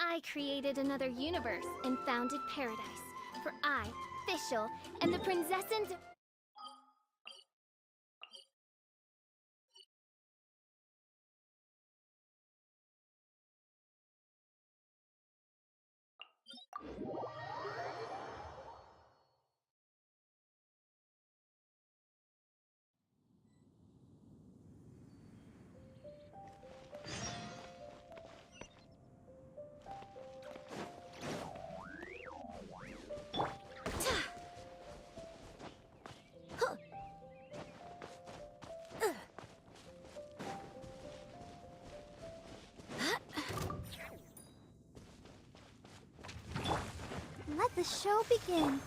I created another universe and founded paradise. For I, Fischl, and the princessins... Let the show begin.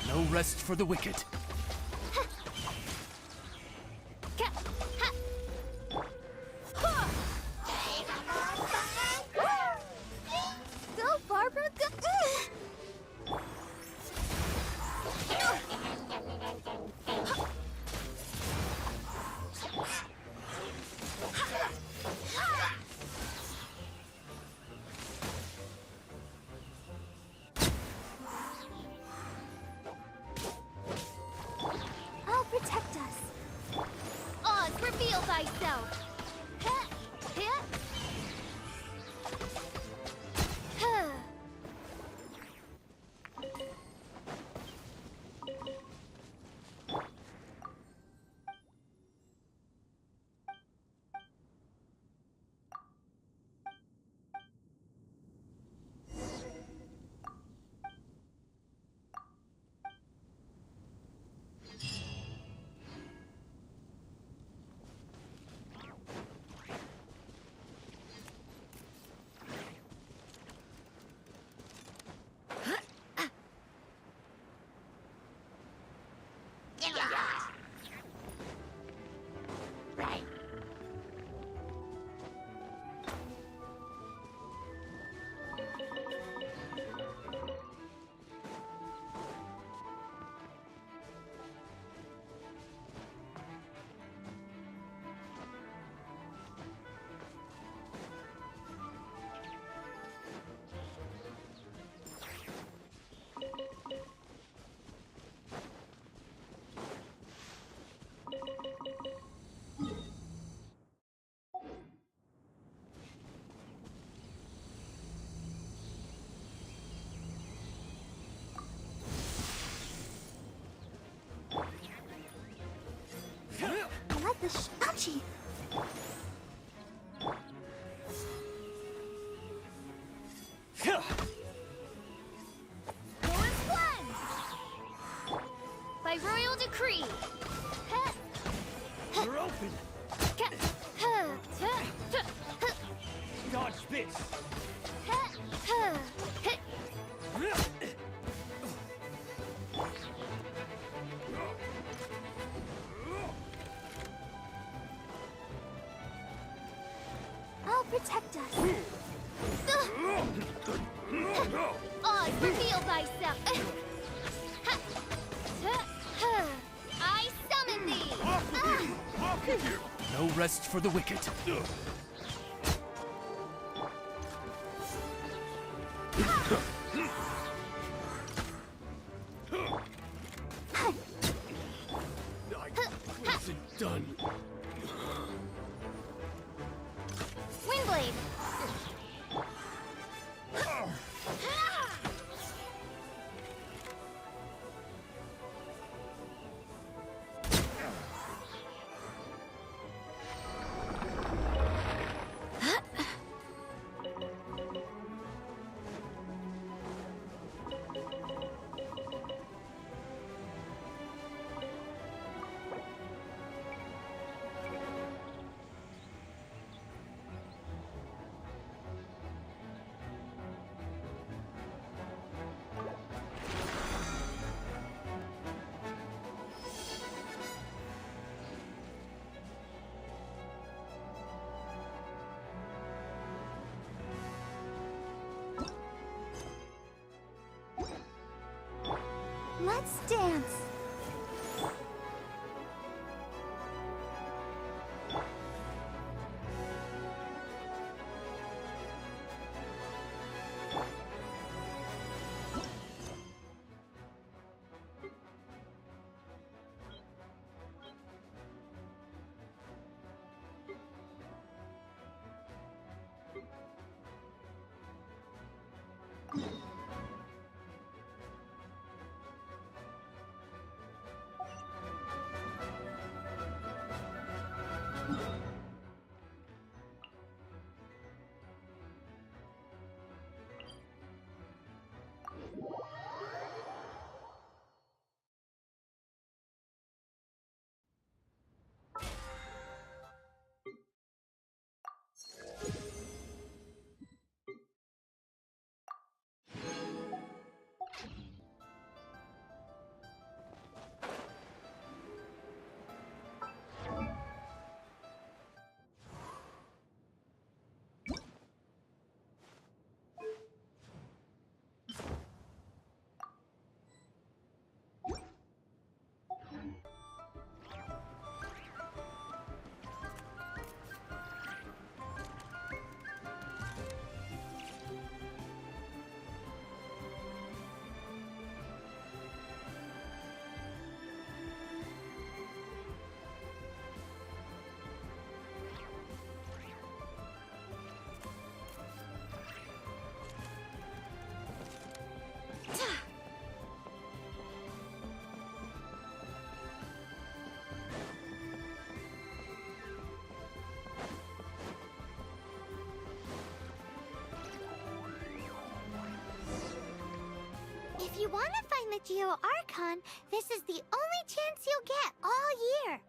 No rest for the wicked. Go, Barbara, go! I'll protect us. Oz, reveal thyself! I like the ouchie. Forest plunge! By royal decree! You're open! Dodge this! I'll protect us. Oz, reveal thyself! I summon thee! No rest for the wicked. I wasn't done. Windblade! Let's dance. you want to find the Geo Archon, this is the only chance you'll get all year.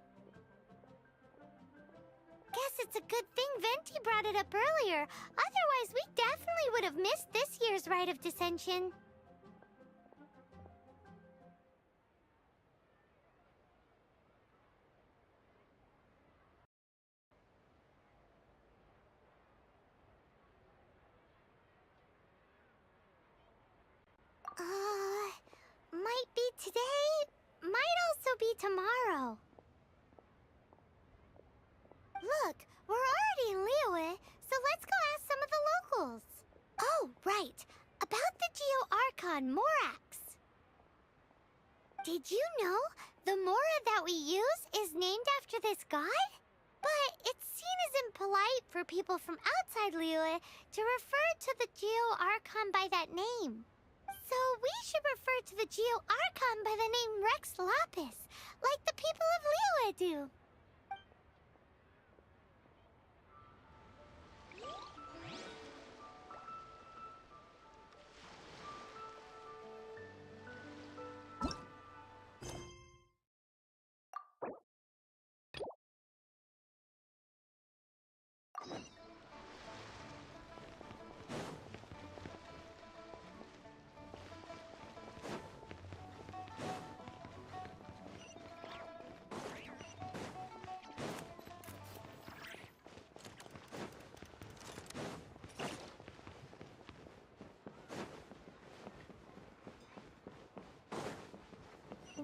Guess it's a good thing Venti brought it up earlier. Otherwise, we definitely would have missed this year's Rite of Dissension. Might be today, might also be tomorrow. Look, we're already in Liyue, so let's go ask some of the locals. Oh, right. About the Geo Archon Morax. Did you know the Mora that we use is named after this god? But it's seen as impolite for people from outside Liyue to refer to the Geo Archon by that name. So we should refer to the Geo Archon by the name Rex Lapis, like the people of Liyue do.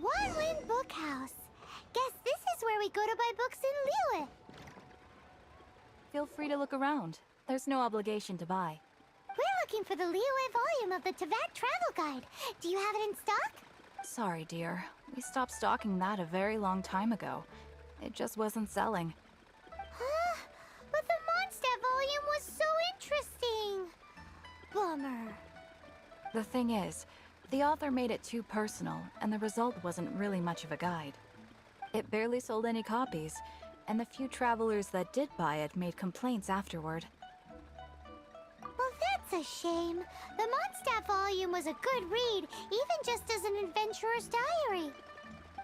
One Wind Bookhouse. Guess this is where we go to buy books in Liyue. Feel free to look around. There's no obligation to buy. We're looking for the Liyue volume of the Teyvat Travel Guide. Do you have it in stock? Sorry, dear. We stopped stocking that a very long time ago. It just wasn't selling. Huh? But the Mondstadt volume was so interesting. Bummer. The thing is, the author made it too personal, and the result wasn't really much of a guide. It barely sold any copies, and the few travelers that did buy it made complaints afterward. Well, that's a shame. The Mondstadt volume was a good read, even just as an adventurer's diary.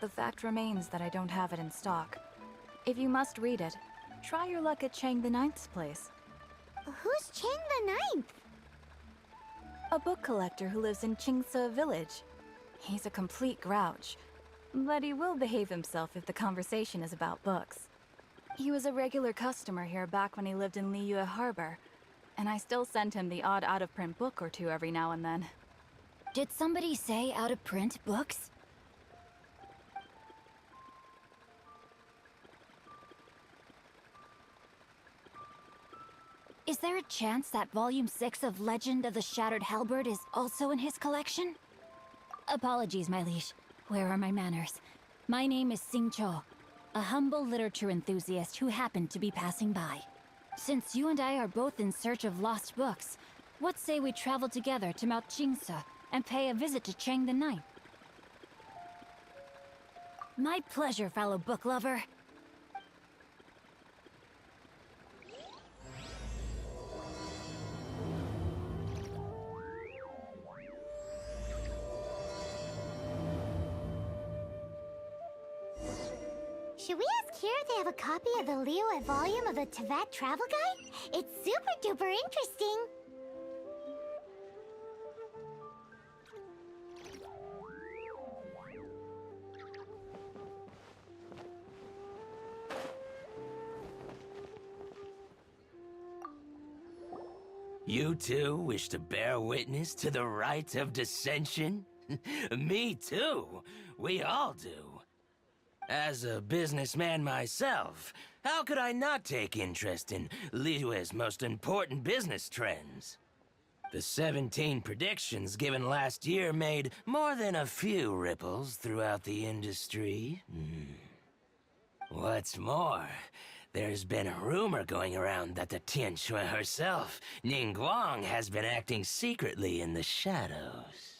The fact remains that I don't have it in stock. If you must read it, try your luck at Chang the Ninth's place. Who's Chang the Ninth? A book collector who lives in Qingce village. He's a complete grouch, but he will behave himself if the conversation is about books. He was a regular customer here back when he lived in Liyue Harbor, and I still send him the odd out-of-print book or two every now and then. Did somebody say out-of-print books? Is there a chance that Volume 6 of Legend of the Shattered Halberd is also in his collection? Apologies, my liege. Where are my manners? My name is Sing Cho, a humble literature enthusiast who happened to be passing by. Since you and I are both in search of lost books, what say we travel together to Mount Qingce and pay a visit to Chang the Ninth? My pleasure, fellow book lover. Should we ask here if they have a copy of the Liyue volume of the Teyvat Travel Guide? It's super duper interesting. You too wish to bear witness to the rite of dissension? Me too. We all do. As a businessman myself, how could I not take interest in Liyue's most important business trends? The 17 predictions given last year made more than a few ripples throughout the industry. What's more, there's been a rumor going around that the Tianshui herself, Ningguang, has been acting secretly in the shadows.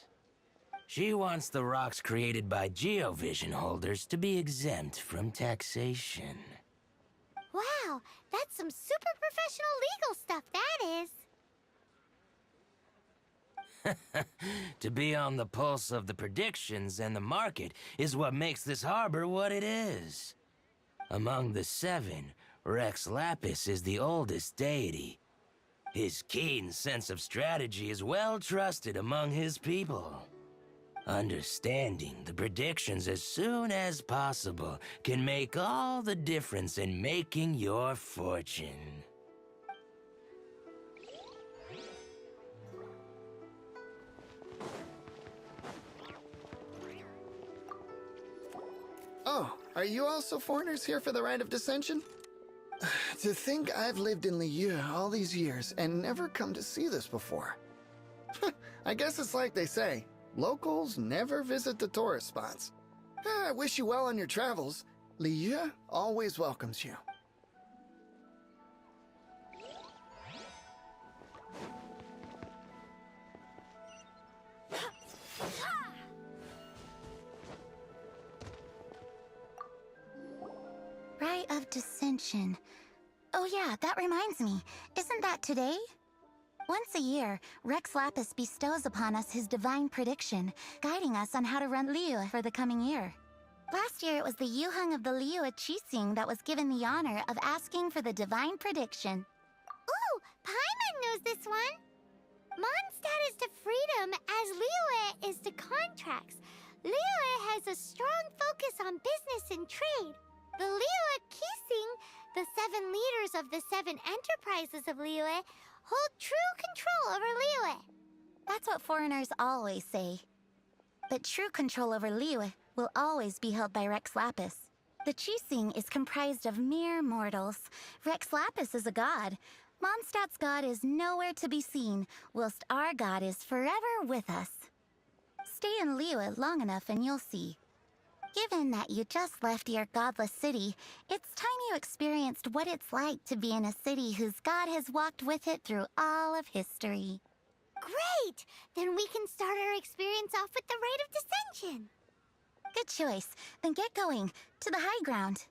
She wants the rocks created by Geovision holders to be exempt from taxation. Wow, that's some super professional legal stuff, that is. To be on the pulse of the predictions and the market is what makes this harbor what it is. Among the seven, Rex Lapis is the oldest deity. His keen sense of strategy is well trusted among his people. Understanding the predictions as soon as possible can make all the difference in making your fortune. Oh, are you also foreigners here for the Rite of Dissension? To think I've lived in Liyue all these years and never come to see this before. I guess it's like they say, locals never visit the tourist spots. I wish you well on your travels. Liyue always welcomes you. Rite of Dissension. Oh yeah, that reminds me. Isn't that today? Once a year, Rex Lapis bestows upon us his divine prediction, guiding us on how to run Liyue for the coming year. Last year, it was the Yuheng of the Liyue Qixing that was given the honor of asking for the divine prediction. Ooh, Paimon knows this one! Mondstadt is to freedom as Liyue is to contracts. Liyue has a strong focus on business and trade. The Liyue Qixing, the 7 leaders of the 7 enterprises of Liyue, hold true control over Liyue. That's what foreigners always say. But true control over Liyue will always be held by Rex Lapis. The Qixing is comprised of mere mortals. Rex Lapis is a god. Mondstadt's god is nowhere to be seen, whilst our god is forever with us. Stay in Liyue long enough and you'll see. Given that you just left your godless city, it's time you experienced what it's like to be in a city whose god has walked with it through all of history. Great! Then we can start our experience off with the Rite of Dissension. Good choice. Then get going. To the high ground.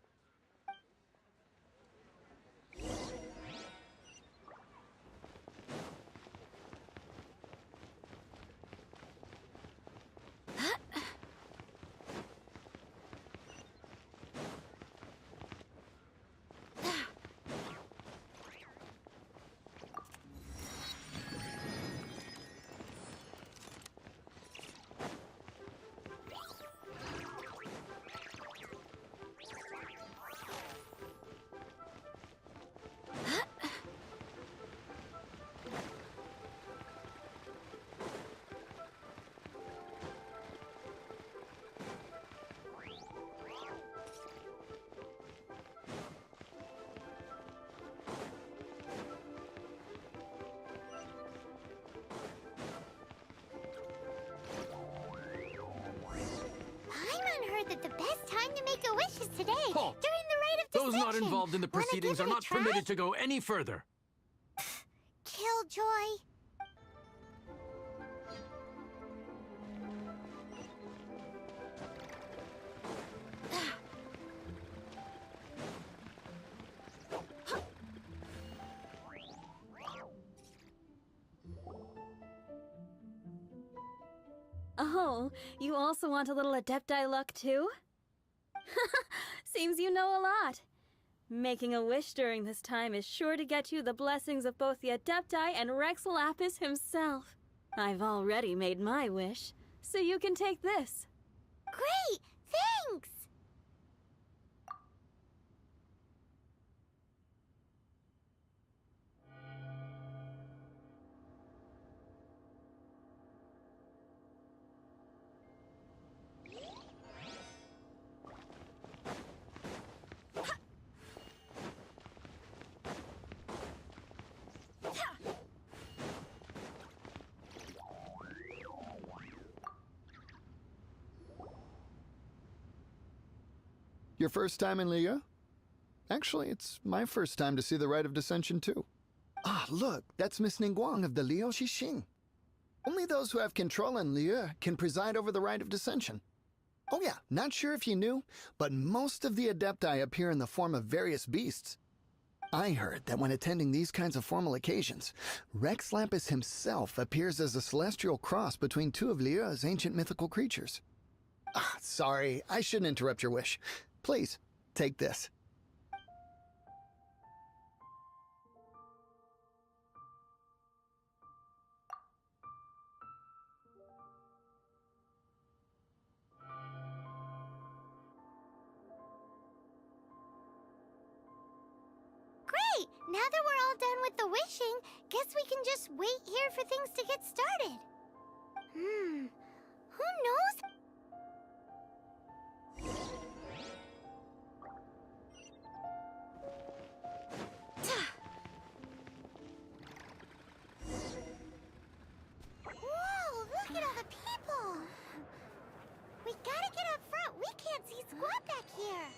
That the best time to make a wish is today, Halt! during the Rite of Those Dissension. not involved in the Wanna proceedings give are it a not try? permitted to go any further. Killjoy. Oh, you also want a little Adepti luck too? Seems you know a lot. Making a wish during this time is sure to get you the blessings of both the Adepti and Rex Lapis himself. I've already made my wish, so you can take this. Great! Thanks! Your first time in Liyue? Actually, it's my first time to see the Rite of Dissension too. Ah, look, that's Miss Ningguang of the Liu Xixing. Only those who have control in Liyue can preside over the Rite of Dissension. Oh yeah, not sure if you knew, but most of the Adepti appear in the form of various beasts. I heard that when attending these kinds of formal occasions, Rex Lapis himself appears as a celestial cross between two of Lieur's ancient mythical creatures. Ah, sorry, I shouldn't interrupt your wish. Please, take this. Great! Now that we're all done with the wishing, guess we can just wait here for things to get started. Who knows? Whoa, look at all the people! We gotta get up front. We can't see squat back here.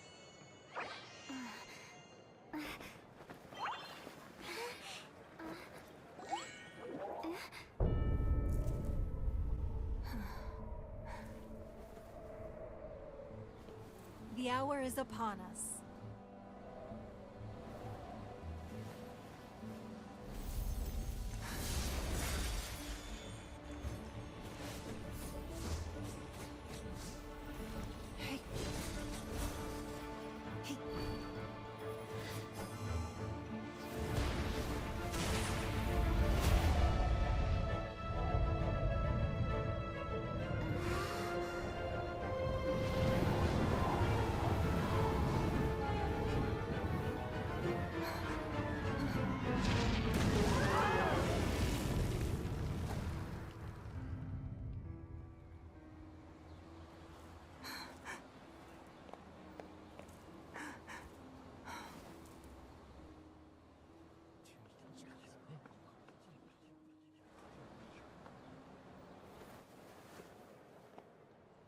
The hour is upon us.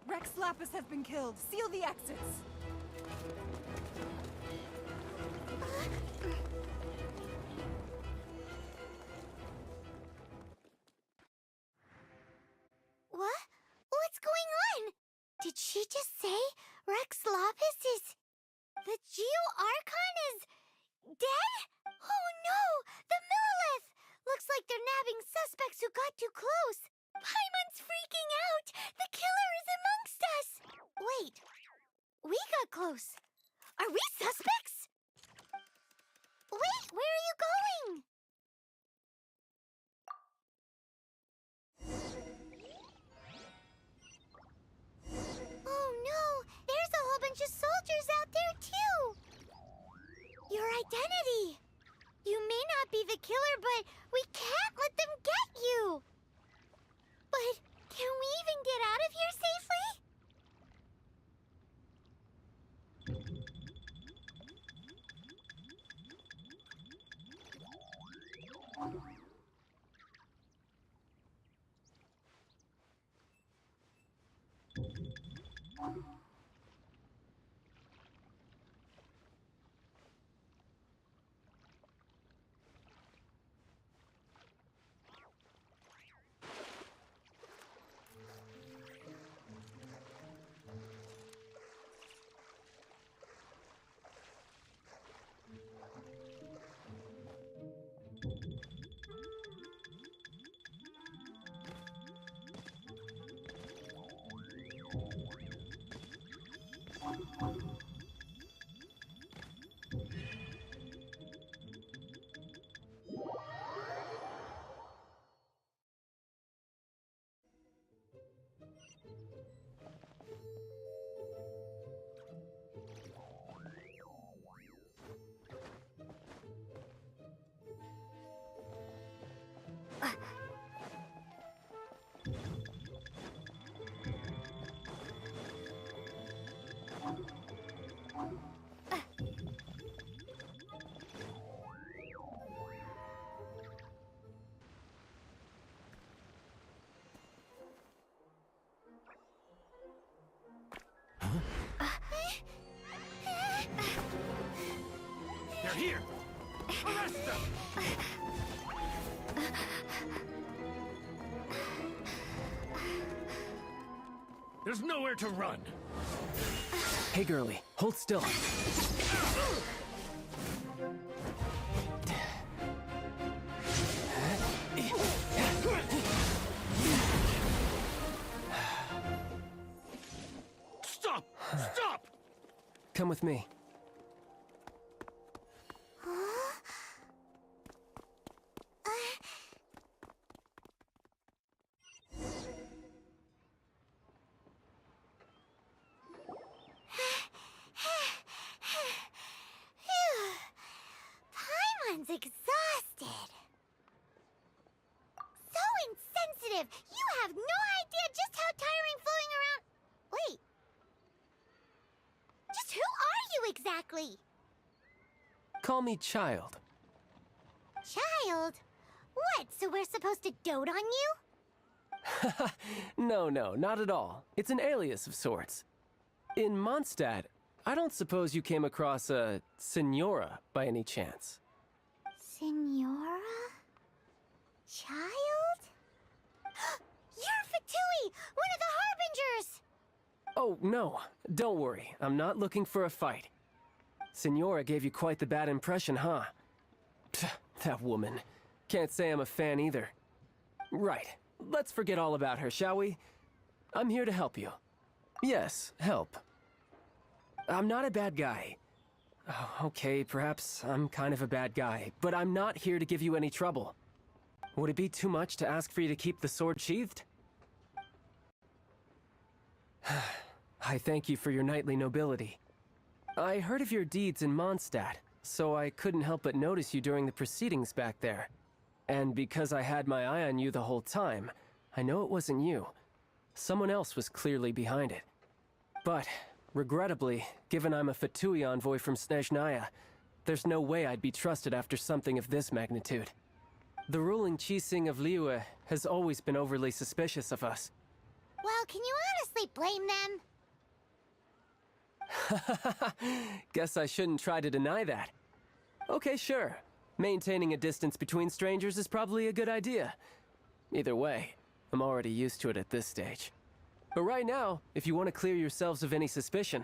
Rex Lapis has been killed. Seal the exits. What? What's going on? Did she just say Rex Lapis is... The Geo-Archon is... dead? Oh no! The Millilith! Looks like they're nabbing suspects who got too close. Paimon's freaking out! The killer is amongst us! Wait, we got close. Are we suspects? Wait, where are you going? Oh no, there's a whole bunch of soldiers out there too! Your identity! You may not be the killer, but we can't let them get you! But can we even get out of here safely? They're here! Arrest them! There's nowhere to run! Hey girlie, hold still. Stop! Come with me. Paimon's exhausted. So insensitive! You have no idea just how tiring floating around... Wait. Just who are you exactly? Call me Child. Child? What, so we're supposed to dote on you? No, not at all. It's an alias of sorts. In Mondstadt, I don't suppose you came across a Senora by any chance. Senora? Child? You're Fatui, one of the Harbingers! Oh, no. Don't worry. I'm not looking for a fight. Senora gave you quite the bad impression, huh? Pfft, that woman. Can't say I'm a fan either. Right. Let's forget all about her, shall we? I'm here to help you. Yes, help. I'm not a bad guy. Oh, okay, perhaps I'm kind of a bad guy, but I'm not here to give you any trouble. Would it be too much to ask for you to keep the sword sheathed? I thank you for your knightly nobility. I heard of your deeds in Mondstadt, so I couldn't help but notice you during the proceedings back there. And because I had my eye on you the whole time, I know it wasn't you. Someone else was clearly behind it. But, regrettably, given I'm a Fatui envoy from Snezhnaya, there's no way I'd be trusted after something of this magnitude. The ruling Qixing of Liyue has always been overly suspicious of us. Well, can you honestly blame them? Guess I shouldn't try to deny that. Okay, sure. Maintaining a distance between strangers is probably a good idea. Either way, I'm already used to it at this stage. But right now, if you want to clear yourselves of any suspicion,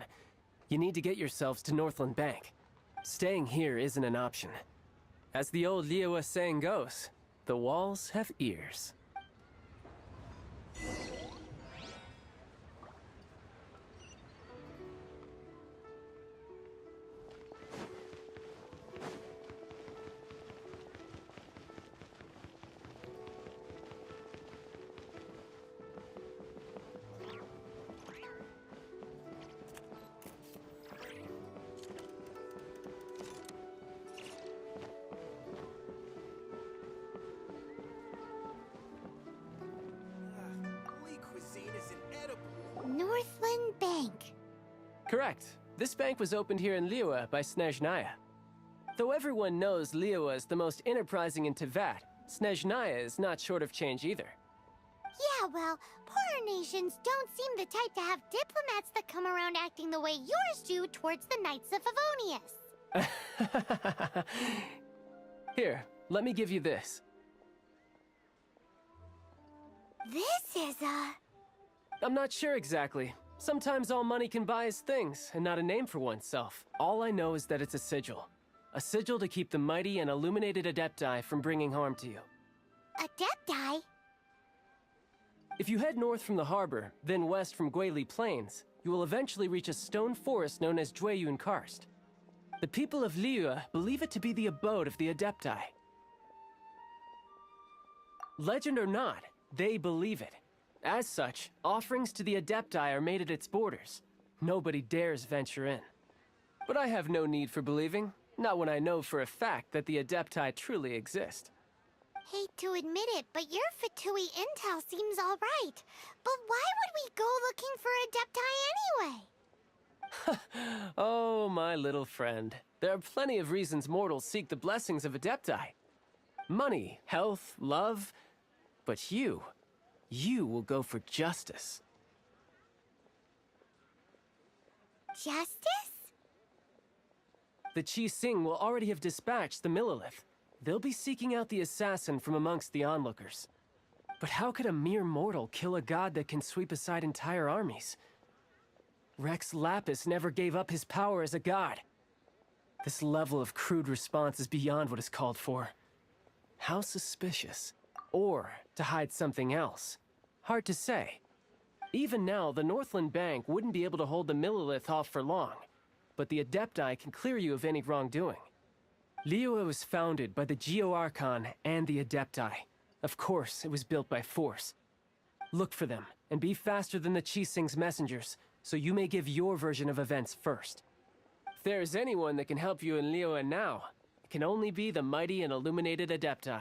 you need to get yourselves to Northland Bank. Staying here isn't an option. As the old Liyue saying goes, the walls have ears. Northland Bank. Correct. This bank was opened here in Liyue by Snezhnaya. Though everyone knows Liyue is the most enterprising in Teyvat, Snezhnaya is not short of change either. Yeah, well, poorer nations don't seem the type to have diplomats that come around acting the way yours do towards the Knights of Favonius. Here, let me give you this. This is I'm not sure exactly. Sometimes all money can buy is things, and not a name for oneself. All I know is that it's a sigil. A sigil to keep the mighty and illuminated Adepti from bringing harm to you. Adepti? If you head north from the harbor, then west from Guili Plains, you will eventually reach a stone forest known as Jueyun Karst. The people of Liyue believe it to be the abode of the Adepti. Legend or not, they believe it. As such, offerings to the Adepti are made at its borders. Nobody dares venture in. But I have no need for believing, not when I know for a fact that the Adepti truly exist. Hate to admit it, but your Fatui intel seems alright. But why would we go looking for Adepti anyway? Oh, my little friend. There are plenty of reasons mortals seek the blessings of Adepti. Money, health, love. But you will go for justice. Justice? The Qixing will already have dispatched the Millelith. They'll be seeking out the assassin from amongst the onlookers. But how could a mere mortal kill a god that can sweep aside entire armies? Rex Lapis never gave up his power as a god. This level of crude response is beyond what is called for. How suspicious? Or to hide something else? Hard to say. Even now, the Northland Bank wouldn't be able to hold the Millilith off for long, but the Adepti can clear you of any wrongdoing. Liyue was founded by the Geo-Archon and the Adepti. Of course, it was built by force. Look for them, and be faster than the Qixing's messengers, so you may give your version of events first. If there's anyone that can help you in Liyue now, it can only be the mighty and illuminated Adepti.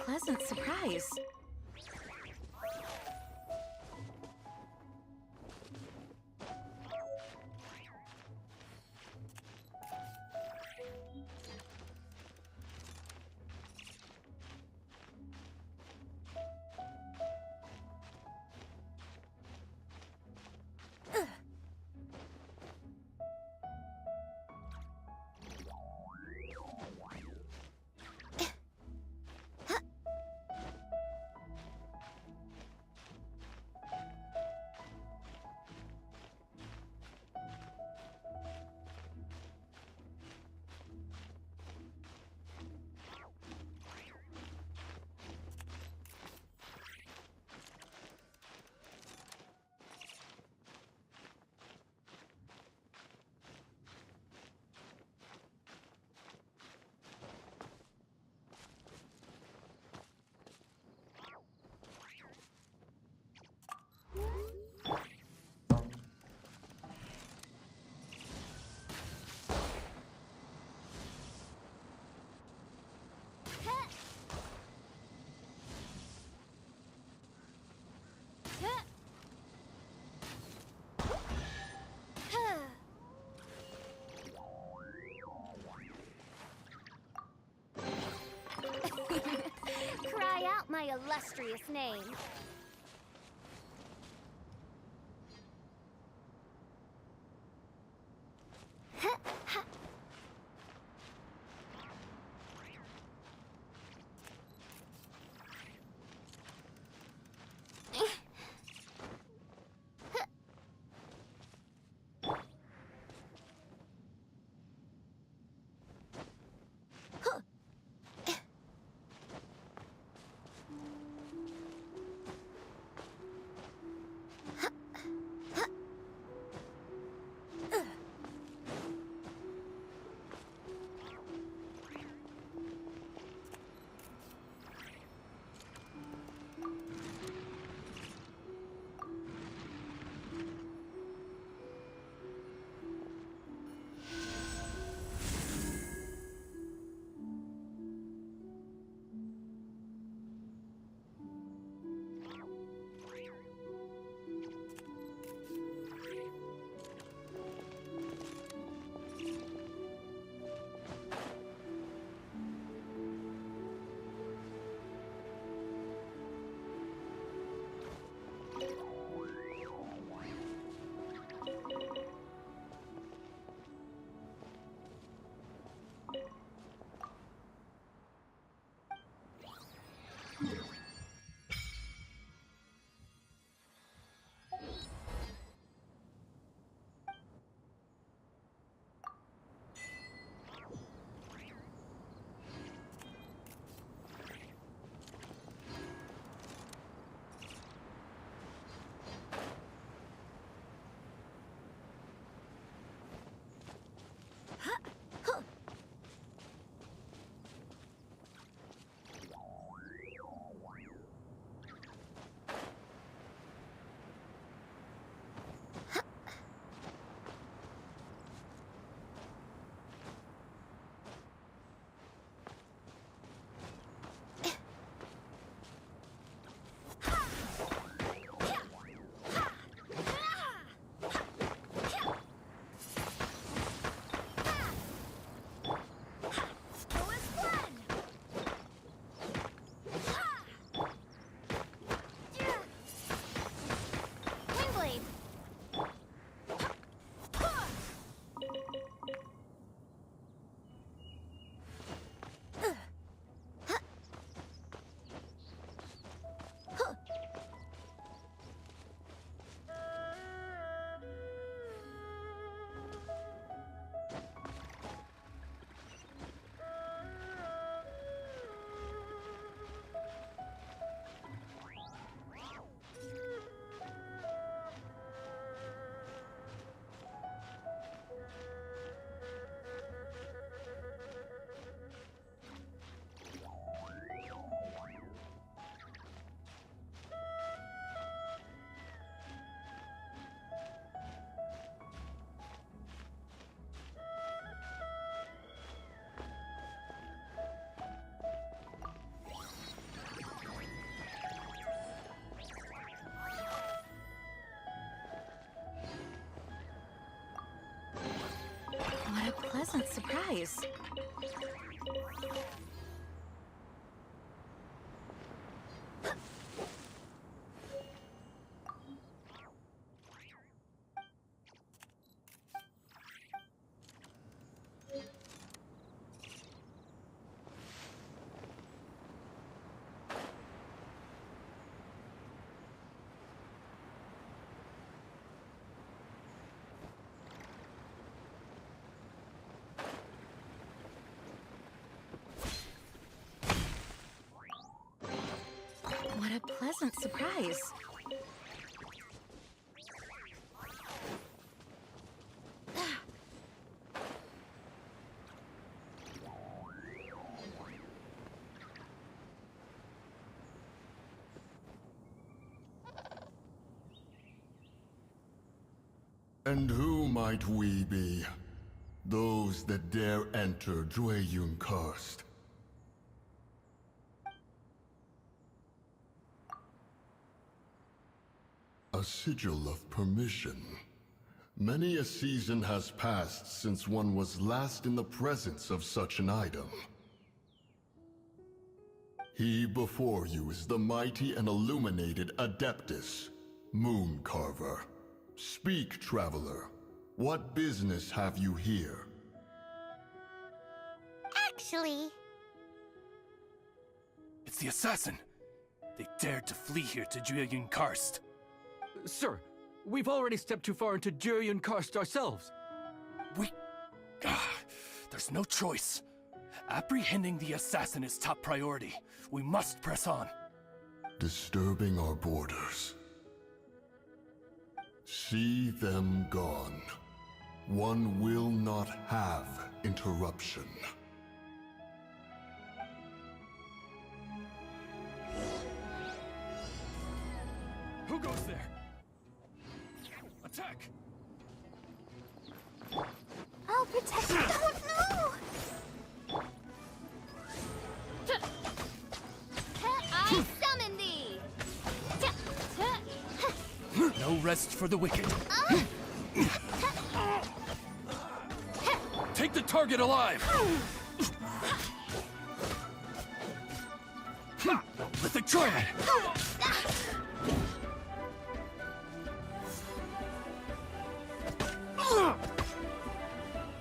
pleasant surprise. Cry out my illustrious name. pleasant surprise. What a pleasant surprise. And who might we be? Those that dare enter Jueyun Karst. A sigil of permission. Many a season has passed since one was last in the presence of such an item. He before you is the mighty and illuminated Adeptus, Moon Carver. Speak, traveler. What business have you here? Actually, It's the assassin. They dared to flee here to Jueyun Karst. Sir, we've already stepped too far into Jueyun Karst ourselves. There's no choice. Apprehending the assassin is top priority. We must press on. Disturbing our borders. See them gone. One will not have interruption. Who goes there? Attack! I'll protect you. Oh no! I summon thee! No rest for the wicked. Take the target alive! Mythic Triad!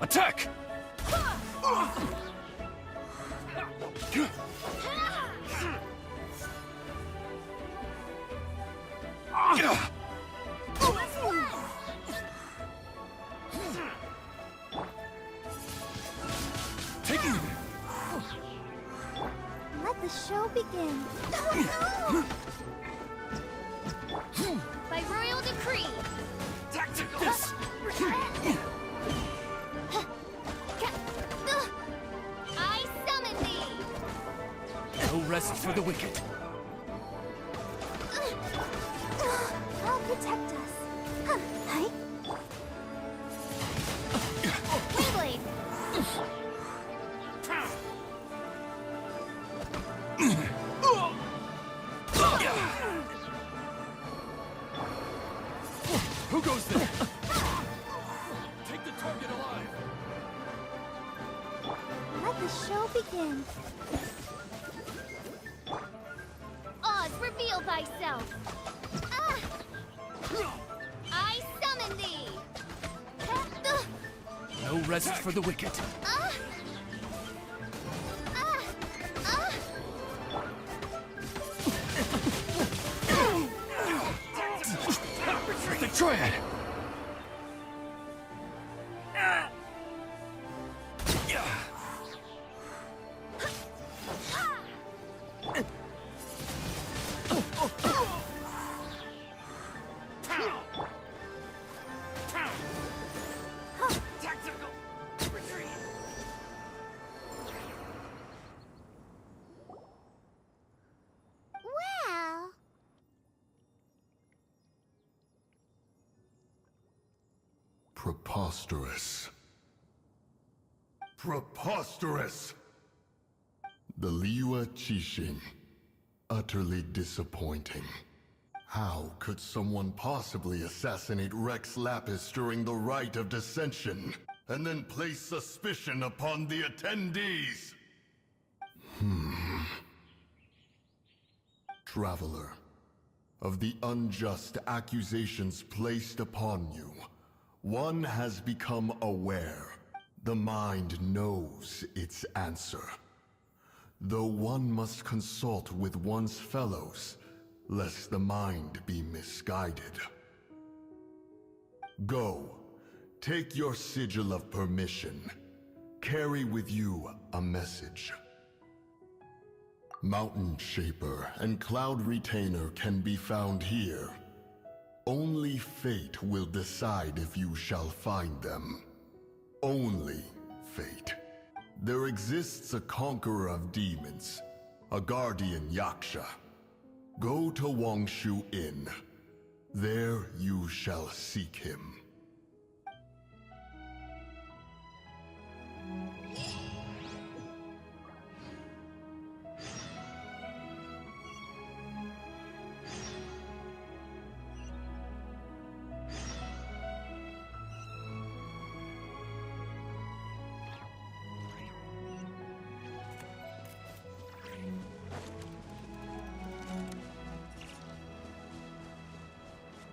Attack! Take it! Let the show begin. Oh no! By royal decree! Tacticus! I summon thee! No rest for the wicked. I'll protect us. Hi. Wayblade! Who goes there? Take the target alive! Let the show begin. Oz, reveal thyself! I summon thee! No rest for the wicked. The Triad! Tactical retreat! Well, Preposterous. Preposterous! The Liyue Qixing. Utterly disappointing. How could someone possibly assassinate Rex Lapis during the Rite of Dissension? and then place suspicion upon the attendees. Traveler, of the unjust accusations placed upon you, one has become aware. The mind knows its answer. Though one must consult with one's fellows, lest the mind be misguided. Go, take your sigil of permission. Carry with you a message. Mountain Shaper and Cloud Retainer can be found here. Only fate will decide if you shall find them. Only fate. There exists a conqueror of demons, a guardian Yaksha. Go to Wangshu Inn. There you shall seek him.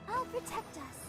I'll protect us.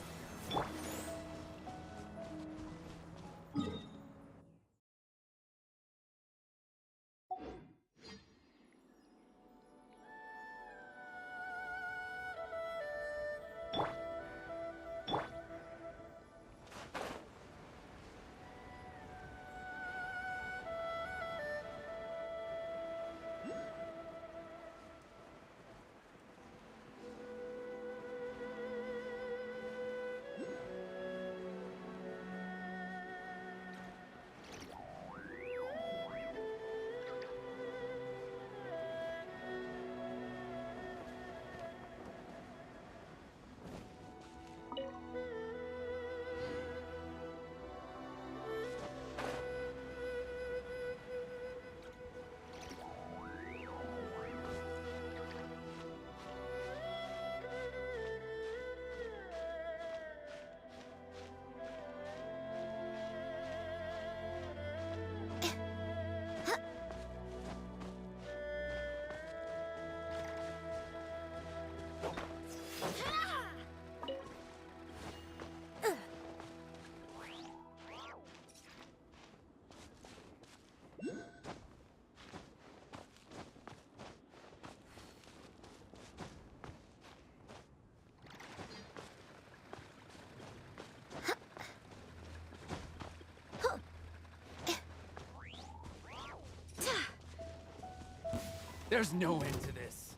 There's no end to this.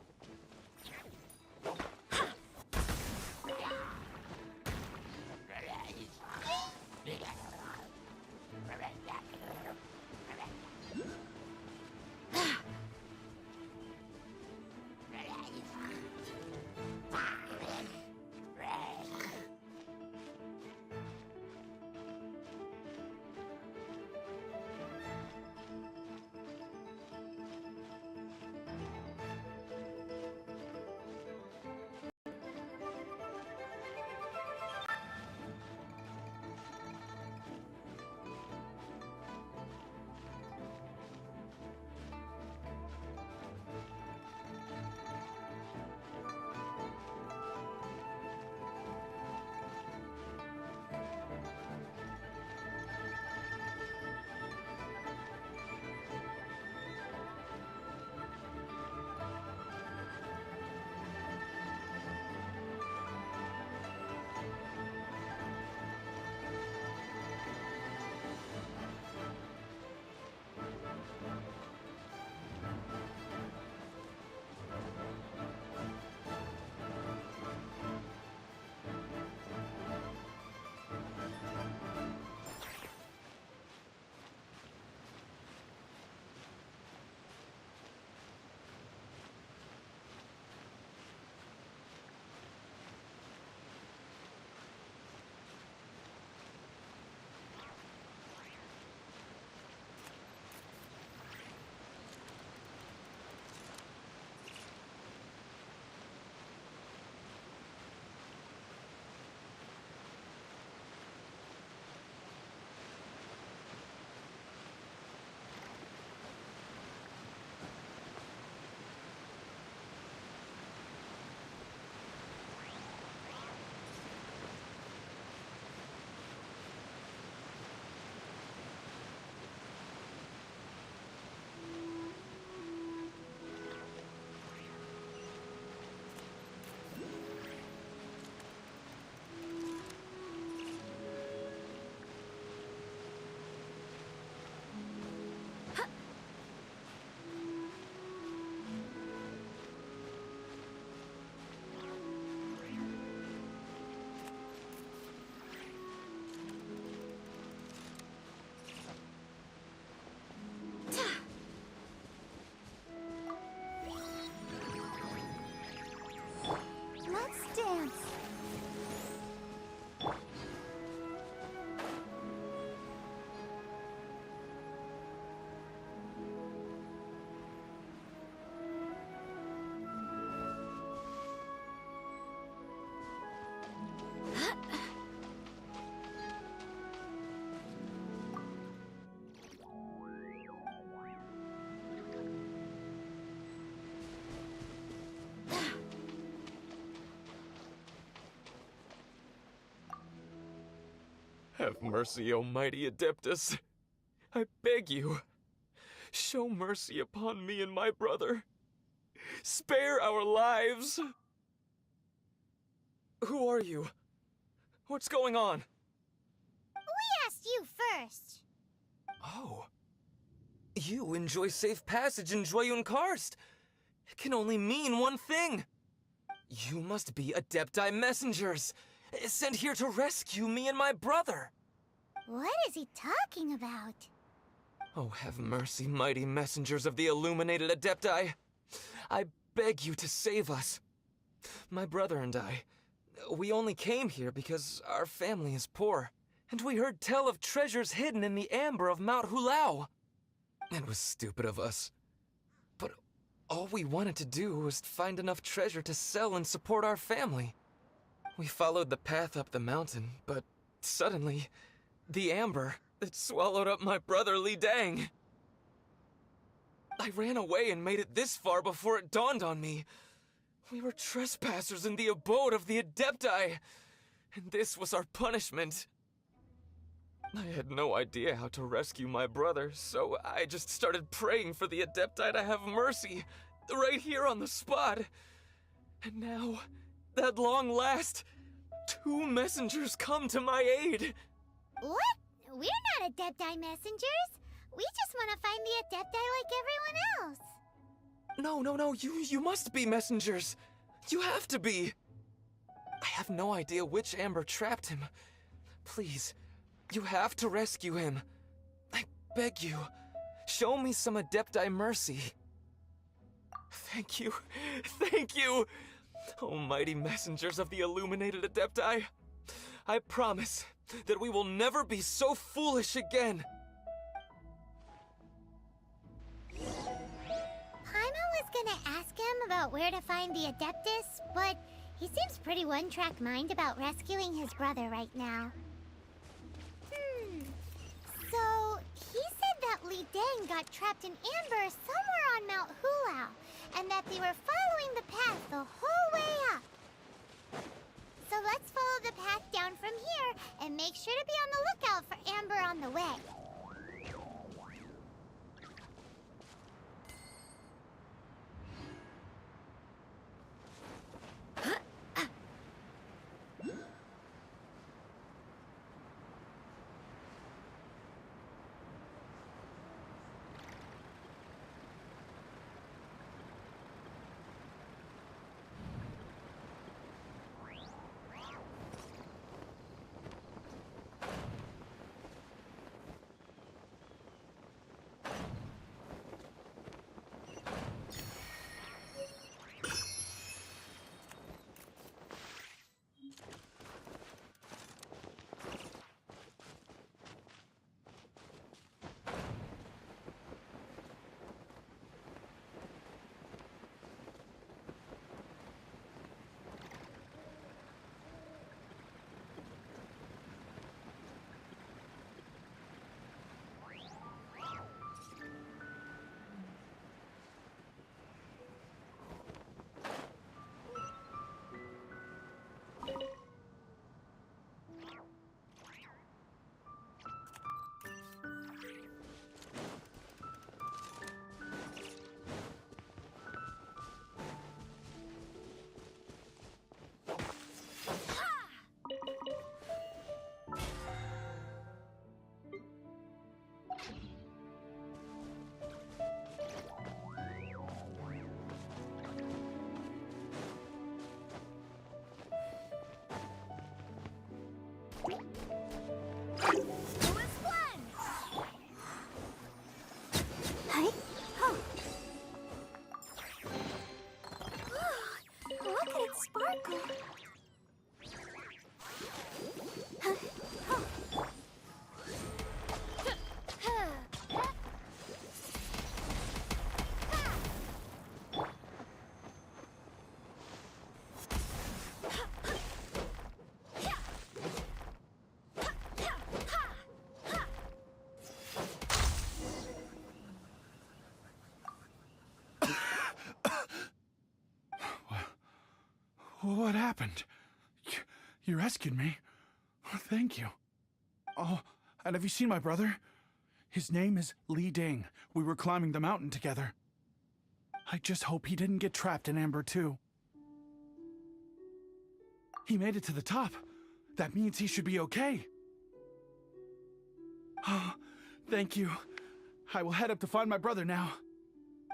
Have mercy, O mighty Adeptus. I beg you, show mercy upon me and my brother. Spare our lives! Who are you? What's going on? We asked you first. Oh. You enjoy safe passage in Joyun Karst. It can only mean one thing. You must be Adepti messengers, sent here to rescue me and my brother. What is he talking about? Oh, have mercy, mighty messengers of the illuminated Adepti. I beg you to save us. My brother and I, we only came here because our family is poor, and we heard tell of treasures hidden in the amber of Mount Hulao. It was stupid of us. But all we wanted to do was find enough treasure to sell and support our family. We followed the path up the mountain, but suddenly, the amber, it swallowed up my brother Li Dang. I ran away and made it this far before it dawned on me. We were trespassers in the abode of the Adepti, and this was our punishment. I had no idea how to rescue my brother, so I just started praying for the Adepti to have mercy, right here on the spot. And now, at long last, 2 messengers come to my aid. What? We're not Adepti messengers. We just want to find the Adepti like everyone else. No, you must be messengers. You have to be. I have no idea which amber trapped him. Please, you have to rescue him. I beg you, show me some Adepti mercy. Thank you, thank you. Oh, mighty messengers of the illuminated Adepti. I promise that we will never be so foolish again. Paimon was gonna ask him about where to find the Adeptus, but he seems pretty one-track mind about rescuing his brother right now. So, he said that Li Dang got trapped in amber somewhere on Mount Hulao, and that they were following the path the whole way up. So let's follow the path down from here and make sure to be on the lookout for amber on the way. Look at it sparkle. What happened? You rescued me. Thank you. Oh, and have you seen my brother? His name is Li Ding. We were climbing the mountain together. I just hope he didn't get trapped in Amber too. He made it to the top. That means he should be okay. Oh, thank you. I will head up to find my brother now.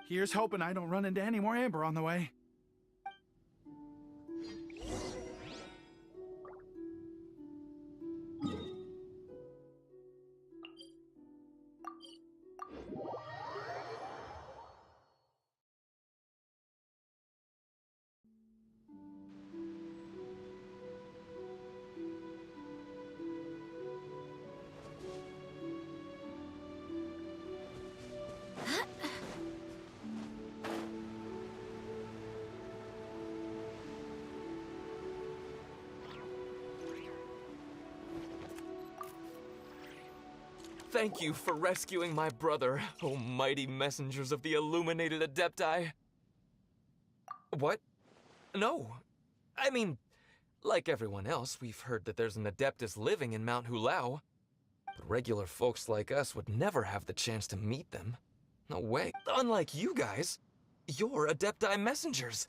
Here's hoping I don't run into any more Amber on the way. Thank you for rescuing my brother, oh mighty messengers of the illuminated Adepti. What? No. I mean, like everyone else, we've heard that there's an Adeptus living in Mount Hulao. But regular folks like us would never have the chance to meet them. No way. Unlike you guys, you're Adepti messengers.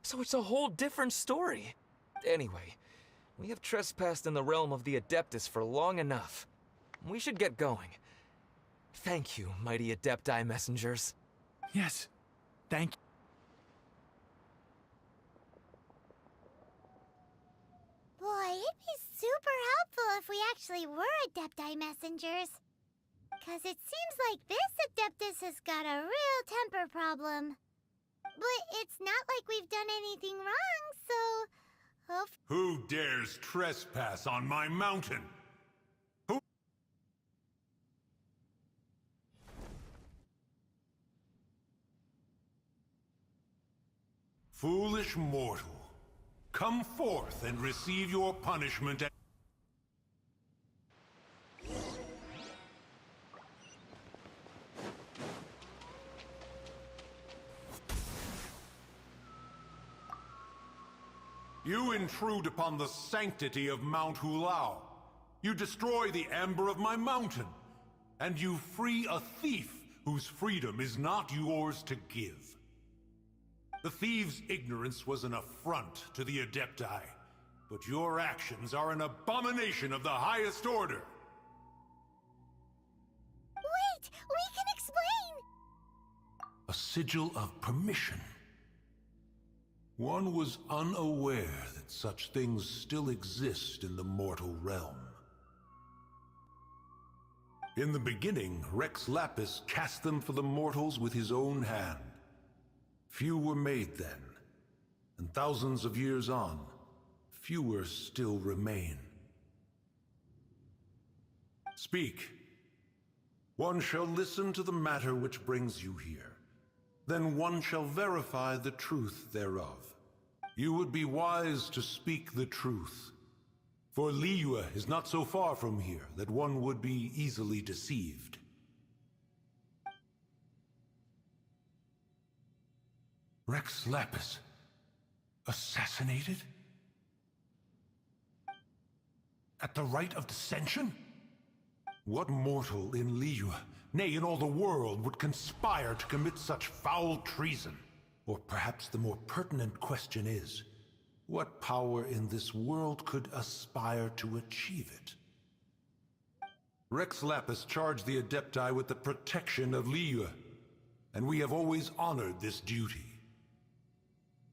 So it's a whole different story. Anyway, we have trespassed in the realm of the Adeptus for long enough. We should get going. Thank you, mighty Adepti messengers. Yes, thank you. Boy, it'd be super helpful if we actually were Adepti messengers. 'Cause it seems like this Adeptus has got a real temper problem. But it's not like we've done anything wrong, so... Who dares trespass on my mountain? Foolish mortal, come forth and receive your punishment. You intrude upon the sanctity of Mount Hulao. You destroy the amber of my mountain. And you free a thief whose freedom is not yours to give. The thief's ignorance was an affront to the Adepti, but your actions are an abomination of the highest order. Wait! We can explain! A sigil of permission. One was unaware that such things still exist in the mortal realm. In the beginning, Rex Lapis cast them for the mortals with his own hand. Few were made then, and thousands of years on, fewer still remain. Speak. One shall listen to the matter which brings you here. Then one shall verify the truth thereof. You would be wise to speak the truth. For Liyue is not so far from here that one would be easily deceived. Rex Lapis, assassinated? At the rite of dissension? What mortal in Liyue, nay in all the world, would conspire to commit such foul treason? Or perhaps the more pertinent question is, what power in this world could aspire to achieve it? Rex Lapis charged the Adepti with the protection of Liyue, and we have always honored this duty.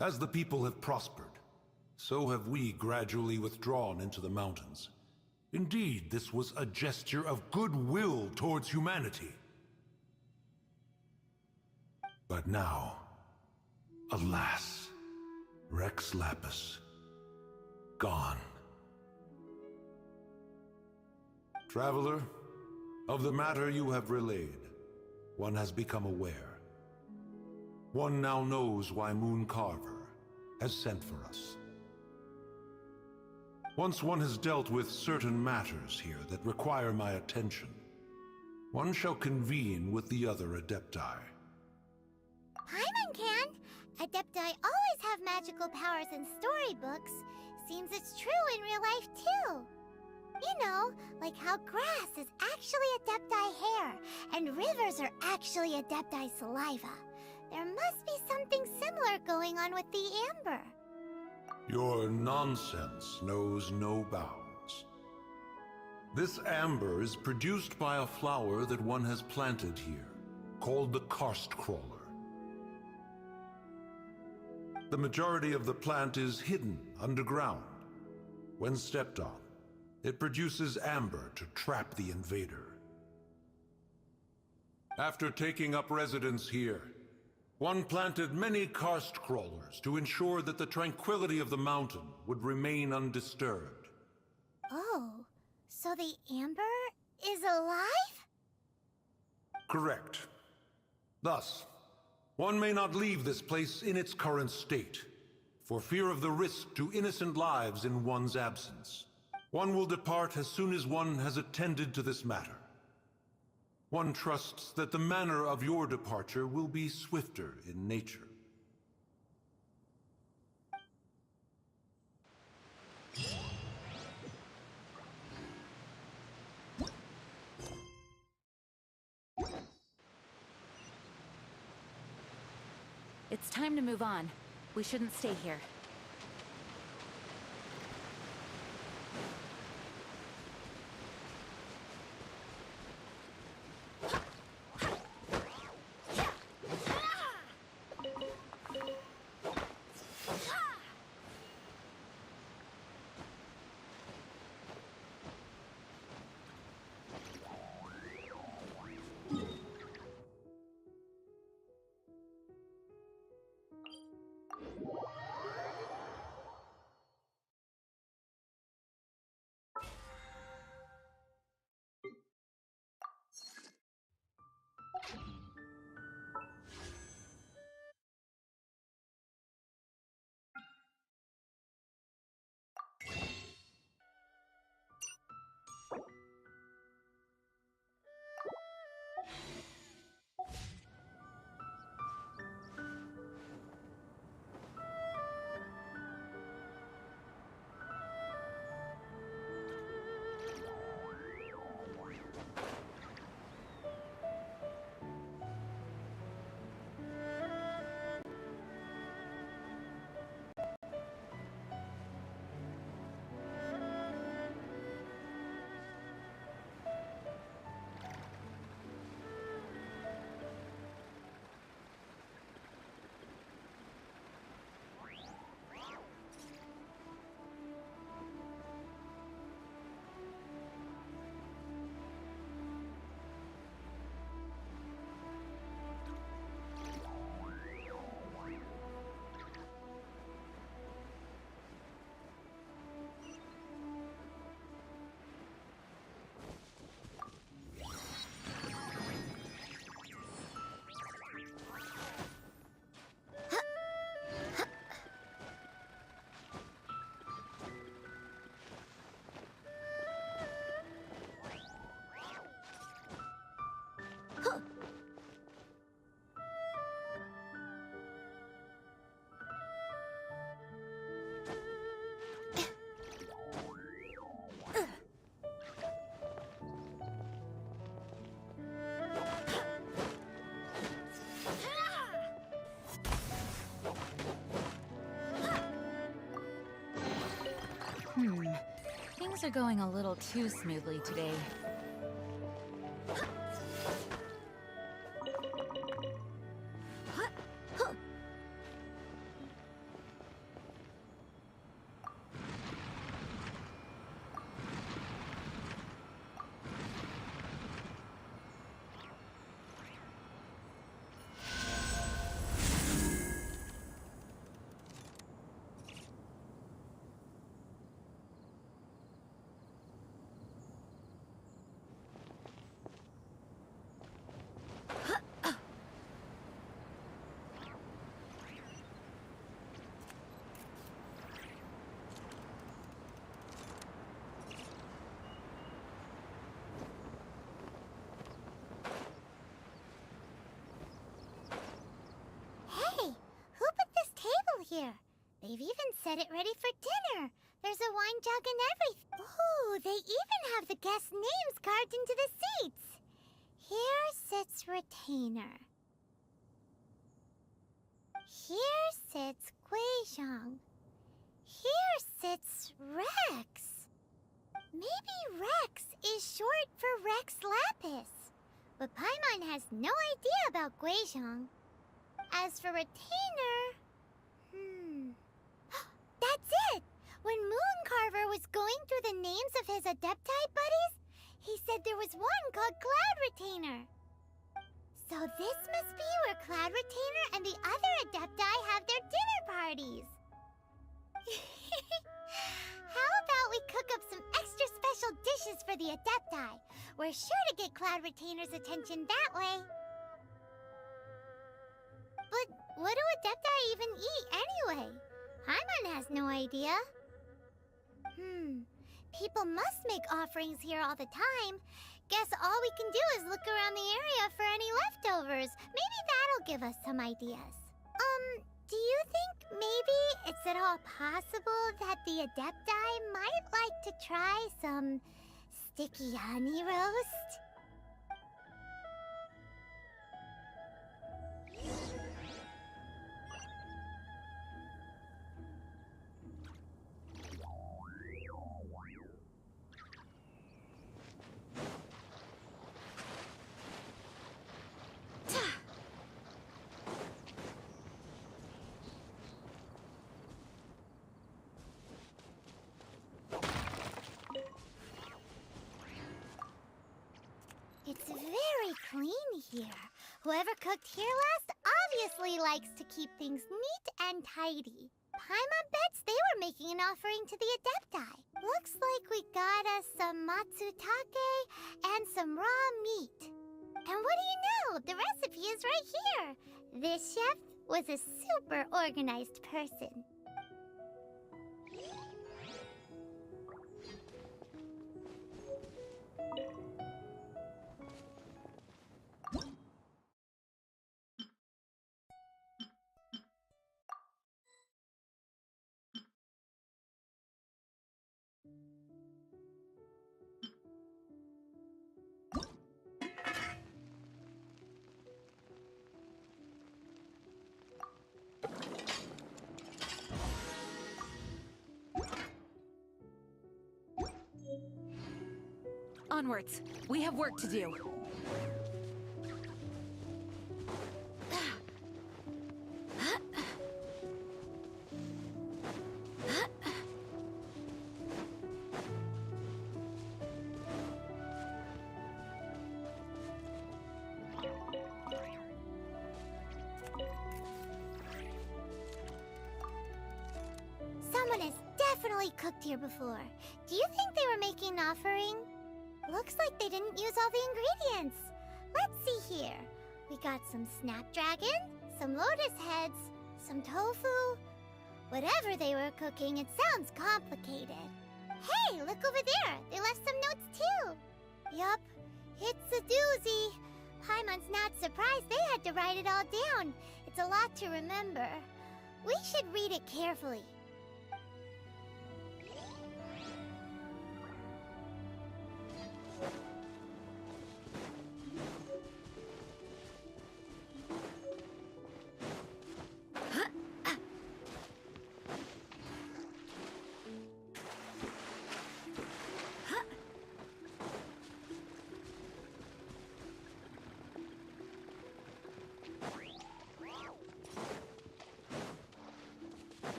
As the people have prospered, so have we gradually withdrawn into the mountains. Indeed, this was a gesture of goodwill towards humanity. But now, alas, Rex Lapis, gone. Traveler, of the matter you have relayed, one has become aware. One now knows why Moon Carver has sent for us. Once one has dealt with certain matters here that require my attention, one shall convene with the other Adepti. Paimon can! Adepti always have magical powers in storybooks. Seems it's true in real life, too. You know, like how grass is actually Adepti hair, and rivers are actually Adepti saliva. There must be something similar going on with the amber. Your nonsense knows no bounds. This amber is produced by a flower that one has planted here, called the karst crawler. The majority of the plant is hidden underground. When stepped on, it produces amber to trap the invader. After taking up residence here, one planted many karst crawlers to ensure that the tranquility of the mountain would remain undisturbed. Oh, so the amber is alive? Correct. Thus, one may not leave this place in its current state, for fear of the risk to innocent lives in one's absence. One will depart as soon as one has attended to this matter. One trusts that the manner of your departure will be swifter in nature. It's time to move on. We shouldn't stay here. Things are going a little too smoothly today. Hey, who put this table here? They've even set it ready for dinner. There's a wine jug and everything. Ooh, they even have the guest names carved into the seats. Here sits Retainer. Here sits Guizhong. Here sits Rex. Maybe Rex is short for Rex Lapis. But Paimon has no idea about Guizhong. As for Retainer... That's it! When Mooncarver was going through the names of his Adepti buddies, he said there was one called Cloud Retainer. So this must be where Cloud Retainer and the other Adepti have their dinner parties. How about we cook up some extra special dishes for the Adepti? We're sure to get Cloud Retainer's attention that way. But what do Adepti even eat anyway? Paimon has no idea. People must make offerings here all the time. Guess all we can do is look around the area for any leftovers. Maybe that'll give us some ideas. Do you think maybe it's at all possible that the Adepti might like to try some sticky honey roast? It's very clean here. Whoever cooked here last obviously likes to keep things neat and tidy. Paimon bets they were making an offering to the Adepti. Looks like we got us some matsutake and some raw meat. And what do you know? The recipe is right here. This chef was a super organized person. Onwards. We have work to do. Someone has definitely cooked here before. Do you think they were making an offering? Looks like they didn't use all the ingredients. Let's see here. We got some snapdragon, some lotus heads, some tofu. Whatever they were cooking, it sounds complicated. Hey, look over there. They left some notes too. Yup, it's a doozy. Paimon's not surprised they had to write it all down. It's a lot to remember. We should read it carefully.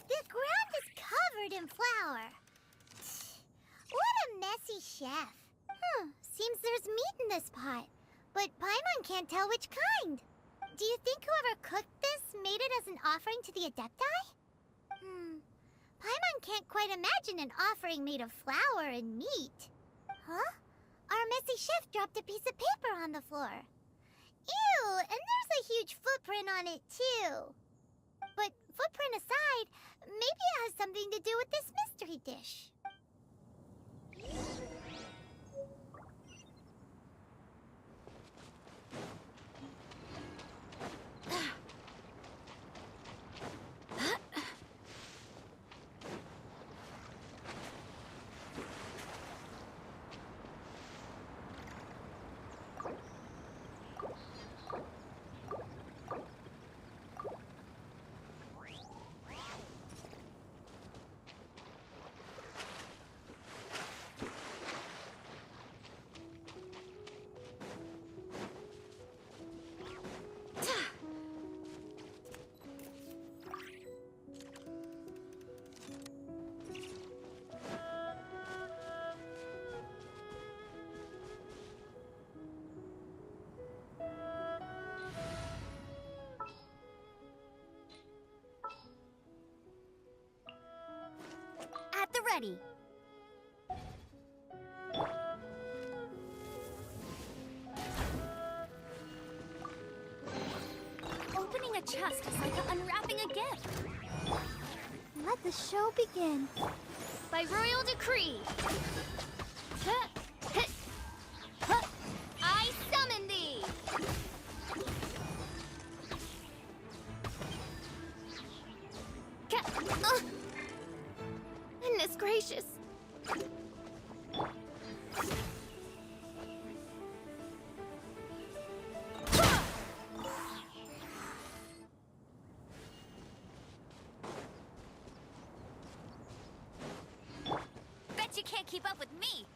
The ground is covered in flour. What a messy chef. Seems there's meat in this pot, but Paimon can't tell which kind. Do you think whoever cooked this made it as an offering to the Adepti? Paimon can't quite imagine an offering made of flour and meat. Huh? Our messy chef dropped a piece of paper on the floor. Ew, and there's a huge footprint on it too. But footprint aside, maybe it has something to do with this mystery dish. ready. Opening a chest is like unwrapping a gift. Let the show begin. By royal decree. I summon thee! Goodness gracious. Bet you can't keep up with me.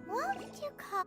What would you call...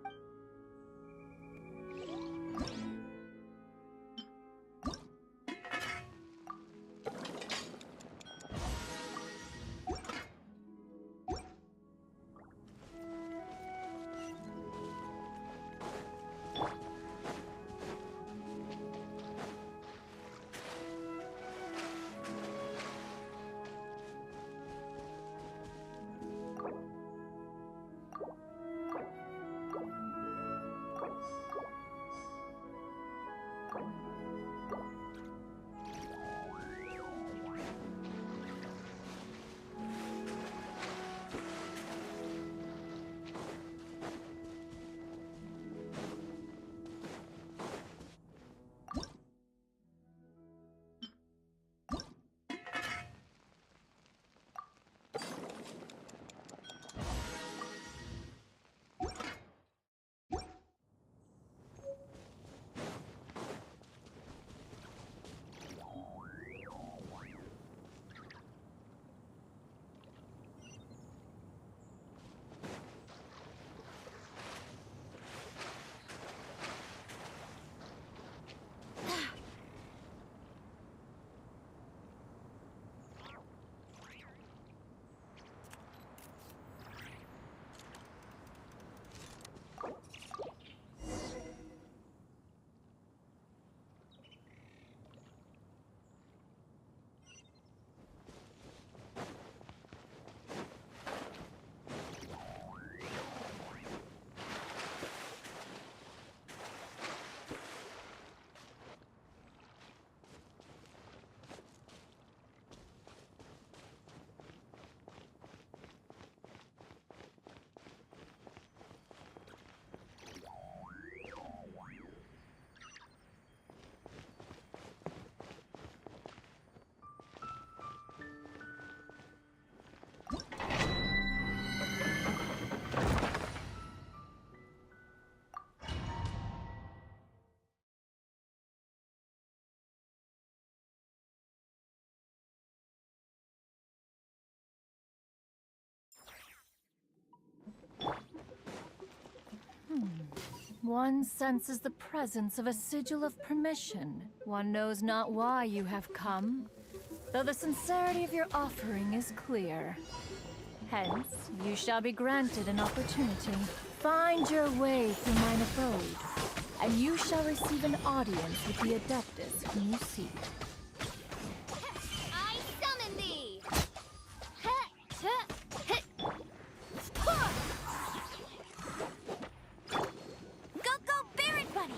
One senses the presence of a sigil of permission. One knows not why you have come, though the sincerity of your offering is clear. Hence, you shall be granted an opportunity. Find your way through mine abode, and you shall receive an audience with the Adeptus whom you seek. I summon thee! Go, Barret Bunny!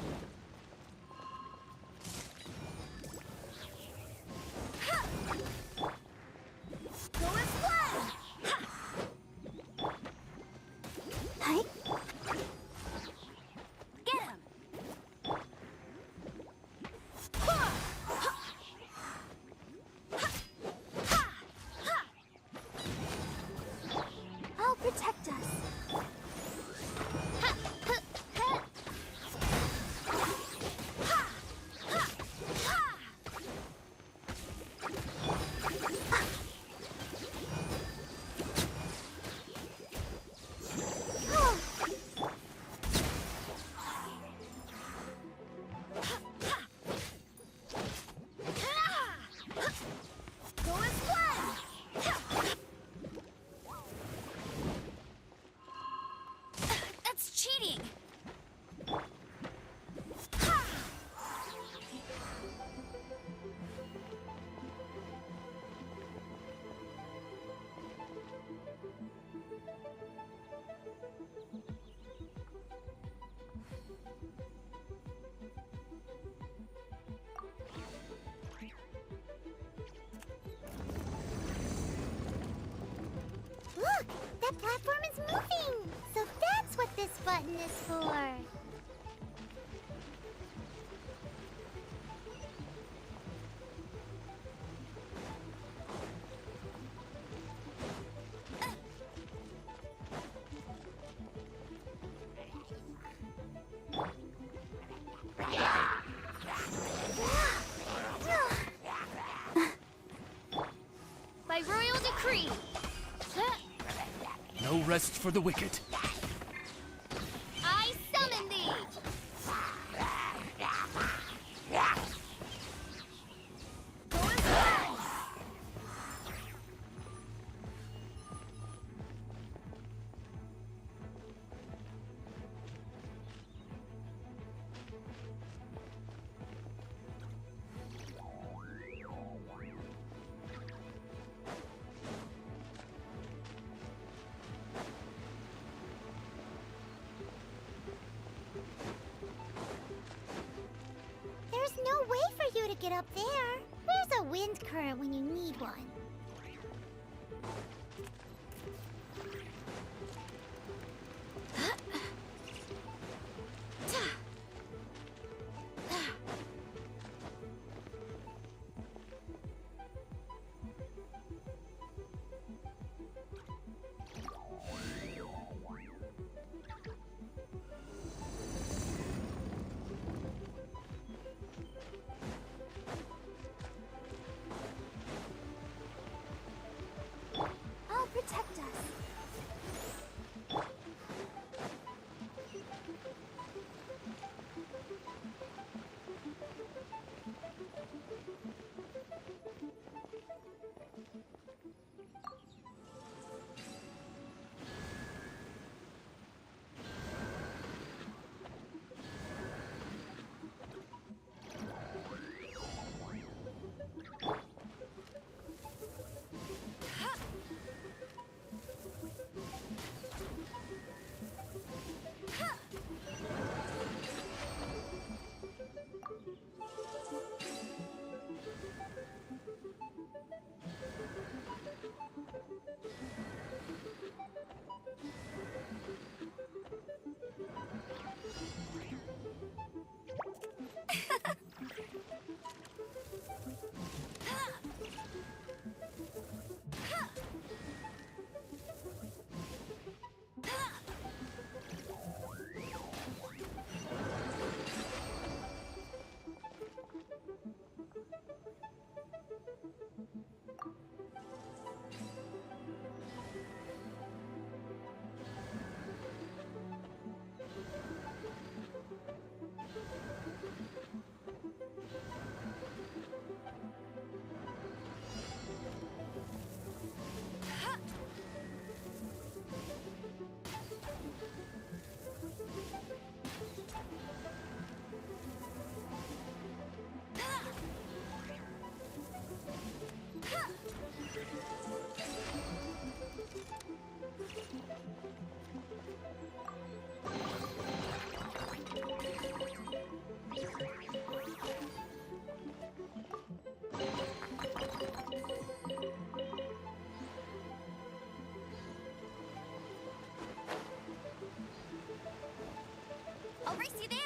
Hi. platform is moving! So that's what this button is for! By royal decree! No rest for the wicked. I summon thee! There's no way for you to get up there. Where's a wind current when you need one? I'll protect us. I'll race you there!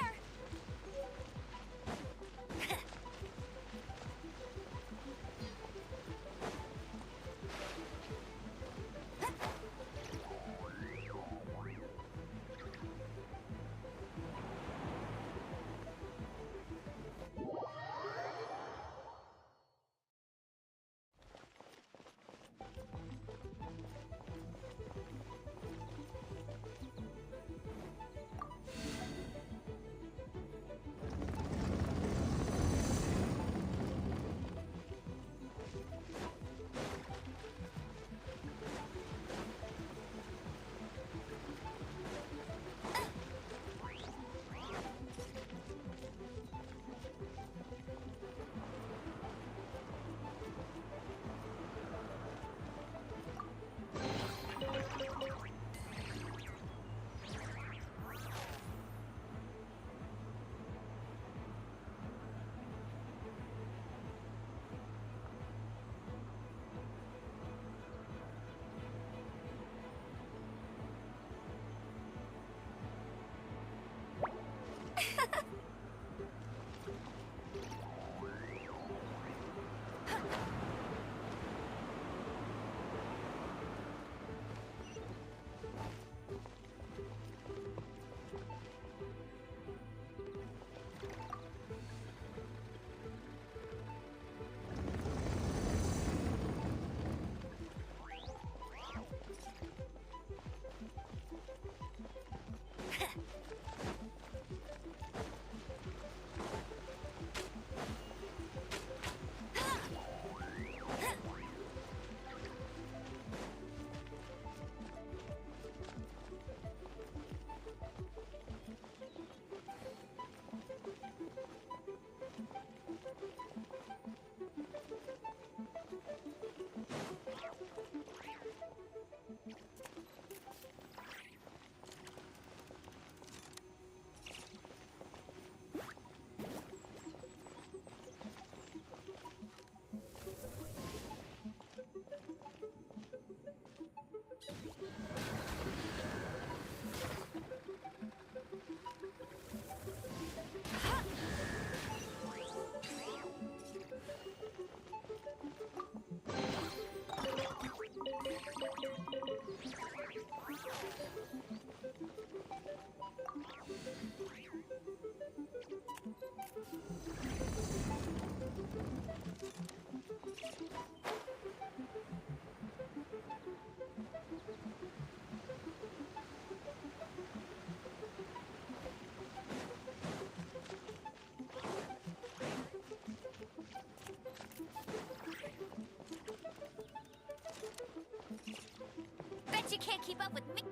Bet you can't keep up with me.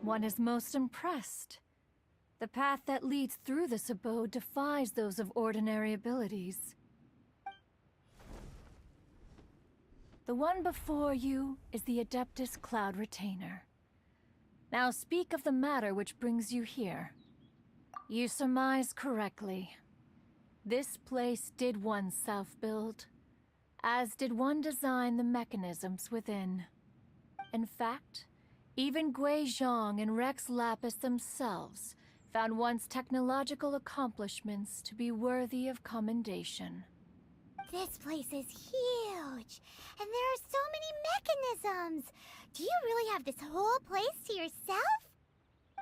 One is most impressed. The path that leads through this abode defies those of ordinary abilities. The one before you is the Adeptus Cloud Retainer. Now speak of the matter which brings you here. You surmise correctly. This place did one self-build, as did one design the mechanisms within. In fact, even Gui Zhang and Rex Lapis themselves found one's technological accomplishments to be worthy of commendation. This place is huge, and there are so many mechanisms. Do you really have this whole place to yourself?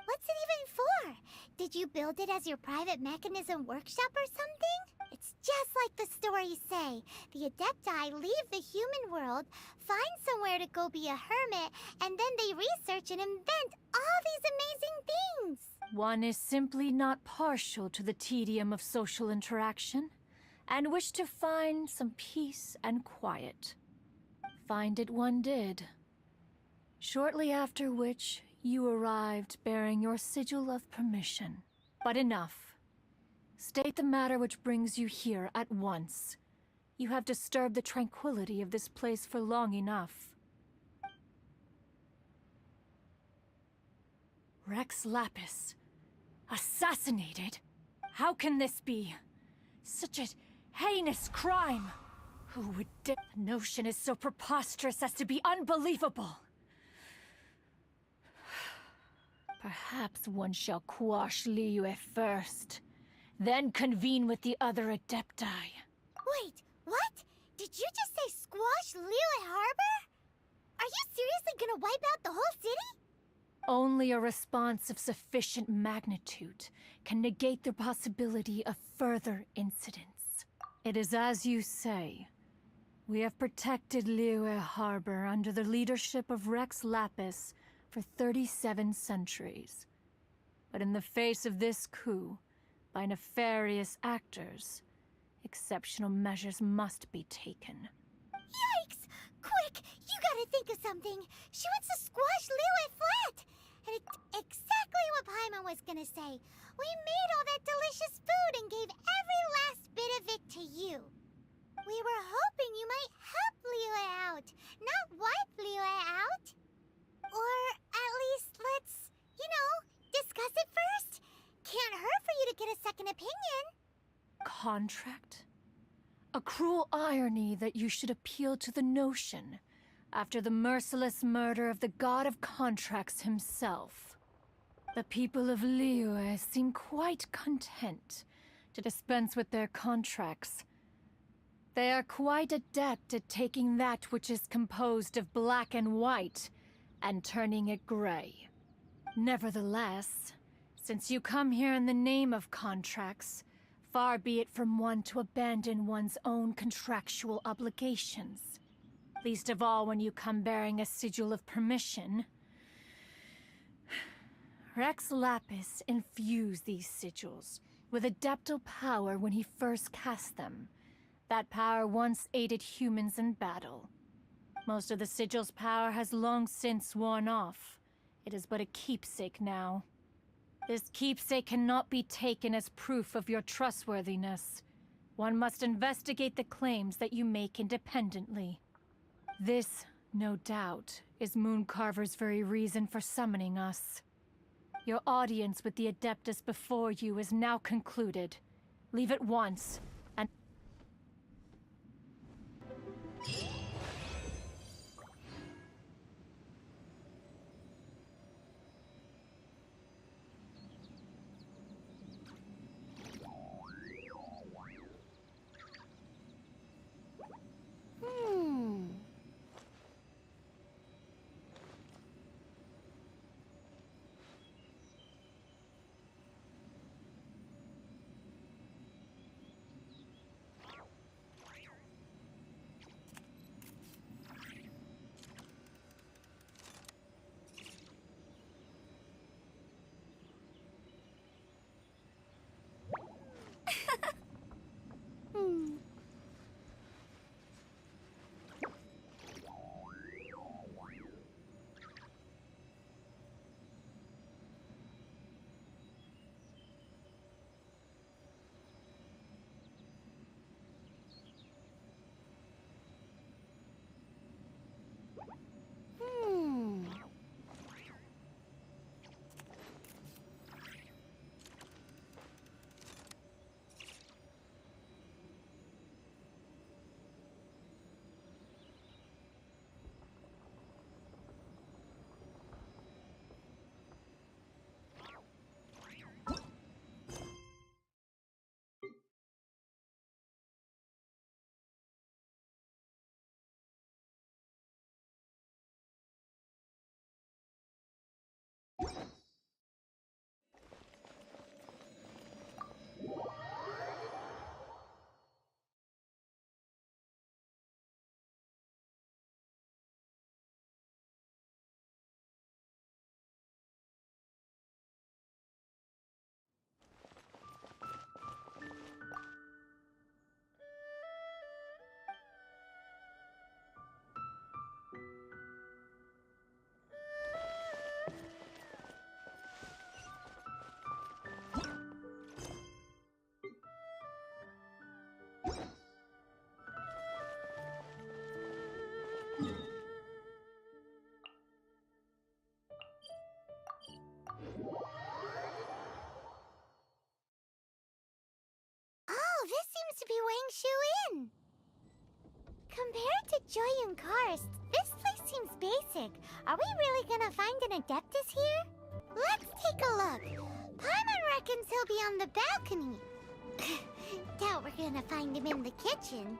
What's it even for? Did you build it as your private mechanism workshop or something? It's just like the stories say. The Adepti leave the human world, find somewhere to go be a hermit, and then they research and invent all these amazing things. One is simply not partial to the tedium of social interaction, and wished to find some peace and quiet. Find it one did. Shortly after which, you arrived bearing your sigil of permission. But enough. State the matter which brings you here at once. You have disturbed the tranquility of this place for long enough. Rex Lapis. Assassinated? How can this be? Such a heinous crime! Who would dare? The notion is so preposterous as to be unbelievable. Perhaps one shall quash Liyue first, then convene with the other Adepti. Wait, what? Did you just say squash Liyue Harbor? Are you seriously gonna wipe out the whole city? Only a response of sufficient magnitude can negate the possibility of further incidents. It is as you say. We have protected Liyue Harbor under the leadership of Rex Lapis for 37 centuries. But in the face of this coup, by nefarious actors, exceptional measures must be taken. Yikes! Quick, you gotta think of something. She wants to squash Liyue flat! And it's exactly what Paimon was gonna say. We made all that delicious food and gave every last bit of it to you. We were hoping you might help Liyue out, not wipe Liyue out. Or at least let's, discuss it first. Can't hurt for you to get a second opinion. Contract? A cruel irony that you should appeal to the notion after the merciless murder of the god of contracts himself. The people of Liyue seem quite content to dispense with their contracts. They are quite adept at taking that which is composed of black and white and turning it gray. Nevertheless, since you come here in the name of contracts, far be it from one to abandon one's own contractual obligations. Least of all when you come bearing a sigil of permission. Rex Lapis infused these sigils with adeptal power when he first cast them. That power once aided humans in battle. Most of the sigil's power has long since worn off. It is but a keepsake now. This keepsake cannot be taken as proof of your trustworthiness. One must investigate the claims that you make independently. This, no doubt, is Mooncarver's very reason for summoning us. Your audience with the Adeptus before you is now concluded. Leave at once, and... to be Wangshu Inn. Compared to Joyun Karst, this place seems basic. Are we really gonna find an Adeptus here? Let's take a look. Paimon reckons he'll be on the balcony. Doubt we're gonna find him in the kitchen.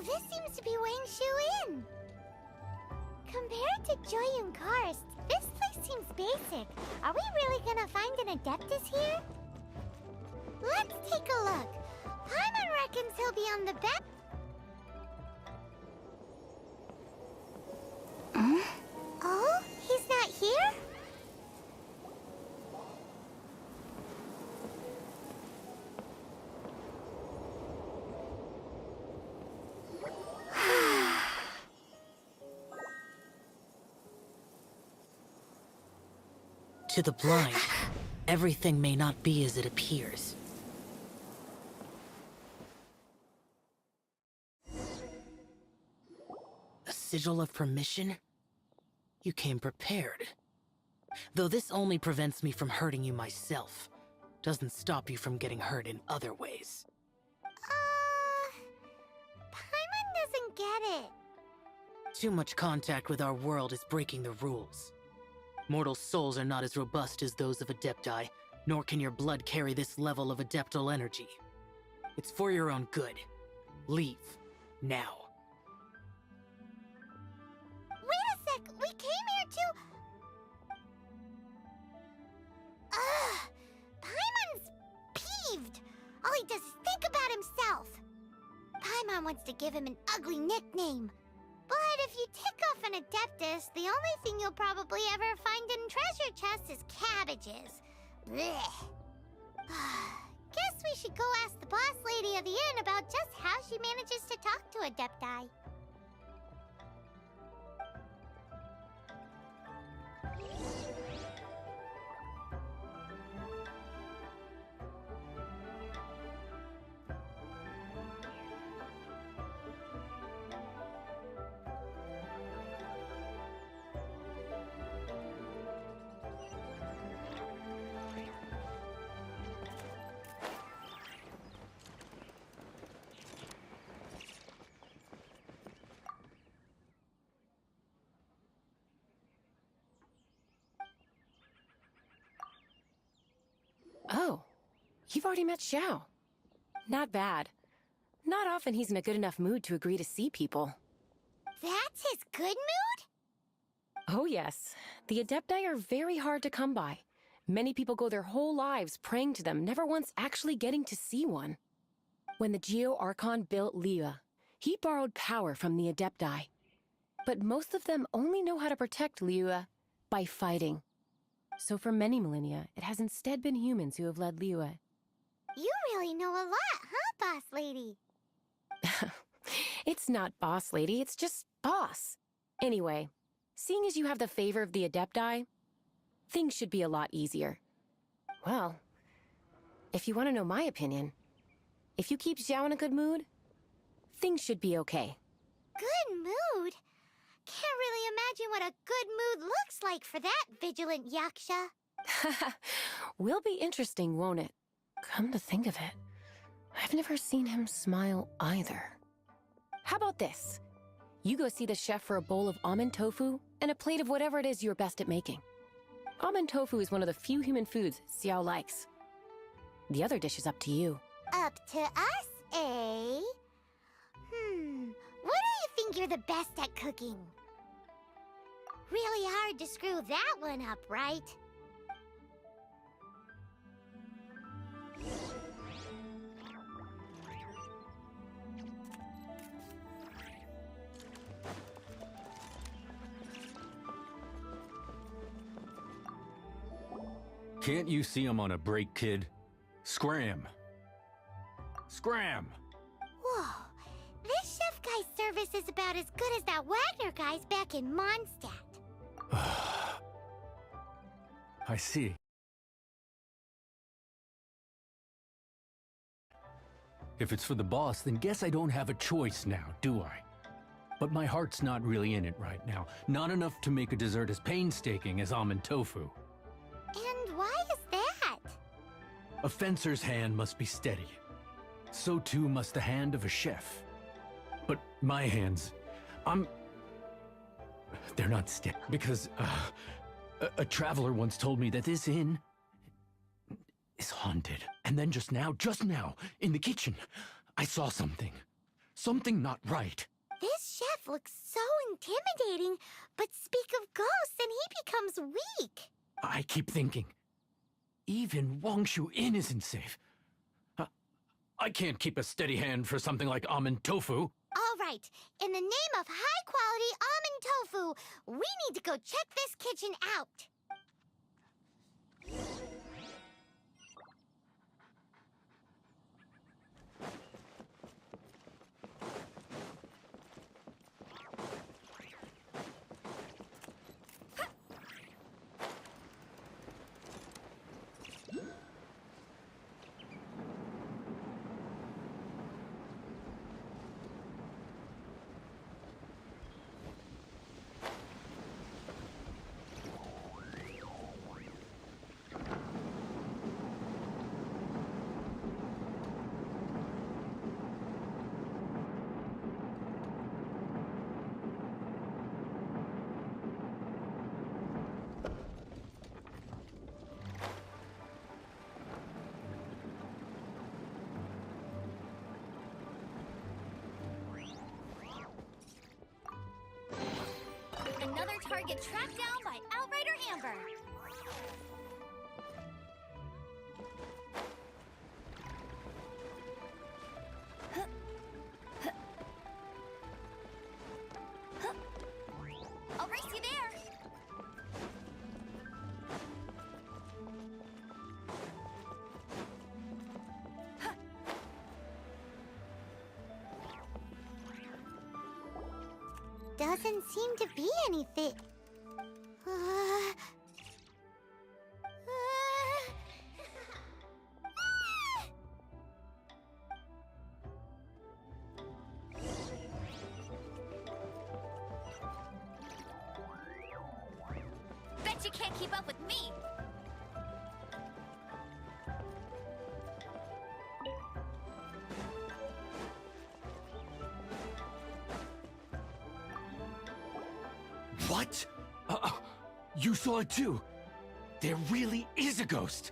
This seems to be Wangshu Inn. Compared to Joyun Karst, this place seems basic. Are we really gonna find an Adeptus here? Let's take a look. Paimon reckons he'll be on the back. Oh, he's not here? To the blind, everything may not be as it appears. A sigil of permission? You came prepared. Though this only prevents me from hurting you myself, doesn't stop you from getting hurt in other ways. Paimon doesn't get it. Too much contact with our world is breaking the rules. Mortal souls are not as robust as those of Adepti, nor can your blood carry this level of adeptal energy. It's for your own good. Leave. Now. Wait a sec! We came here to... Paimon's peeved! All he does is think about himself! Paimon wants to give him an ugly nickname. But if you tick off an Adeptus, the only thing you'll probably ever find in treasure chests is cabbages. Blech. Guess we should go ask the boss lady of the inn about just how she manages to talk to Adepti. Oh, you've already met Xiao. Not bad. Not often he's in a good enough mood to agree to see people. That's his good mood? Oh yes, the Adepti are very hard to come by. Many people go their whole lives praying to them, never once actually getting to see one. When the Geo Archon built Liyue, he borrowed power from the Adepti. But most of them only know how to protect Liyue by fighting. So for many millennia, it has instead been humans who have led Liyue. You really know a lot, huh, boss lady? It's not boss lady, it's just boss. Anyway, seeing as you have the favor of the Adepti, things should be a lot easier. Well, if you want to know my opinion, if you keep Xiao in a good mood, things should be okay. Good mood? Can't really imagine what a good mood looks like for that vigilant Yaksha. Will be interesting, won't it? Come to think of it, I've never seen him smile either. How about this? You go see the chef for a bowl of almond tofu and a plate of whatever it is you're best at making. Almond tofu is one of the few human foods Xiao likes. The other dish is up to you. Up to us, eh? What do you think you're the best at cooking? Really hard to screw that one up, right? Can't you see I'm on a break, kid? Scram! Scram! Whoa, service is about as good as that Wagner guy's back in Mondstadt. I see. If it's for the boss, then guess I don't have a choice now, do I? But my heart's not really in it right now. Not enough to make a dessert as painstaking as almond tofu. And why is that? A fencer's hand must be steady. So too must the hand of a chef. But my hands, they're not steady. Because, a traveler once told me that this inn is haunted. And then just now, in the kitchen, I saw something. Something not right. This chef looks so intimidating, but speak of ghosts and he becomes weak. I keep thinking, even Wangshu Inn isn't safe. I can't keep a steady hand for something like almond tofu. All right, in the name of high-quality almond tofu, we need to go check this kitchen out. Another target tracked down by Outrider Amber. I'll race you there. Doesn't seem to be anything. Bet you can't keep up with me. What? You saw it too? There really is a ghost.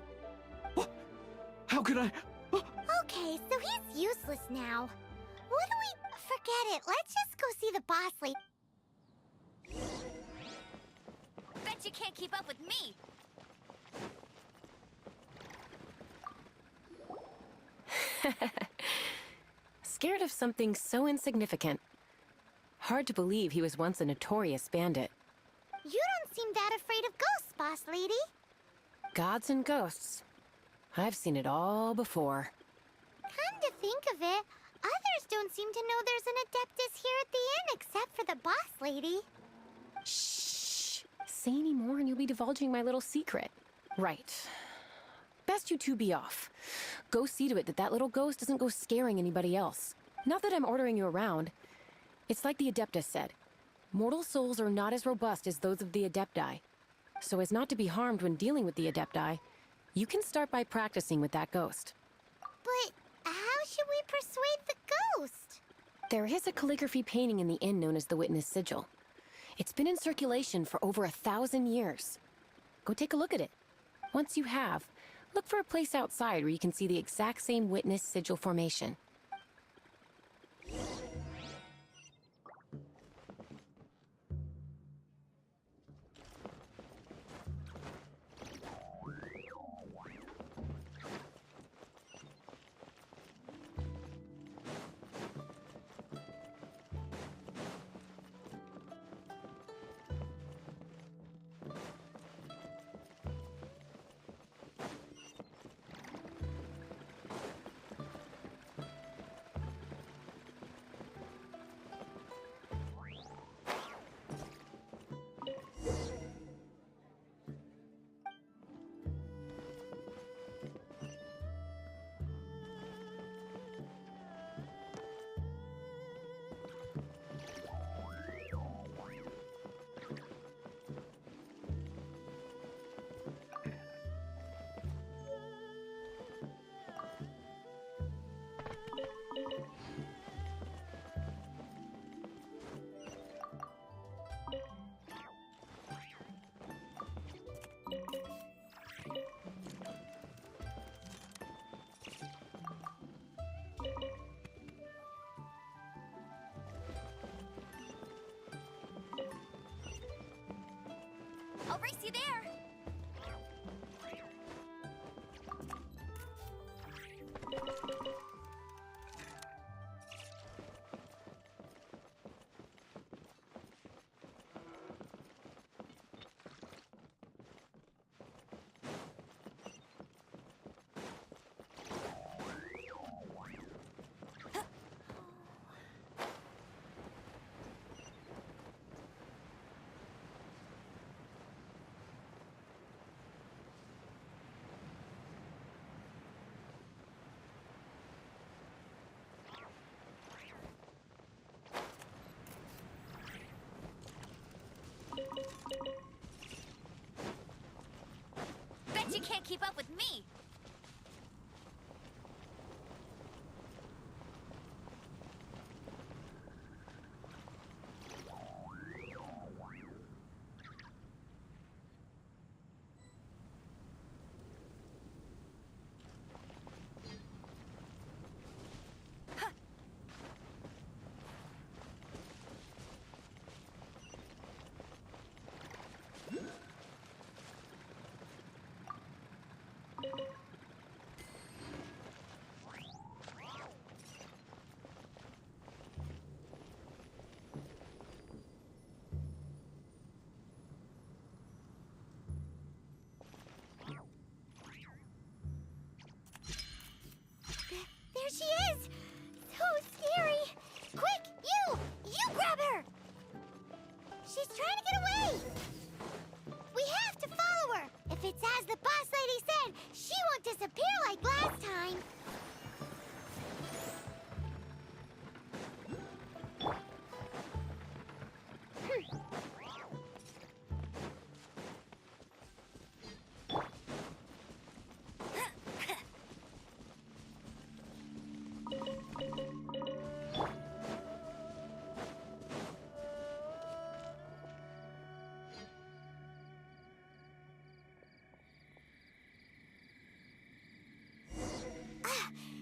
What? How could I? Okay, so he's useless now. What do we... Forget it. Let's just go see the boss lady. Bet you can't keep up with me. Scared of something so insignificant. Hard to believe he was once a notorious bandit. You don't seem that afraid of ghosts, boss lady. Gods and ghosts. I've seen it all before. Come to think of it, others don't seem to know there's an Adeptus here at the inn except for the boss lady. Shh! Say any more and you'll be divulging my little secret. Right. Best you two be off. Go see to it that that little ghost doesn't go scaring anybody else. Not that I'm ordering you around. It's like the Adeptus said. Mortal souls are not as robust as those of the Adepti. So as not to be harmed when dealing with the Adepti, you can start by practicing with that ghost. But how should we persuade the ghost? There is a calligraphy painting in the inn known as the Witness Sigil. It's been in circulation for over 1,000 years. Go take a look at it. Once you have, look for a place outside where you can see the exact same Witness Sigil formation. race you there. Bet you can't keep up with me. There she is! So scary! Quick, you grab her! She's trying to get away! We have to follow her! If it's as the boss lady said, she won't disappear like last time!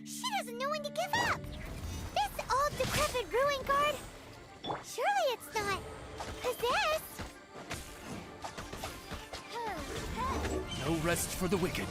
She doesn't know when to give up! This old decrepit ruin guard? Surely it's not possessed! No rest for the wicked.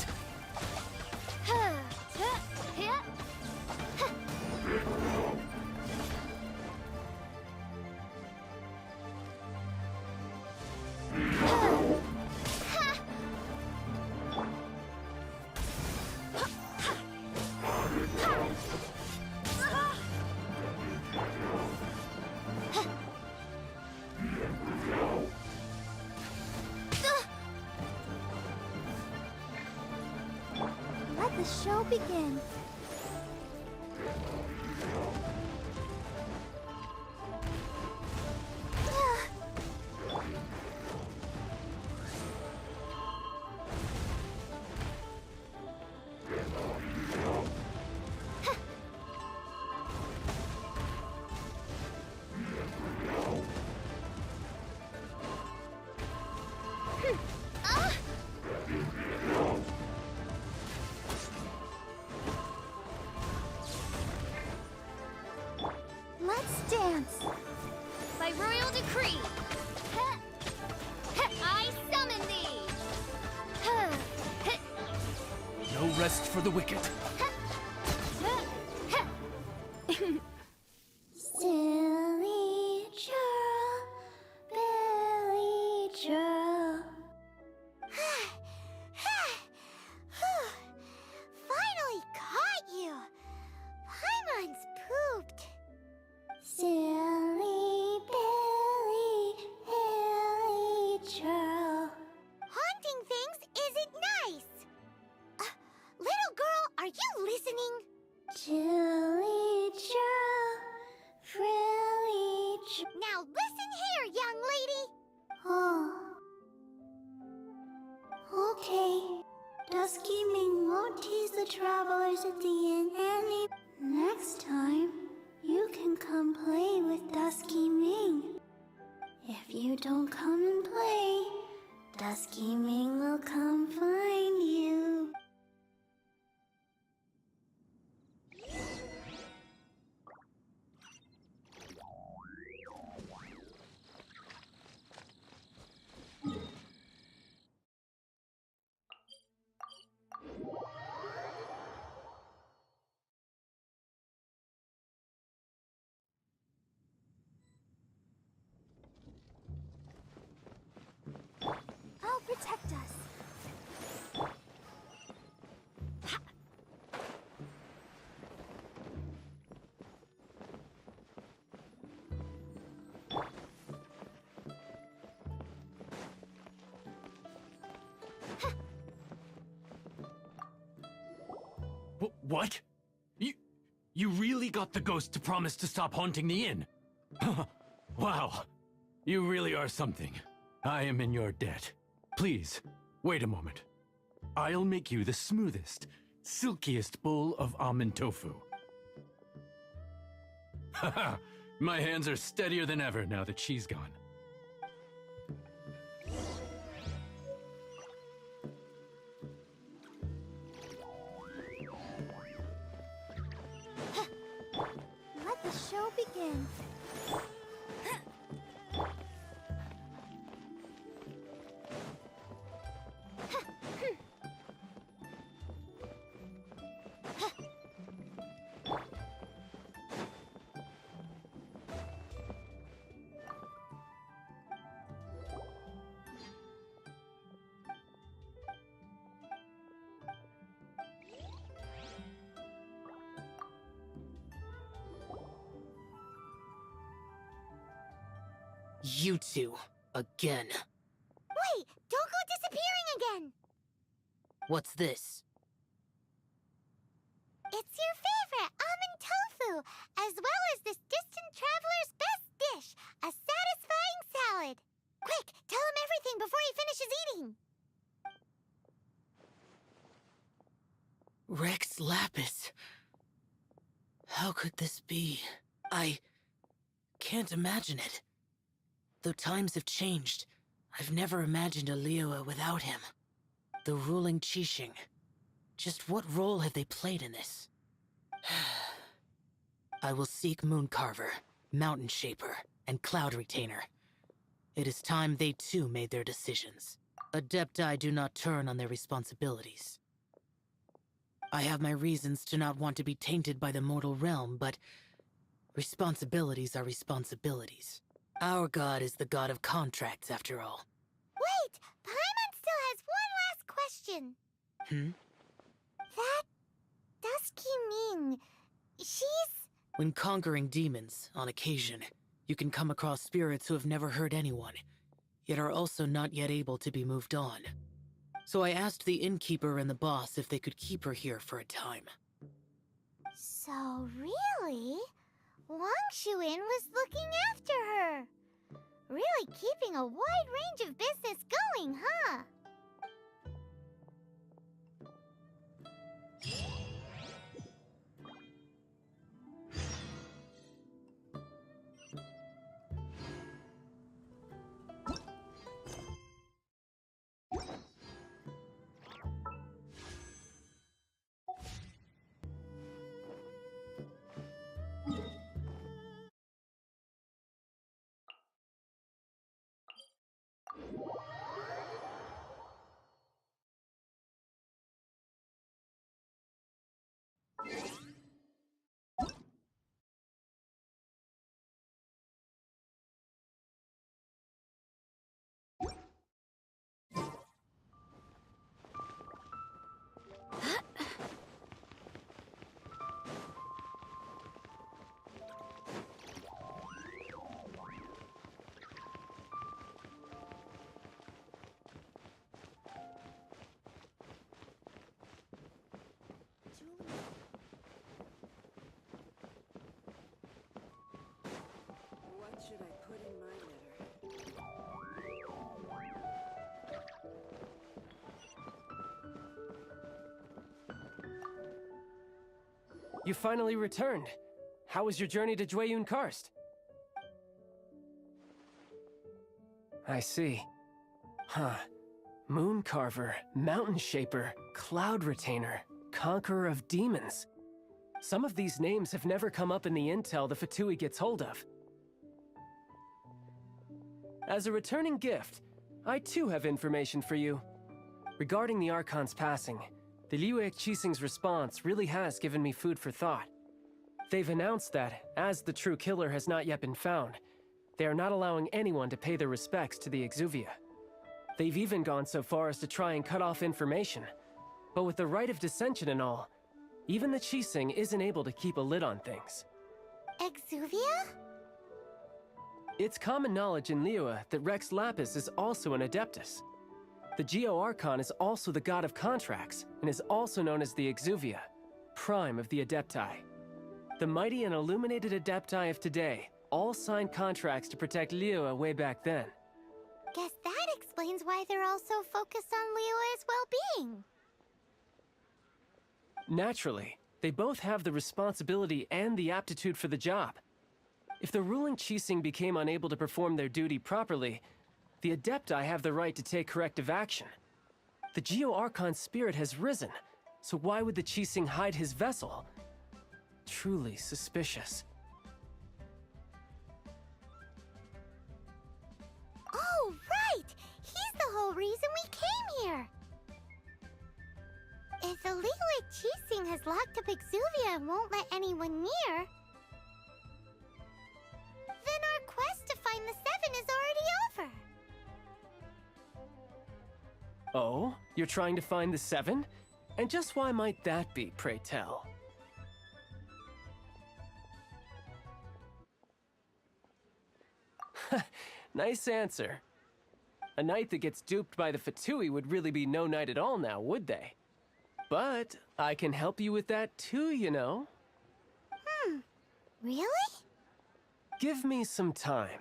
Let the show begin. Let's dance. By royal decree, I summon thee. No rest for the wicked. Silly churl, Billy churl. Finally caught you. Paimon's pooped. Silly Billy, Hilly churl. Haunting things isn't nice. Little girl, are you listening? Chilly churl, frilly churl. Now listen here, young lady. Oh. Okay. Dusky Ming won't tease the travelers at the inn any. Next time, you can come play with Dusky Ming. If you don't come and play, Dusky Ming will come find you. What? You really got the ghost to promise to stop haunting the inn? Wow. You really are something. I am in your debt. Please, wait a moment. I'll make you the smoothest, silkiest bowl of almond tofu. Haha, my hands are steadier than ever now that she's gone. Let the show begin. You two, again. Wait! Don't go disappearing again! What's this? It's your favorite, almond tofu, as well as this distant traveler's best dish, a satisfying salad. Quick, tell him everything before he finishes eating. Rex Lapis. How could this be? I can't imagine it. Though times have changed, I've never imagined a Liyue without him. The ruling Qixing. Just what role have they played in this? I will seek Mooncarver, Mountain Shaper, and Cloud Retainer. It is time they too made their decisions. Adepti do not turn on their responsibilities. I have my reasons to not want to be tainted by the mortal realm, but responsibilities are responsibilities. Our god is the god of contracts, after all. Wait! Paimon still has one last question. That Dusky Ming, she's... When conquering demons, on occasion, you can come across spirits who have never hurt anyone, yet are also not yet able to be moved on. So I asked the innkeeper and the boss if they could keep her here for a time. So really? Wangshuin was looking after her. Really keeping a wide range of business going, huh? What should I put in my letter? You finally returned. How was your journey to Jueyun Karst? I see. Huh. Mooncarver, Mountain Shaper, Cloud Retainer, Conqueror of Demons. Some of these names have never come up in the intel the Fatui gets hold of. As a returning gift, I too have information for you. Regarding the Archon's passing, the Liyue Qixing's response really has given me food for thought. They've announced that, as the true killer has not yet been found, they are not allowing anyone to pay their respects to the Exuvia. They've even gone so far as to try and cut off information. But with the right of dissension and all, even the Qixing isn't able to keep a lid on things. Exuvia? It's common knowledge in Liyue that Rex Lapis is also an Adeptus. The Geo Archon is also the god of contracts, and is also known as the Exuvia. prime of the Adepti. The mighty and illuminated Adepti of today all signed contracts to protect Liyue way back then. Guess that explains why they're all so focused on Liyue's well-being. Naturally, they both have the responsibility and the aptitude for the job. If the ruling Qixing became unable to perform their duty properly, the Adepti have the right to take corrective action. The Geo-Archon's spirit has risen, so why would the Qixing hide his vessel? Truly suspicious. Oh, right! He's the whole reason we came here! If the Liyue Qixing has locked up Exuvia and won't let anyone near, then our quest to find the Seven is already over. Oh? You're trying to find the Seven? And just why might that be, pray tell? Nice answer. A knight that gets duped by the Fatui would really be no knight at all now, would they? But I can help you with that too, you know. Really? Give me some time.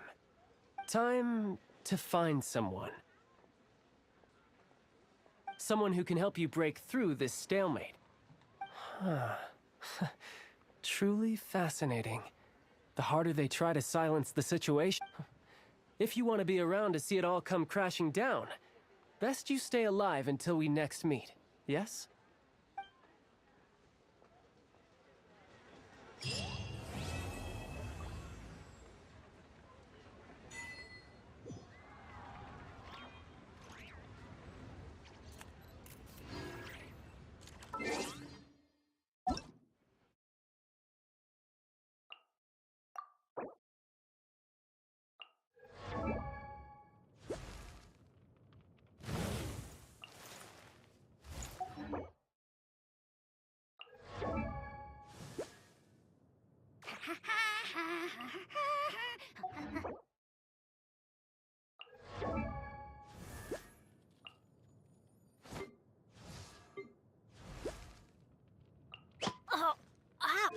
Time to find someone. Someone who can help you break through this stalemate. Truly fascinating. The harder they try to silence the situation. If you want to be around to see it all come crashing down, best you stay alive until we next meet, yes? Oh, ow!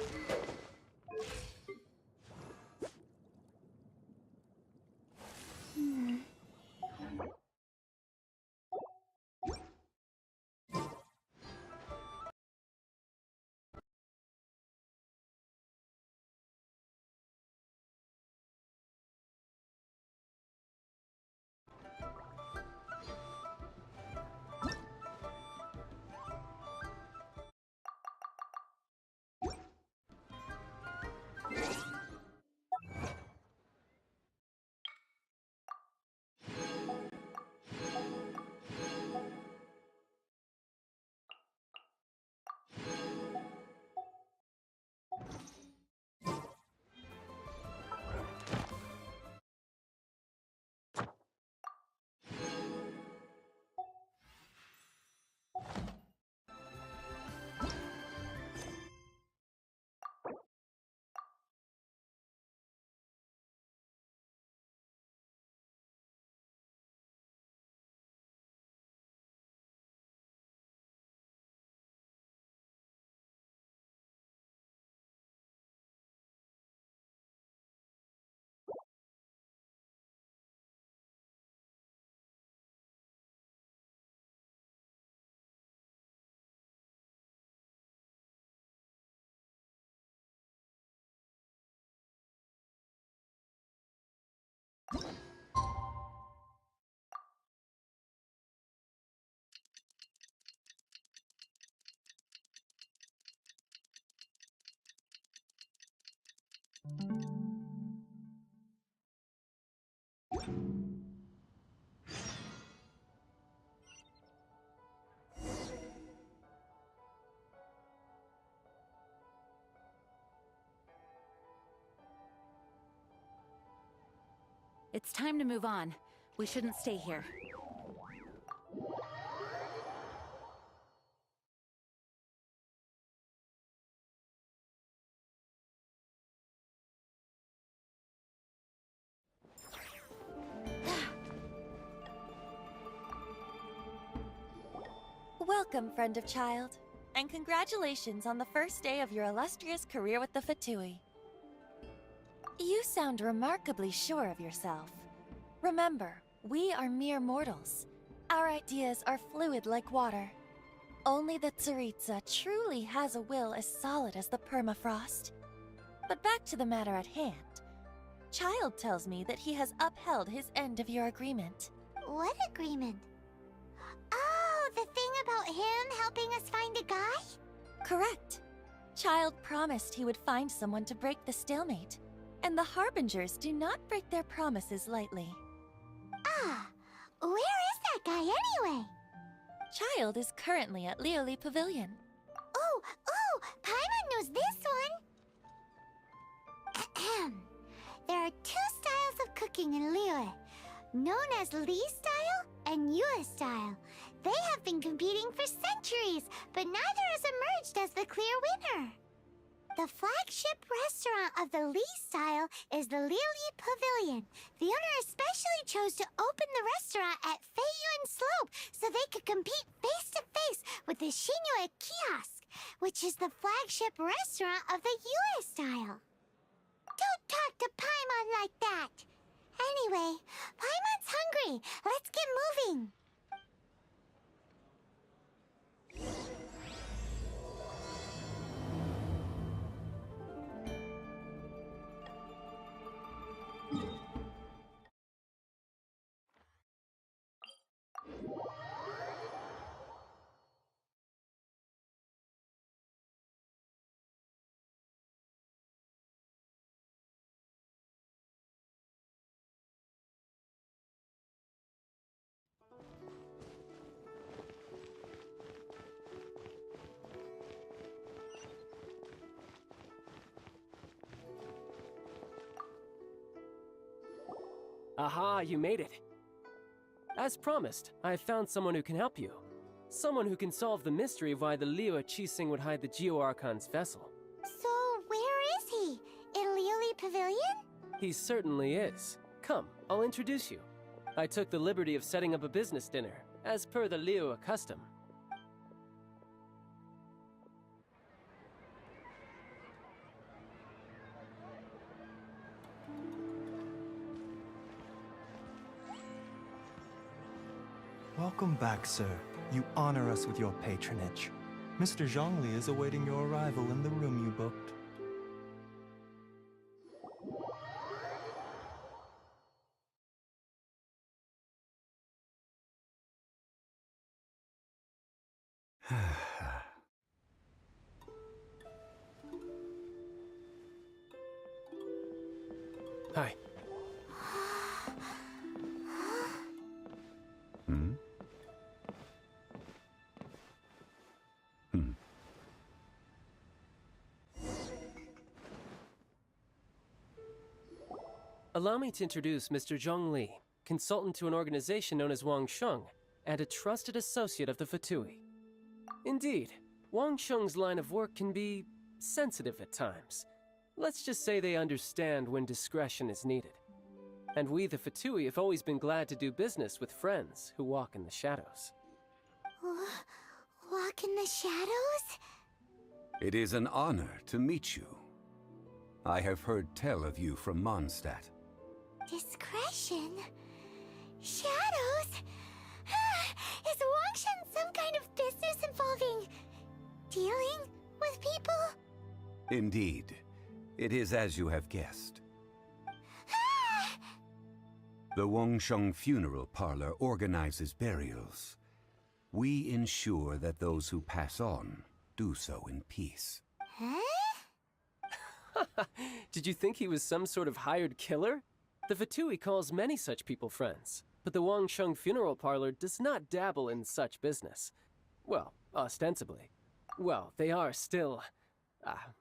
It's time to move on. We shouldn't stay here. Welcome, friend of child. and congratulations on the first day of your illustrious career with the Fatui. You sound remarkably sure of yourself. Remember, we are mere mortals. Our ideas are fluid like water. Only the Tsaritsa truly has a will as solid as the permafrost. But back to the matter at hand. Child tells me that he has upheld his end of your agreement. What agreement? Oh, the thing about him helping us find a guy? Correct. Child promised he would find someone to break the stalemate, and the Harbingers do not break their promises lightly. Ah, where is that guy anyway? Child is currently at Lioli Pavilion. Oh, Paimon knows this one. There are two styles of cooking in Liyue, known as Li style and Yue style. They have been competing for centuries, but neither has emerged as the clear winner. The flagship restaurant of the Li style is the Lioli Pavilion. The owner especially chose to open the restaurant at Feiyuan Slope so they could compete face-to-face with the Shinue Kiosk, which is the flagship restaurant of the Yue style. Don't talk to Paimon like that! Anyway, Paimon's hungry. Let's get moving. Aha, you made it. As promised, I have found someone who can help you. Someone who can solve the mystery of why the Liyue Qixing would hide the Geo-Archon's vessel. So, where is he? In Lioli Pavilion? He certainly is. Come, I'll introduce you. I took the liberty of setting up a business dinner, as per the Liyue custom. Welcome back, sir. You honor us with your patronage. Mr. Zhongli is awaiting your arrival in the room you booked. Hi. Allow me to introduce Mr. Zhong Li, consultant to an organization known as Wang Sheng, and a trusted associate of the Fatui. Indeed, Wang Sheng's line of work can be sensitive at times. Let's just say they understand when discretion is needed. And we, the Fatui, have always been glad to do business with friends who walk in the shadows. Walk in the shadows? It is an honor to meet you. I have heard tell of you from Mondstadt. Discretion? Shadows? Is Wang Shen some kind of business involving dealing with people? Indeed. It is as you have guessed. The Wangsheng Funeral Parlor organizes burials. We ensure that those who pass on do so in peace. Huh? Did you think he was some sort of hired killer? The Fatui calls many such people friends, but the Wangsheng Funeral Parlor does not dabble in such business. Well, ostensibly. Well, they are still...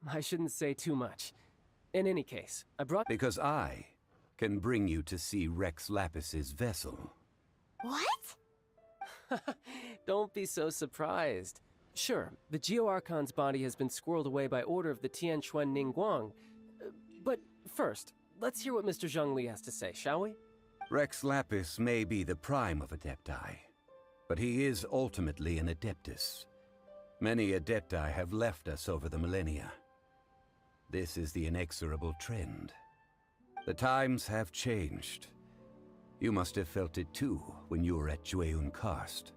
I shouldn't say too much. In any case, I brought... Because I can bring you to see Rex Lapis's vessel. What? Don't be so surprised. Sure, the Geo-Archon's body has been squirreled away by order of the Tianquan Ningguang. But first, let's hear what Mr. Zhong Li has to say, shall we? Rex Lapis may be the prime of Adepti, but he is ultimately an Adeptus. Many Adepti have left us over the millennia. This is the inexorable trend. The times have changed. You must have felt it too when you were at Jueyun Karst.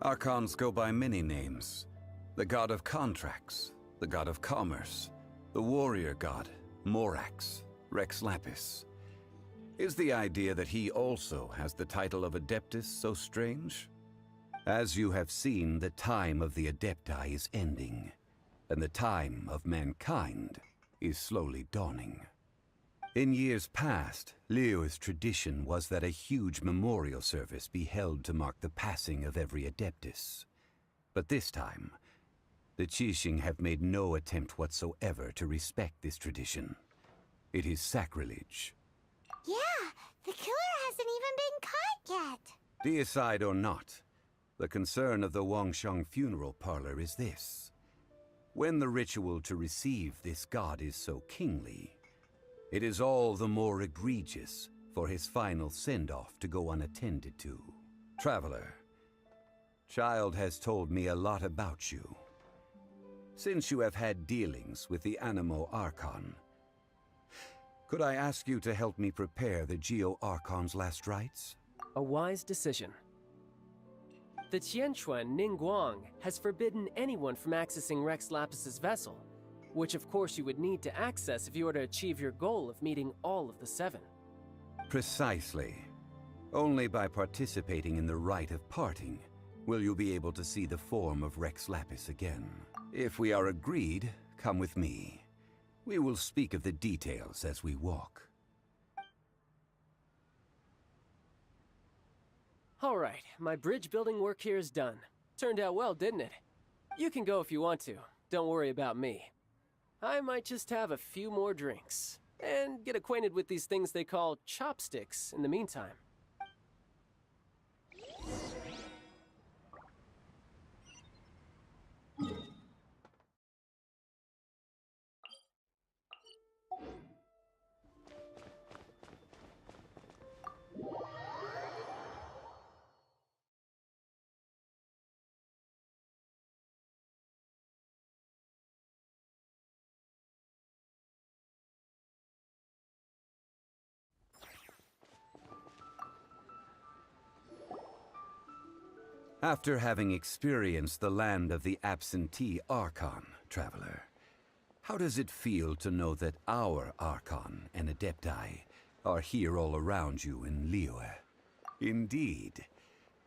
Archons go by many names. The god of contracts, the god of commerce, the warrior god, Morax, Rex Lapis. Is the idea that he also has the title of Adeptus so strange? As you have seen, the time of the Adepti is ending, and the time of mankind is slowly dawning. In years past, Liyue's tradition was that a huge memorial service be held to mark the passing of every Adeptus. But this time, the Qixing have made no attempt whatsoever to respect this tradition. It is sacrilege. Yeah, the killer hasn't even been caught yet. Deicide or not, the concern of the Wangsheng funeral parlor is this. When the ritual to receive this god is so kingly, it is all the more egregious for his final send-off to go unattended to. Traveler, Child has told me a lot about you. Since you have had dealings with the Animo Archon, could I ask you to help me prepare the Geo Archon's last rites? A wise decision. The Tianquan Ningguang has forbidden anyone from accessing Rex Lapis's vessel, which of course you would need to access if you were to achieve your goal of meeting all of the 7. Precisely. Only by participating in the rite of parting will you be able to see the form of Rex Lapis again. If we are agreed, come with me. We will speak of the details as we walk. All right, my bridge building work here is done. Turned out well, didn't it? You can go if you want to. Don't worry about me. I might just have a few more drinks and get acquainted with these things they call chopsticks in the meantime. After having experienced the land of the absentee Archon, Traveler, how does it feel to know that our Archon and Adepti are here all around you in Liyue? Indeed,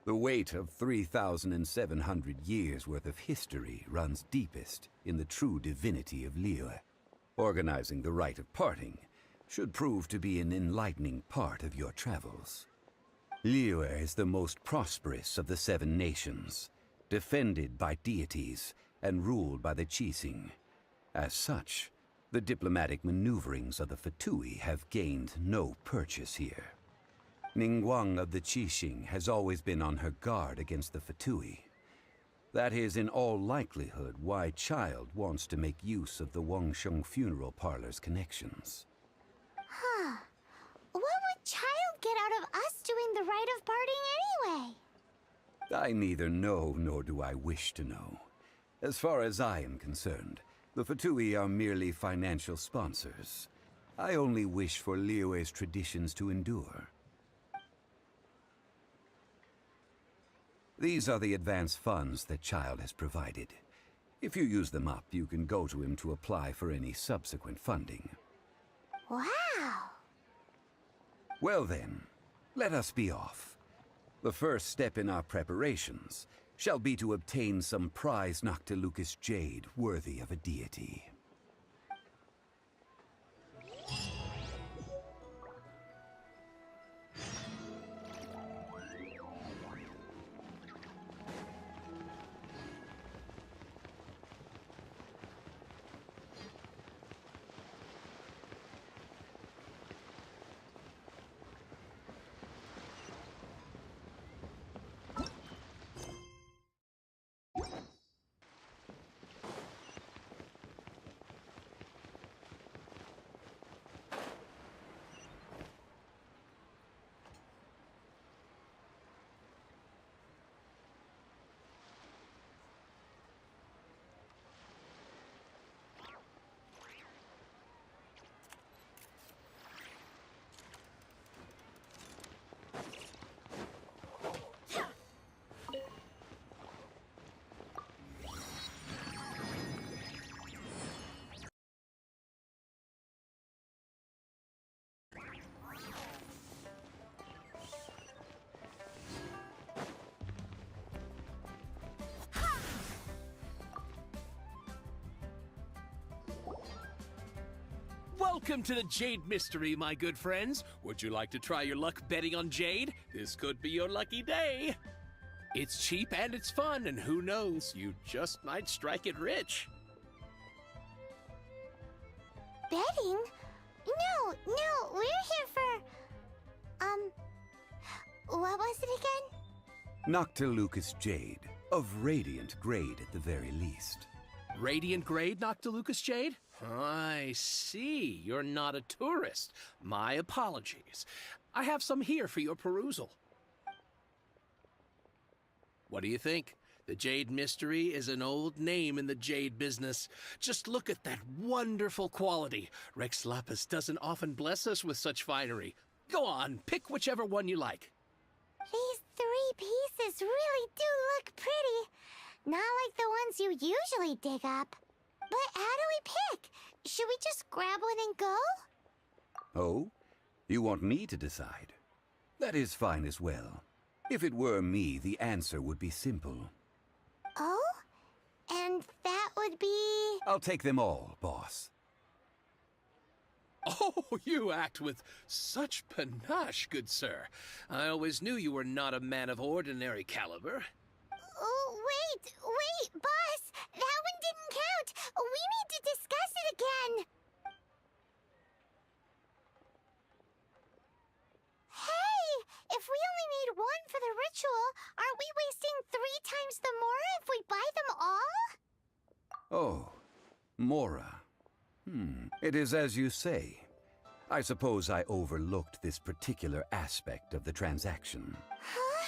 the weight of 3,700 years' worth of history runs deepest in the true divinity of Liyue. Organizing the rite of parting should prove to be an enlightening part of your travels. Liyue is the most prosperous of the 7 nations, defended by deities and ruled by the Qixing. As such, the diplomatic maneuverings of the Fatui have gained no purchase here. Ningguang of the Qixing has always been on her guard against the Fatui. That is in all likelihood why Child wants to make use of the Wangsheng funeral parlor's connections. Huh. What would Child get out of us doing the rite of parting anyway? I neither know nor do I wish to know. As far as I am concerned, the Fatui are merely financial sponsors. I only wish for Liyue's traditions to endure. These are the advance funds that Child has provided. If you use them up, you can go to him to apply for any subsequent funding. Wow! Well then, let us be off. The first step in our preparations shall be to obtain some prized Noctilucous jade worthy of a deity. Welcome to the Jade Mystery, my good friends. Would you like to try your luck betting on Jade? This could be your lucky day. It's cheap and it's fun, and who knows, you just might strike it rich. Betting? No, we're here for... what was it again? Noctilucous Jade, of radiant grade at the very least. Radiant grade, Noctilucous Jade? I see. You're not a tourist. My apologies. I have some here for your perusal. What do you think? The Jade Mystery is an old name in the jade business. Just look at that wonderful quality. Rex Lapis doesn't often bless us with such finery. Go on, pick whichever one you like. These 3 pieces really do look pretty. Not like the ones you usually dig up. But how do we pick? Should we just grab one and go? Oh? You want me to decide? That is fine as well. If it were me, the answer would be simple. Oh? And that would be... I'll take them all, boss. Oh, you act with such panache, good sir. I always knew you were not a man of ordinary caliber. Oh, wait, boss! That one didn't count! We need to discuss it again! Hey! If we only need one for the ritual, aren't we wasting 3 times the Mora if we buy them all? Oh, Mora. It is as you say. I suppose I overlooked this particular aspect of the transaction. Huh?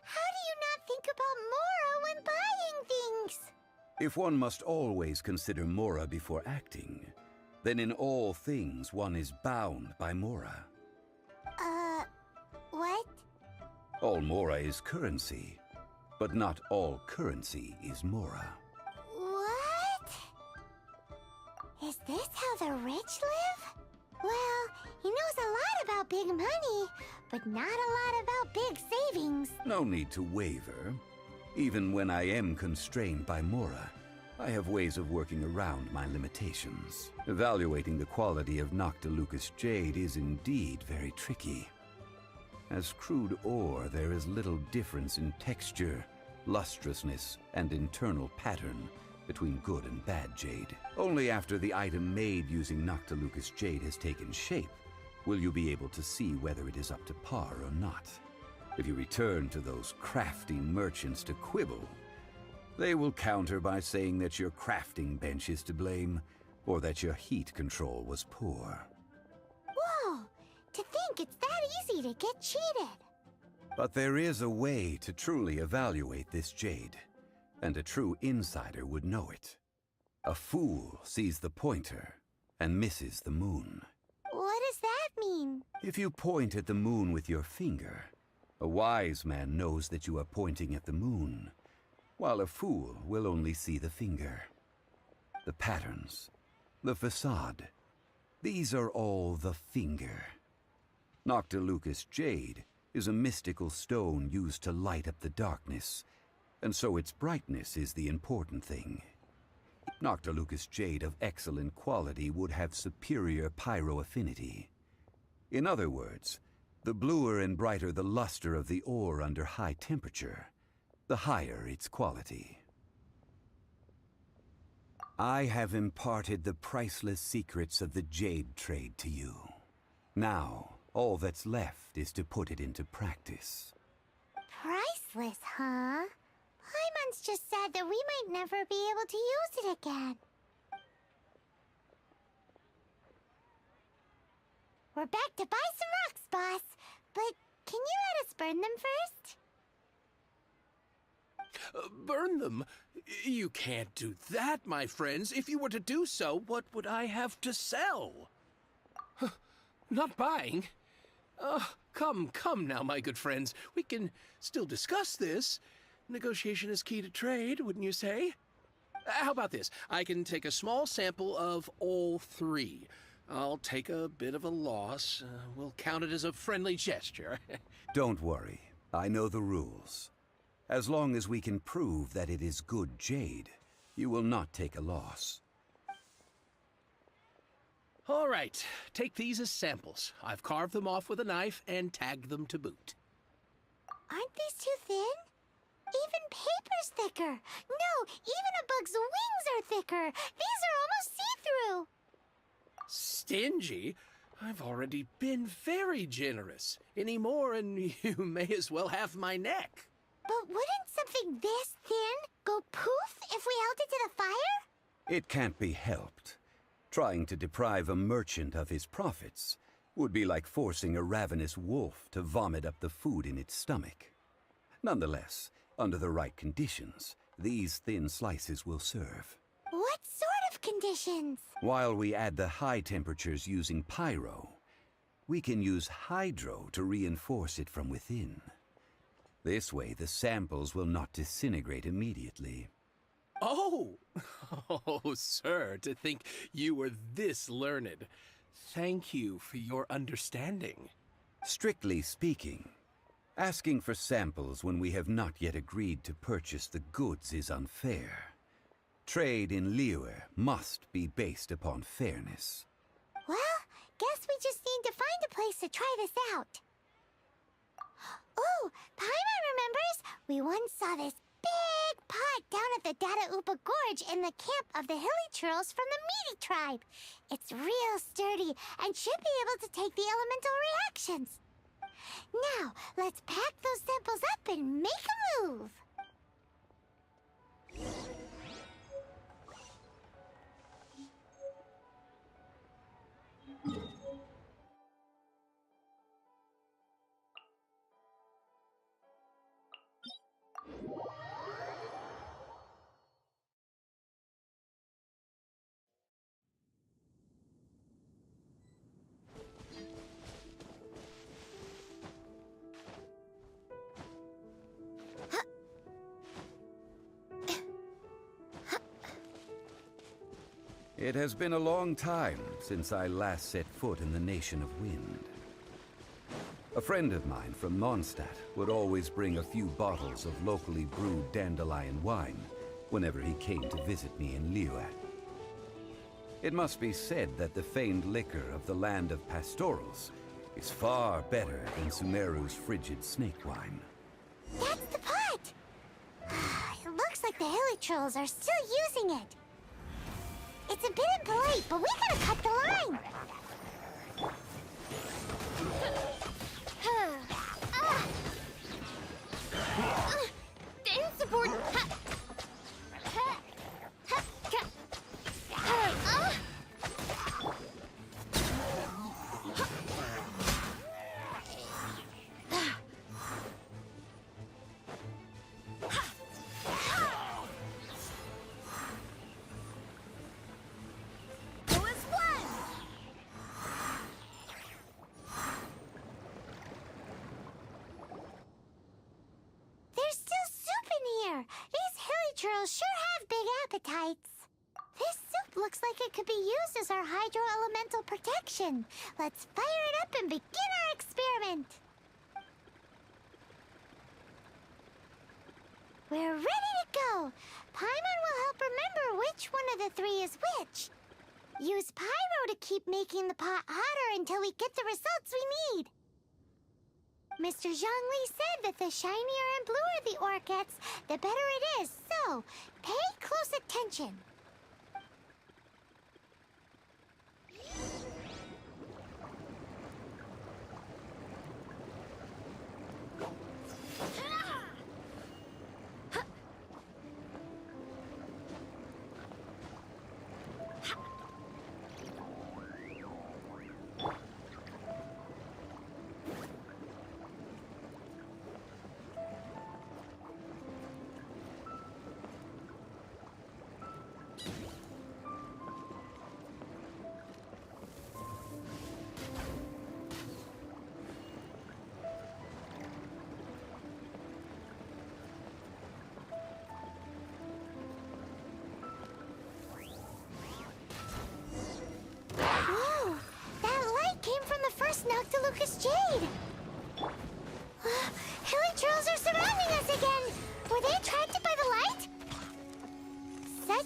How do you not think about Mora when buying things? If one must always consider Mora before acting, then in all things one is bound by Mora. What? All Mora is currency, but not all currency is Mora. What? Is this how the rich live? Well, he knows a lot about big money, but not a lot about big savings. No need to waver. Even when I am constrained by Mora, I have ways of working around my limitations. Evaluating the quality of Noctilucous Jade is indeed very tricky. As crude ore, there is little difference in texture, lustrousness, and internal pattern between good and bad jade. Only after the item made using Noctilucous Jade has taken shape will you be able to see whether it is up to par or not. If you return to those crafty merchants to quibble, they will counter by saying that your crafting bench is to blame, or that your heat control was poor. Whoa! To think it's that easy to get cheated! But there is a way to truly evaluate this jade, and a true insider would know it. A fool sees the pointer and misses the moon. What does that mean? If you point at the moon with your finger, a wise man knows that you are pointing at the moon, while a fool will only see the finger. The patterns, the facade, these are all the finger. Noctilucous Jade is a mystical stone used to light up the darkness, and so its brightness is the important thing. Noctilucous Jade of excellent quality would have superior pyroaffinity. In other words, the bluer and brighter the luster of the ore under high temperature, the higher its quality. I have imparted the priceless secrets of the jade trade to you. Now, all that's left is to put it into practice. Priceless, huh? Paimon's just said that we might never be able to use it again. We're back to buy some rocks, boss. But can you let us burn them first? Burn them? You can't do that, my friends. If you were to do so, what would I have to sell? Not buying? Come now, my good friends. We can still discuss this. Negotiation is key to trade, wouldn't you say? How about this? I can take a small sample of all 3. I'll take a bit of a loss. We'll count it as a friendly gesture. Don't worry. I know the rules. As long as we can prove that it is good jade, you will not take a loss. All right, take these as samples. I've carved them off with a knife and tagged them to boot. Aren't these too thin? Even paper's thicker. No, even a bug's wings are thicker. These are almost see-through. Stingy? I've already been very generous. Any more and you may as well have my neck. But wouldn't something this thin go poof if we held it to the fire? It can't be helped. Trying to deprive a merchant of his profits would be like forcing a ravenous wolf to vomit up the food in its stomach. Nonetheless, under the right conditions, these thin slices will serve. What sort of conditions? While we add the high temperatures using pyro, we can use hydro to reinforce it from within. This way, the samples will not disintegrate immediately. Oh! Oh, sir, to think you were this learned. Thank you for your understanding. Strictly speaking, asking for samples when we have not yet agreed to purchase the goods is unfair. Trade in Liyue must be based upon fairness. Well, guess we just need to find a place to try this out. Oh, Paimon remembers we once saw this big pot down at the Data Upa Gorge in the camp of the Hilly Churls from the Meaty tribe. It's real sturdy and should be able to take the elemental reactions. Now, let's pack those samples up and make a move. It has been a long time since I last set foot in the Nation of Wind. A friend of mine from Mondstadt would always bring a few bottles of locally brewed dandelion wine whenever he came to visit me in Liyue. It must be said that the famed liquor of the land of pastorals is far better than Sumeru's frigid snake wine. That's the pot! It looks like the Hilly Trolls are still using it. It's a bit impolite, but we gotta cut the line. Insubordinate. These Hilly Churls sure have big appetites. This soup looks like it could be used as our hydro-elemental protection. Let's fire it up and begin our experiment. We're ready to go. Paimon will help remember which one of the three is which. Use pyro to keep making the pot hotter until we get the results we need. Mr. Zhongli said that the shinier and bluer the ore gets, the better it is, so pay close attention.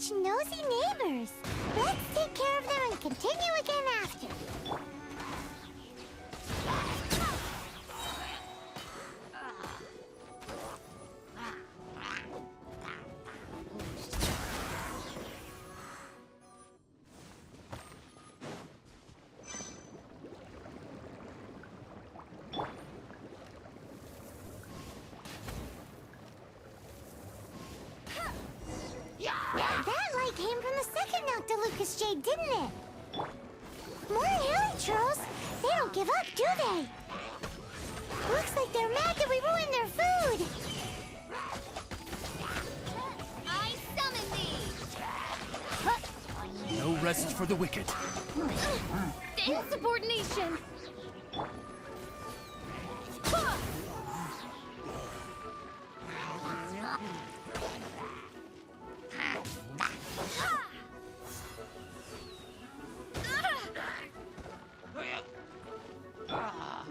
such nosy neighbors. Let's take care of them and continue again after. That light came from the second Noctilucous Jade, didn't it? More Helichurls? They don't give up, do they? Looks like they're mad that we ruined their food. I summon thee! No rest for the wicked. Insubordination!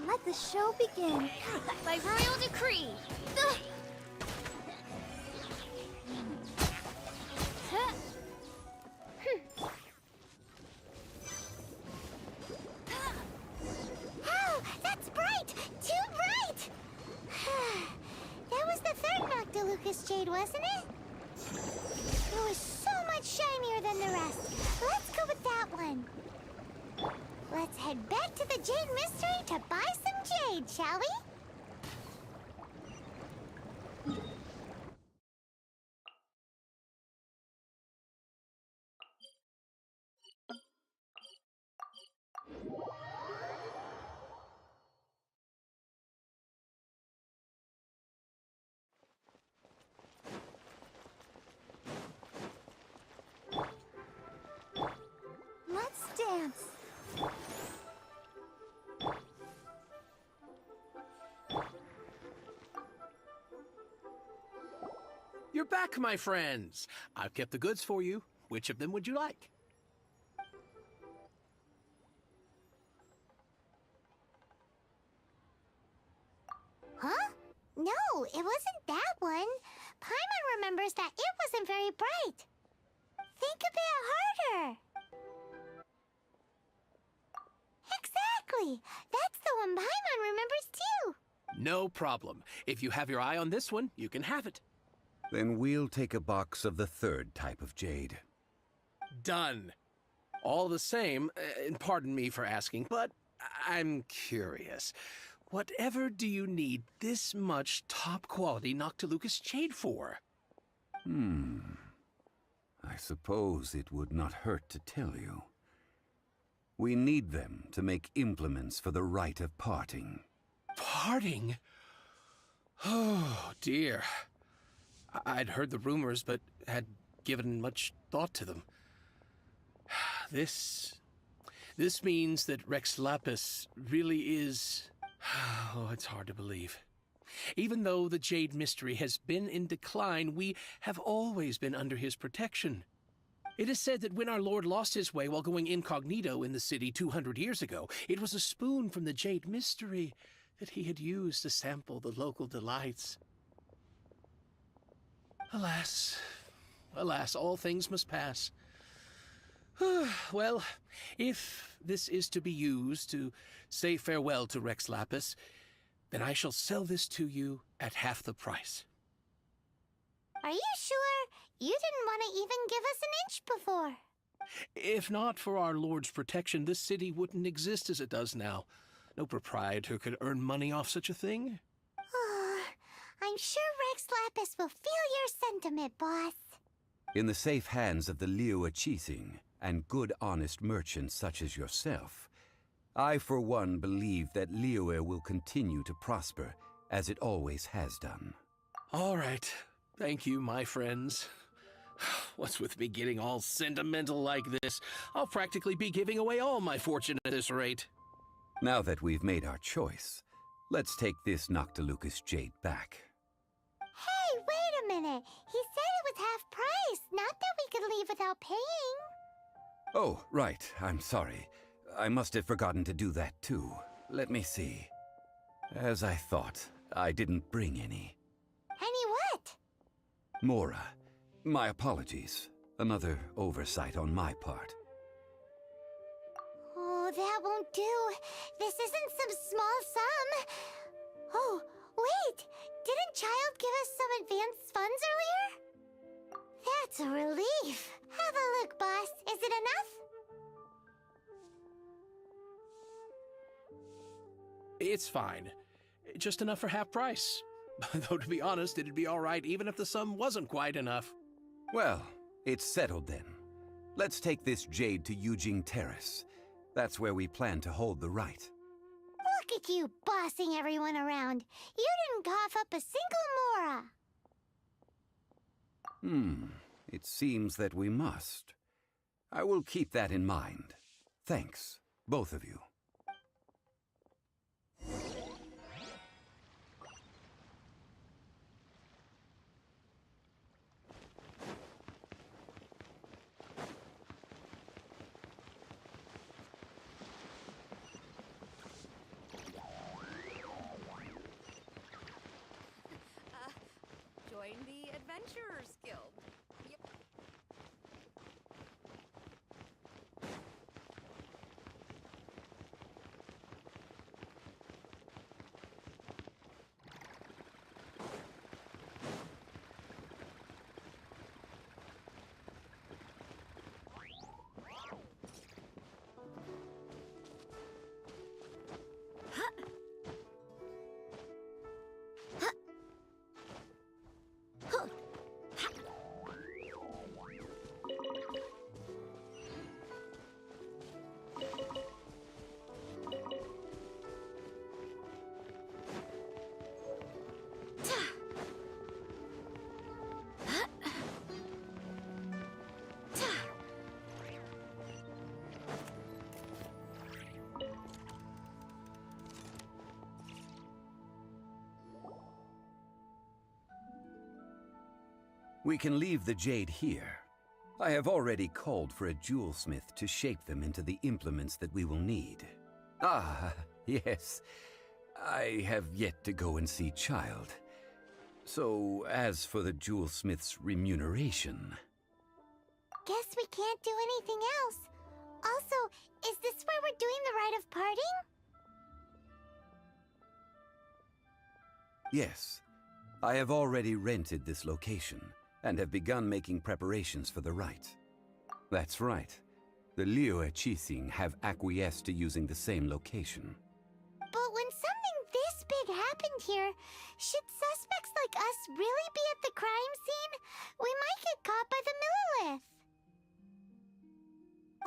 Let the show begin. By royal decree! Oh, that's bright! Too bright! That was the third Noctilucous Jade, wasn't it? It was so much shinier than the rest. Let's go with that one. Let's head back to the Jade Mystery to buy some jade, shall we? Let's dance. You're back, my friends. I've kept the goods for you. Which of them would you like? Huh? No, it wasn't that one. Paimon remembers that it wasn't very bright. Think a bit harder. Exactly. That's the one Paimon remembers too. No problem. If you have your eye on this one, you can have it. Then we'll take a box of the third type of jade. Done. All the same, and pardon me for asking, but I'm curious. Whatever do you need this much top-quality Noctilucous jade for? I suppose it would not hurt to tell you. We need them to make implements for the rite of parting. Parting? Oh, dear. I'd heard the rumors, but had given much thought to them. This means that Rex Lapis really is... Oh, it's hard to believe. Even though the Jade Mystery has been in decline, we have always been under his protection. It is said that when our Lord lost his way while going incognito in the city 200 years ago, it was a spoon from the Jade Mystery that he had used to sample the local delights. Alas, alas, all things must pass. Well, if this is to be used to say farewell to Rex Lapis, then I shall sell this to you at half the price. Are you sure? You didn't want to even give us an inch before. If not for our Lord's protection, this city wouldn't exist as it does now. No proprietor could earn money off such a thing. I'm sure Rex Lapis will feel your sentiment, boss. In the safe hands of the Liyue Qixing and good honest merchants such as yourself, I for one believe that Liyue will continue to prosper as it always has done. All right. Thank you, my friends. What's with me getting all sentimental like this? I'll practically be giving away all my fortune at this rate. Now that we've made our choice, let's take this Noctilucous jade back. Hey, wait a minute. He said it was half price, not that we could leave without paying. Oh, right. I'm sorry. I must have forgotten to do that too. Let me see. As I thought, I didn't bring any. Any what? Mora, my apologies. Another oversight on my part. Oh, that won't do. This isn't some small sum. Oh, wait! Didn't Child give us some advanced funds earlier? That's a relief. Have a look, boss. Is it enough? It's fine. Just enough for half price. Though to be honest, it'd be all right even if the sum wasn't quite enough. Well, it's settled then. Let's take this jade to Yujing Terrace. That's where we plan to hold the rite. Look at you bossing everyone around. You didn't cough up a single mora. It seems that we must. I will keep that in mind. Thanks, both of you. Join the Adventurers Guild. Yep. We can leave the jade here. I have already called for a jewelsmith to shape them into the implements that we will need. Ah, yes. I have yet to go and see Child. So, as for the jewelsmith's remuneration... Guess we can't do anything else. Also, is this where we're doing the rite of parting? Yes. I have already rented this location, and have begun making preparations for the rite. That's right. The Liyue Qixing have acquiesced to using the same location. But when something this big happened here, should suspects like us really be at the crime scene? We might get caught by the Millilith.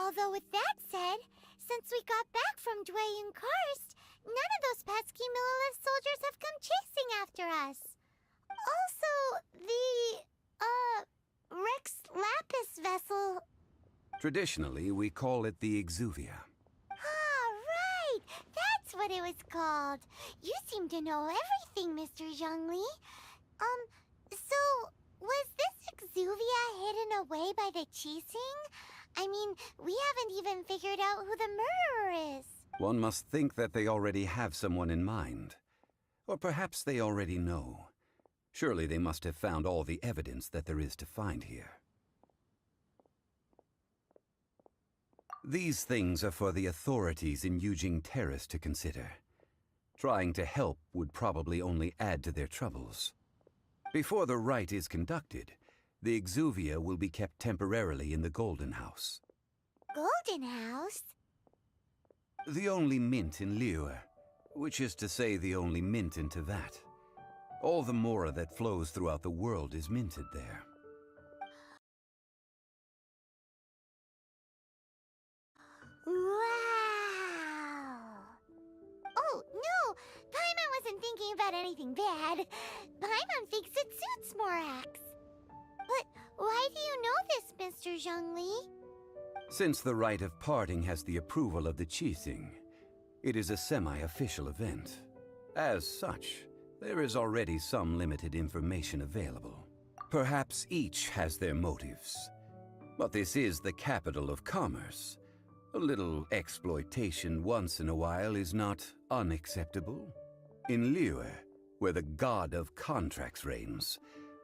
Although with that said, since we got back from Dwayne Karst, none of those pesky Millilith soldiers have come chasing after us. Also, the, Rex Lapis vessel... Traditionally, we call it the Exuvia. Ah, right! That's what it was called. You seem to know everything, Mr. Zhongli. So, was this Exuvia hidden away by the Qixing? I mean, we haven't even figured out who the murderer is. One must think that they already have someone in mind. Or perhaps they already know. Surely they must have found all the evidence that there is to find here. These things are for the authorities in Yujing Terrace to consider. Trying to help would probably only add to their troubles. Before the rite is conducted, the Exuvia will be kept temporarily in the Golden House. Golden House? The only mint in Liyue, which is to say the only mint in Teyvat. All the mora that flows throughout the world is minted there. Wow! Oh, no! Paimon wasn't thinking about anything bad. Paimon thinks it suits Morax. But why do you know this, Mr. Zhongli? Since the rite of parting has the approval of the Qixing, it is a semi-official event. As such, there is already some limited information available. Perhaps each has their motives. But this is the capital of commerce. A little exploitation once in a while is not unacceptable. In Liyue, where the god of contracts reigns,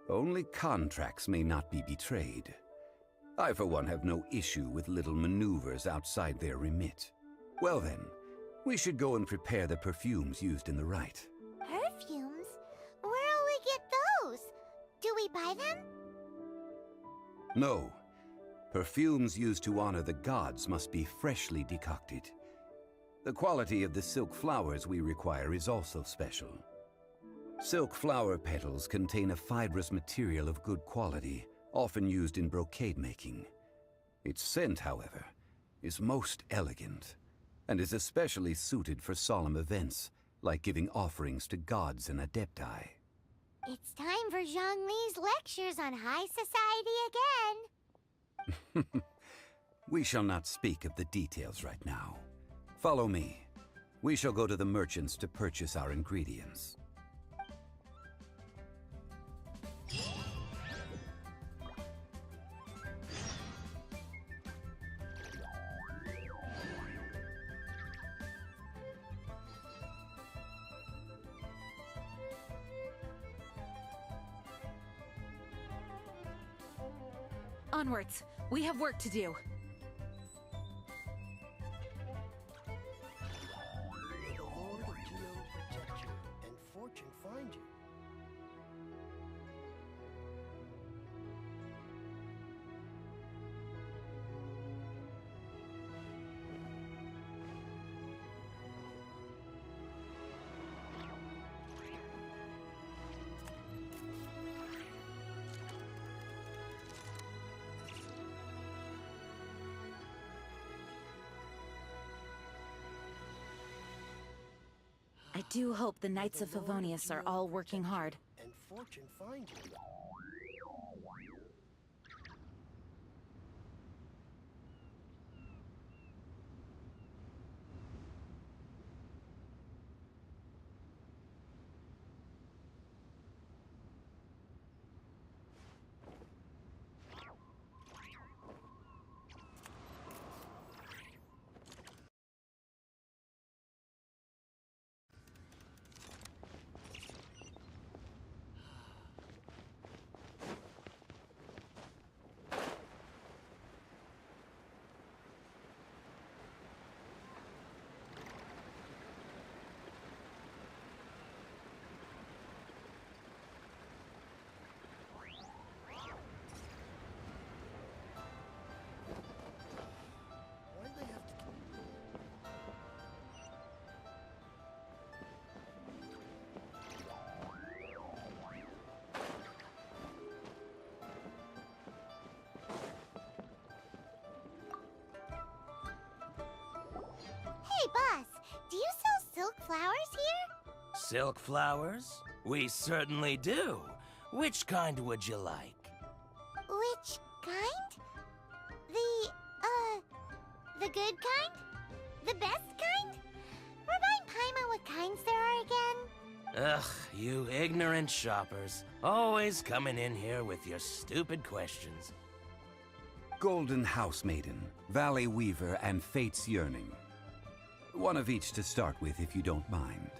only contracts may not be betrayed. I, for one, have no issue with little maneuvers outside their remit. Well then, we should go and prepare the perfumes used in the rite. Perfumes? Where'll we get those? Do we buy them? No. Perfumes used to honor the gods must be freshly decocted. The quality of the silk flowers we require is also special. Silk flower petals contain a fibrous material of good quality, often used in brocade making. Its scent, however, is most elegant, and is especially suited for solemn events, like giving offerings to gods and adepti. It's time for Zhongli's lectures on high society again. We shall not speak of the details right now. Follow me. We shall go to the merchants to purchase our ingredients. Onwards. We have work to do. May the Lord of Geo protect you and fortune find you. I do hope the Knights of Favonius are all working hard. And fortune find you. Hey, boss, do you sell silk flowers here? Silk flowers? We certainly do. Which kind would you like? Which kind? The good kind? The best kind? Remind Paimon what kinds there are again? Ugh, you ignorant shoppers. Always coming in here with your stupid questions. Golden Housemaiden, Valley Weaver, and Fate's Yearning. One of each to start with, if you don't mind.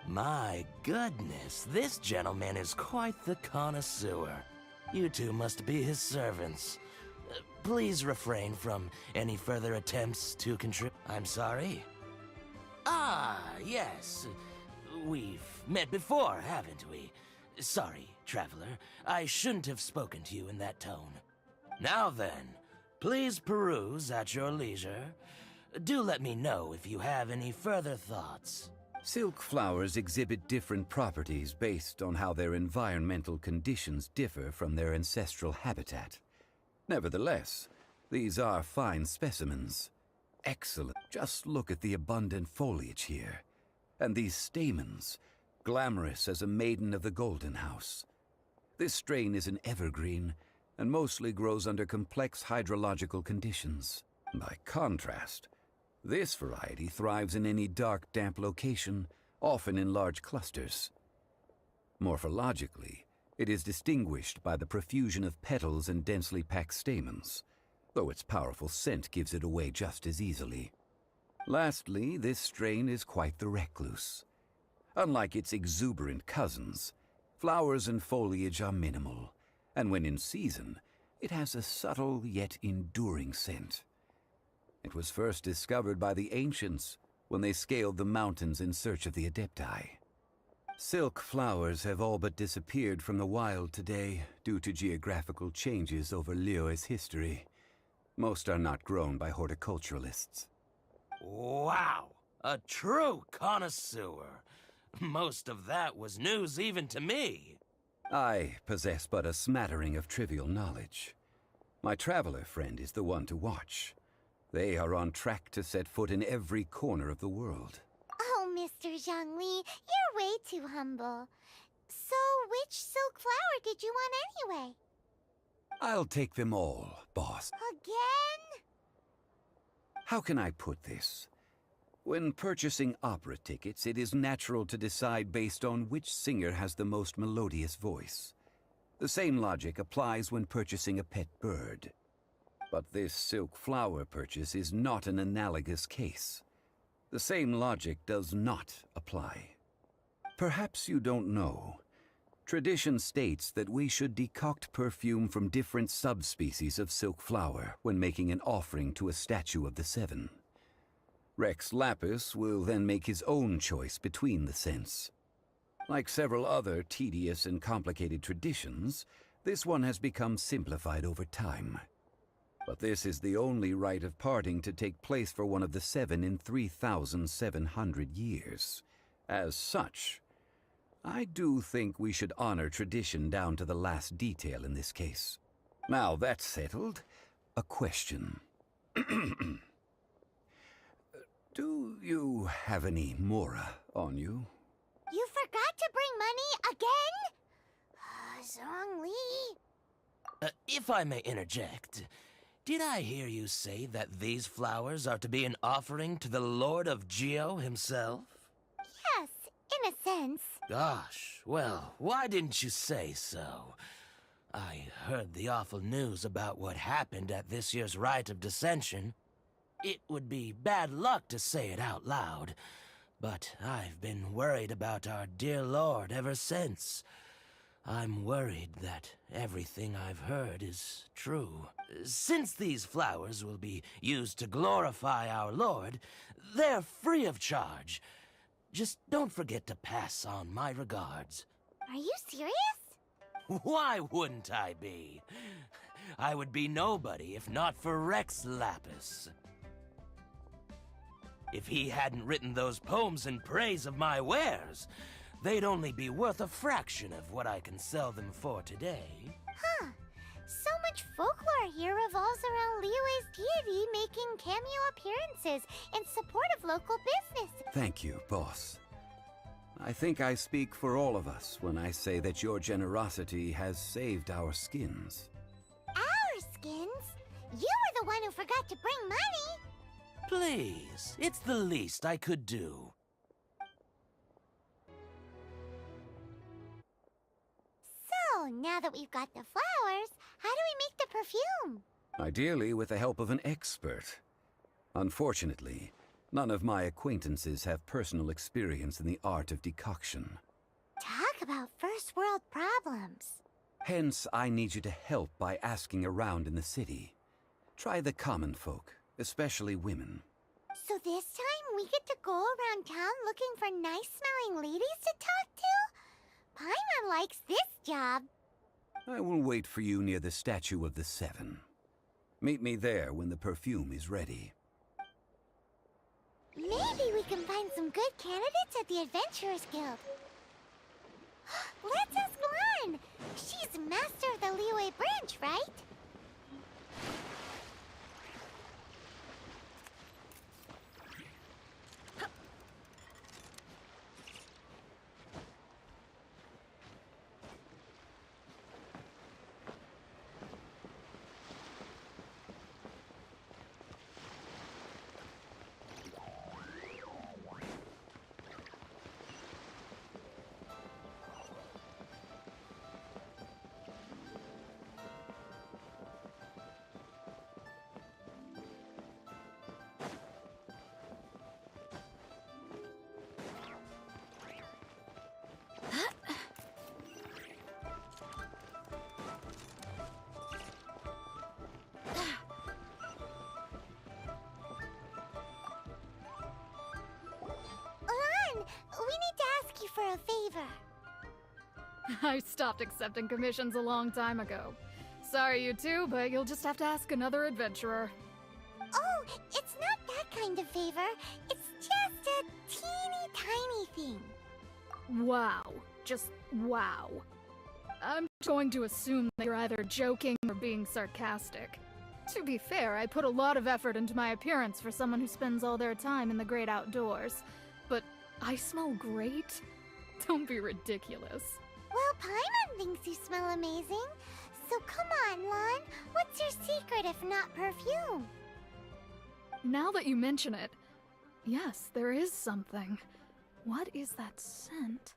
My goodness, this gentleman is quite the connoisseur. You two must be his servants. Please refrain from any further attempts to contribute. I'm sorry. Ah, yes. We've met before, haven't we? Sorry, traveler. I shouldn't have spoken to you in that tone. Now then, please peruse at your leisure. Do let me know if you have any further thoughts. Silk flowers exhibit different properties based on how their environmental conditions differ from their ancestral habitat. Nevertheless, these are fine specimens. Excellent. Just look at the abundant foliage here. And these stamens, glamorous as a maiden of the Golden House. This strain is an evergreen, and mostly grows under complex hydrological conditions. By contrast, this variety thrives in any dark, damp location, often in large clusters. Morphologically, it is distinguished by the profusion of petals and densely packed stamens, though its powerful scent gives it away just as easily. Lastly, this strain is quite the recluse. Unlike its exuberant cousins, flowers and foliage are minimal, and when in season, It has a subtle yet enduring scent. It was first discovered by the ancients when they scaled the mountains in search of the Adepti. Silk flowers have all but disappeared from the wild today due to geographical changes over Liyue's history. Most are not grown by horticulturalists. Wow! A true connoisseur. Most of that was news even to me. I possess but a smattering of trivial knowledge. My traveler friend is the one to watch. They are on track to set foot in every corner of the world. Oh, Mr. Zhongli, you're way too humble. So, which silk flower did you want anyway? I'll take them all, boss. Again? How can I put this? When purchasing opera tickets, it is natural to decide based on which singer has the most melodious voice. The same logic applies when purchasing a pet bird. But this silk flower purchase is not an analogous case. The same logic does not apply. Perhaps you don't know. Tradition states that we should decoct perfume from different subspecies of silk flower when making an offering to a statue of the Seven. Rex Lapis will then make his own choice between the scents. Like several other tedious and complicated traditions, this one has become simplified over time. But this is the only rite of parting to take place for one of the Seven in 3,700 years. As such, I do think we should honor tradition down to the last detail in this case. Now that's settled, a question. Do you have any Mora on you? You forgot to bring money again? Zhongli. If I may interject, did I hear you say that these flowers are to be an offering to the Lord of Geo himself? Yes, in a sense. Gosh, well, why didn't you say so? I heard the awful news about what happened at this year's Rite of Dissension. It would be bad luck to say it out loud, but I've been worried about our dear Lord ever since. I'm worried that everything I've heard is true. Since these flowers will be used to glorify our Lord, they're free of charge. Just don't forget to pass on my regards. Are you serious? Why wouldn't I be? I would be nobody if not for Rex Lapis. If he hadn't written those poems in praise of my wares, they'd only be worth a fraction of what I can sell them for today. Huh. So much folklore here revolves around Liyue's deity making cameo appearances in support of local business. Thank you, boss. I think I speak for all of us when I say that your generosity has saved our skins. Our skins? You were the one who forgot to bring money. Please, it's the least I could do. So, now that we've got the flowers, how do we make the perfume? Ideally with the help of an expert. Unfortunately, none of my acquaintances have personal experience in the art of decoction. Talk about first world problems. Hence, I need you to help by asking around in the city. Try the common folk, especially women. So this time we get to go around town looking for nice-smelling ladies to talk to? Paimon likes this job. I will wait for you near the statue of the Seven. Meet me there when the perfume is ready. Maybe we can find some good candidates at the Adventurers Guild. Let's ask Lan. She's master of the Liyue branch, right? I stopped accepting commissions a long time ago. Sorry, you two, but you'll just have to ask another adventurer. Oh, it's not that kind of favor. It's just a teeny tiny thing. Wow. Just wow. I'm going to assume that you're either joking or being sarcastic. To be fair, I put a lot of effort into my appearance for someone who spends all their time in the great outdoors. But I smell great? Don't be ridiculous. Well, Paimon thinks you smell amazing. So come on, Lon. What's your secret if not perfume? Now that you mention it, yes, there is something. What is that scent?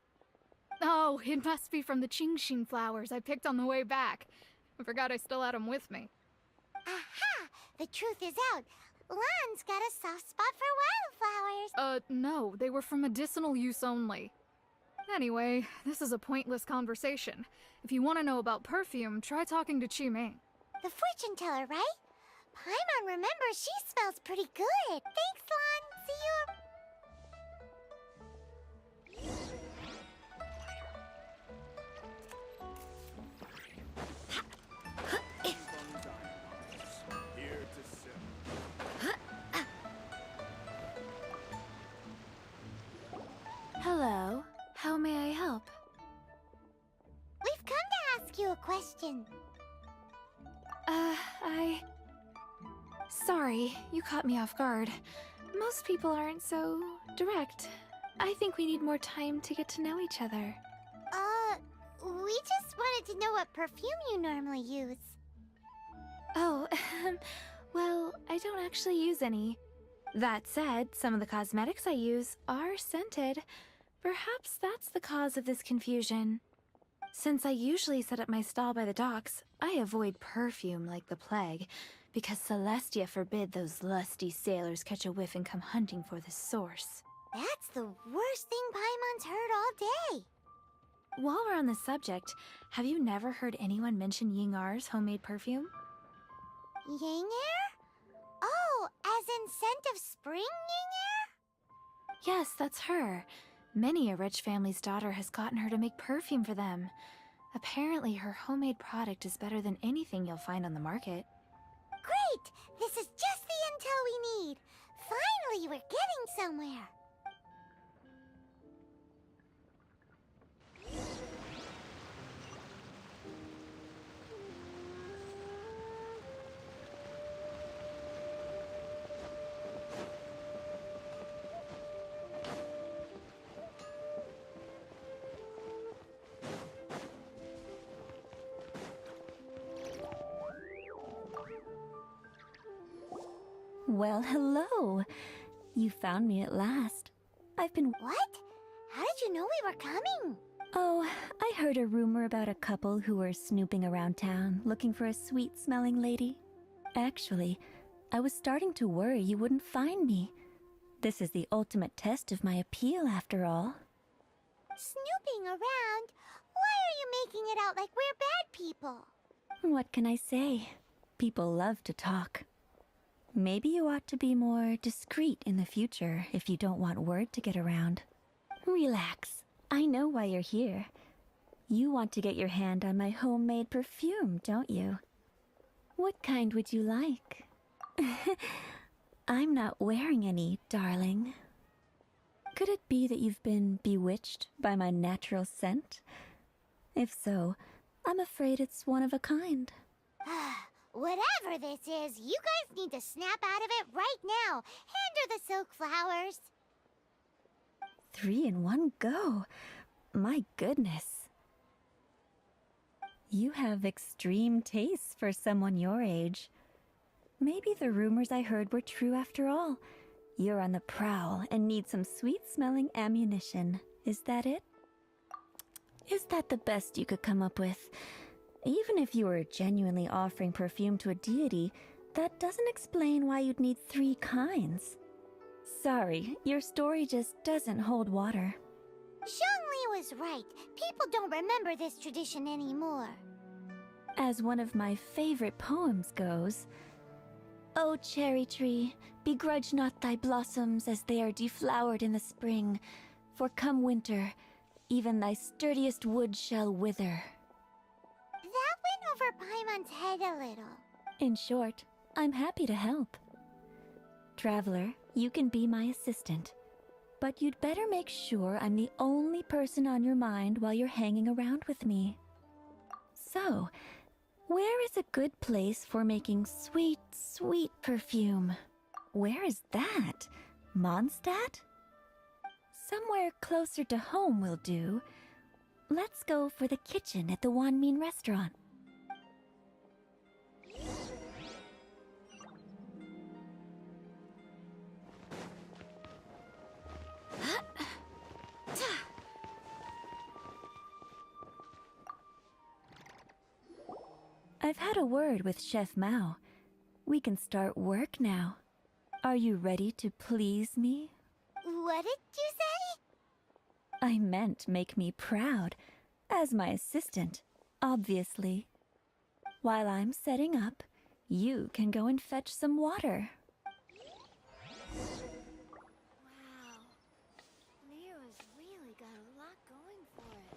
Oh, it must be from the Genshin flowers I picked on the way back. I forgot I still had them with me. Aha! The truth is out. Lon's got a soft spot for wildflowers. No, they were for medicinal use only. Anyway, this is a pointless conversation. If you want to know about perfume, try talking to Qiming. The fortune teller, right? Paimon remembers she smells pretty good. Thanks, Lon. See you. Hello. How may I help? We've come to ask you a question. Sorry, you caught me off guard. Most people aren't so direct. I think we need more time to get to know each other. We just wanted to know what perfume you normally use. Oh, well, I don't actually use any. That said, some of the cosmetics I use are scented. Perhaps that's the cause of this confusion. Since I usually set up my stall by the docks, I avoid perfume like the plague, because Celestia forbid those lusty sailors catch a whiff and come hunting for the source. That's the worst thing Paimon's heard all day. While we're on the subject, have you never heard anyone mention Yingar's homemade perfume? Yingar? Oh, as in scent of spring Yingar? Yes, that's her. Many a rich family's daughter has gotten her to make perfume for them. Apparently, her homemade product is better than anything you'll find on the market. Great! This is just the intel we need. Finally, we're getting somewhere. Well, hello. You found me at last. I've been... What? How did you know we were coming? Oh, I heard a rumor about a couple who were snooping around town looking for a sweet-smelling lady. Actually, I was starting to worry you wouldn't find me. This is the ultimate test of my appeal, after all. Snooping around? Why are you making it out like we're bad people? What can I say? People love to talk. Maybe you ought to be more discreet in the future if you don't want word to get around. Relax. I know why you're here. You want to get your hand on my homemade perfume, don't you? What kind would you like? I'm not wearing any, darling. Could it be that you've been bewitched by my natural scent? If so, I'm afraid it's one of a kind. Whatever this is, you guys need to snap out of it right now. Hand her the silk flowers. 3 in one go. My goodness. You have extreme tastes for someone your age. Maybe the rumors I heard were true after all. You're on the prowl and need some sweet-smelling ammunition. Is that it? Is that the best you could come up with? Even if you were genuinely offering perfume to a deity, that doesn't explain why you'd need 3 kinds. Sorry, your story just doesn't hold water. Zhongli was right. People don't remember this tradition anymore. As one of my favorite poems goes, "O cherry tree, begrudge not thy blossoms as they are deflowered in the spring, for come winter, even thy sturdiest wood shall wither. That went over Paimon's head a little. In short, I'm happy to help. Traveler, you can be my assistant, but you'd better make sure I'm the only person on your mind while you're hanging around with me. So, where is a good place for making sweet, sweet perfume? Where is that? Mondstadt? Somewhere closer to home will do. Let's go for the kitchen at the Wanmin restaurant. I've had a word with Chef Mao. We can start work now. Are you ready to please me? What did you say? I meant make me proud. As my assistant, obviously. While I'm setting up, you can go and fetch some water. Wow. Leo's really got a lot going for it.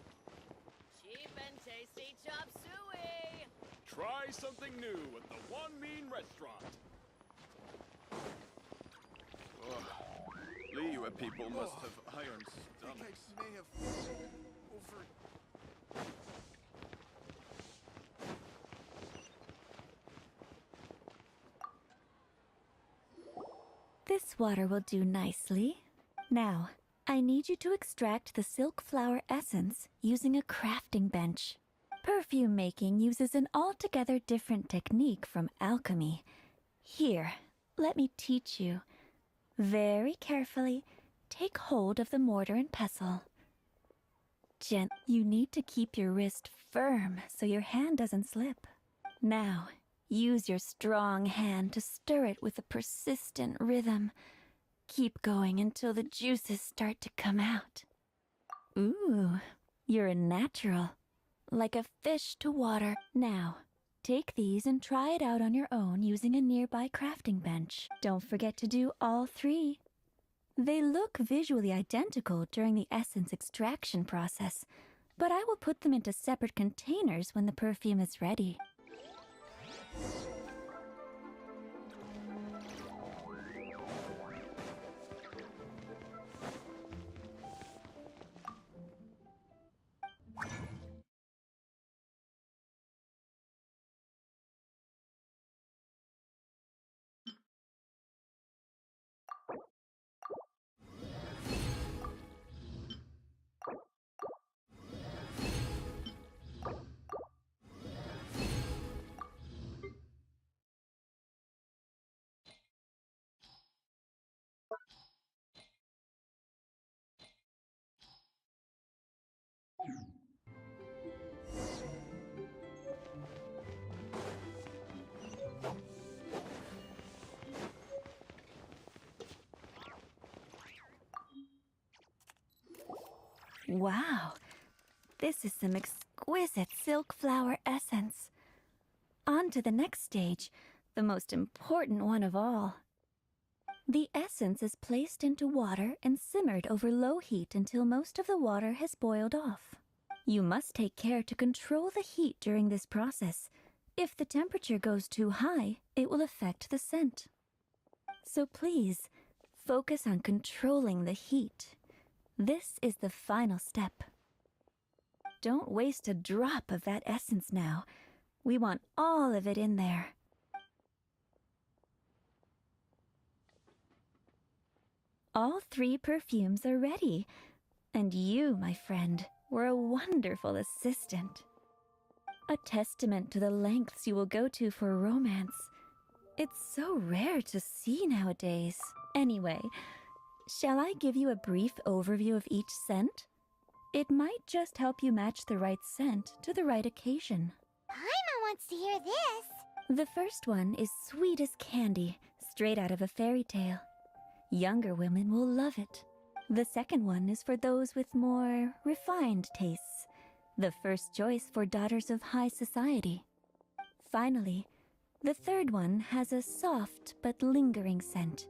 Cheap and tasty chop suey! Try something new at the Wanmin restaurant. Liyue people must have iron stomachs. I may have over... This water will do nicely. Now, I need you to extract the silk flower essence using a crafting bench. Perfume making uses an altogether different technique from alchemy. Here, let me teach you. Very carefully, take hold of the mortar and pestle. You need to keep your wrist firm so your hand doesn't slip. Now, use your strong hand to stir it with a persistent rhythm. Keep going until the juices start to come out. Ooh, you're a natural. Like a fish to water. Now, take these and try it out on your own using a nearby crafting bench. Don't forget to do all three. They look visually identical during the essence extraction process, but I will put them into separate containers when the perfume is ready. Wow, this is some exquisite silk flower essence. On to the next stage, the most important one of all. The essence is placed into water and simmered over low heat until most of the water has boiled off. You must take care to control the heat during this process. If the temperature goes too high, it will affect the scent. So please, focus on controlling the heat. This is the final step. Don't waste a drop of that essence now. We want all of it in there. All three perfumes are ready, and you, my friend, were a wonderful assistant. A testament to the lengths you will go to for romance. It's so rare to see nowadays. Anyway, shall I give you a brief overview of each scent? It might just help you match the right scent to the right occasion. Paimon wants to hear this. The first one is sweet as candy, straight out of a fairy tale. Younger women will love it. The second one is for those with more refined tastes. The first choice for daughters of high society. Finally, the third one has a soft but lingering scent,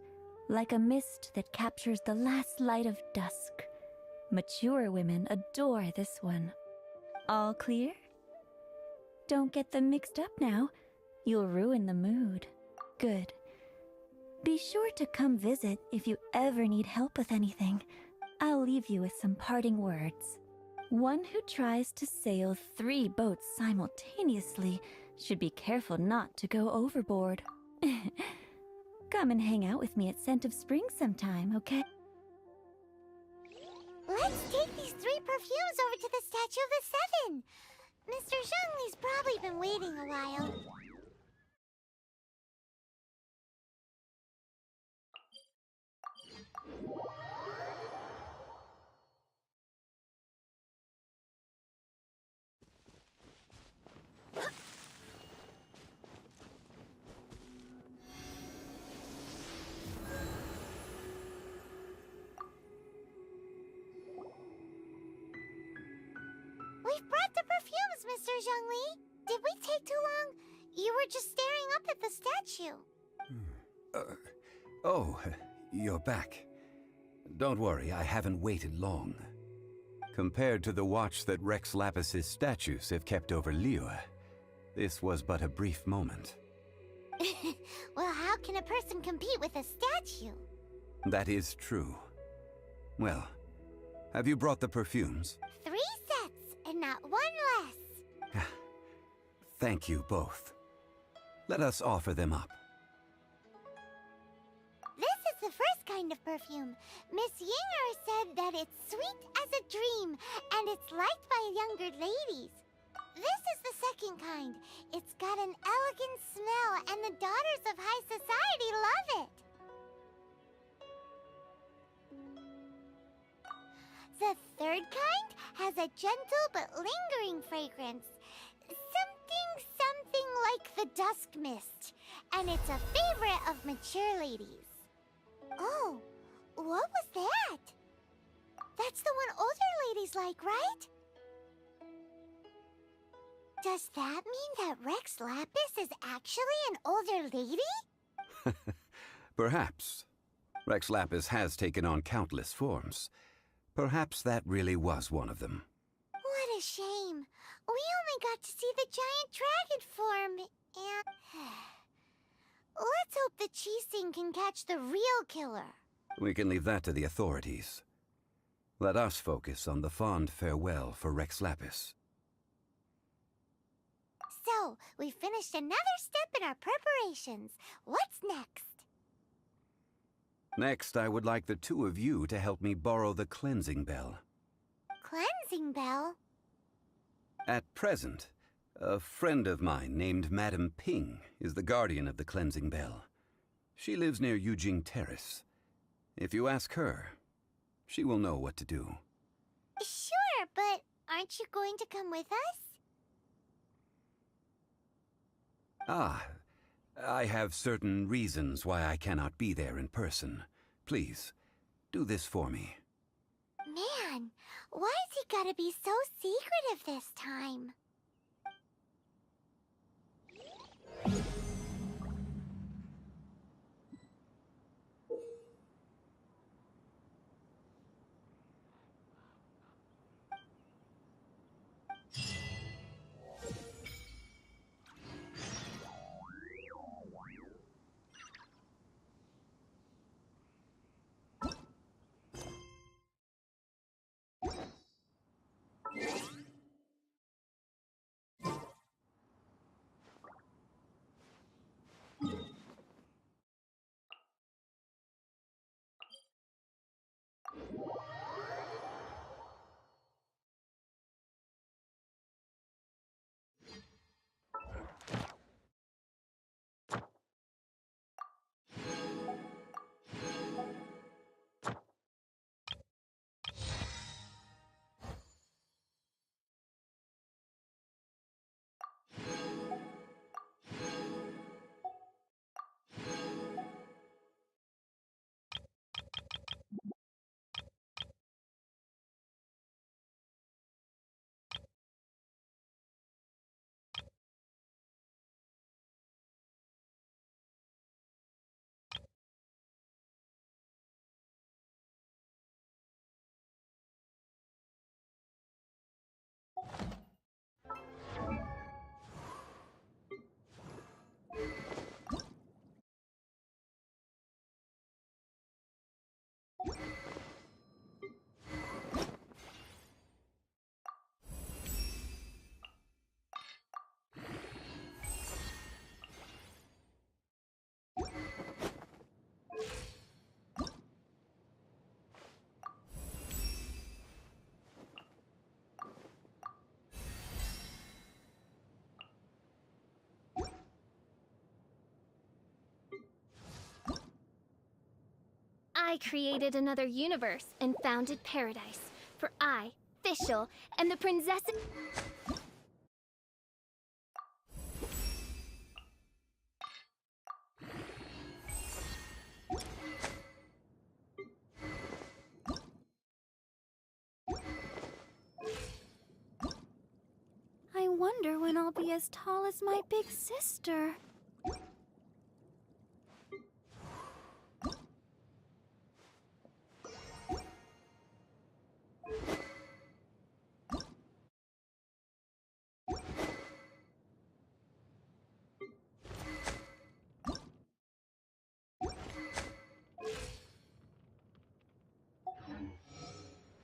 like a mist that captures the last light of dusk. Mature women adore this one. All clear? Don't get them mixed up now. You'll ruin the mood. Good. Be sure to come visit if you ever need help with anything. I'll leave you with some parting words. One who tries to sail 3 boats simultaneously should be careful not to go overboard. Come and hang out with me at Scent of Spring sometime, okay? Let's take these 3 perfumes over to the Statue of the Seven. Mr. Zhongli's probably been waiting a while. We've brought the perfumes, Mr. Zhongli. Did we take too long? You were just staring up at the statue. Oh, you're back. Don't worry, I haven't waited long. Compared to the watch that Rex Lapis's statues have kept over Liyue, this was but a brief moment. Well, how can a person compete with a statue? That is true. Well, have you brought the perfumes? 3 sets, and not 1 less. Thank you both. Let us offer them up. This is the first kind of perfume. Miss Yinger said that it's sweet as a dream, and it's liked by younger ladies. This is the second kind. It's got an elegant smell, and the daughters of high society love it. The third kind has a gentle but lingering fragrance. Something like the dusk mist, and it's a favorite of mature ladies. Oh, what was that? That's the one older ladies like, right? Does that mean that Rex Lapis is actually an older lady? Perhaps. Rex Lapis has taken on countless forms. Perhaps that really was one of them. What a shame. We only got to see the giant dragon form, and... Let's hope the Qixing can catch the real killer. We can leave that to the authorities. Let us focus on the fond farewell for Rex Lapis. So, we finished another step in our preparations. What's next? Next, I would like the 2 of you to help me borrow the cleansing bell. Cleansing bell? At present, a friend of mine named Madame Ping is the guardian of the cleansing bell. She lives near Yujing Terrace. If you ask her, she will know what to do. Sure, but aren't you going to come with us? Ah, I have certain reasons why I cannot be there in person. Please, do this for me. Man, why has he gotta be so secretive this time? I created another universe and founded paradise. For I, Fischl, and the princess... I wonder when I'll be as tall as my big sister.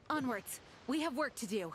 Onwards. We have work to do.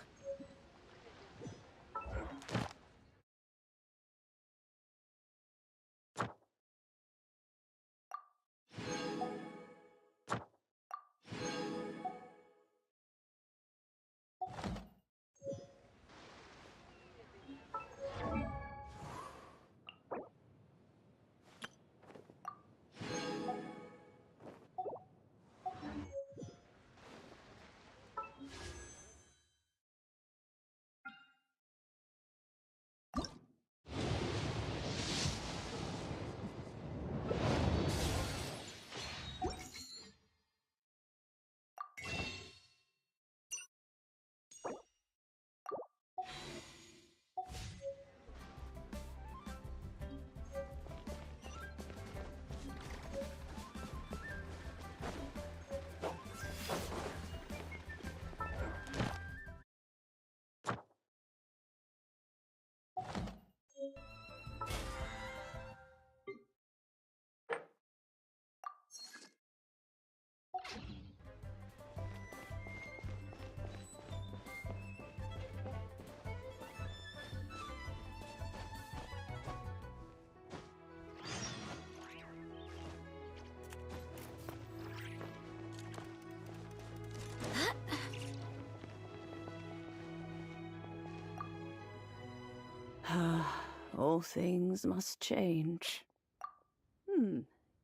All things must change.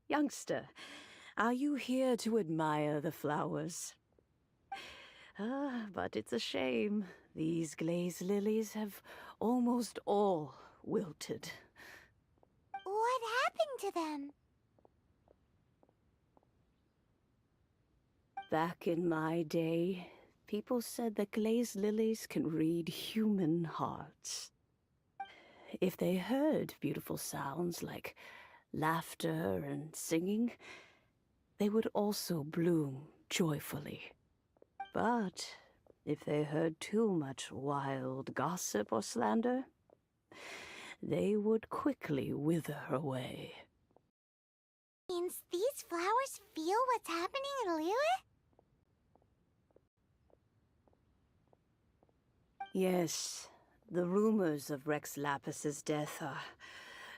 Youngster, are you here to admire the flowers? But it's a shame. These glazed lilies have almost all wilted. What happened to them? Back in my day, people said that glazed lilies can read human hearts. If they heard beautiful sounds like laughter and singing, they would also bloom joyfully. But if they heard too much wild gossip or slander, they would quickly wither away. Means these flowers feel what's happening in Liyue? Yes, the rumors of Rex Lapis's death are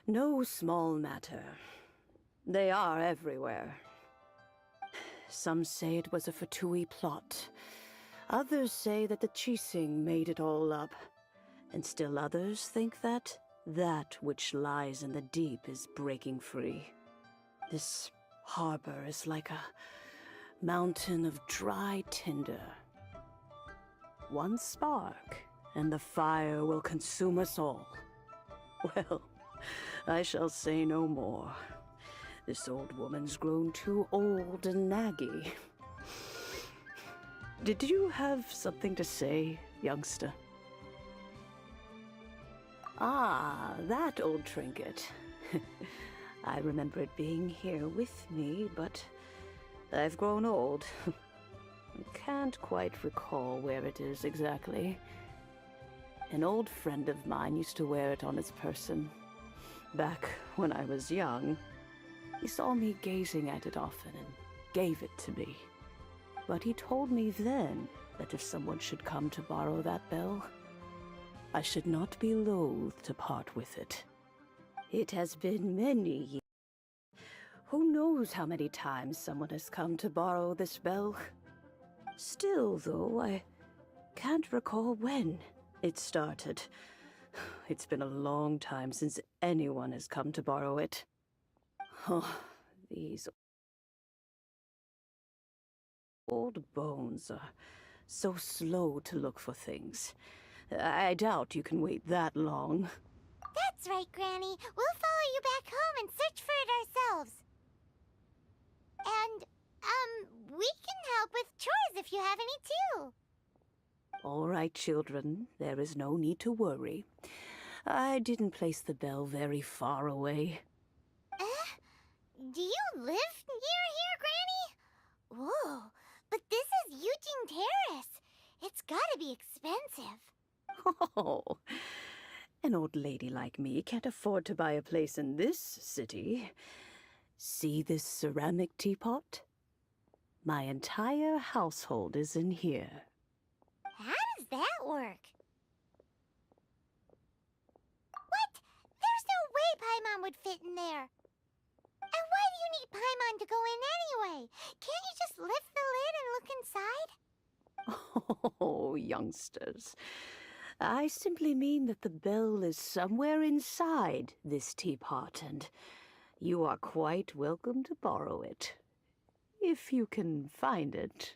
no small matter. They are everywhere. Some say it was a Fatui plot. Others say that the Chising made it all up. And still others think that that which lies in the deep is breaking free. This harbor is like a mountain of dry tinder. One spark, and the fire will consume us all. Well, I shall say no more. This old woman's grown too old and naggy. Did you have something to say, youngster? Ah, that old trinket. I remember it being here with me, but I've grown old. I can't quite recall where it is exactly. An old friend of mine used to wear it on his person. Back when I was young, he saw me gazing at it often and gave it to me. But he told me then that if someone should come to borrow that bell, I should not be loath to part with it. It has been many years. Who knows how many times someone has come to borrow this bell? Still, though, I can't recall when it started. It's been a long time since anyone has come to borrow it. Oh, these Old bones are so slow to look for things. I doubt you can wait that long. That's right, Granny. We'll follow you back home and search for it ourselves. And, we can help with chores if you have any too. All right, children. There is no need to worry. I didn't place the bell very far away. Do you live near here, Granny? Whoa, but this is Eugene Terrace. It's gotta be expensive. Oh, an old lady like me can't afford to buy a place in this city. See this ceramic teapot? My entire household is in here. How does that work? What? There's no way Paimon would fit in there. And why do you need Paimon to go in anyway? Can't you just lift the lid and look inside? Oh, youngsters. I simply mean that the bell is somewhere inside this teapot, and you are quite welcome to borrow it. If you can find it.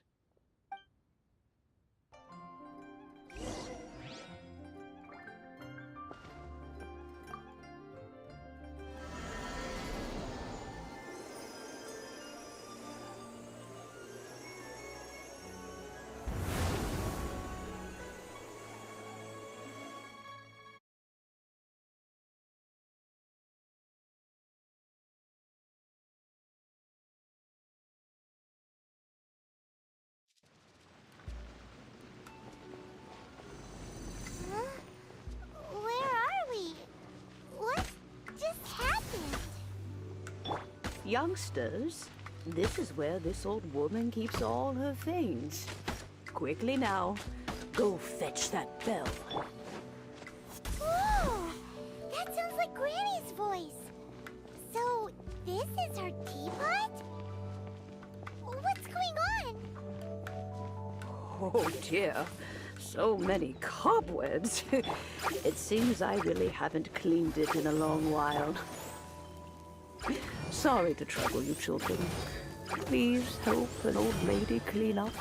Where are we? What just happened? Youngsters, this is where this old woman keeps all her things. Quickly now, go fetch that bell. Whoa! That sounds like Granny's voice. So, this is her teapot? What's going on? Oh dear, so many cobwebs. It seems I really haven't cleaned it in a long while. Sorry to trouble you, children. Please help an old lady clean up.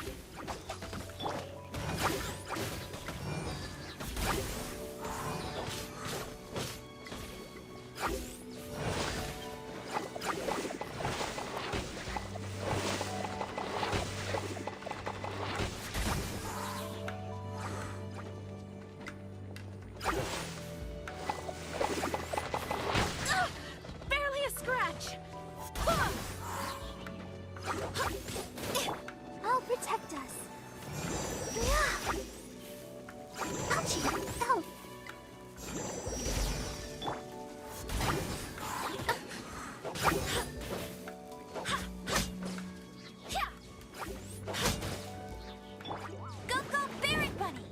Barely a scratch! I'll protect us. Ouchie! Ow! Go, go, Berry Bunny!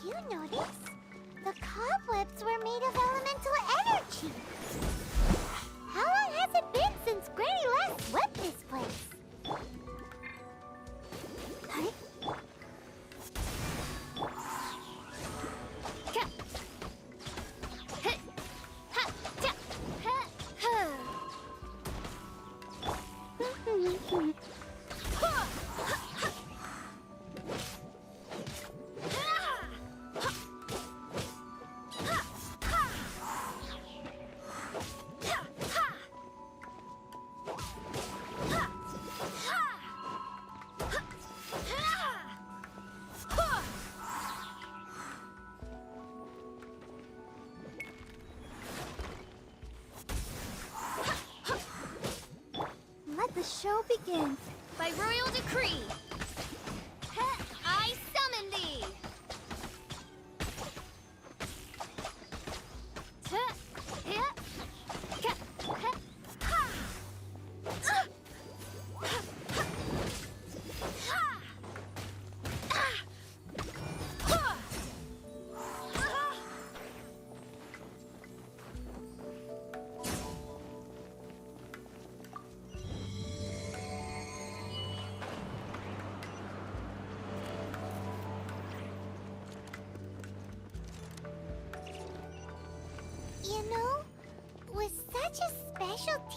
Did you notice? The cobwebs were made of elemental energy. How long has it been since Granny last swept this place? Huh? Let the show begin. By royal decree, I summon thee!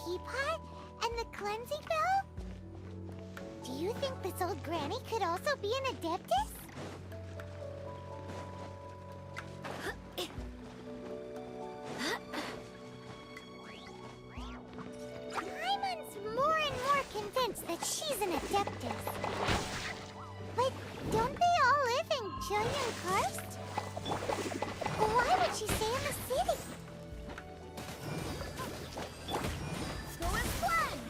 teapot and the cleansing bell? Do you think this old granny could also be an adeptus? Paimon's more and more convinced that she's an adeptus. But don't they all live in Julian Karst? Why would she stay in the city? Go and cleanse!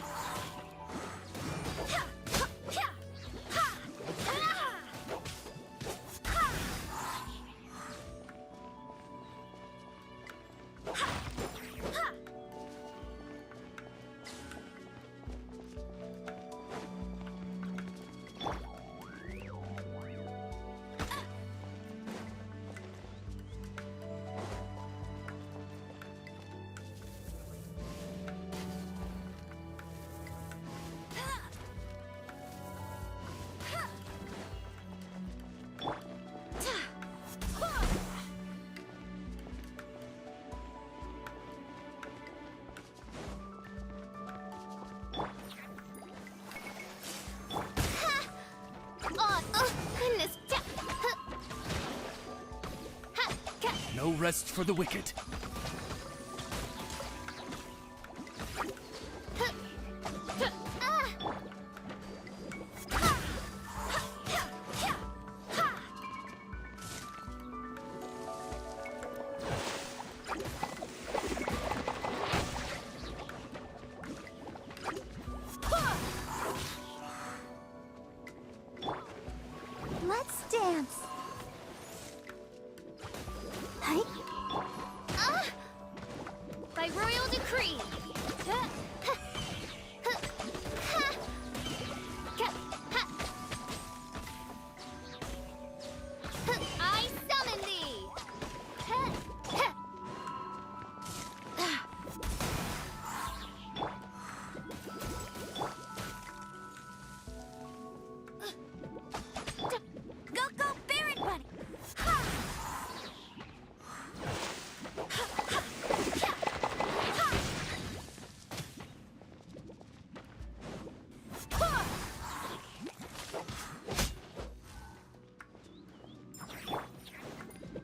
No rest for the wicked. Let's dance. By royal decree! I summon thee! Go, Baron Bunny!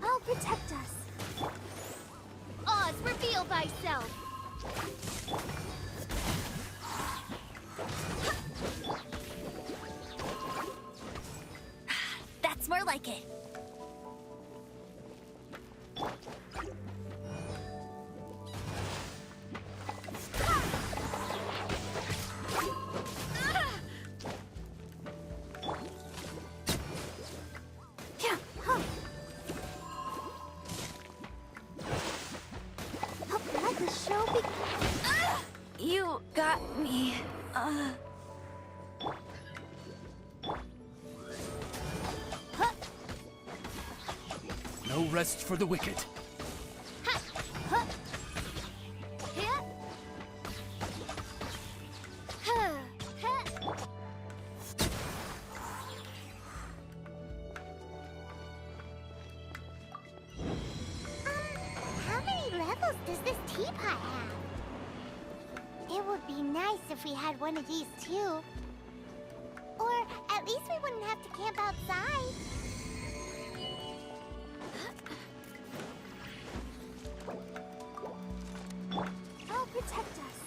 I'll protect us. Oz, reveal thyself! That's more like it. Let the show begin. You got me. No rest for the wicked. How many levels does this teapot have? It would be nice if we had one of these too. Or at least we wouldn't have to camp outside. I'll protect us.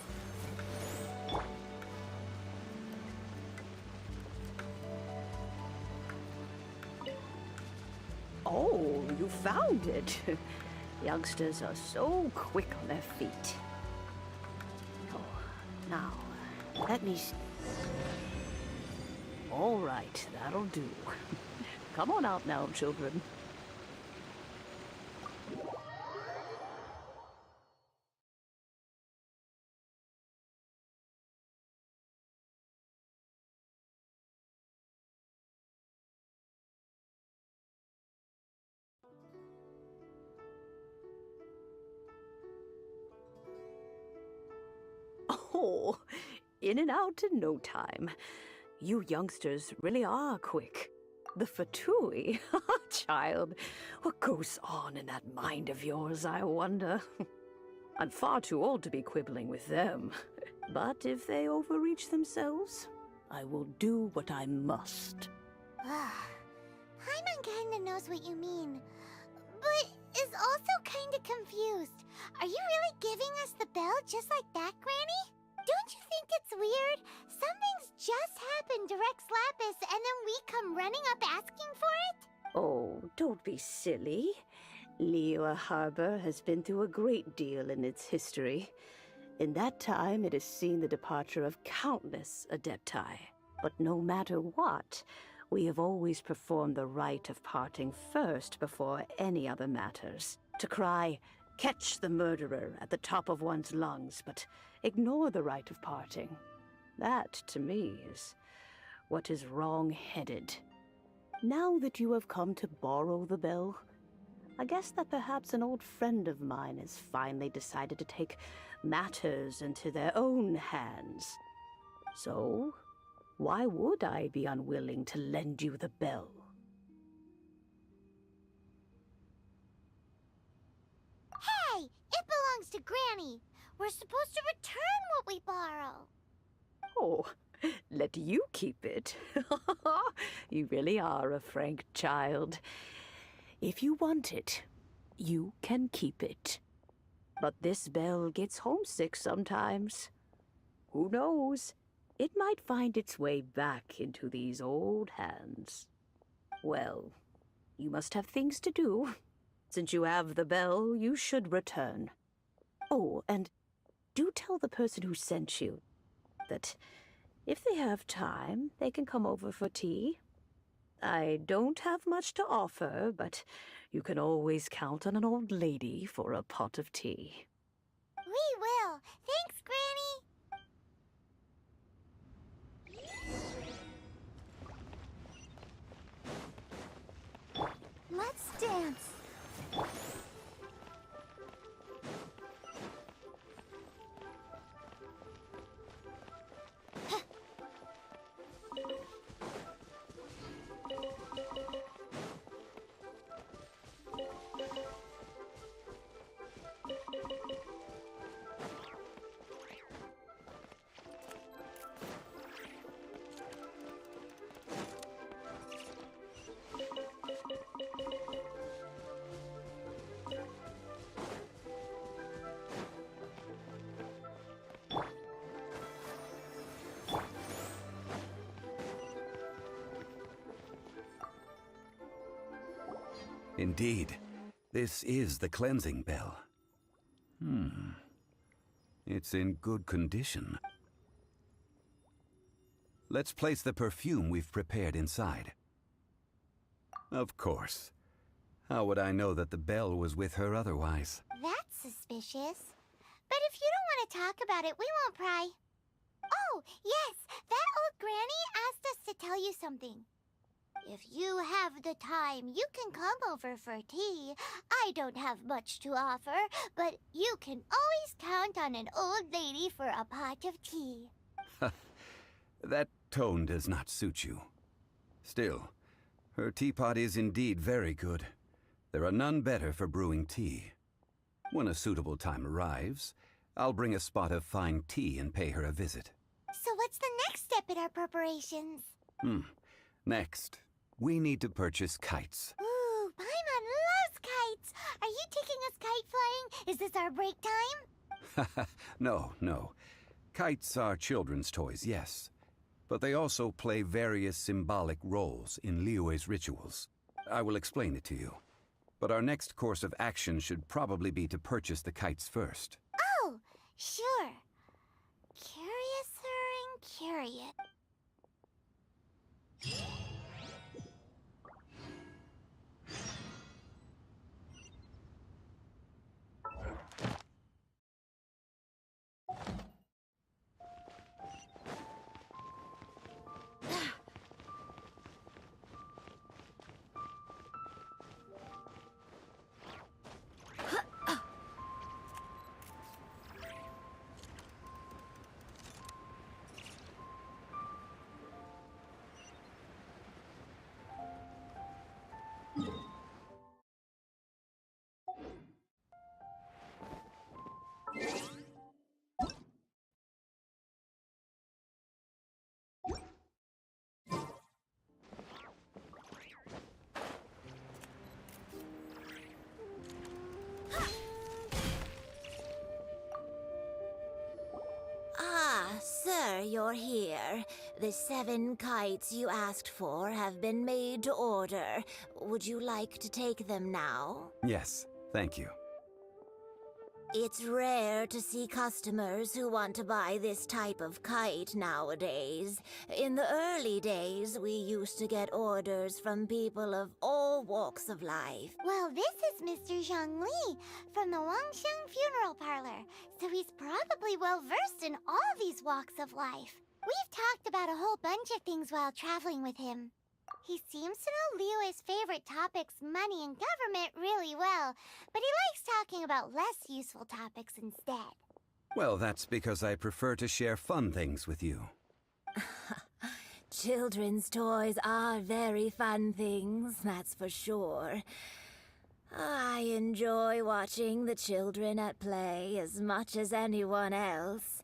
Oh, you found it. Youngsters are so quick on their feet. Oh, now, let me... All right, that'll do. Come on out now, children. Oh, in and out in no time. You youngsters really are quick. The Fatui? Child, what goes on in that mind of yours, I wonder? I'm far too old to be quibbling with them. But if they overreach themselves, I will do what I must. Paimon kinda knows what you mean, but is also kinda confused. Are you really giving us the bell just like that, Granny? Don't you think it's weird? Something's just happened to Rex Lapis and then we come running up asking for it? Oh, don't be silly. Liyue Harbor has been through a great deal in its history. In that time, it has seen the departure of countless Adepti. But no matter what, we have always performed the rite of parting first before any other matters. To cry, "Catch the murderer," at the top of one's lungs, but ignore the rite of parting. That, to me, is what is wrong-headed. Now that you have come to borrow the bell, I guess that perhaps an old friend of mine has finally decided to take matters into their own hands. So, why would I be unwilling to lend you the bell? Hey! It belongs to Granny! We're supposed to return what we borrow! Oh, let you keep it. You really are a frank child. If you want it, you can keep it. But this bell gets homesick sometimes. Who knows? It might find its way back into these old hands. Well, you must have things to do. Since you have the bell, you should return. Oh, and do tell the person who sent you that if they have time, they can come over for tea. I don't have much to offer, but you can always count on an old lady for a pot of tea. We will. Thanks, Granny. Let's dance. Indeed, this is the cleansing bell. It's in good condition. Let's place the perfume we've prepared inside. Of course. How would I know that the bell was with her otherwise? That's suspicious. But if you don't want to talk about it, we won't pry. Oh, yes, that old granny asked us to tell you something. If you have the time, you can come over for tea. I don't have much to offer, but you can always count on an old lady for a pot of tea. That tone does not suit you. Still, her teapot is indeed very good. There are none better for brewing tea. When a suitable time arrives, I'll bring a spot of fine tea and pay her a visit. So what's the next step in our preparations? Next, we need to purchase kites. Ooh, Paimon loves kites! Are you taking us kite flying? Is this our break time? No. Kites are children's toys, yes. But they also play various symbolic roles in Liyue's rituals. I will explain it to you. But our next course of action should probably be to purchase the kites first. Oh, sure. Curiouser and curious. you're here. The 7 kites you asked for have been made to order. Would you like to take them now? Yes, thank you. It's rare to see customers who want to buy this type of kite nowadays. In the early days, we used to get orders from people of all walks of life. Well, this is Mr. Zhongli from the Wangsheng Funeral Parlor, so he's probably well-versed in all these walks of life. We've talked about a whole bunch of things while traveling with him. He seems to know Liyue's favorite topics, money and government, really well, but he likes talking about less useful topics instead. Well, that's because I prefer to share fun things with you. Children's toys are very fun things, that's for sure. I enjoy watching the children at play as much as anyone else,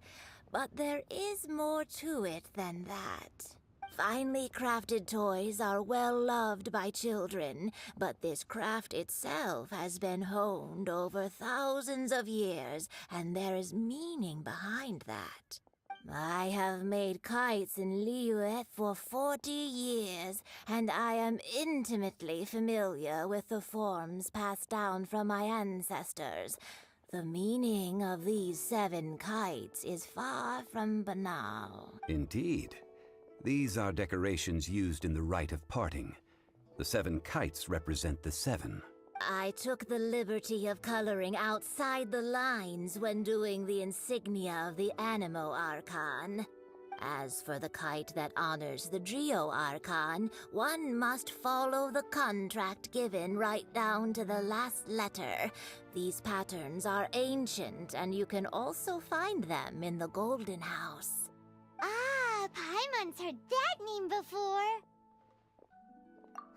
but there is more to it than that. Finely crafted toys are well loved by children, but this craft itself has been honed over thousands of years, and there is meaning behind that. I have made kites in Liyue for 40 years, and I am intimately familiar with the forms passed down from my ancestors. The meaning of these 7 kites is far from banal. Indeed. These are decorations used in the rite of parting. The 7 kites represent the 7. I took the liberty of coloring outside the lines when doing the insignia of the Animo Archon. As for the kite that honors the Geo Archon, one must follow the contract given right down to the last letter. These patterns are ancient, and you can also find them in the Golden House. Ah, Paimon's heard that name before.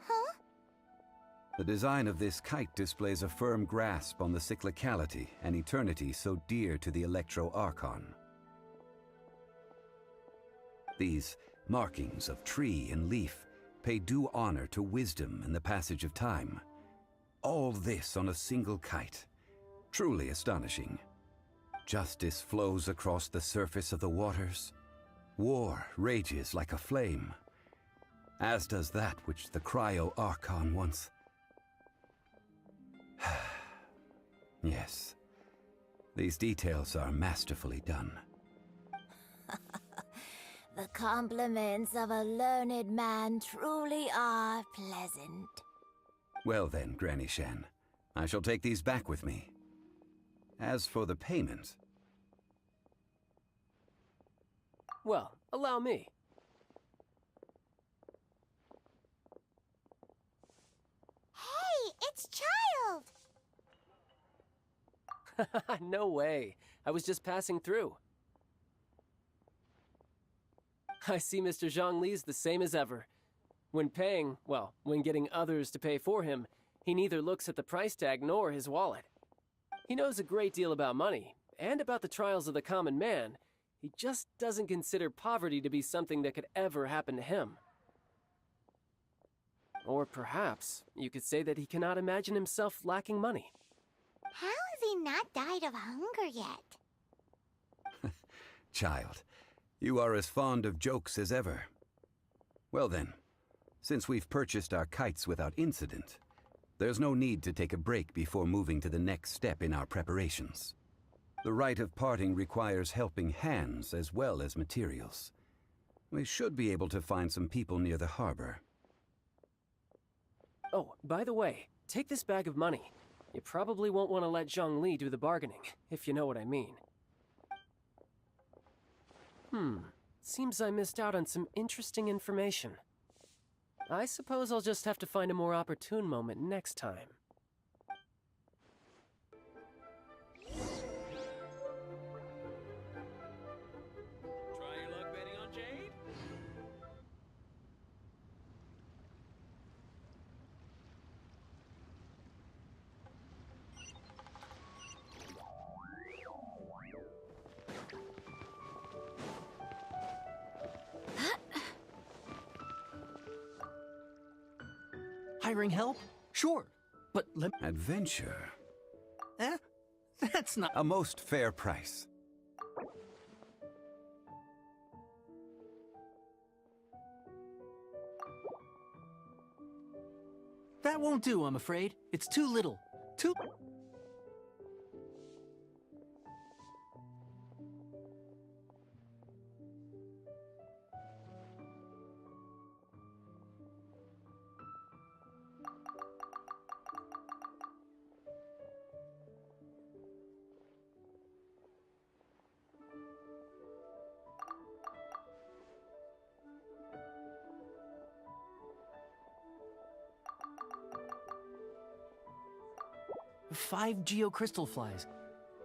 Huh? The design of this kite displays a firm grasp on the cyclicality and eternity so dear to the Electro Archon. These markings of tree and leaf pay due honor to wisdom and the passage of time. All this on a single kite. Truly astonishing. Justice flows across the surface of the waters. War rages like a flame, as does that which the Cryo Archon once... Yes, these details are masterfully done. The compliments of a learned man truly are pleasant. Well then, Granny Shan, I shall take these back with me. As for the payment... Well, allow me. Hey, it's Child! No way. I was just passing through. I see Mr. Zhongli's the same as ever. When paying, well, when getting others to pay for him, he neither looks at the price tag nor his wallet. He knows a great deal about money, and about the trials of the common man. He just doesn't consider poverty to be something that could ever happen to him. Or perhaps you could say that he cannot imagine himself lacking money. How has he not died of hunger yet? Child, you are as fond of jokes as ever. Well then, since we've purchased our kites without incident, there's no need to take a break before moving to the next step in our preparations. The rite of parting requires helping hands as well as materials. We should be able to find some people near the harbor. Oh, by the way, take this bag of money. You probably won't want to let Zhongli do the bargaining, if you know what I mean. Seems I missed out on some interesting information. I suppose I'll just have to find a more opportune moment next time. Try your luck betting on Jade? Hiring help? Sure, but let... Adventure? That's not... A most fair price. That won't do, I'm afraid. It's too little. Too... Five geocrystal flies.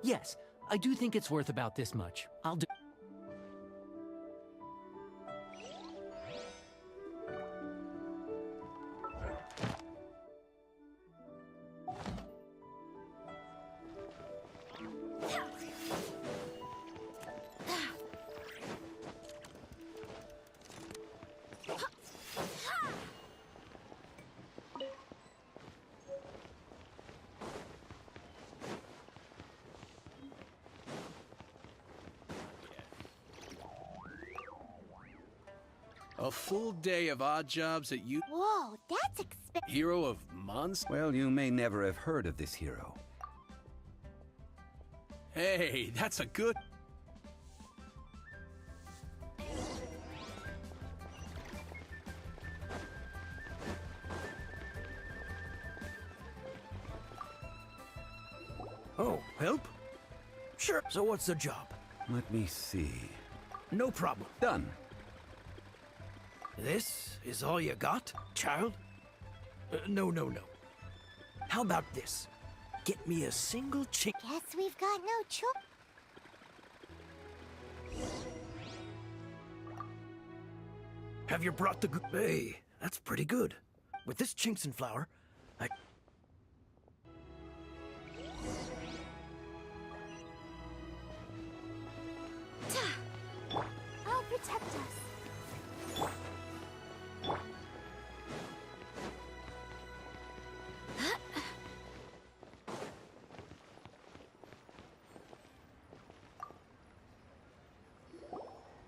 Yes, I do think it's worth about this much. I'll do... A full day of odd jobs at you. Whoa, that's expensive. Hero of Mons? Well, you may never have heard of this hero. Hey, that's a good... Oh, help? Sure. So what's the job? Let me see. No problem. Done. This is all you got, child? No. How about this? Get me a single chick. Guess we've got no choice. Have you brought the Hey, that's pretty good. With this Chinxin flower, I'll protect us.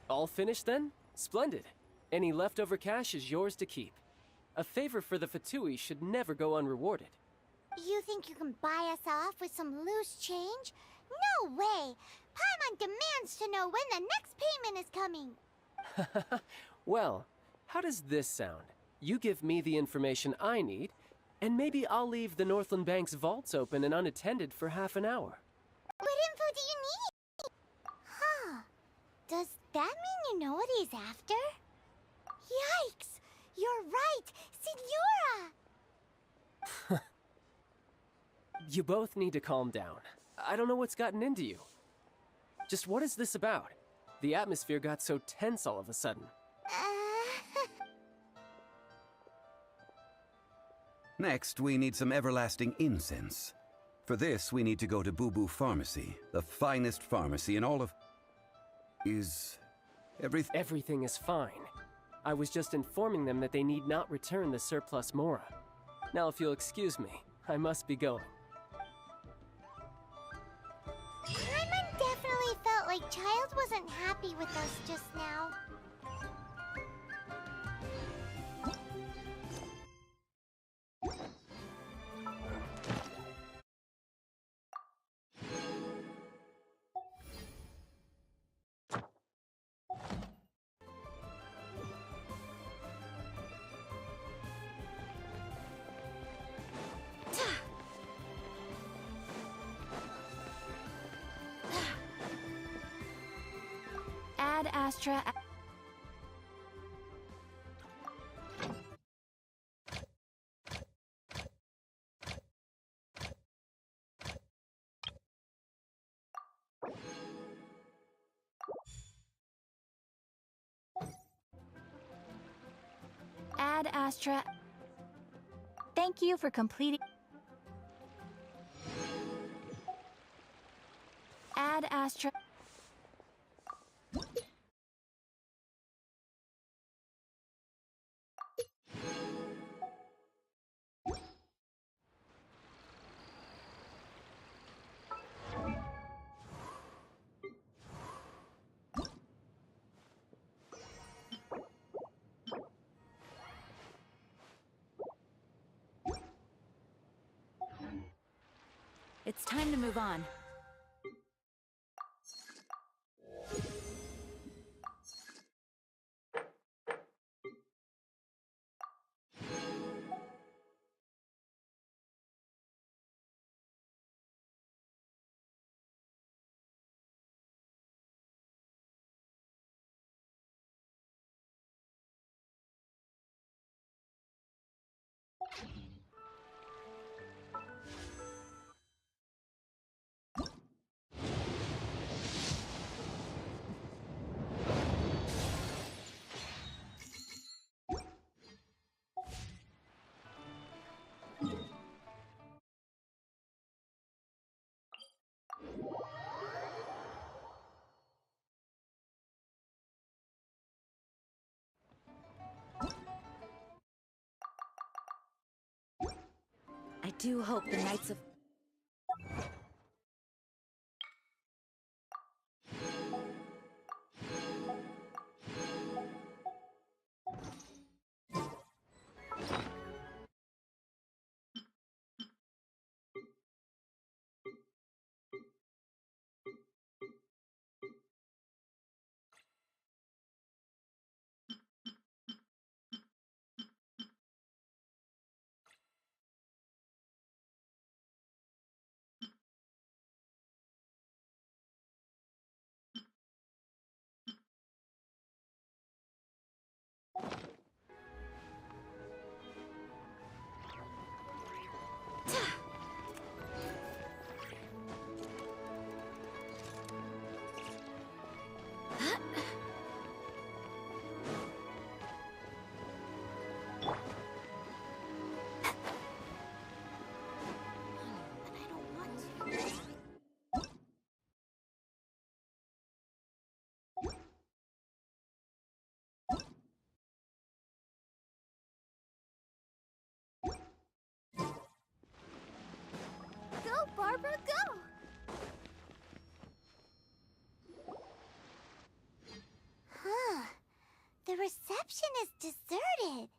All finished then? Splendid. Any leftover cash is yours to keep. A favor for the Fatui should never go unrewarded. You think you can buy us off with some loose change? No way! Paimon demands to know when the next payment is coming. Well, how does this sound? You give me the information I need, and maybe I'll leave the Northland Bank's vaults open and unattended for half an hour. What info do you need? Huh. Does that mean you know what he's after? Yikes! You're right! Signora! You both need to calm down. I don't know what's gotten into you. Just what is this about? The atmosphere got so tense all of a sudden. Next, we need some everlasting incense. For this, we need to go to Boo Boo Pharmacy, the finest pharmacy in all of... Is... Everything is fine. I was just informing them that they need not return the surplus Mora. Now, if you'll excuse me, I must be going. Paimon definitely felt like Child wasn't happy with us just now. Ad Astra. Ad Astra. Thank you for completing. Ad Astra. It's time to move on. I do hope the Knights of... Go, Barbara, go! Huh. The reception is deserted.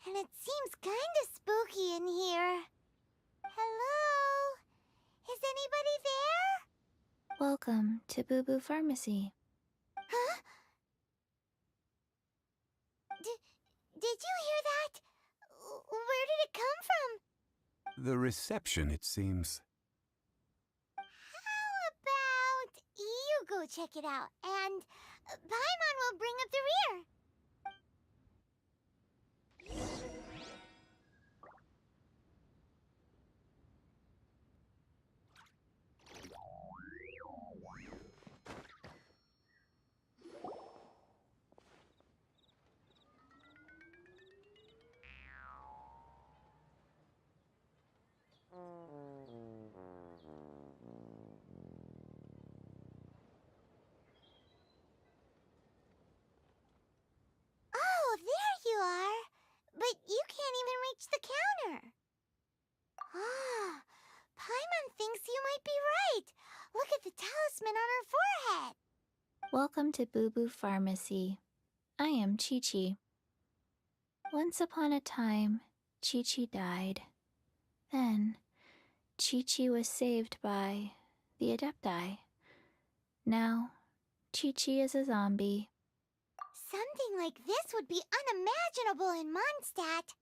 And it seems kinda spooky in here. Hello? Is anybody there? Welcome to Boo Boo Pharmacy. Huh? Did you hear that? Where did it come from? The reception, it seems. How about you go check it out, and Paimon will bring up the rear. Oh, there you are. But you can't even reach the counter. Ah, Paimon thinks you might be right. Look at the talisman on her forehead. Welcome to Boo Boo Pharmacy. I am Chi-Chi. Once upon a time, Chi-Chi died. Then, Chi-Chi was saved by the Adepti. Now, Chi-Chi is a zombie. Something like this would be unimaginable in Mondstadt.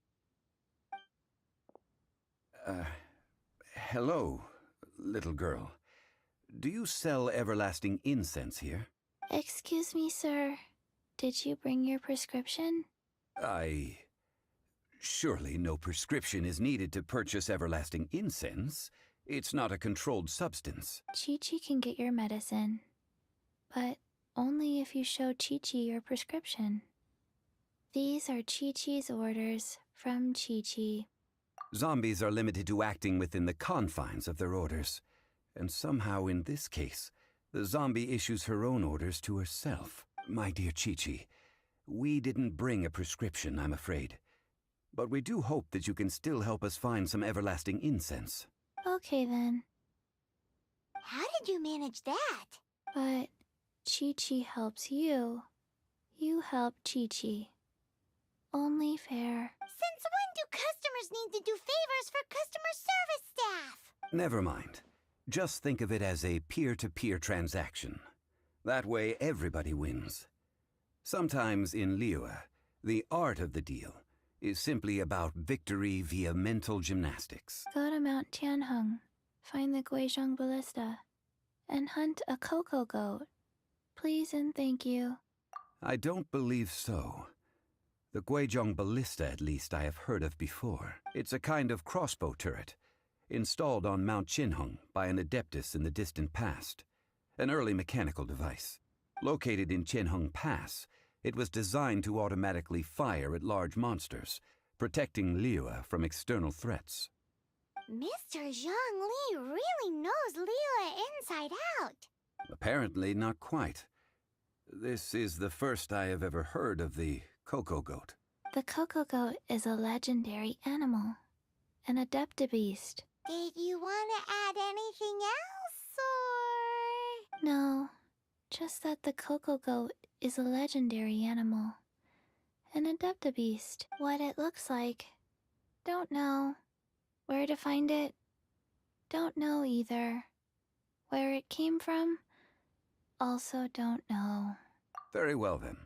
Hello, little girl. Do you sell everlasting incense here? Excuse me, sir. Did you bring your prescription? Surely no prescription is needed to purchase everlasting incense. It's not a controlled substance. Chi-Chi can get your medicine, but only if you show Chi-Chi your prescription. These are Chi-Chi's orders from Chi-Chi. Zombies are limited to acting within the confines of their orders. And somehow in this case, the zombie issues her own orders to herself. My dear Chi-Chi, we didn't bring a prescription, I'm afraid. But we do hope that you can still help us find some everlasting incense. Okay then. How did you manage that? But Chi-Chi helps you. You help Chi-Chi. Only fair. Since when do customers need to do favors for customer service staff? Never mind. Just think of it as a peer-to-peer transaction. That way, everybody wins. Sometimes in Liyue, the art of the deal is simply about victory via mental gymnastics. Go to Mount Tianheng, find the Guizhong Ballista, and hunt a cocoa goat. Please and thank you. I don't believe so. The Guizhong Ballista, at least, I have heard of before. It's a kind of crossbow turret, installed on Mount Qinheng by an adeptus in the distant past. An early mechanical device. Located in Qinheng Pass, it was designed to automatically fire at large monsters, protecting Liyue from external threats. Mr. Zhongli really knows Liyue inside out. Apparently not quite. This is the first I have ever heard of the cocoa goat. The cocoa goat is a legendary animal, an adeptabeast. Did you want to add anything else, or...? No, just that the cocoa goat is a legendary animal, an adeptabeast. What it looks like, don't know. Where to find it, don't know either. Where it came from, also don't know. Very well then.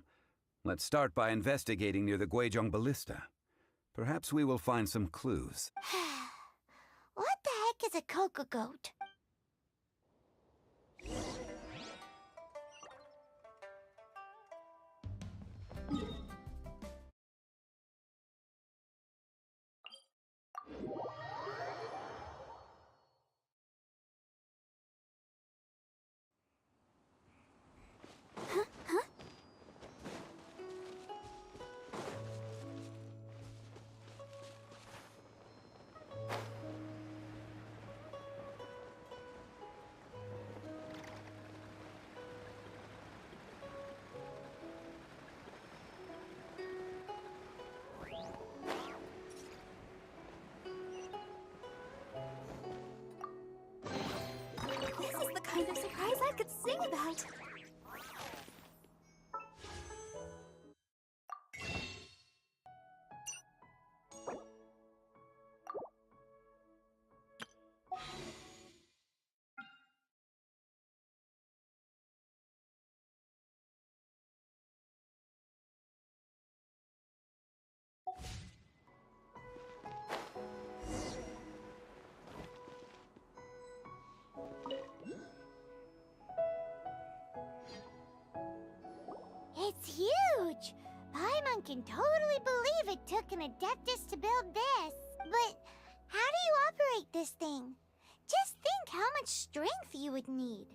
Let's start by investigating near the Guizhong Ballista. Perhaps we will find some clues. What the heck is a cocoa goat? This is the kind of surprise I could sing about. It's huge! Paimon can totally believe it took an adeptus to build this. But how do you operate this thing? Just think how much strength you would need.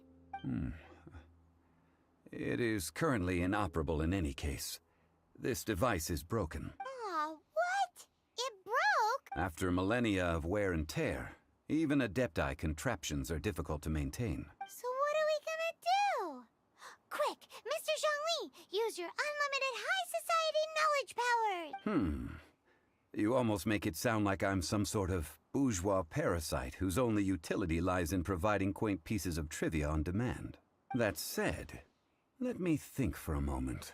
It is currently inoperable in any case. This device is broken. Aw, what? It broke? After millennia of wear and tear, even adepti contraptions are difficult to maintain. So what are we gonna do? Quick, Mr. Zhongli, use your unlimited high society knowledge powers! You almost make it sound like I'm some sort of bourgeois parasite whose only utility lies in providing quaint pieces of trivia on demand. That said, let me think for a moment.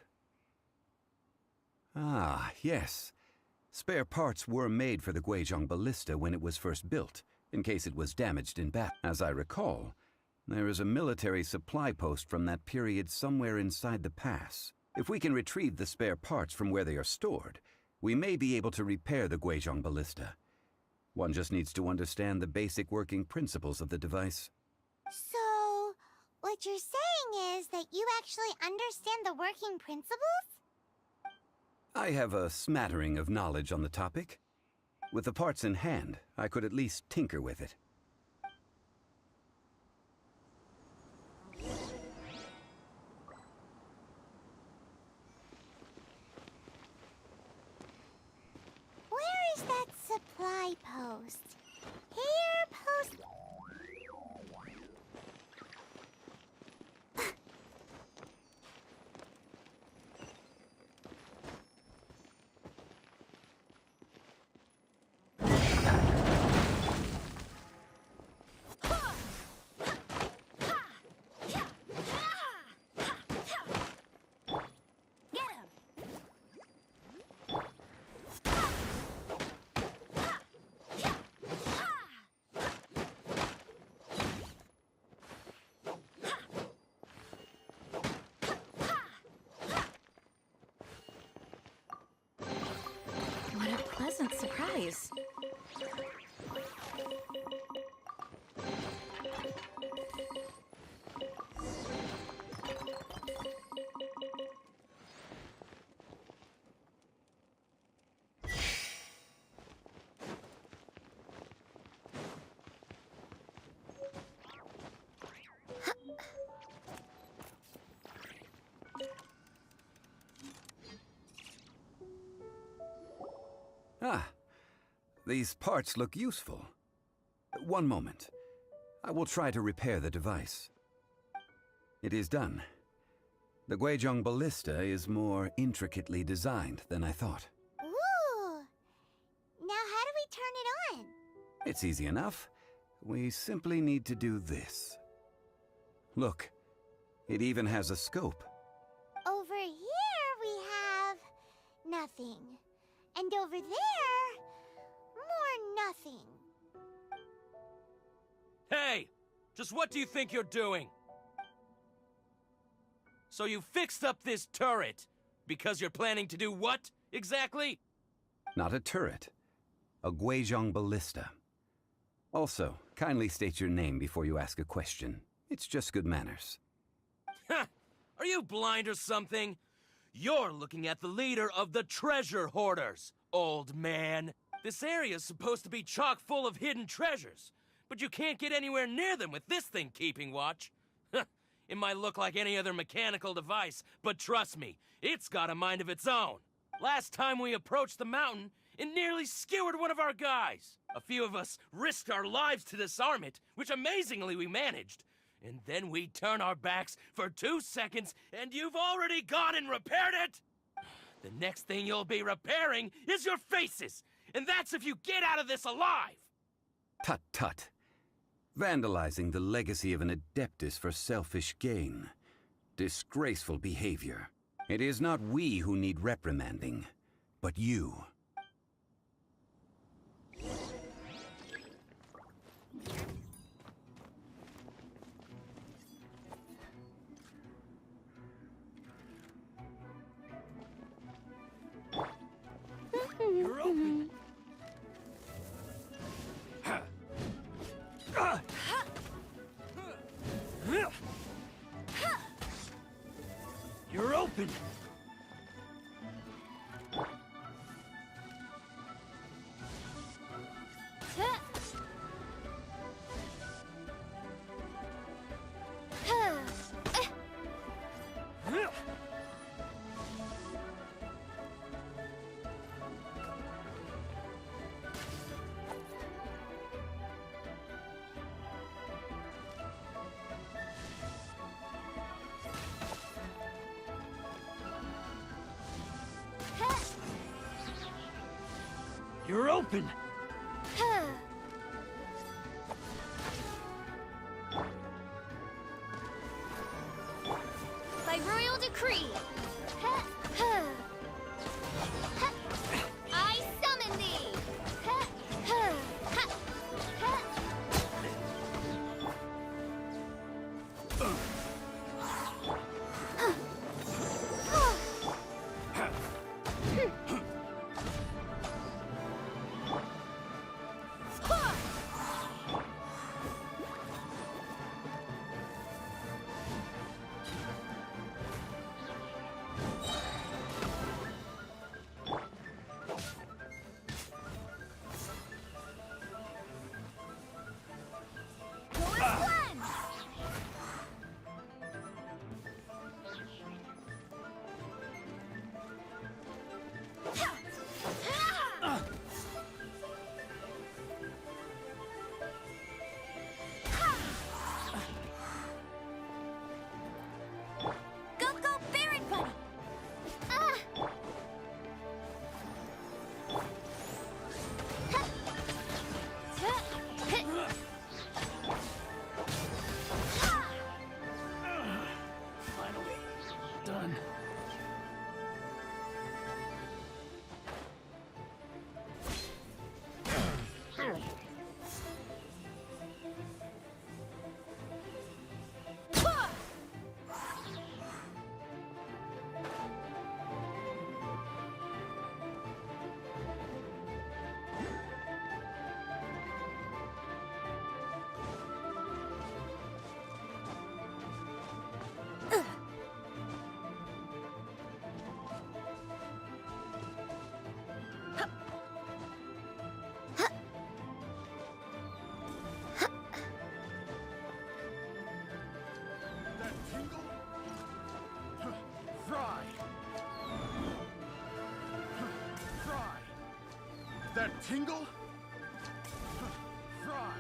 Ah, yes. Spare parts were made for the Guizhong Ballista when it was first built, in case it was damaged in battle. As I recall, there is a military supply post from that period somewhere inside the pass. If we can retrieve the spare parts from where they are stored, we may be able to repair the Guizhong Ballista. One just needs to understand the basic working principles of the device. So, what you're saying is that you actually understand the working principles? I have a smattering of knowledge on the topic. With the parts in hand, I could at least tinker with it. Where is that supply post? Here, post... eyes. Ah, these parts look useful. One moment. I will try to repair the device. It is done. The Guizhong ballista is more intricately designed than I thought. Ooh! Now how do we turn it on? It's easy enough. We simply need to do this. Look, it even has a scope. Over here we have nothing. And over there, more nothing. Hey! Just what do you think you're doing? So you fixed up this turret because you're planning to do what, exactly? Not a turret. A Guizhong ballista. Also, kindly state your name before you ask a question. It's just good manners. Ha! Are you blind or something? You're looking at the leader of the treasure hoarders, old man. This area's supposed to be chock full of hidden treasures, but you can't get anywhere near them with this thing keeping watch. It might look like any other mechanical device, but trust me, it's got a mind of its own. Last time we approached the mountain, it nearly skewered one of our guys. A few of us risked our lives to disarm it, which amazingly we managed. And then we turn our backs for 2 seconds, and you've already gone and repaired it! The next thing you'll be repairing is your faces! And that's if you get out of this alive! Tut tut. Vandalizing the legacy of an Adeptus for selfish gain. Disgraceful behavior. It is not we who need reprimanding, but you. You're open. You're open. You're open! By royal decree, I summon thee! tingle? Fry!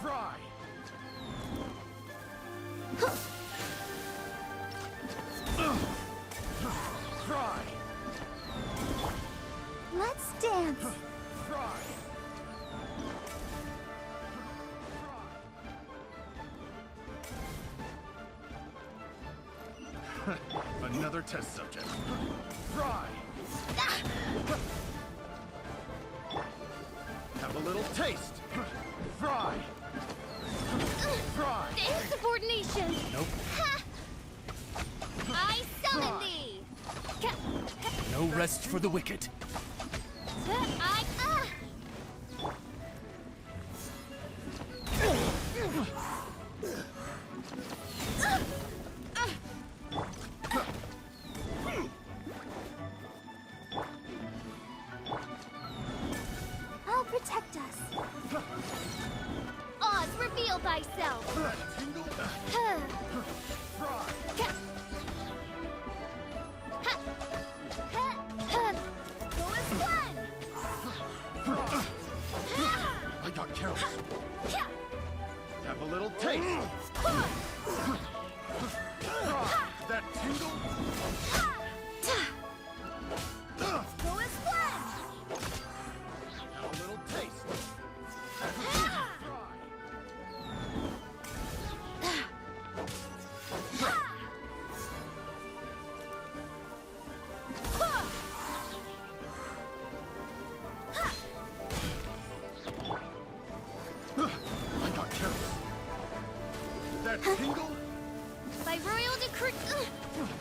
Fry! Fry! Let's dance. Fry! Another test subject. Fry! Have a little taste. Fry! Fry! Insubordination! Nope. I summon thee! No rest for the wicked. I... I'll protect us. Oz, reveal thyself! I got careless. Have a little taste. That tingle? Go as planned! Have a little taste. I got careless. That tingle? By royal decree...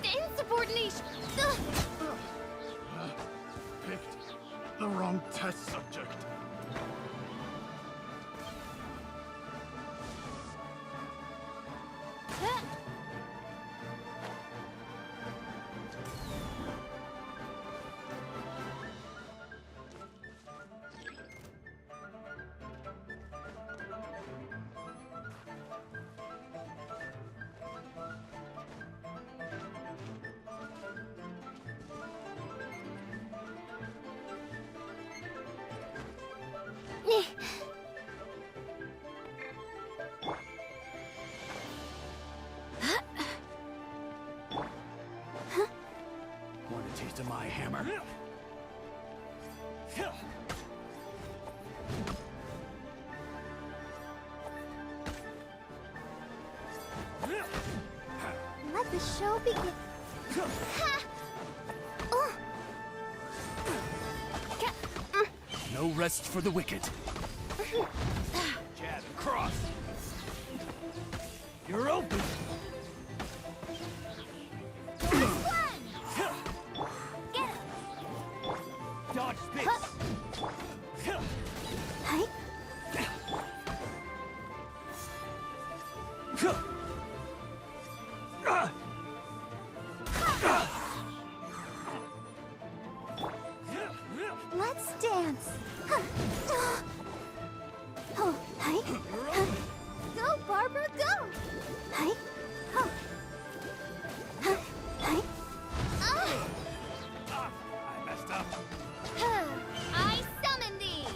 insubordination! Picked the wrong test subject. Want a taste of my hammer? Let the show begin. No rest for the wicked. Jab and cross. You're open. Dodge spits. Let's dance. Oh, hi. Go, Barbara, go. Hi. Oh. Hi. I messed up. I summon thee!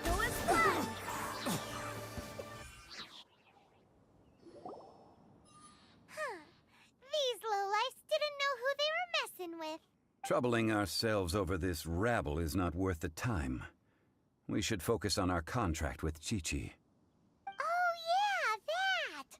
Go as planned! These lowlifes didn't know who they were messing with. Troubling ourselves over this rabble is not worth the time. We should focus on our contract with Chi-Chi. Oh, yeah, that!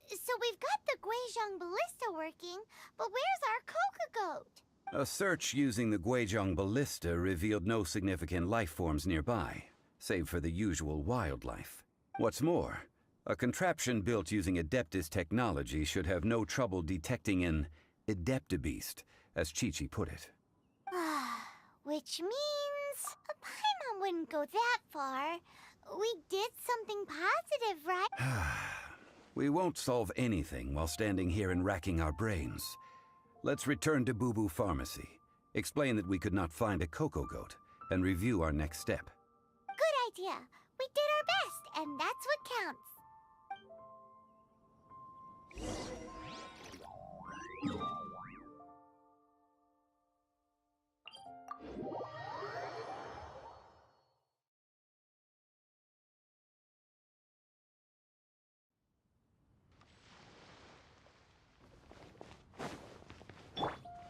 So we've got the Guizhong Ballista working, but where's our Coca Goat? A search using the Guizhong Ballista revealed no significant life forms nearby, save for the usual wildlife. What's more, a contraption built using Adeptus technology should have no trouble detecting an Adeptabeast, as Chi-Chi put it. Which means Paimon wouldn't go that far. We did something positive, right? We won't solve anything while standing here and racking our brains. Let's return to Boo Boo Pharmacy, explain that we could not find a Coco Goat, and review our next step. Good idea. We did our best, and that's what counts.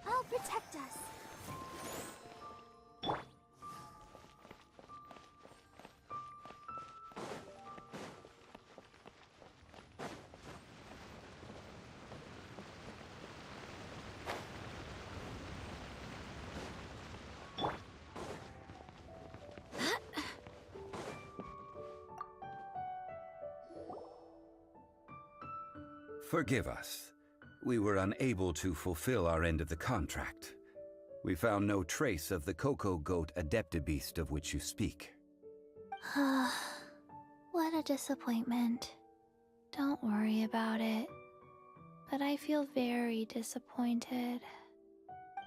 I'll protect us. Forgive us. We were unable to fulfill our end of the contract. We found no trace of the Cocoa Goat Adeptibeast of which you speak. What a disappointment. Don't worry about it. But I feel very disappointed.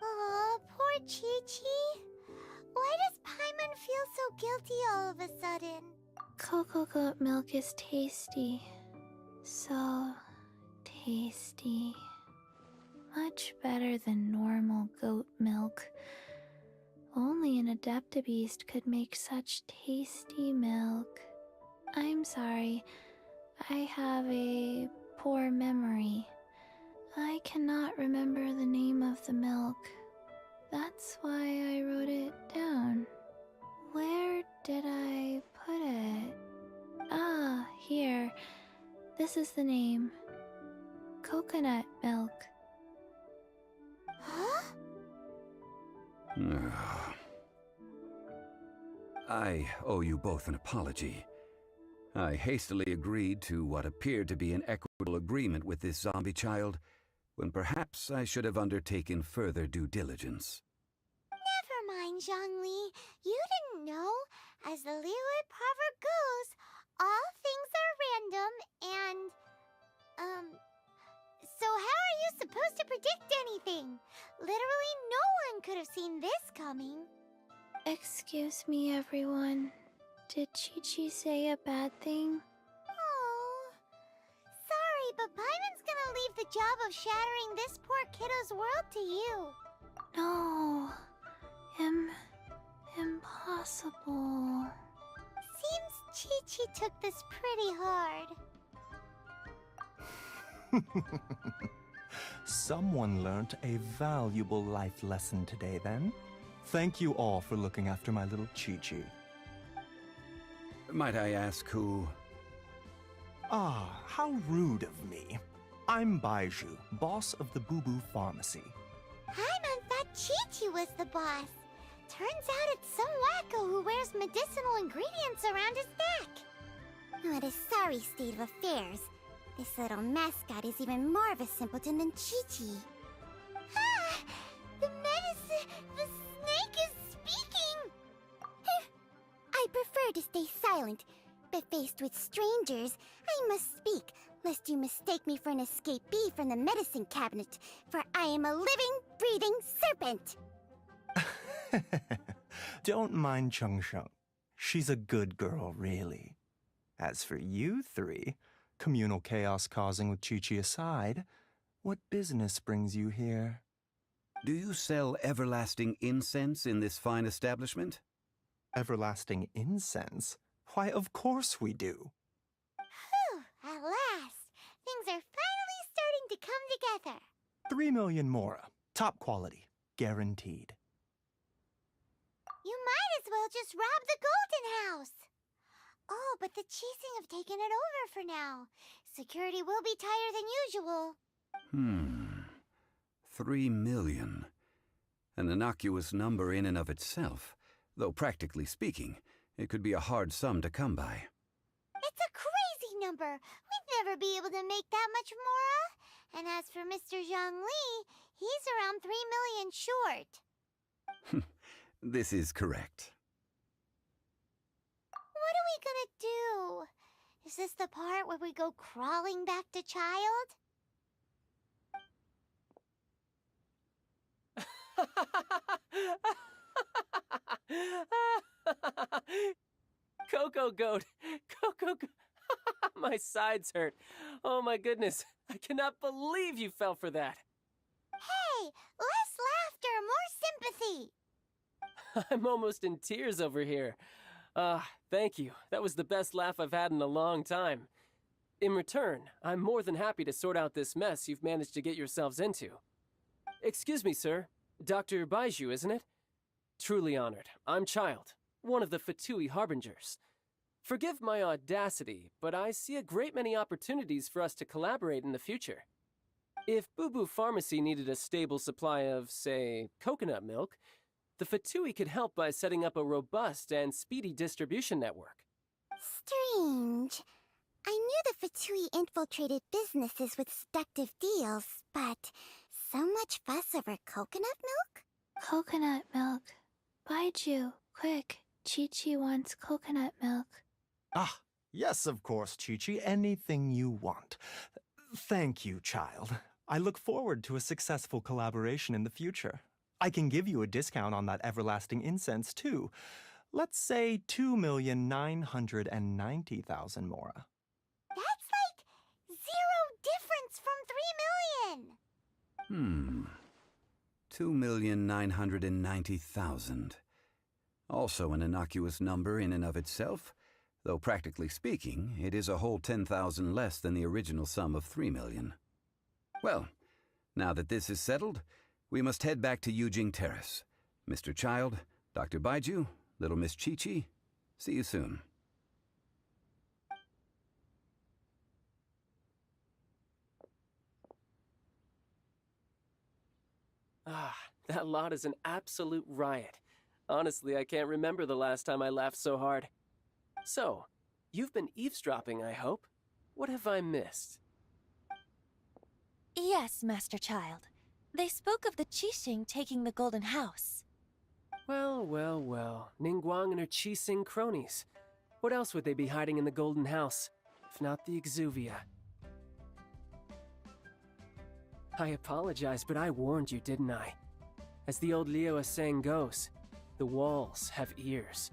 Aw, poor Chi-Chi. Why does Paimon feel so guilty all of a sudden? Cocoa goat milk is tasty. So tasty. Much better than normal goat milk. Only an Adeptibeast could make such tasty milk. I'm sorry. I have a poor memory. I cannot remember the name of the milk. That's why I wrote it down. Where did I put it? Ah, here. This is the name. Coconut milk. Huh? I owe you both an apology. I hastily agreed to what appeared to be an equitable agreement with this zombie child, when perhaps I should have undertaken further due diligence. Never mind, Zhongli. You didn't know. As the Liyue proverb goes, all things are random and... So how are you supposed to predict anything? Literally no one could have seen this coming. Excuse me, everyone. Did Chi-Chi say a bad thing? Oh, sorry, but Paimon's gonna leave the job of shattering this poor kiddo's world to you. No. Impossible. Seems Chi-Chi took this pretty hard. Someone learnt a valuable life lesson today, then. Thank you all for looking after my little Chi-Chi. Might I ask who... Ah, how rude of me. I'm Baiju, boss of the Boo Boo Pharmacy. Paimon thought Chi-Chi was the boss. Turns out it's some wacko who wears medicinal ingredients around his neck. What a sorry state of affairs. This little mascot is even more of a simpleton than Chi-Chi. Ah! The snake is speaking! I prefer to stay silent, but faced with strangers, I must speak, lest you mistake me for an escapee from the medicine cabinet, for I am a living, breathing serpent! Don't mind Chung Sheng. She's a good girl, really. As for you three, communal chaos causing with Chi-Chi aside, what business brings you here? Do you sell everlasting incense in this fine establishment? Everlasting incense? Why, of course we do. Whew, at last. Things are finally starting to come together. 3 million mora. Top quality. Guaranteed. You might as well just rob the Golden House. Oh, but the Chising have taken it over for now. Security will be tighter than usual. 3 million. An innocuous number in and of itself, though practically speaking, it could be a hard sum to come by. It's a crazy number. We'd never be able to make that much mora. And as for Mr. Zhongli, he's around 3 million short. This is correct. What are we gonna do? Is this the part where we go crawling back to Child? Coco Goat! Coco Goat! My sides hurt. Oh my goodness. I cannot believe you fell for that. Hey, less laughter, more sympathy. I'm almost in tears over here. Thank you. That was the best laugh I've had in a long time. In return, I'm more than happy to sort out this mess you've managed to get yourselves into. Excuse me, sir. Dr. Baiju, isn't it? Truly honored. I'm Child, one of the Fatui Harbingers. Forgive my audacity, but I see a great many opportunities for us to collaborate in the future. If Boo Boo Pharmacy needed a stable supply of, say, coconut milk, the Fatui could help by setting up a robust and speedy distribution network. Strange. I knew the Fatui infiltrated businesses with seductive deals, but so much fuss over coconut milk? Coconut milk. Baiju, quick. Chi-Chi wants coconut milk. Ah, yes, of course, Chi-Chi. Anything you want. Thank you, Child. I look forward to a successful collaboration in the future. I can give you a discount on that everlasting incense, too. Let's say 2,990,000 mora. That's like 0 difference from 3 million. 2,990,000. Also an innocuous number in and of itself, though practically speaking, it is a whole 10,000 less than the original sum of 3 million. Well, now that this is settled, we must head back to Yujing Terrace. Mr. Child, Dr. Baiju, little Miss Chi-Chi, see you soon. That lot is an absolute riot. Honestly, I can't remember the last time I laughed so hard. So, you've been eavesdropping, I hope? What have I missed? Yes, Master Child. They spoke of the Qixing taking the Golden House. Well, well, well. Ningguang and her Qixing cronies. What else would they be hiding in the Golden House, if not the Exuvia? I apologize, but I warned you, didn't I? As the old Liu saying goes, the walls have ears.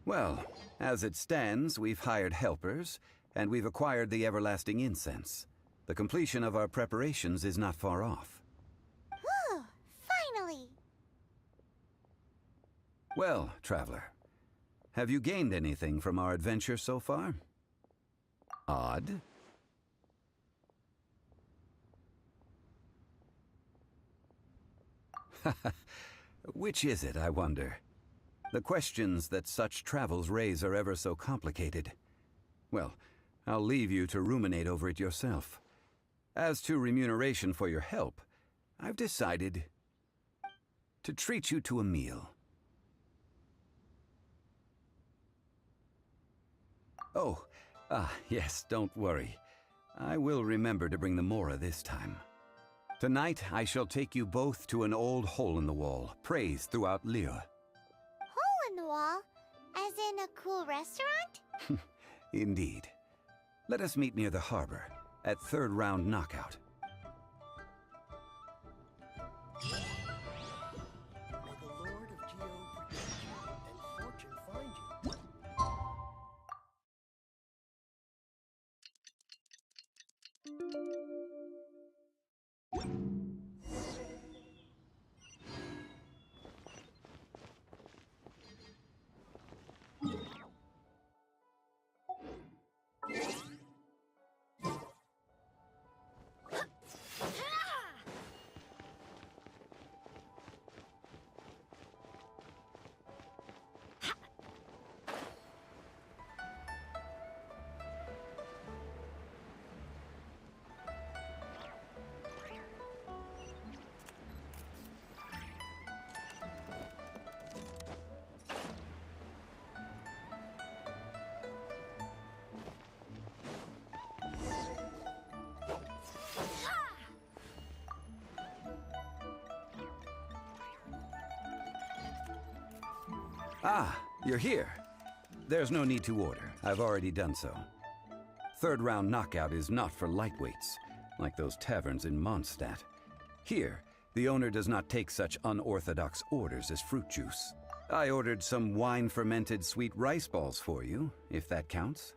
Well, as it stands, we've hired helpers, and we've acquired the everlasting incense. The completion of our preparations is not far off. Whew, finally! Well, traveler, have you gained anything from our adventure so far? Odd. Which is it, I wonder? The questions that such travels raise are ever so complicated. Well, I'll leave you to ruminate over it yourself. As to remuneration for your help, I've decided to treat you to a meal. Oh, yes, don't worry. I will remember to bring the Mora this time. Tonight, I shall take you both to an old hole-in-the-wall, praised throughout Liu. Hole in the wall? As in a cool restaurant? Indeed. Let us meet near the harbor, at third round knockout. Ah, you're here. There's no need to order. I've already done so. Third round knockout is not for lightweights, like those taverns in Mondstadt. Here, the owner does not take such unorthodox orders as fruit juice. I ordered some wine-fermented sweet rice balls for you, if that counts.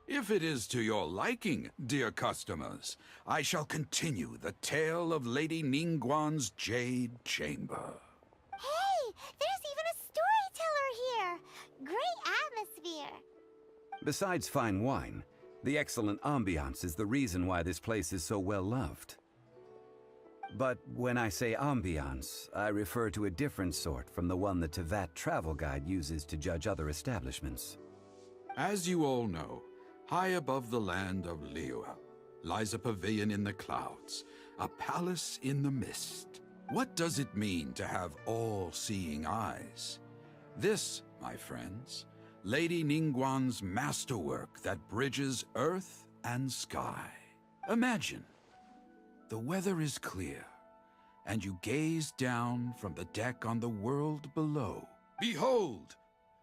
If it is to your liking, dear customers, I shall continue the tale of Lady Ningguang's Jade Chamber. Hey, there's even a storyteller here! Great atmosphere! Besides fine wine, the excellent ambiance is the reason why this place is so well loved. But when I say ambiance, I refer to a different sort from the one the Tevat travel guide uses to judge other establishments. As you all know, high above the land of Liyue lies a pavilion in the clouds, a palace in the mist. What does it mean to have all-seeing eyes? This, my friends, Lady Ningguang's masterwork that bridges earth and sky. Imagine, the weather is clear, and you gaze down from the deck on the world below. Behold,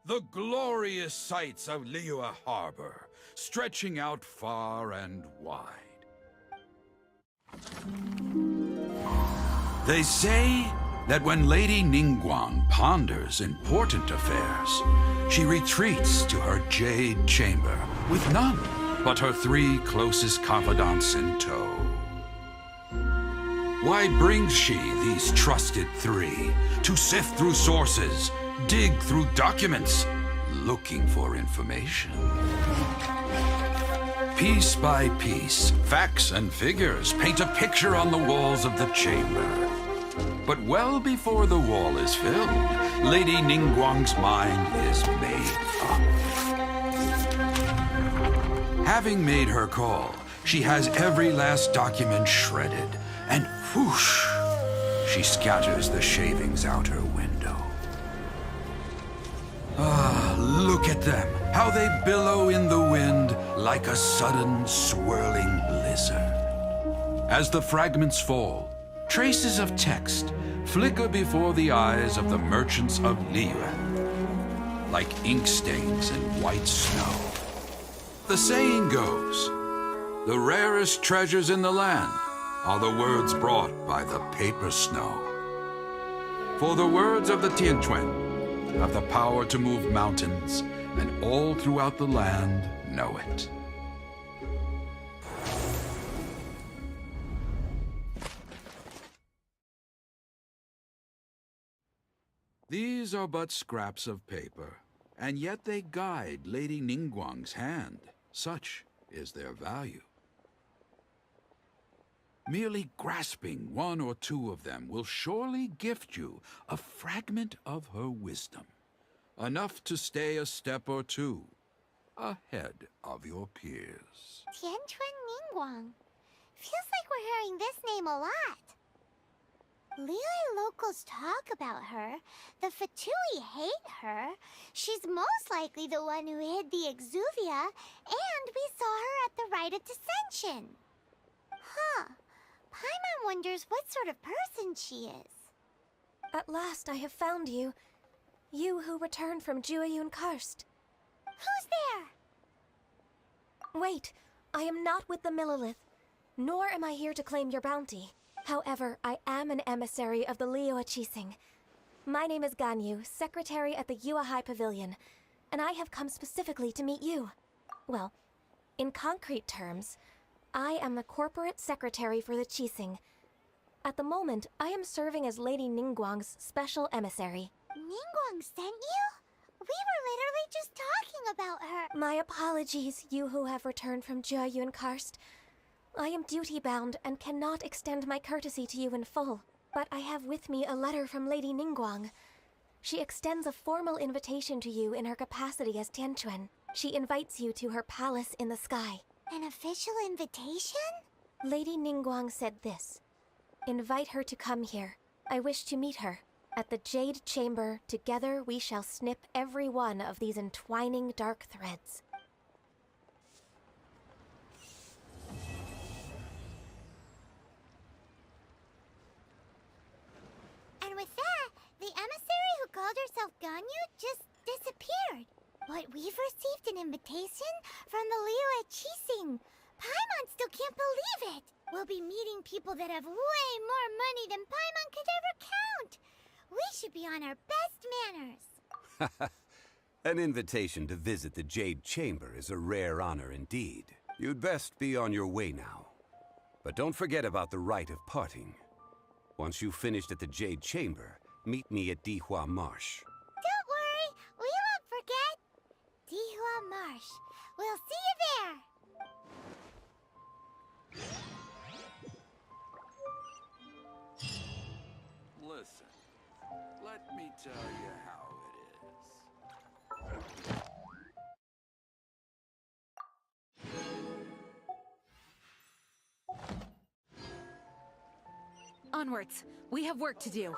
the glorious sights of Liyue Harbor, stretching out far and wide. They say that when Lady Ningguang ponders important affairs, she retreats to her Jade Chamber with none but her 3 closest confidants in tow. Why brings she these trusted 3 to sift through sources, dig through documents, looking for information? Piece by piece, facts and figures paint a picture on the walls of the chamber. But well before the wall is filled, Lady Ningguang's mind is made up. Having made her call, she has every last document shredded, and whoosh, she scatters the shavings out her window. Ah, look at them, how they billow in the wind like a sudden swirling blizzard. As the fragments fall, traces of text flicker before the eyes of the merchants of Liyue, like ink stains in white snow. The saying goes, the rarest treasures in the land are the words brought by the paper snow. For the words of the Tianquan have the power to move mountains, and all throughout the land know it. These are but scraps of paper, and yet they guide Lady Ningguang's hand. Such is their value. Merely grasping 1 or 2 of them will surely gift you a fragment of her wisdom, enough to stay a step or 2 ahead of your peers. Tianquan Ningguang. Feels like we're hearing this name a lot. Liyue locals talk about her. The Fatui hate her. She's most likely the one who hid the Exuvia, and we saw her at the Rite of Dissension. Huh. Paimon wonders what sort of person she is. At last I have found you. You who returned from Jueyun Karst. Who's there? Wait, I am not with the Millelith, nor am I here to claim your bounty. However, I am an emissary of the Liyue Qixing. My name is Ganyu, secretary at the Yue High Pavilion, and I have come specifically to meet you. Well, in concrete terms, I am the corporate secretary for the Qixing. At the moment, I am serving as Lady Ningguang's special emissary. Ningguang sent you? We were literally just talking about her. My apologies, you who have returned from Jueyun Karst. I am duty-bound and cannot extend my courtesy to you in full. But I have with me a letter from Lady Ningguang. She extends a formal invitation to you in her capacity as Tianquan. She invites you to her palace in the sky. An official invitation? Lady Ningguang said this. Invite her to come here. I wish to meet her. At the Jade Chamber, together we shall snip every one of these entwining dark threads. And with that, the emissary who called herself Ganyu an invitation from the Liyue Qixing. Paimon still can't believe it. We'll be meeting people that have way more money than Paimon could ever count. We should be on our best manners. An invitation to visit the Jade Chamber is a rare honor indeed. You'd best be on your way now. But don't forget about the rite of parting. Once you've finished at the Jade Chamber, meet me at Dihua Marsh. Don't worry, we won't forget. Dihua Marsh. We'll see you there. Listen, let me tell you how it is. Onwards. We have work to do.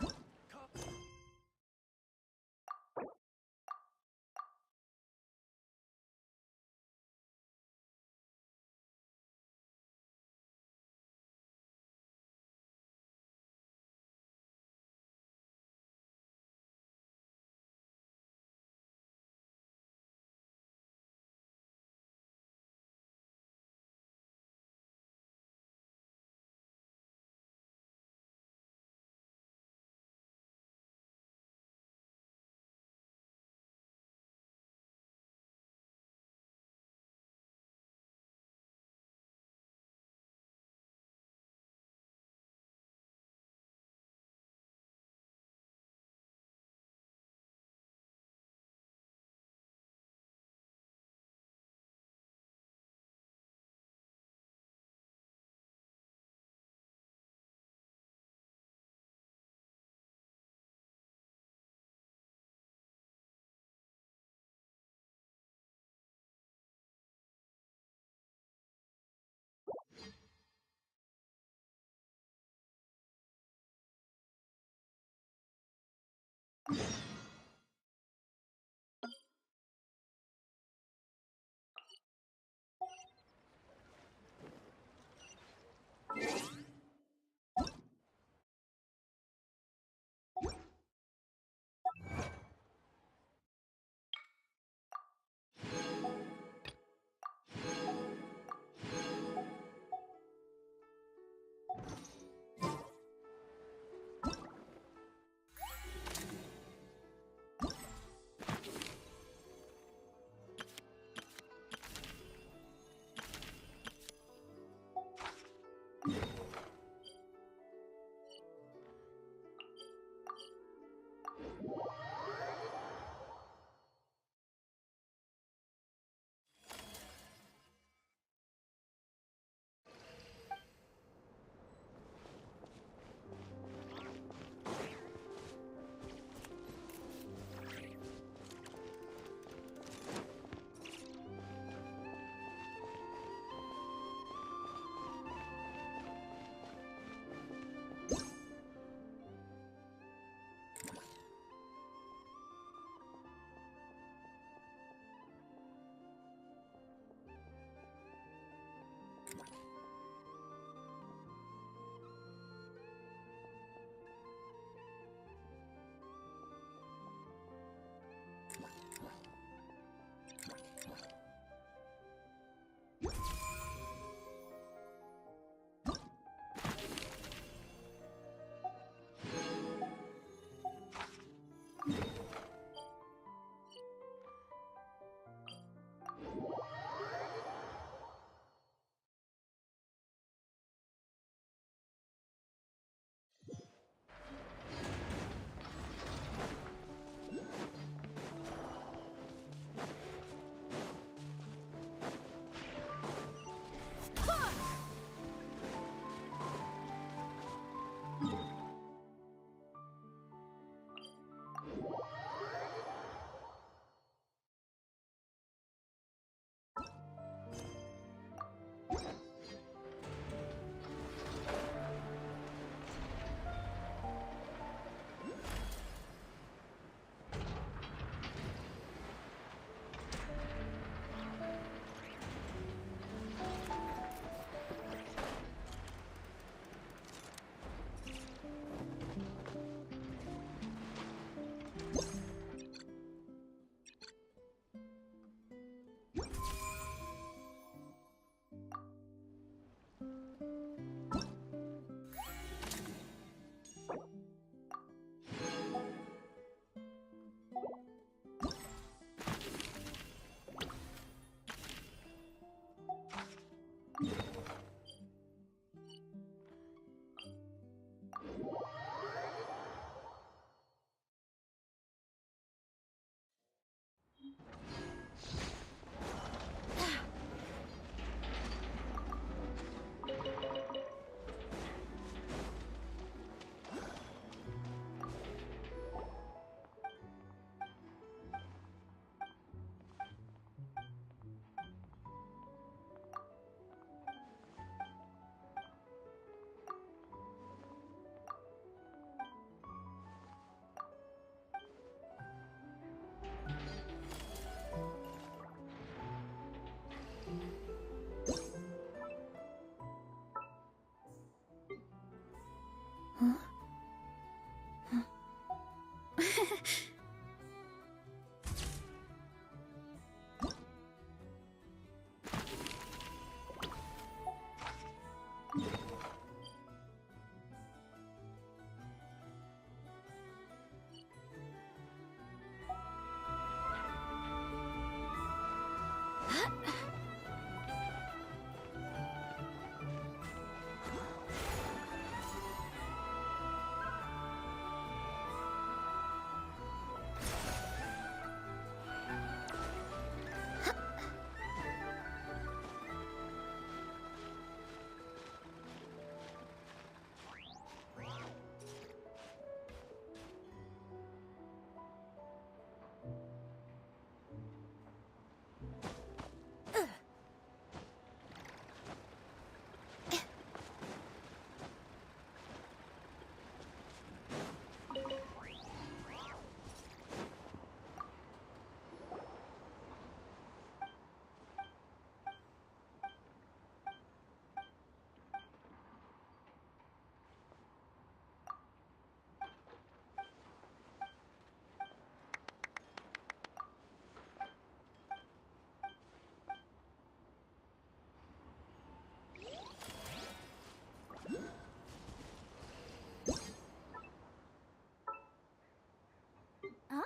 Huh?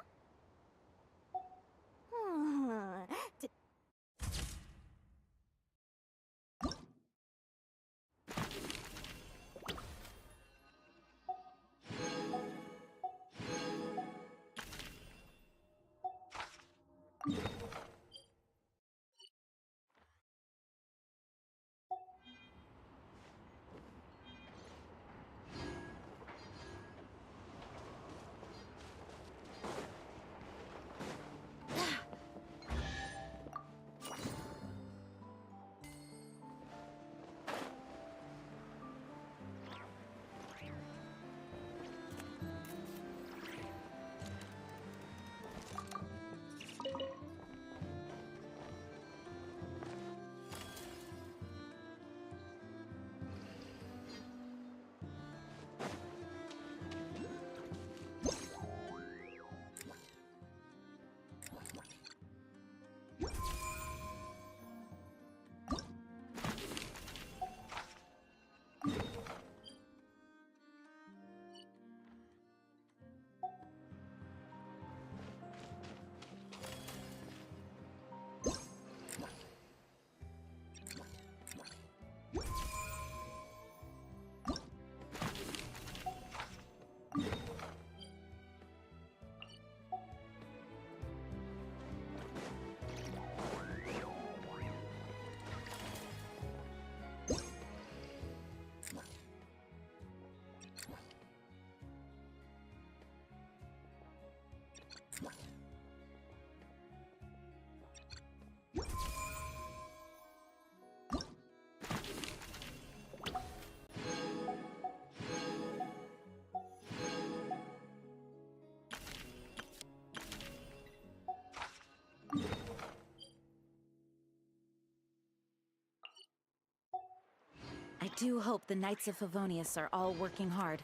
D- I do hope the Knights of Favonius are all working hard.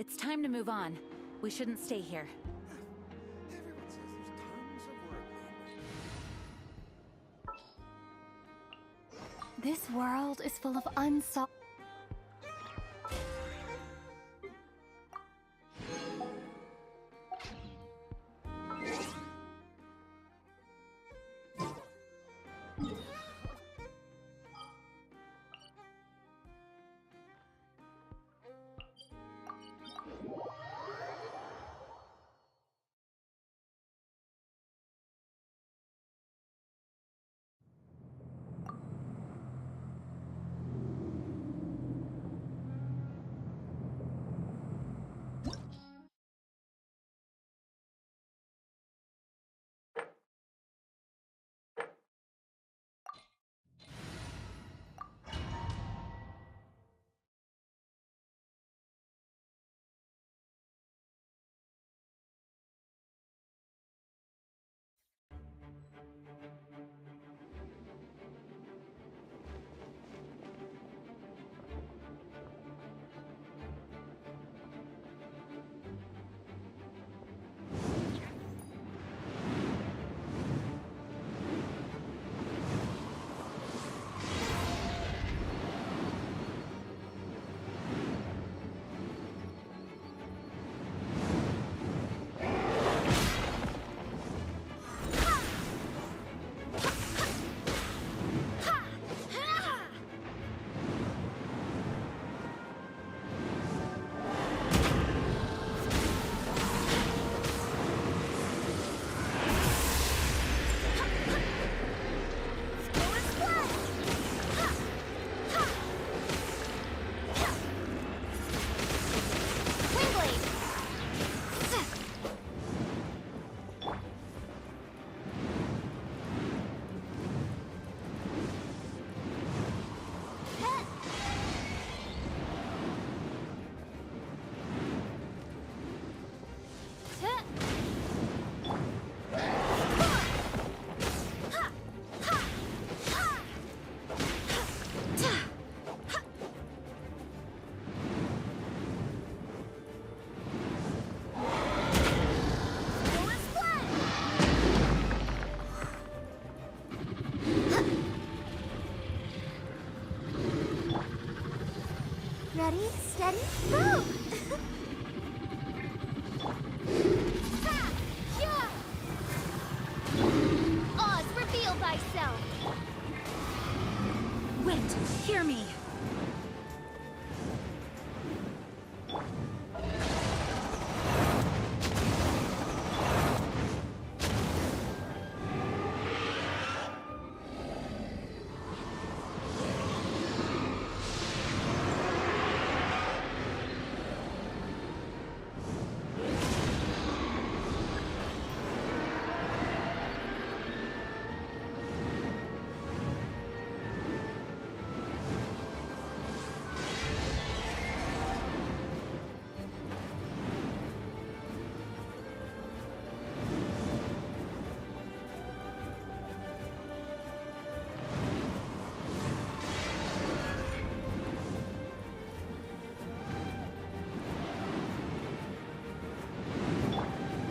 It's time to move on. We shouldn't stay here. Everyone says there's tons of work. This world is full of unsolved. Ready, steady, move! Oz, reveal thyself! Wait, hear me!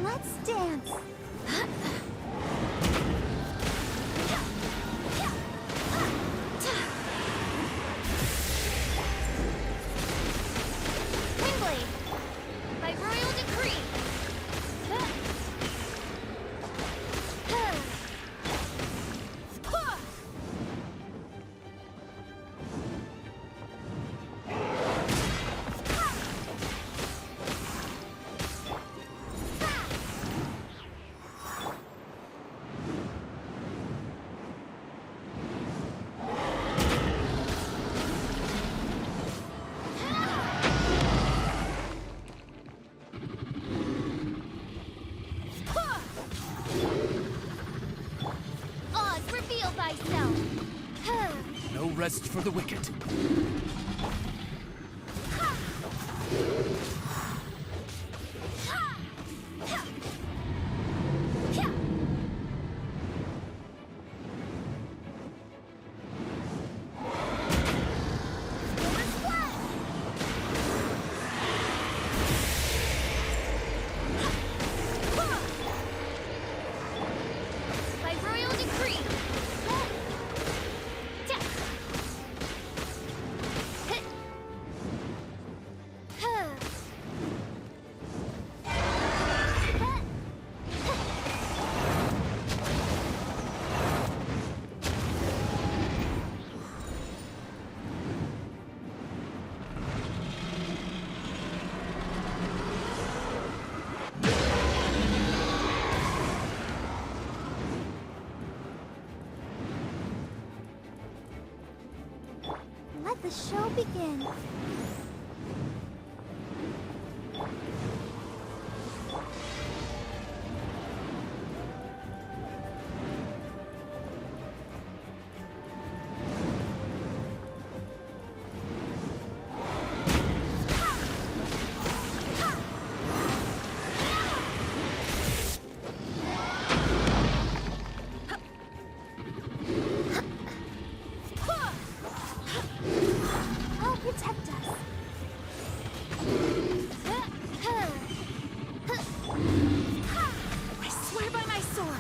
Let's dance! Windblade! By royal decree! Oz, reveal thyself! No rest for the wicked. the show begin. I'll protect us. I swear by my sword.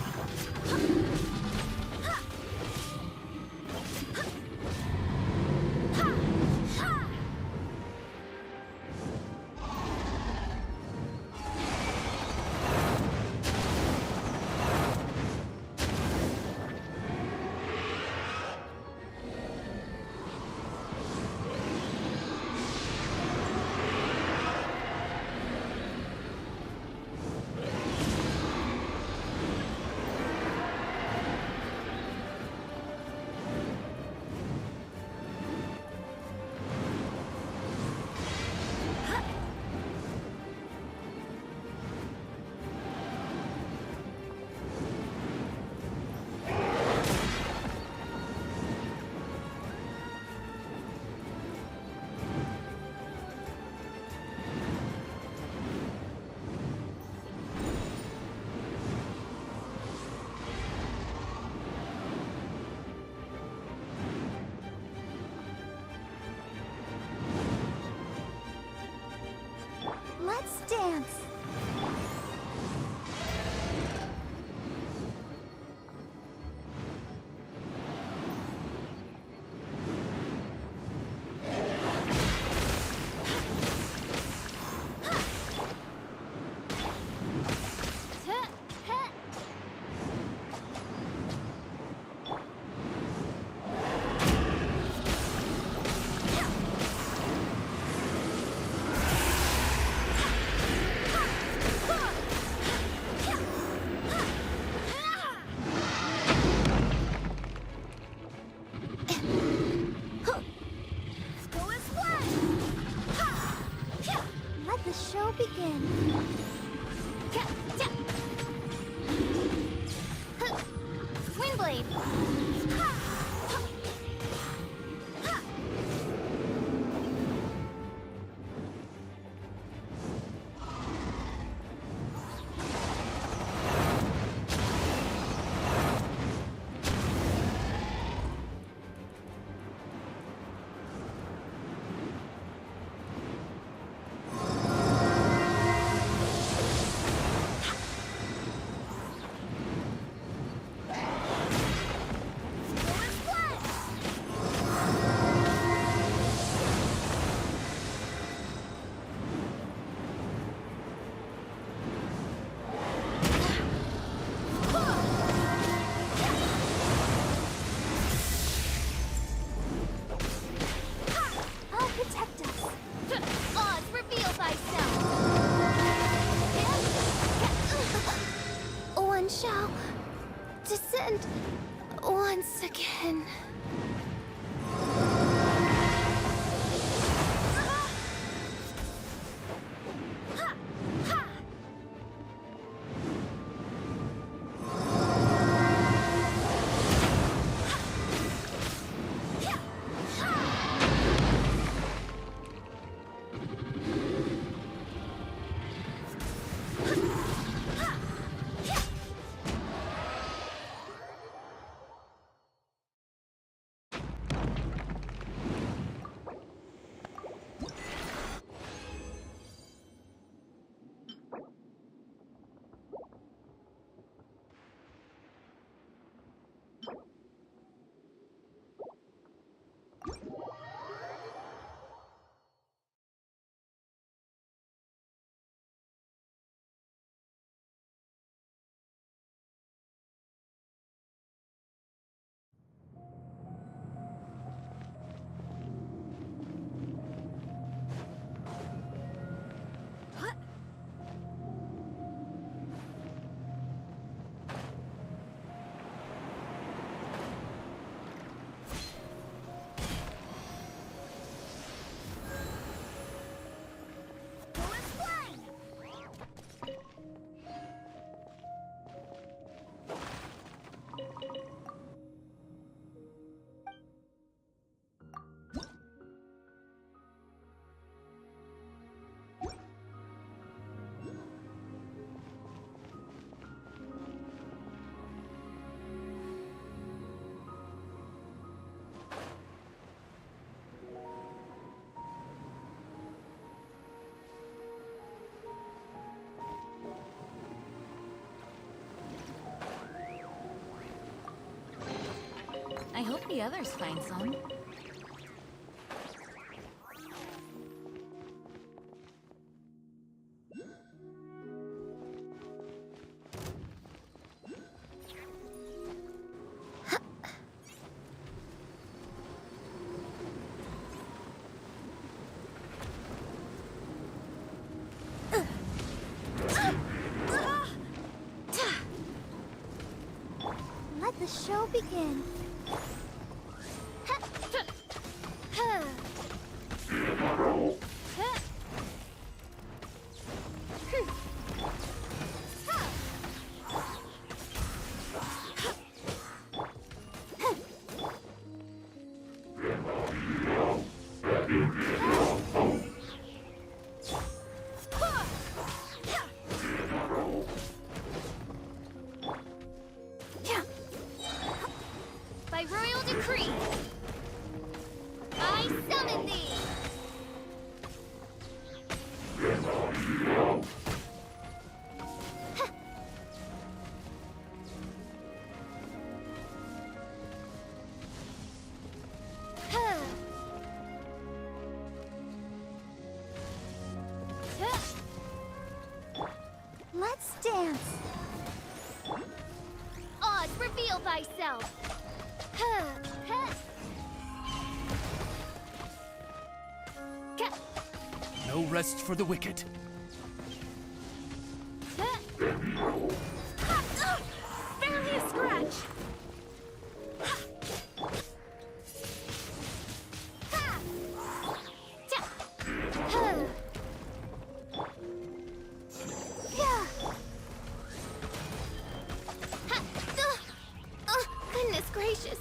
Let's dance. Let the show begin. Windblade! I hope the others find some. Let the show begin. By royal decree, I summon thee! Let's dance. Oz, reveal thyself! No rest for the wicked. Barely a scratch! Goodness gracious!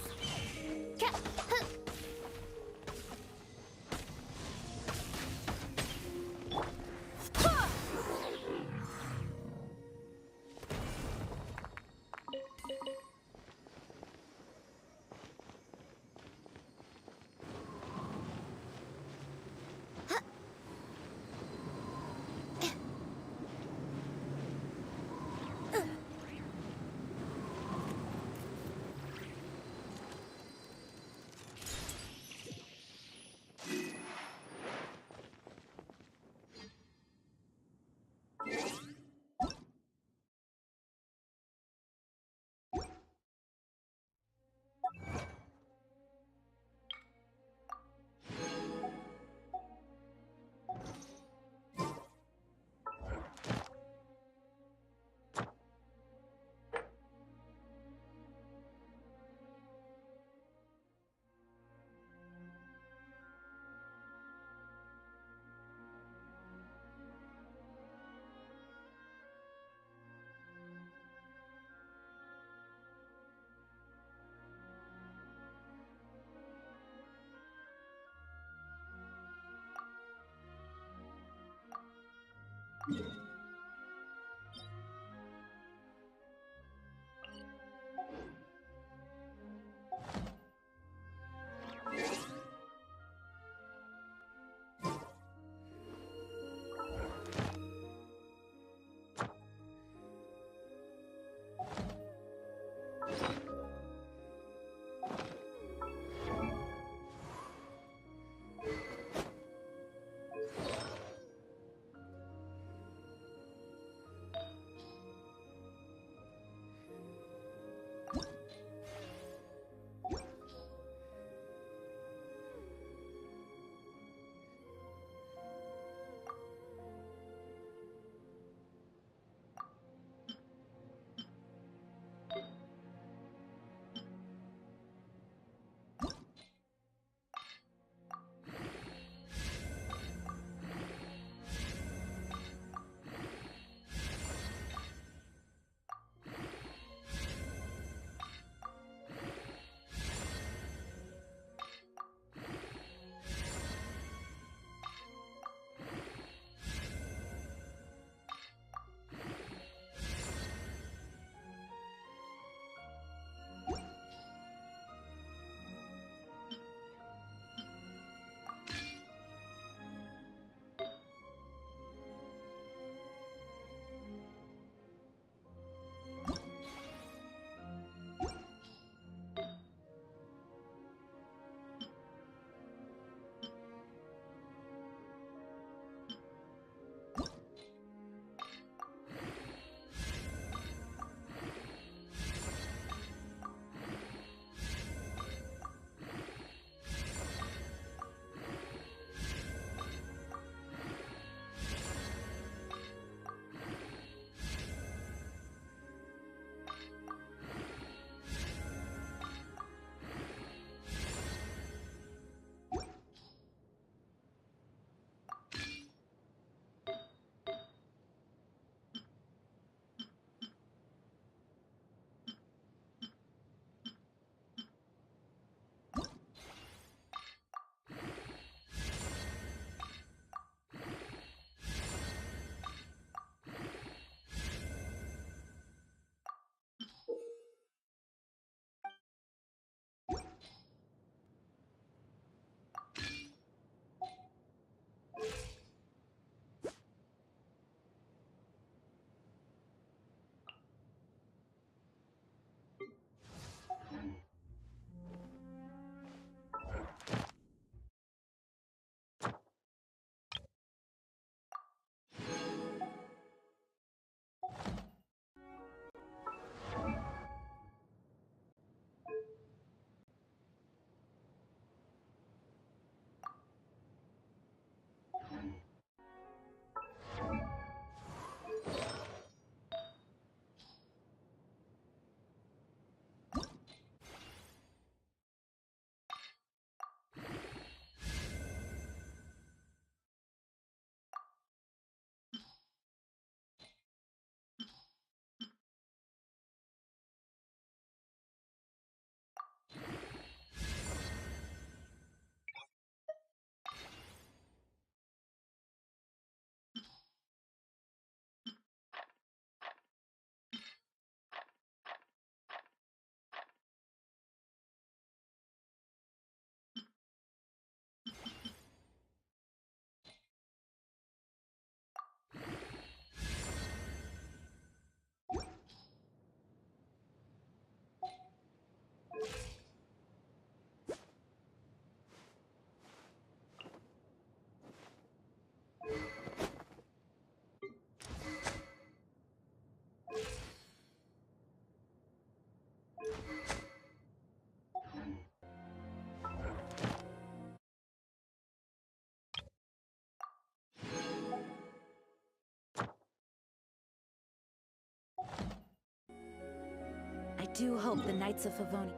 do hope the Knights of Favonia...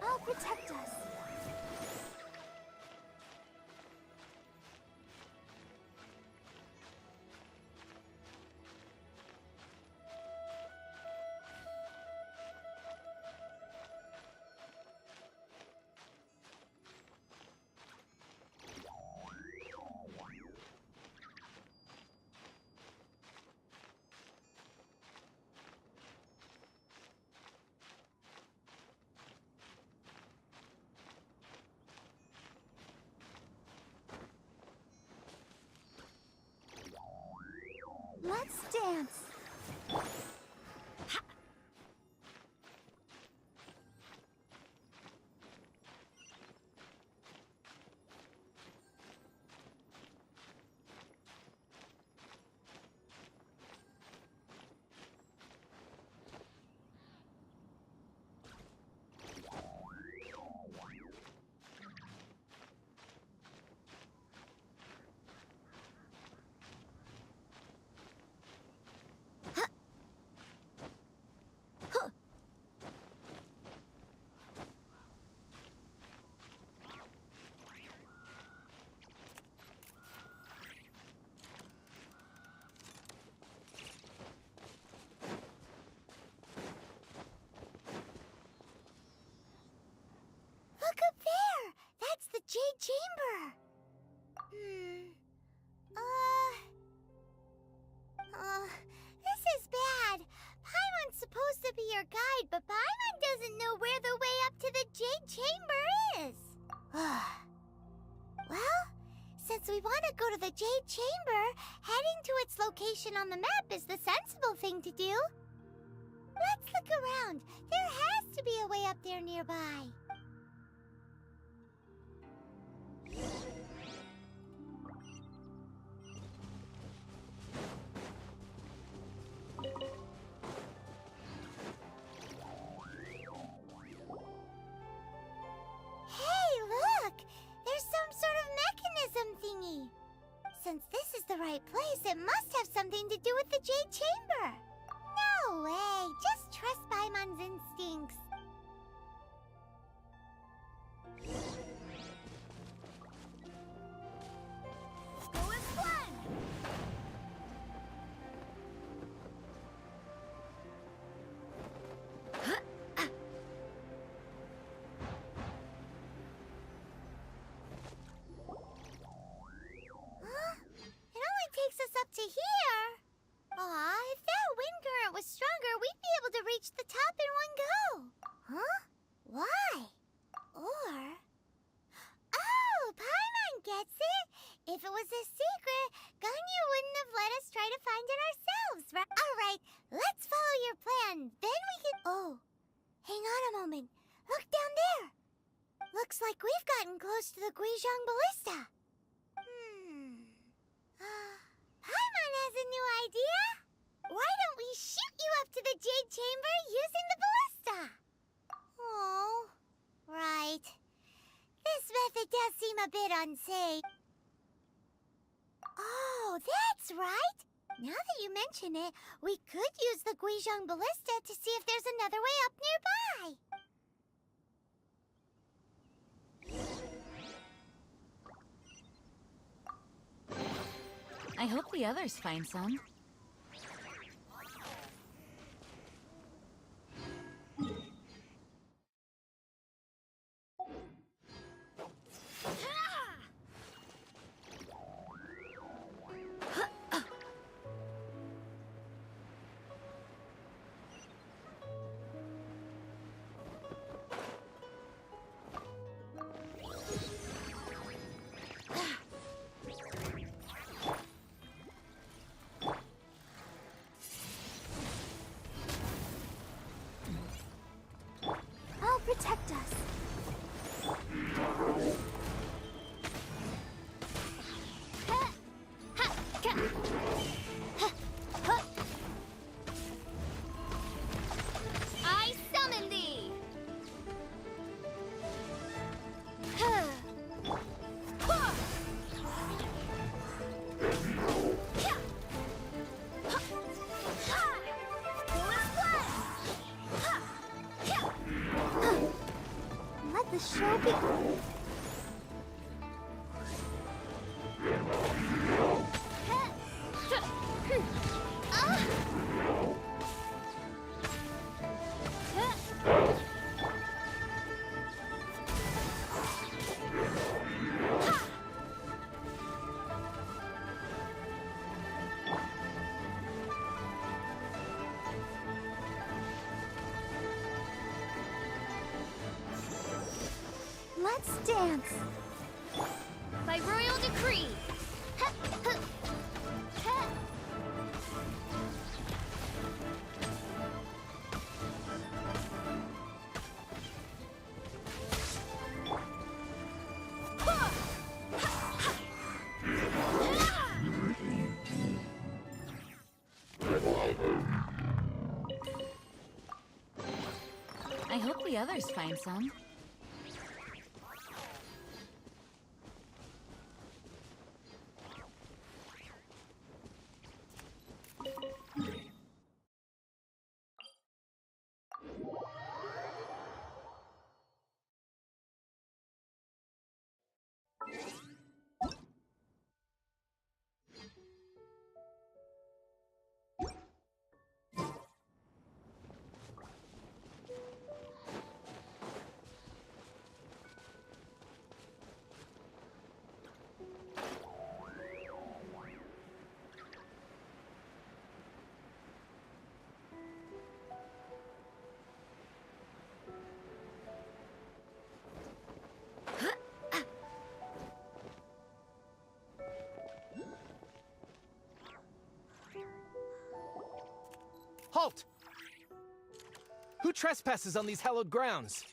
I'll protect us. Let's dance. Look up there! That's the Jade Chamber! This is bad. Paimon's supposed to be your guide, but Paimon doesn't know where the way up to the Jade Chamber is. Well, since we want to go to the Jade Chamber, heading to its location on the map is the sensible thing to do. Let's look around. There has to be a way up there nearby. Since this is the right place, it must have something to do with the Jade Chamber. No way! Just trust Paimon's instincts. secret, Ganyu wouldn't have let us try to find it ourselves, right? Alright, let's follow your plan. Then we can... Oh, hang on a moment. Look down there. Looks like we've gotten close to the Guizhong Ballista. Paimon has a new idea. Why don't we shoot you up to the Jade Chamber using the ballista? Oh, right. This method does seem a bit unsafe. Oh, that's right. Now that you mention it, we could use the Guizhong Ballista to see if there's another way up nearby. I hope the others find some. Protect us. I summon thee! Let the show begin. Let's dance. By royal decree. I hope the others find some. Halt! Who trespasses on these hallowed grounds?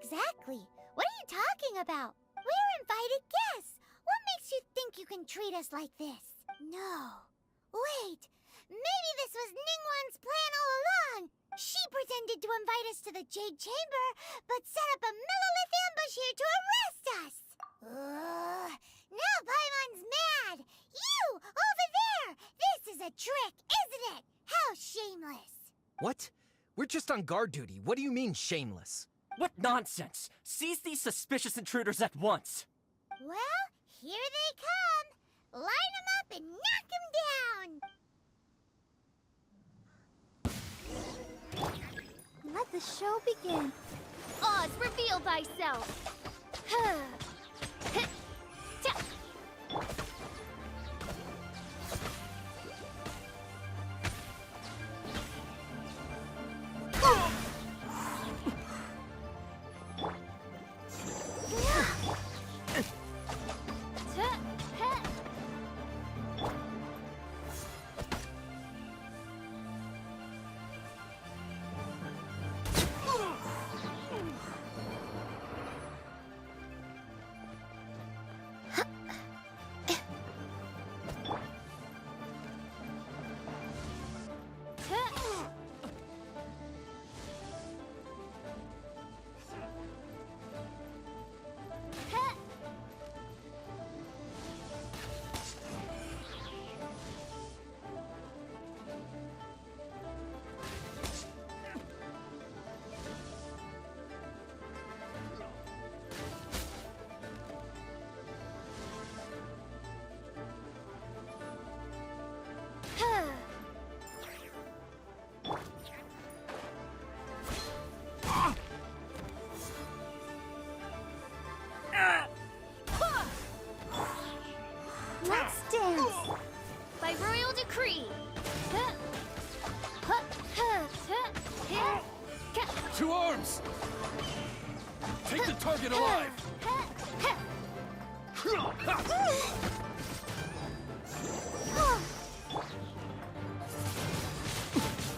Exactly. What are you talking about? We're invited guests. What makes you think you can treat us like this? No. Wait. Maybe this was Ningguang's plan all along. She pretended to invite us to the Jade Chamber, but set up a Millilith ambush here to arrest us. Now Paimon's mad. You, over there. This is a trick, isn't it? How shameless. What? We're just on guard duty. What do you mean, shameless? What nonsense! Seize these suspicious intruders at once! Well, here they come. Line them up and knock them down. Let the show begin. Oz, reveal thyself. By royal decree. To arms! Take the target alive!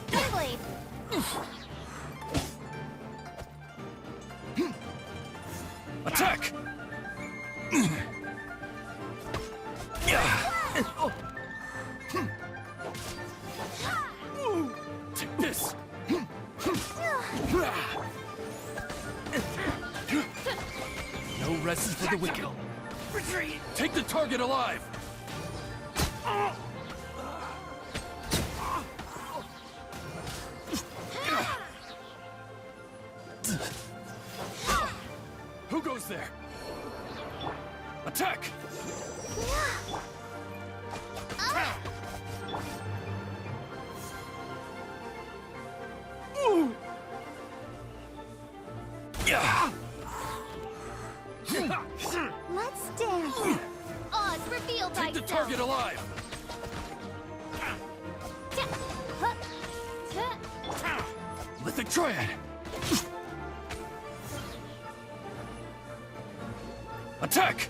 Gunblade! Attack! Take this! No rest for the wicked. Retreat! Take the target alive! Who goes there? Attack! Let's dance. Oz, reveal thyself. Take the target alive! Lithic Triad! Attack!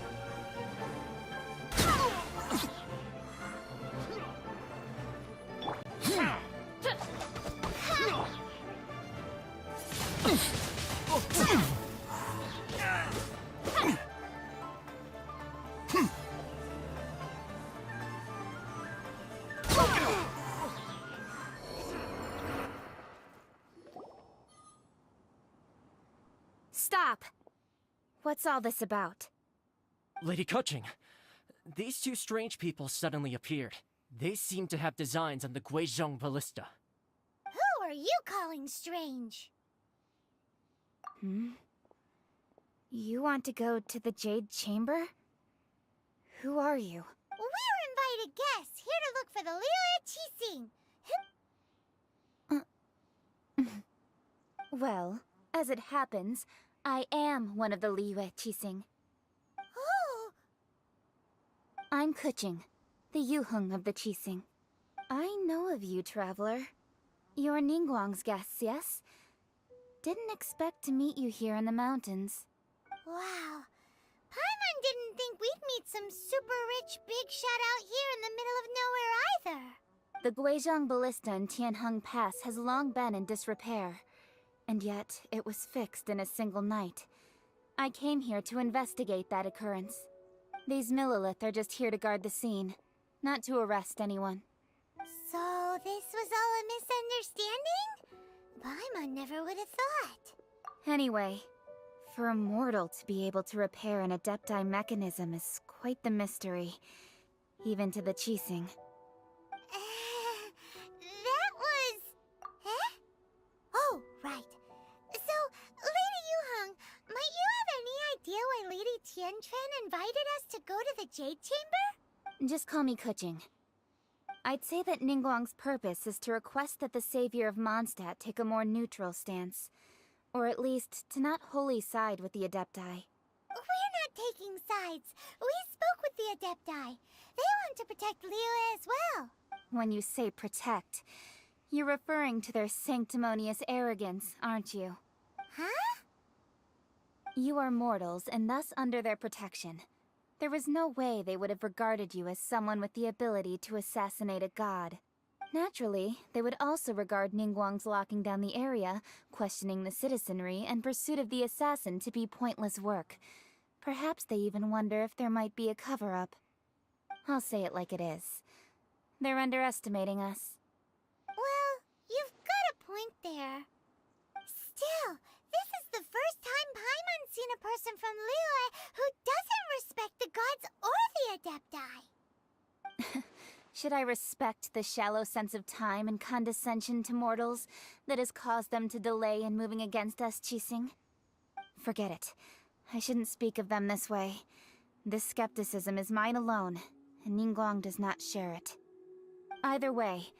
Stop! What's all this about? Lady Kuching, these two strange people suddenly appeared. They seem to have designs on the Guizhong Ballista. Who are you calling strange? You want to go to the Jade Chamber? Who are you? We're invited guests, here to look for the Liyue Qixing. Well, as it happens, I am one of the Liyue Qixing. Oh! I'm Kuching, the Yuheng of the Qixing. I know of you, traveler. You're Ningguang's guests, yes? Didn't expect to meet you here in the mountains. Wow. Paimon didn't think we'd meet some super rich big shot out here in the middle of nowhere either. The Guizhong Ballista in Tianheng Pass has long been in disrepair. And yet, it was fixed in a single night. I came here to investigate that occurrence. These Millilith are just here to guard the scene, not to arrest anyone. So this was all a misunderstanding? Paimon never would have thought. Anyway, for a mortal to be able to repair an Adepti mechanism is quite the mystery, even to the Qixing. That was... Eh? Oh, right. So, Lady Yuheng, might you have any idea why Lady Tianquan invited us to go to the Jade Chamber? Just call me Kuching. I'd say that Ningguang's purpose is to request that the savior of Mondstadt take a more neutral stance. Or at least, to not wholly side with the Adepti. We're not taking sides. We spoke with the Adepti. They want to protect Liyue as well. When you say protect, you're referring to their sanctimonious arrogance, aren't you? Huh? You are mortals, and thus under their protection. There was no way they would have regarded you as someone with the ability to assassinate a god. Naturally, they would also regard Ningguang's locking down the area, questioning the citizenry, and pursuit of the assassin to be pointless work. Perhaps they even wonder if there might be a cover-up. I'll say it like it is. They're underestimating us. Well, you've got a point there. Still, this is the first time Paimon's seen a person from Liyue who doesn't respect the gods or the Adepti. Should I respect the shallow sense of time and condescension to mortals that has caused them to delay in moving against us, Qixing? Forget it. I shouldn't speak of them this way. This skepticism is mine alone, and Ningguang does not share it. Either way,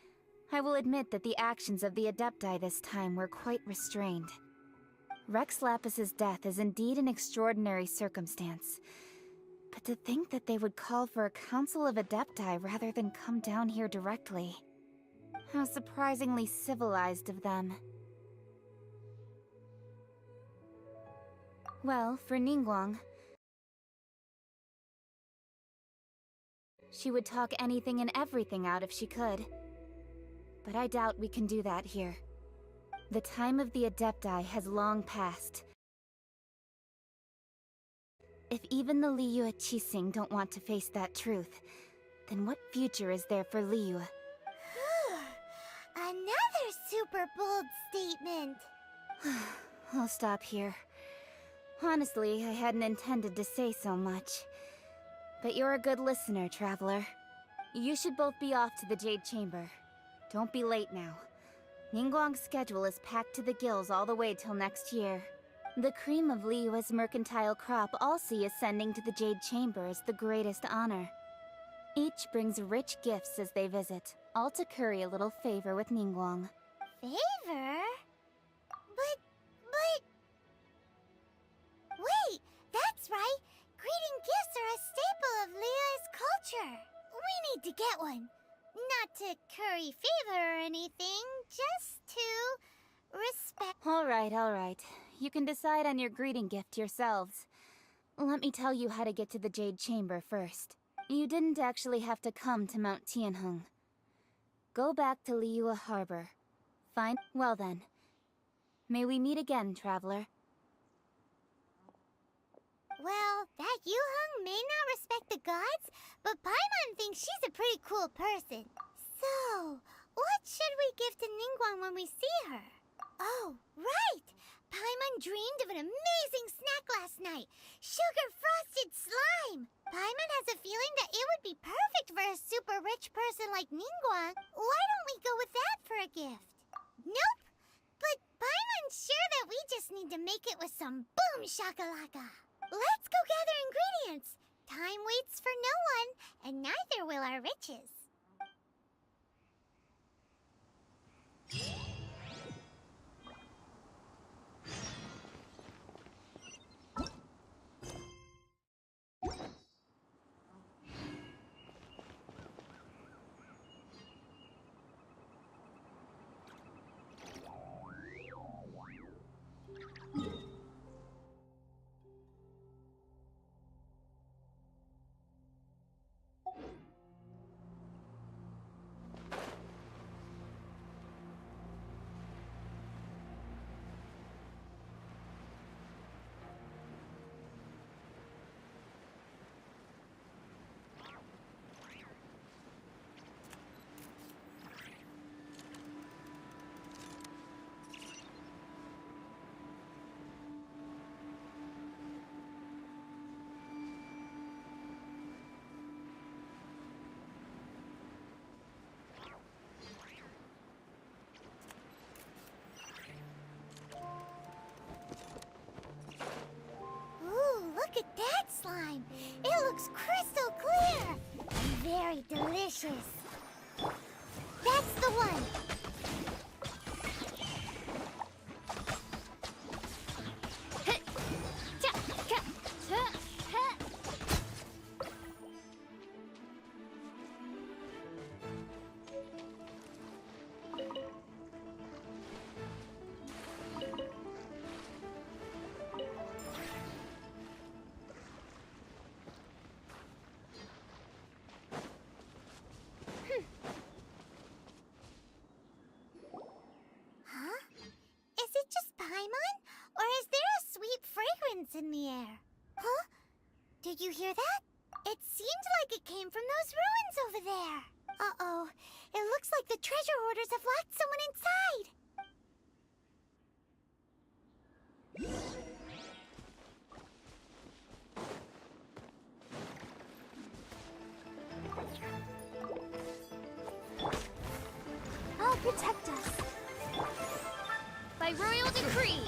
I will admit that the actions of the Adepti this time were quite restrained. Rex Lapis's death is indeed an extraordinary circumstance. But to think that they would call for a council of Adepti rather than come down here directly. How surprisingly civilized of them. Well, for Ningguang, she would talk anything and everything out if she could. But I doubt we can do that here. The time of the Adepti has long passed. If even the Liyue Qixing don't want to face that truth, then what future is there for Liyue? Another super bold statement. I'll stop here. Honestly, I hadn't intended to say so much. But you're a good listener, Traveler. You should both be off to the Jade Chamber. Don't be late now. Ningguang's schedule is packed to the gills all the way till next year. The cream of Liyue's mercantile crop all see ascending to the Jade Chamber as the greatest honor. Each brings rich gifts as they visit, all to curry a little favor with Ningguang. Favor? But... Wait, that's right! Greeting gifts are a staple of Liyue's culture! We need to get one. Not to curry favor or anything, just to respect... Alright. You can decide on your greeting gift yourselves. Let me tell you how to get to the Jade Chamber first. You didn't actually have to come to Mount Tianheng. Go back to Liyue Harbor. Well then. May we meet again, Traveler. Well, that Yuheng may not respect the gods, but Paimon thinks she's a pretty cool person. So, what should we give to Ningguang when we see her? Oh, right! Paimon dreamed of an amazing snack last night! Sugar-frosted slime! Paimon has a feeling that it would be perfect for a super rich person like Ningguang. Why don't we go with that for a gift? Nope! But Paimon's sure that we just need to make it with some boom shakalaka! Let's go gather ingredients! Time waits for no one, and neither will our riches. Look at that slime! It looks crystal clear! And very delicious. That's the one! Or is there a sweet fragrance in the air? Huh? Did you hear that? It seemed like it came from those ruins over there. Uh-oh. It looks like the treasure hoarders have locked someone inside. I'll protect us. By royal decree.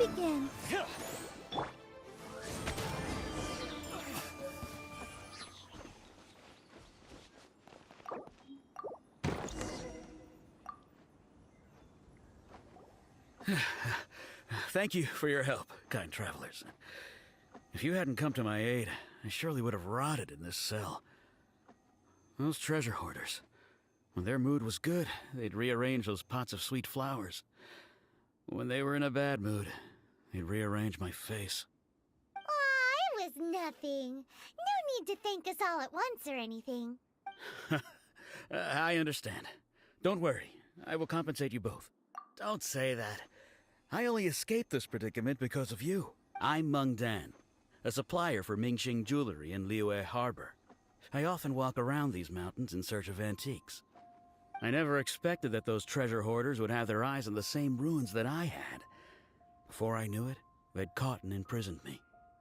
begin. Thank you for your help, kind travelers. If you hadn't come to my aid, I surely would have rotted in this cell. Those treasure hoarders, when their mood was good, they'd rearrange those pots of sweet flowers. When they were in a bad mood, they'd rearrange my face. Aw, it was nothing. No need to thank us all at once or anything. I understand. Don't worry, I will compensate you both. Don't say that. I only escaped this predicament because of you. I'm Meng Dan, a supplier for Mingxing jewelry in Liyue Harbor. I often walk around these mountains in search of antiques. I never expected that those treasure hoarders would have their eyes on the same ruins that I had. Before I knew it, they'd caught and imprisoned me.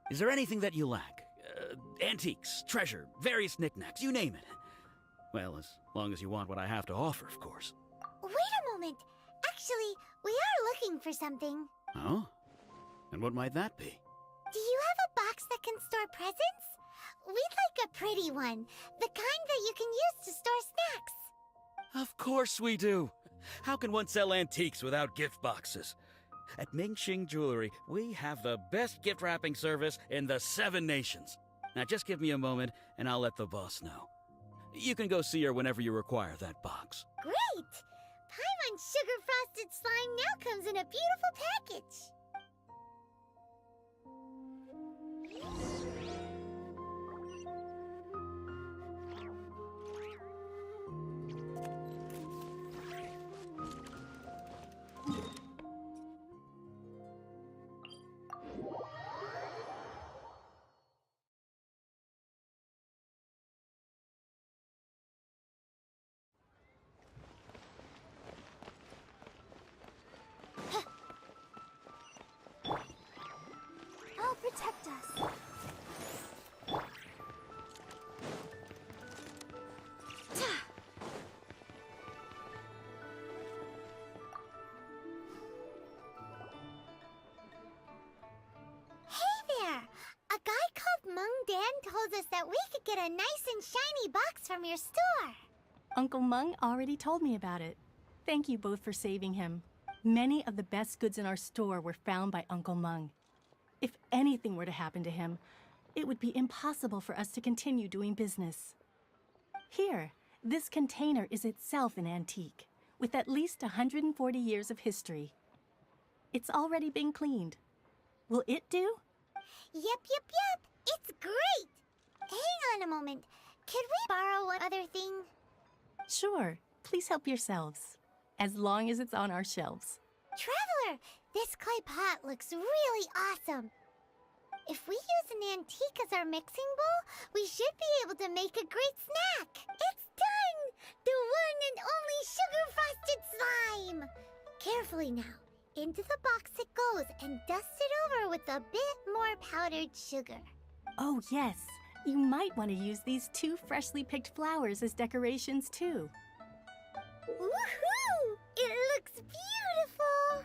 Is there anything that you lack? Antiques, treasure, various knickknacks, you name it. Well, as long as you want what I have to offer, of course. Wait a moment. Actually, we are looking for something. Oh? And what might that be? Do you have a box that can store presents? We'd like a pretty one. The kind that you can use to store snacks. Of course we do. How can one sell antiques without gift boxes? At Mingxing Jewelry, we have the best gift wrapping service in the 7 nations. Now just give me a moment and I'll let the boss know. You can go see her whenever you require that box. Great! Paimon Sugar Frosted Slime now comes in a beautiful package. I'll protect us. A guy called Meng Dan told us that we could get a nice and shiny box from your store. Uncle Meng already told me about it. Thank you both for saving him. Many of the best goods in our store were found by Uncle Meng. If anything were to happen to him, it would be impossible for us to continue doing business. Here, this container is itself an antique, with at least 140 years of history. It's already been cleaned. Will it do? Yep. It's great. Hang on a moment. Could we borrow one other thing? Sure. Please help yourselves. As long as it's on our shelves. Traveler, this clay pot looks really awesome. If we use an antique as our mixing bowl, we should be able to make a great snack. It's done! The one and only sugar-frosted slime! Carefully now. Into the box it goes and dust it over with a bit more powdered sugar. Oh, yes. You might want to use these 2 freshly picked flowers as decorations, too. Woohoo! It looks beautiful!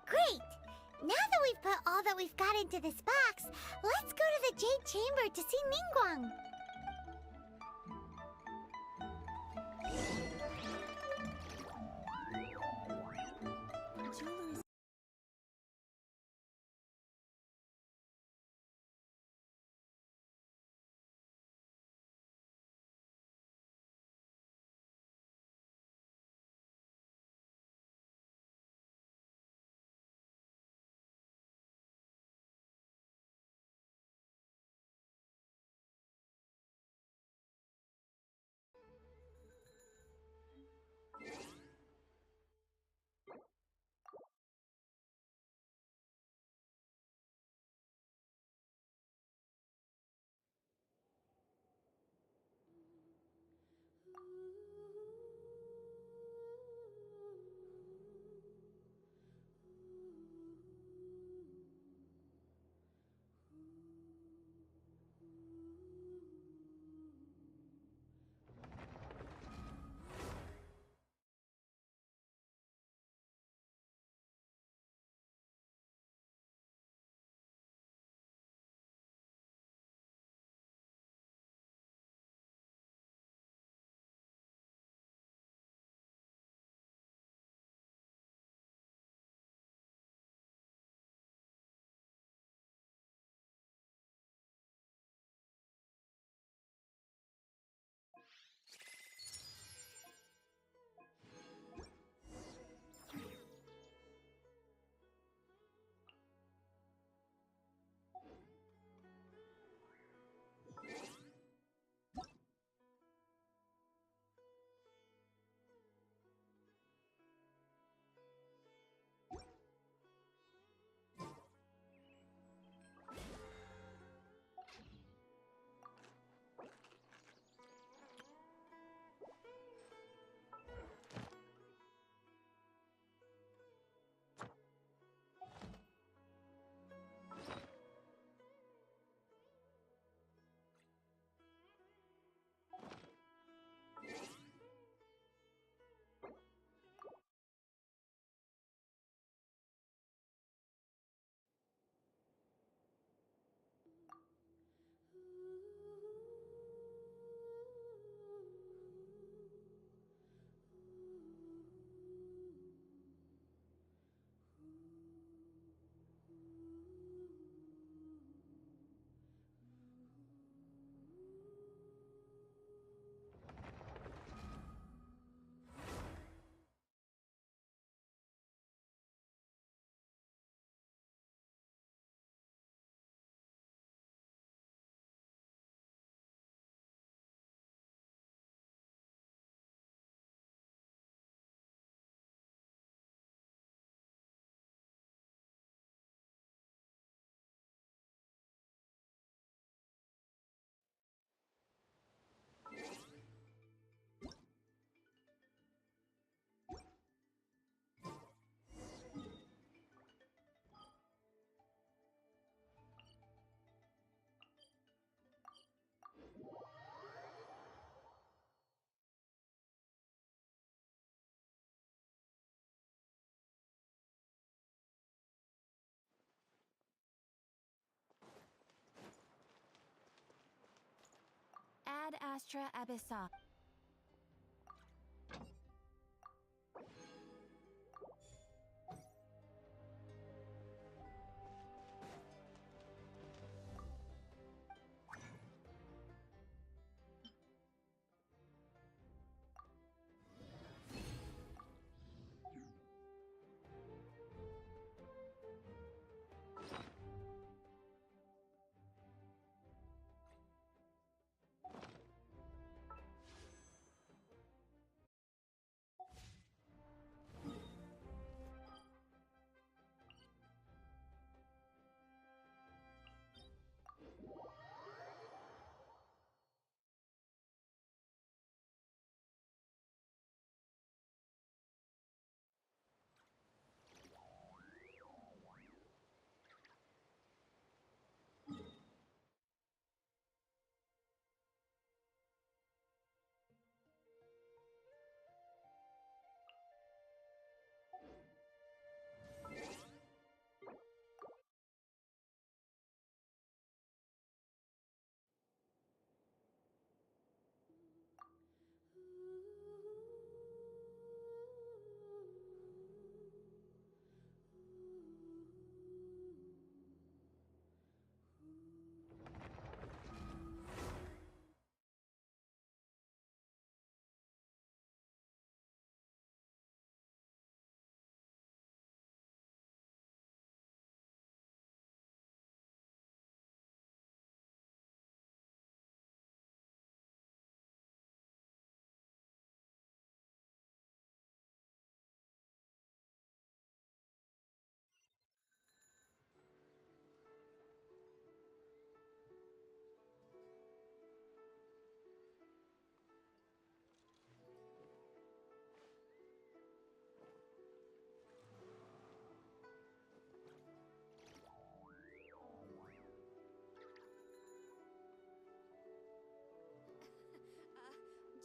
Great! Now that we've put all that we've got into this box, let's go to the Jade Chamber to see Ningguang. ad astra abyssa.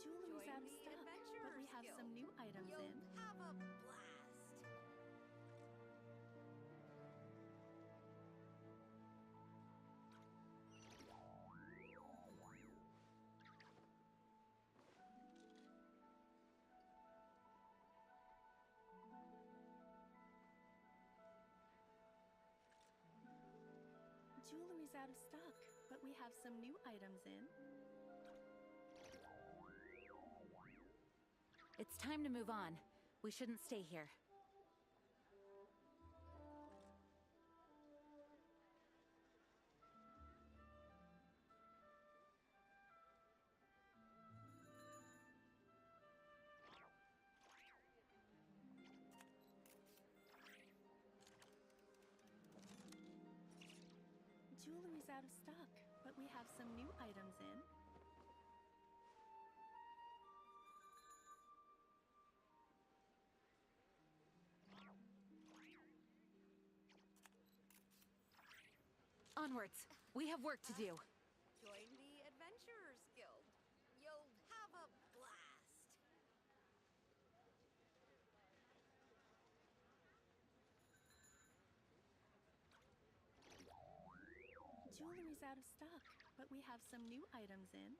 Jewelry's out of stock, but we have some new items in. Have a blast. Jewelry's out of stock, but we have some new items in. It's time to move on. We shouldn't stay here. Jewelry's out of stock, but we have some new items in. Onwards! We have work to do. Join the Adventurers Guild. You'll have a blast. Jewelry's out of stock, but we have some new items in.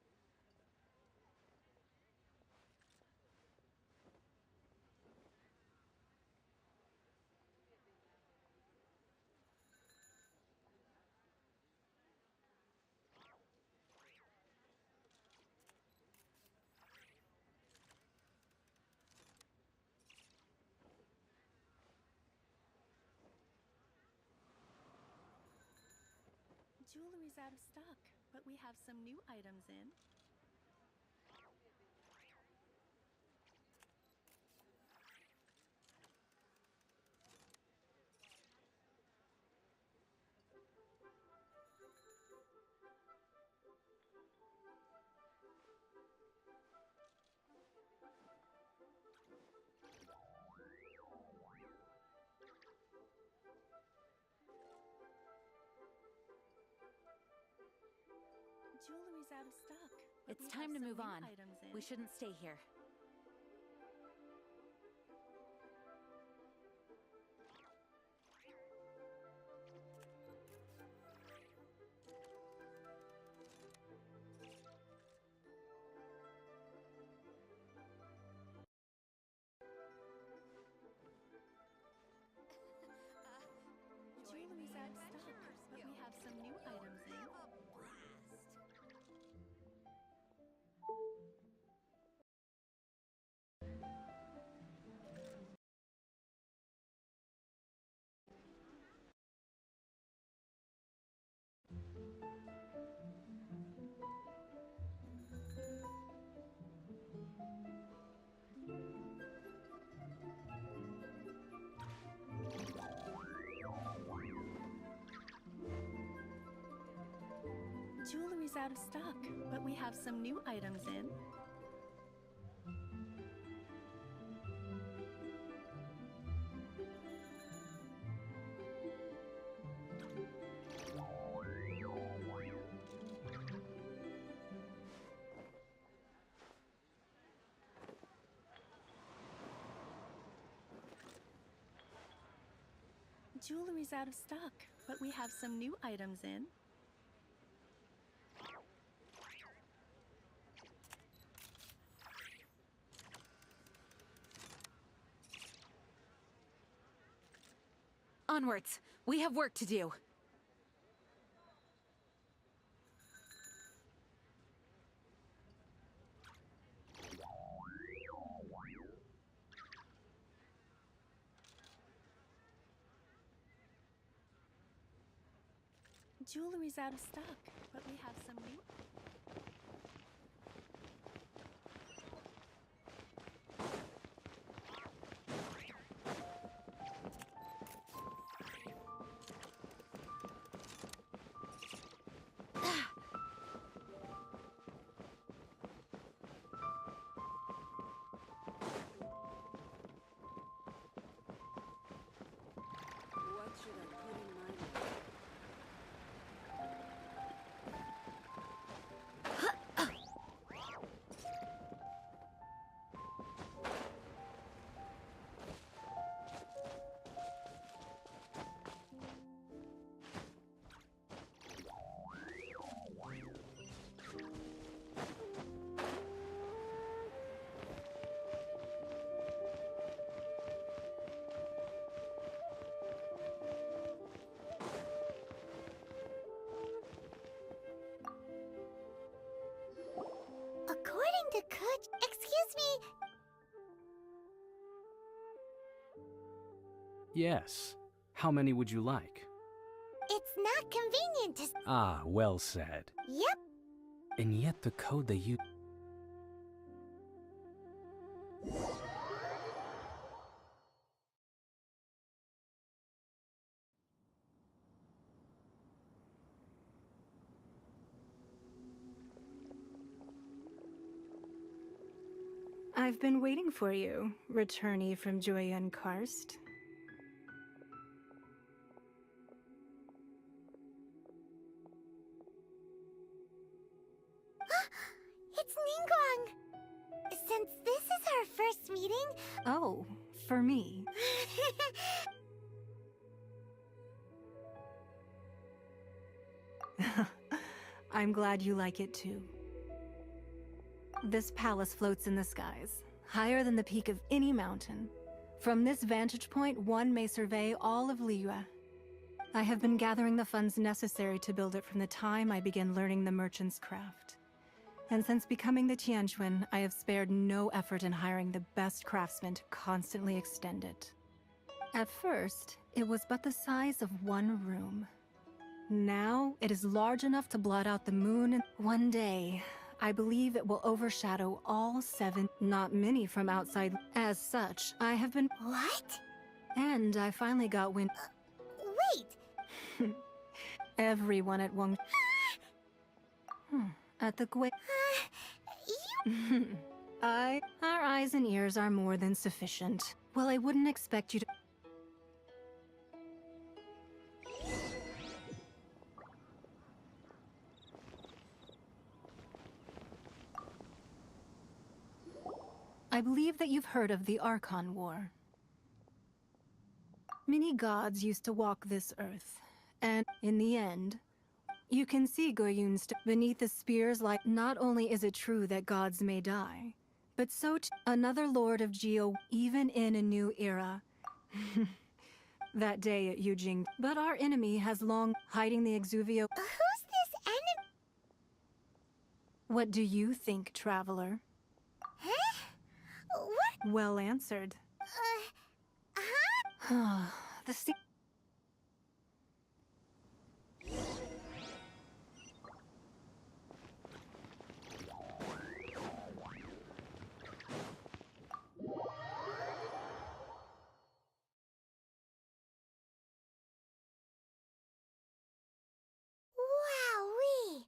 Jewelry's out of stock, but we have some new items in. Jewelry's out of stock. but It's we time have to some move new on. items in. We shouldn't stay here. Jewelry's out of stock, but we have some new items in. Jewelry's out of stock, but we have some new items in. Onwards! We have work to do. Jewelry's out of stock, but we have some new. What should I put in my way? According to Kuch, excuse me, Yes. How many would you like? it's not convenient to. Ah, well said. Yep. And yet the code they use. I've been waiting for you, returnee from Joyen Karst. It's Ningguang! Since this is our first meeting. Oh, for me. I'm glad you like it too. This palace floats in the skies, higher than the peak of any mountain. From this vantage point, one may survey all of Liyue. I have been gathering the funds necessary to build it from the time I began learning the merchant's craft. And since becoming the Tianquan, I have spared no effort in hiring the best craftsmen to constantly extend it. At first, it was but the size of one room. Now, it is large enough to blot out the moon, and one day, I believe it will overshadow all 7, not many from outside. As such, I have been— What? And I finally got wind— Wait! Everyone at Wang— At the Gui— Our eyes and ears are more than sufficient. Well, I wouldn't expect you to— I believe that you've heard of the Archon War. Many gods used to walk this earth, and in the end, you can see Goyun's beneath the spears. Like, not only is it true that gods may die, but so another lord of Geo, even in a new era. That day at Yujing. But our enemy has long hiding the Exuvio. Who's this enemy? What do you think, traveler? Huh? What? Well answered. The sea. Wowee!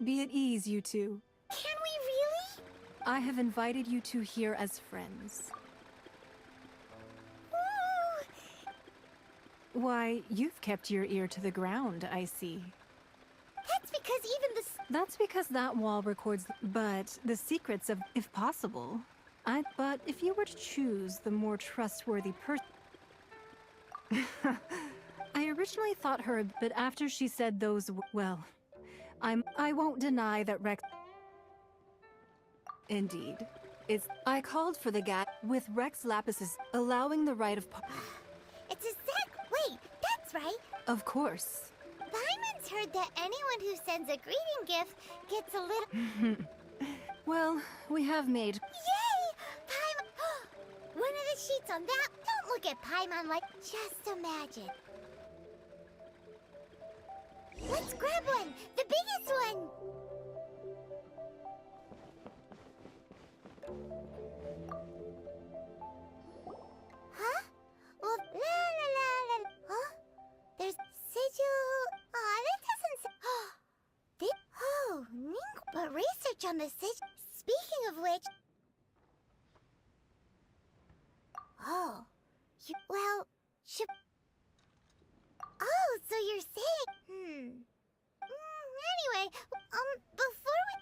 Be at ease, you two. Can we really? I have invited you two here as friends. Why, you've kept your ear to the ground, I see. That's because even the... That's because that wall records, but the secrets of, if possible. But if you were to choose the more trustworthy person... I originally thought her, but after she said those, well, I won't deny that Rex... Indeed. I called for the with Rex Lapis's allowing the right of... It's wait, that's right. Of course. Paimon's heard that anyone who sends a greeting gift gets a little... Well, we have made... Yay! Paimon... One of the sheets on that... Don't look at Paimon like... Just imagine. Let's grab one! The biggest one! Huh? Well, la la la la... Huh? There's sigil... Aw, that doesn't... Oh, but research on the sigil... Speaking of which... Oh. Well, Oh, so you're saying... Anyway, before we...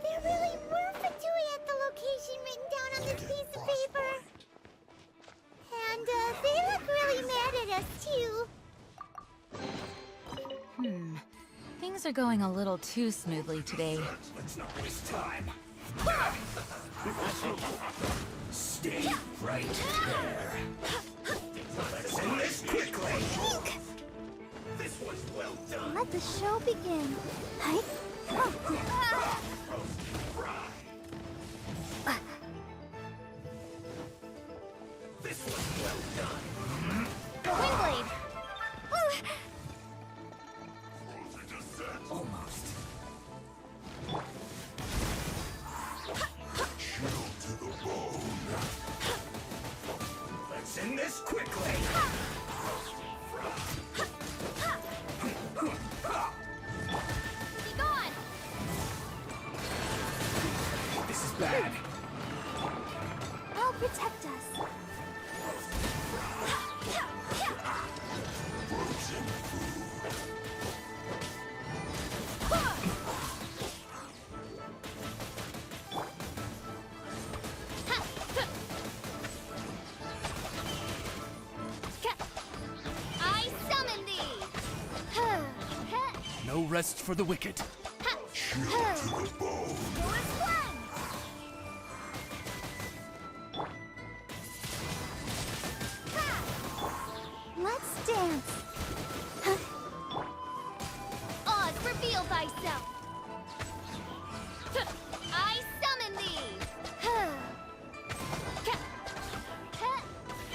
There really were Fatui at the location written down on this piece of paper. And, they look really mad at us, too. Things are going a little too smoothly today. Let's not waste time. Stay right there. Let's end this quickly. This was well done. Let the show begin. This was well done. Windblade! Almost. Chill to the bone. Let's end this quickly. Be gone! This is bad. I'll protect us. I summon thee! No rest for the wicked. Chill to the bone. Let's dance. Oz, reveal thyself! I summon thee!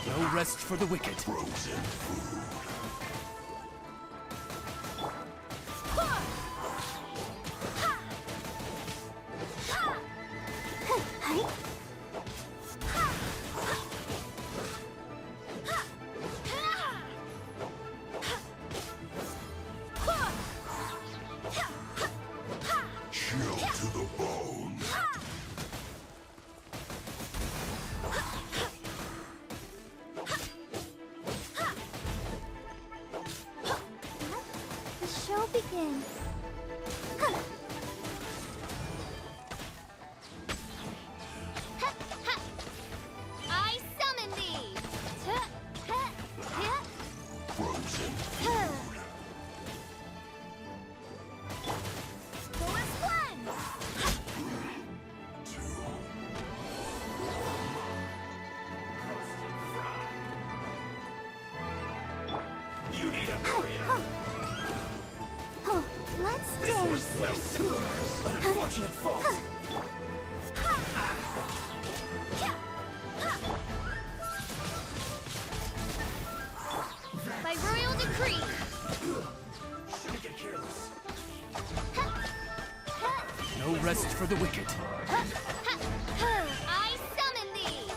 No rest for the wicked. Frozen food. Chill to the bone. Unfortunate fault. By royal decree. Shouldn't get careless. No rest for the wicked. I summon thee.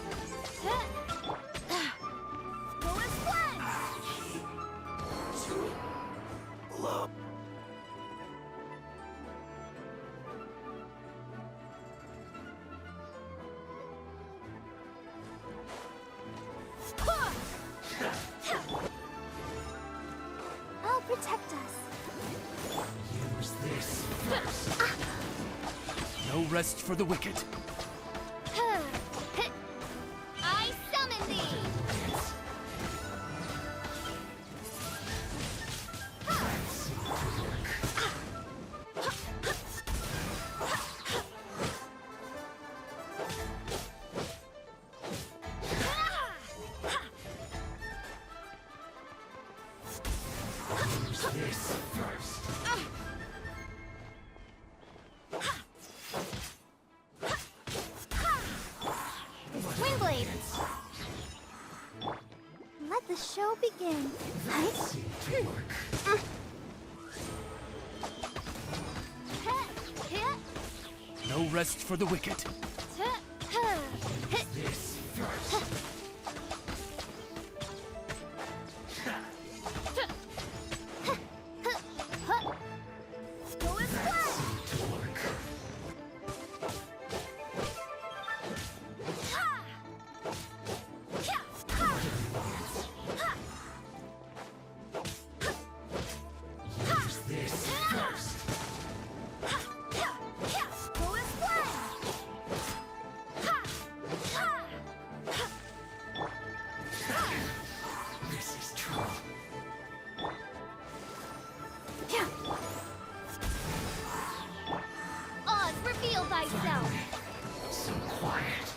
Go as one. Love. I'll protect us. Use this first. No rest for the wicked. I summon thee. Use this first. Windblade. Let the show begin. No rest for the wicked. This first. Go as one. To work. Use this first. Go as one. This is true. Oz, reveal thyself. So quiet.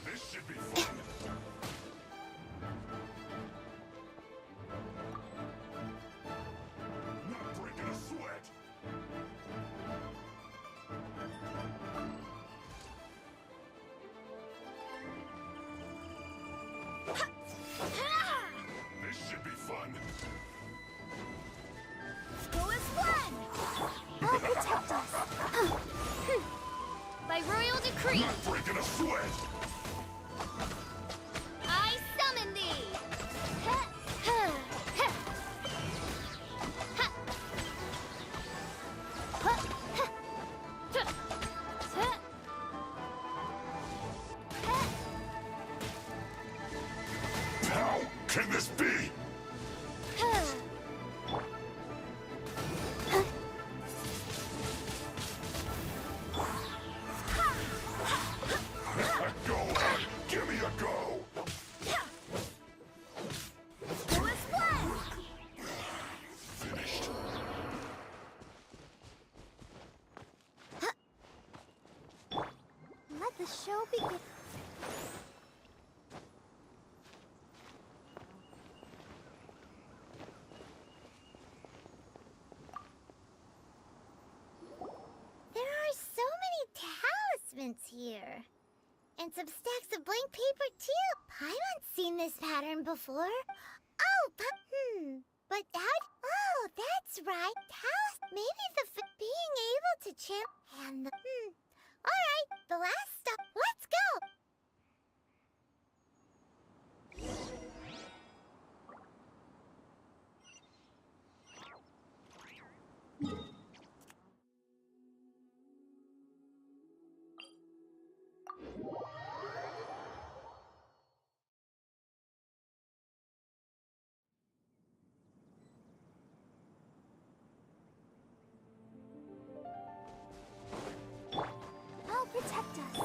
This should be fun. Not breaking a sweat. This should be fun. Go as one. I'll protect us. By royal decree. Not breaking a sweat. I summon thee. How can this be? Go on, give me a go. Go as one. Finished. Let the show begin. There are so many talismans here. And some stacks of blank paper, too. Paimon's seen this pattern before. Oh, but how... Oh, that's right. Maybe being able to chant... And the... Alright, the last stop. Let's go! I'll protect us.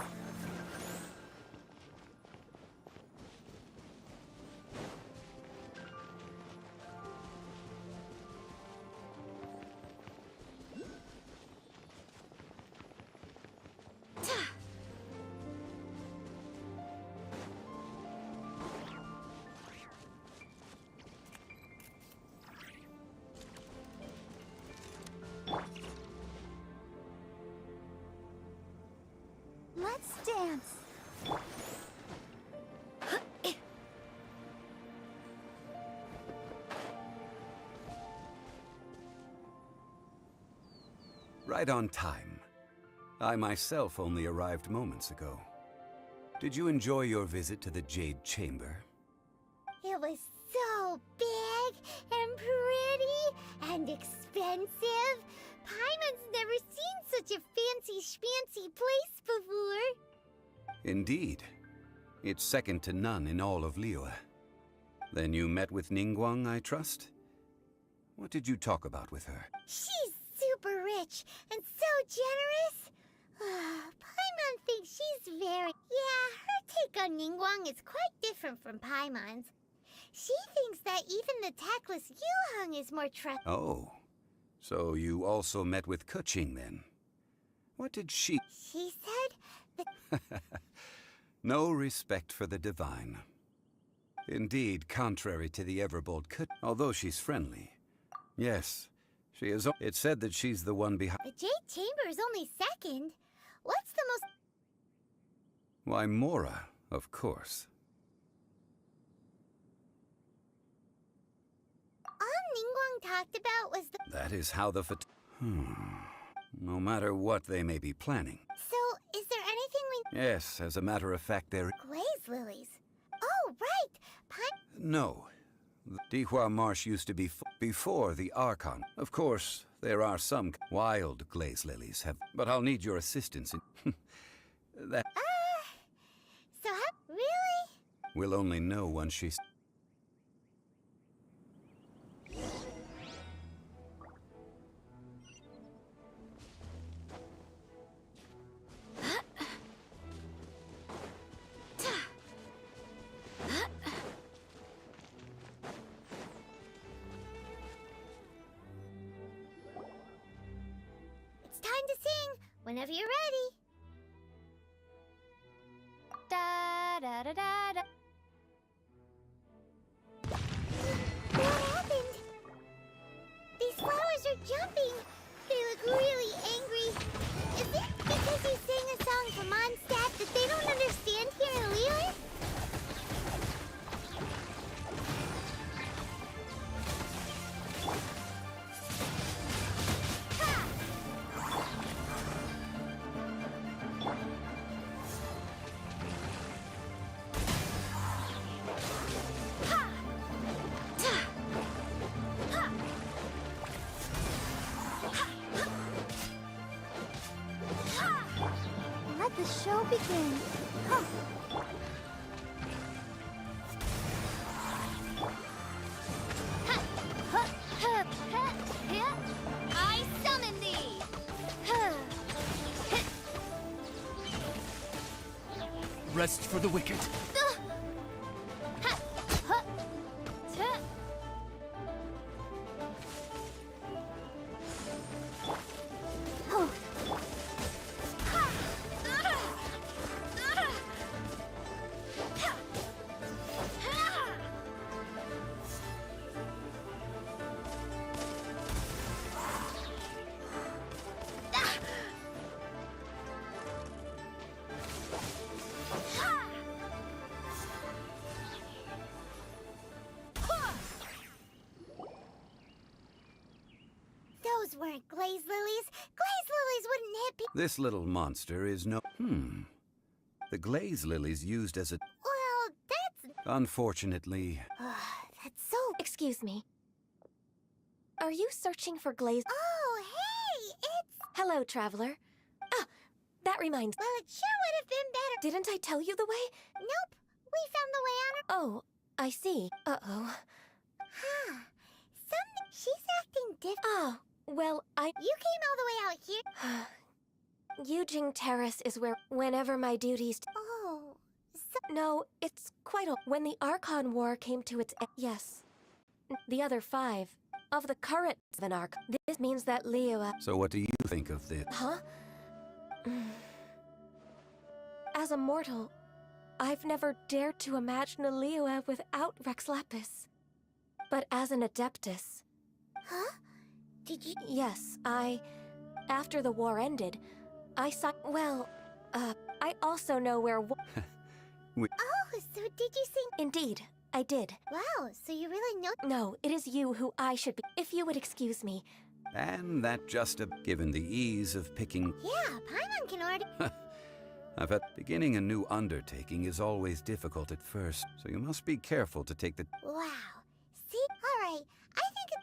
Right on time. I myself only arrived moments ago. Did you enjoy your visit to the Jade Chamber? It was so big and pretty and expensive. Paimon's never seen such a fancy schmancy place before. Indeed. It's second to none in all of Liyue. Then you met with Ningguang, I trust? What did you talk about with her? She's super rich and so generous. Paimon thinks she's very... Yeah, her take on Ningguang is quite different from Paimon's. She thinks that even the tactless Yuheng is more trustworthy. Oh, so you also met with Keqing then? What did she... She said that... No respect for the divine. Indeed, contrary to the ever-bold Keqing, although she's friendly. Yes, she is... It said that she's the one behind... The Jade Chamber is only second. What's the most... Why, Mora, of course. All Ningguang talked about was the... That is how the No matter what they may be planning. So, is there anything we... Yes, as a matter of fact, there... Glaze lilies. Oh, right! No. Dihua Marsh used to be before the Archon. Of course, there are some wild glaze lilies have... But I'll need your assistance in... that... So really? We'll only know once she's... It's time to sing, whenever you're ready. Da da da da da. What happened? These flowers are jumping. They look really angry. Is it because you sang a song from Mondstadt that they don't understand here in Liyue? Let the show begin. Huh. I summon thee! Rest for the wicked. Those weren't glaze lilies. Glaze lilies wouldn't hit people. This little monster is no... The glaze lilies used as a... Well, that's... Unfortunately... That's so... Excuse me. Are you searching for glaze? Oh, hey! It's... Hello, traveler. Ah, that reminds... Well, it sure would have been better... Didn't I tell you the way? Nope. We found the way on our... Oh, I see. Uh-oh. Huh. She's acting different. Oh, well, You came all the way out here? Yujing Terrace is where, whenever my duties... Oh, so... No, it's quite a... When the Archon War came to its... Yes. The other 5. Of the current 7 Arch... This means that Liyue... So what do you think of this? Huh? As a mortal, I've never dared to imagine a Liyue without Rex Lapis. But as an Adeptus... Huh? Did you... Yes, after the war ended, I saw... Well, I also know where... Oh, so did you sing... Indeed, I did. Wow, so you really know... No, it is you who I should be... If you would excuse me, And that given the ease of picking... Yeah, Paimon can already... Beginning a new undertaking is always difficult at first, so you must be careful to take the... Wow. See? Alright, I think it...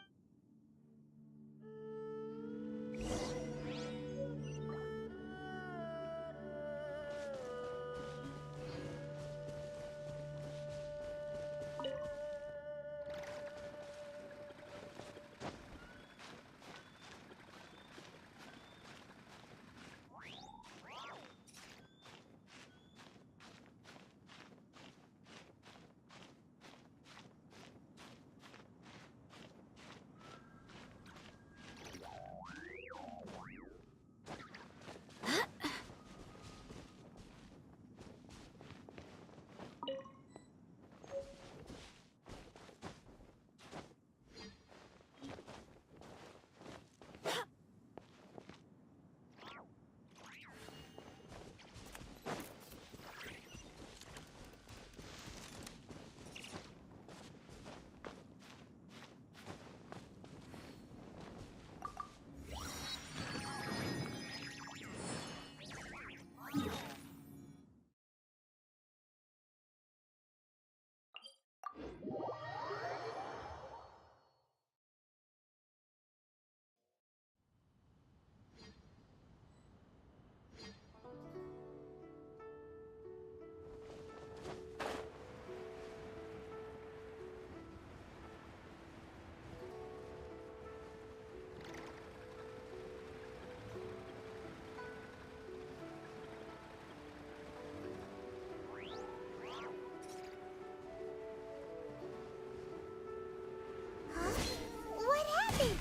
What happened?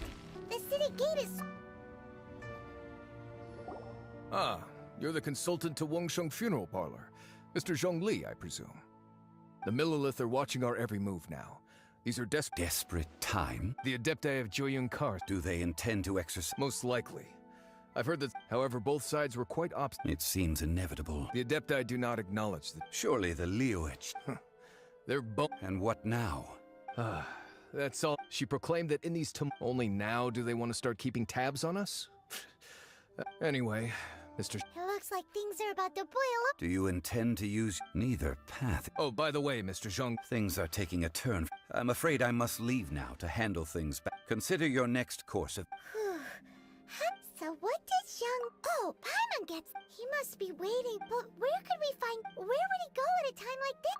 The city gate is... Ah, you're the consultant to Wangsheng Funeral Parlor. Mr. Zhongli, I presume. The Millilith are watching our every move now. These are desperate time? The Adepti of Joyun Kar. Do they intend to exercise? Most likely. I've heard that, however, both sides were quite obstinate. It seems inevitable. The Adepti do not acknowledge that. Surely the Liyue... They're both... And what now? That's all. She proclaimed that in these only now do they want to start keeping tabs on us? Anyway, Mr. It looks like things are about to boil up. Do you intend to use neither path? Oh, by the way, Mr. Zhong... Things are taking a turn. I'm afraid I must leave now to handle things back. Consider your next course of... So what did young... Oh, Paimon gets... He must be waiting, but where could we find... Where would he go at a time like this?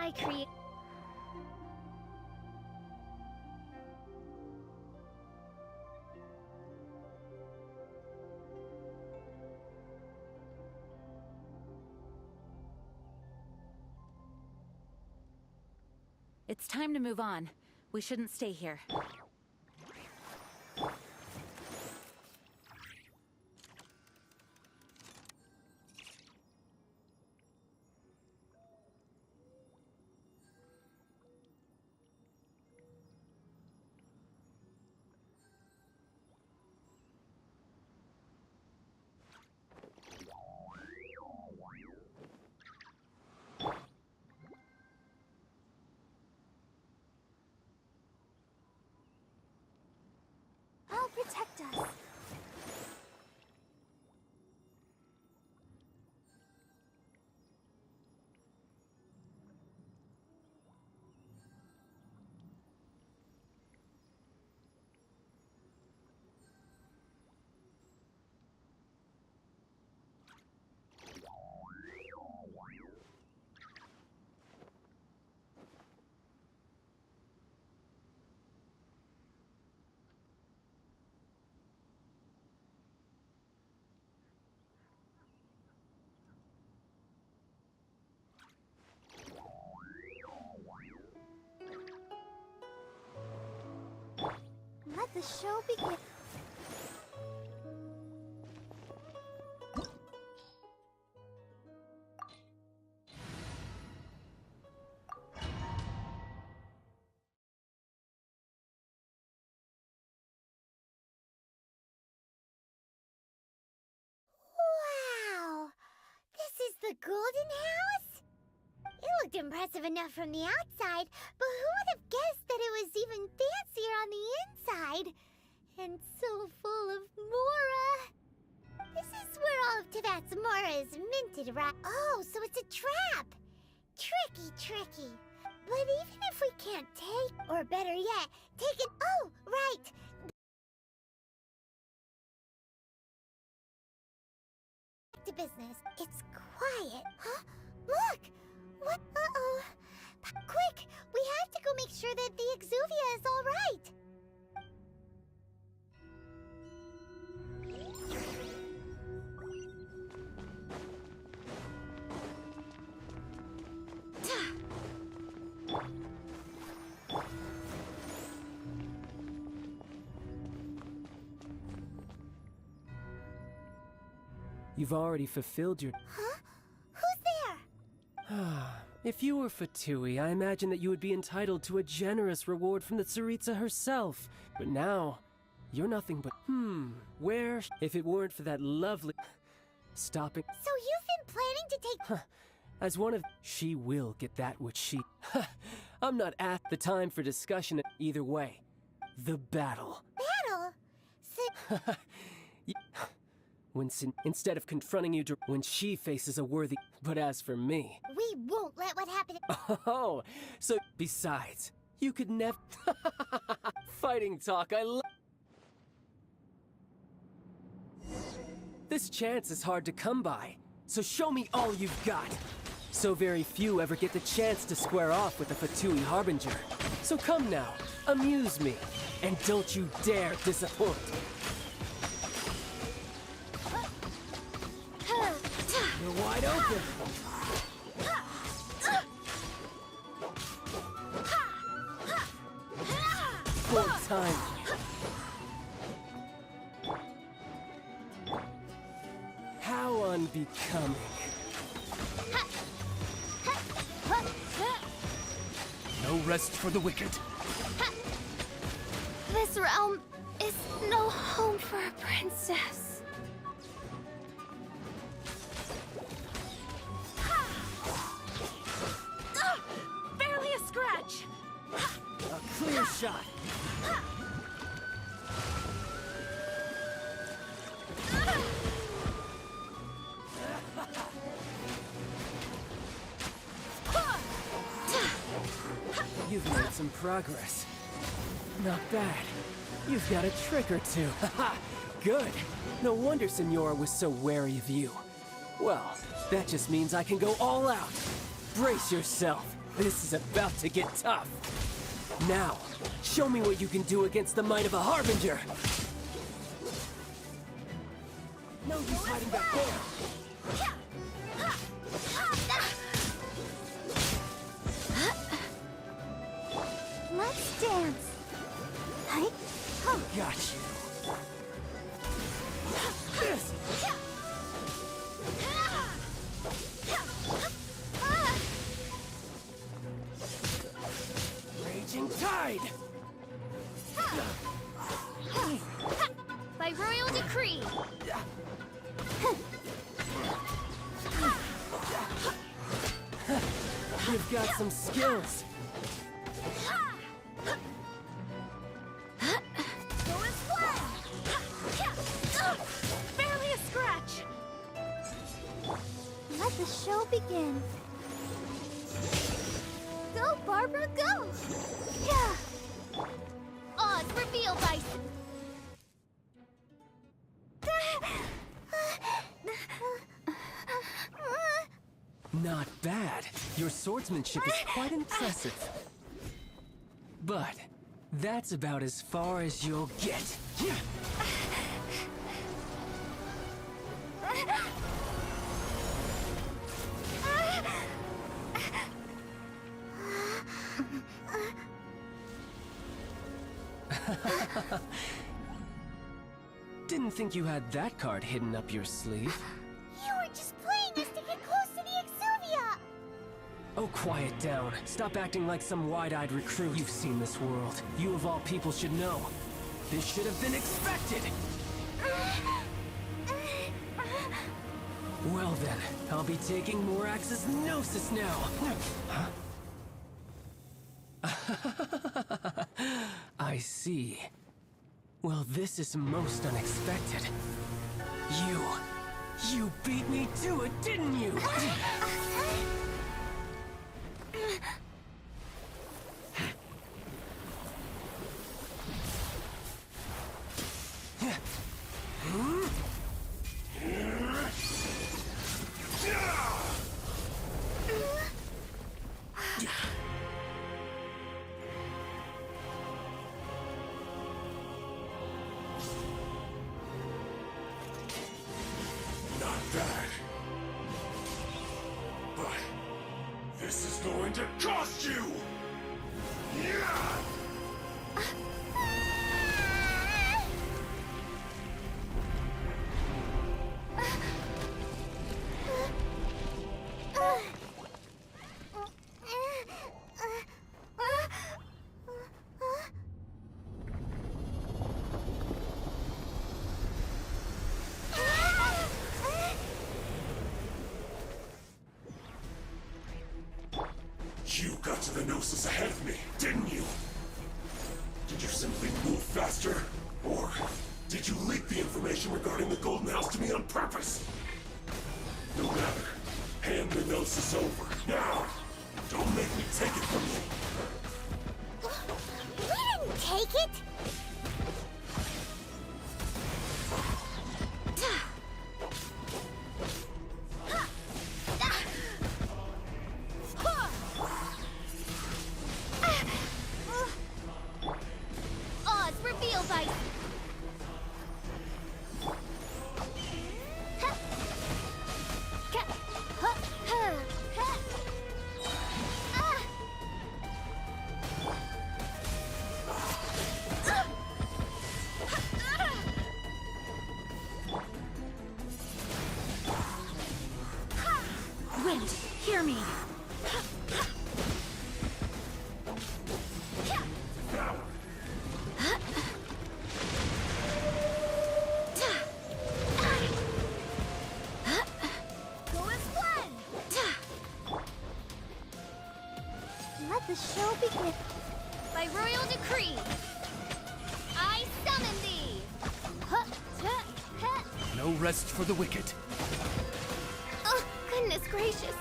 I create. It's time to move on. We shouldn't stay here. I'll protect us. Let the show begin. Wow! This is the Golden House? It looked impressive enough from the outside, but who would have guessed that it was even fancier on the inside? And so full of Mora. This is where all of Teyvat's Mora is minted, right? Oh, so it's a trap! Tricky, tricky. But even if we can't take, or better yet, take it— oh, right! Back to business. It's quiet. Huh? Look! What? Uh-oh. Quick! We have to go make sure that the Exuvia is all right! You've already fulfilled your... Huh? Who's there? If you were Fatui, I imagine that you would be entitled to a generous reward from the Tsaritsa herself. But now, you're nothing but... where... If it weren't for that lovely... Stopping... So you've been planning to take... As one of... She will get that which she... I'm not at the time for discussion either way. The battle. Battle? Instead of confronting you when she faces a worthy... But as for me... We won't let what happened... Oh, so besides, you could never... Fighting talk, I love... This chance is hard to come by, so show me all you've got. So very few ever get the chance to square off with a Fatui Harbinger. So come now, amuse me, and don't you dare disappoint. You're wide open. Full time. How unbecoming. No rest for the wicked. This realm is no home for a princess. Barely a scratch! A clear shot. You've made some progress. Not bad. You've got a trick or two. Haha, good. No wonder Senora was so wary of you. Well, that just means I can go all out. Brace yourself. This is about to get tough. Now, show me what you can do against the might of a Harbinger! No use hiding back there! Let's dance. Hi. Got you. Raging tide! By royal decree! You've got some skills. Barely a scratch! Let the show begin. Go, Barbara, go! Yeah. Odds reveal dice! Not bad. Your swordsmanship is quite impressive. But that's about as far as you'll get. Didn't think you had that card hidden up your sleeve. You were just playing us to get close to the Exuvia! Oh, quiet down. Stop acting like some wide-eyed recruit. You've seen this world. You of all people should know. This should have been expected! Well then, I'll be taking Morax's Gnosis now! Huh? I see. Well, this is most unexpected. You beat me to it, didn't you? Not bad. But this is going to cost you! Yeah! You got to the Gnosis ahead of me, didn't you? Did you simply move faster? Or did you leak the information regarding the Golden House to me on purpose? No matter. Hand the Gnosis over, now! Don't make me take it from you! We didn't take it! Odds reveal dice! Wind, hear me. Let the show begin. By royal decree, I summon thee! No rest for the wicked. Oh, goodness gracious!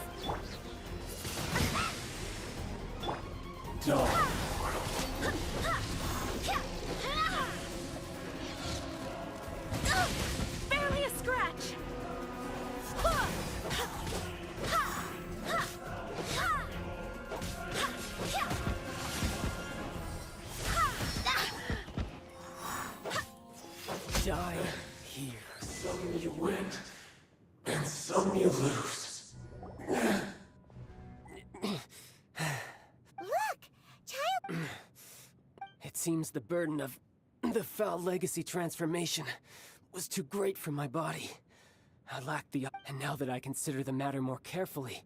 Barely a scratch! And some you lose. Look! Child... It seems the burden of the foul legacy transformation was too great for my body. I lacked the... And now that I consider the matter more carefully,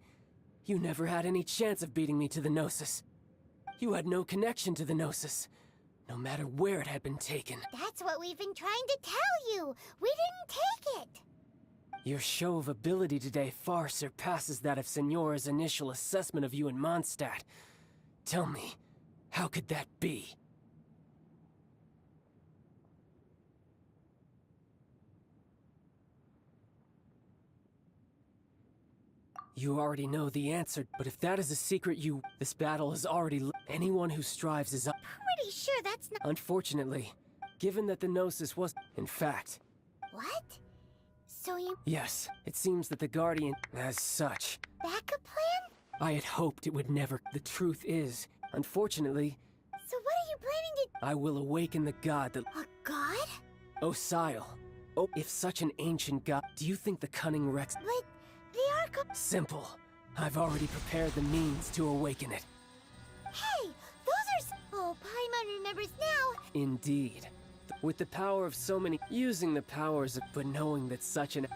you never had any chance of beating me to the Gnosis. You had no connection to the Gnosis, no matter where it had been taken. That's what we've been trying to tell you! We didn't take it! Your show of ability today far surpasses that of Signora's initial assessment of you in Mondstadt. Tell me, how could that be? You already know the answer, but if that is a secret this battle is already anyone who strives is up. Pretty sure that's not... Unfortunately, given that the Gnosis was... In fact... What? So you... Yes, it seems that the Guardian... As such... Backup plan? I had hoped it would never... The truth is, unfortunately... So what are you planning to... I will awaken the god that... A god? Osile. Oh, if such an ancient god... Do you think the cunning Rex... But... The Ark... Simple. I've already prepared the means to awaken it. Hey! Those are... Oh, Paimon remembers now! Indeed. With the power of so many... Using the powers of... But knowing that such an...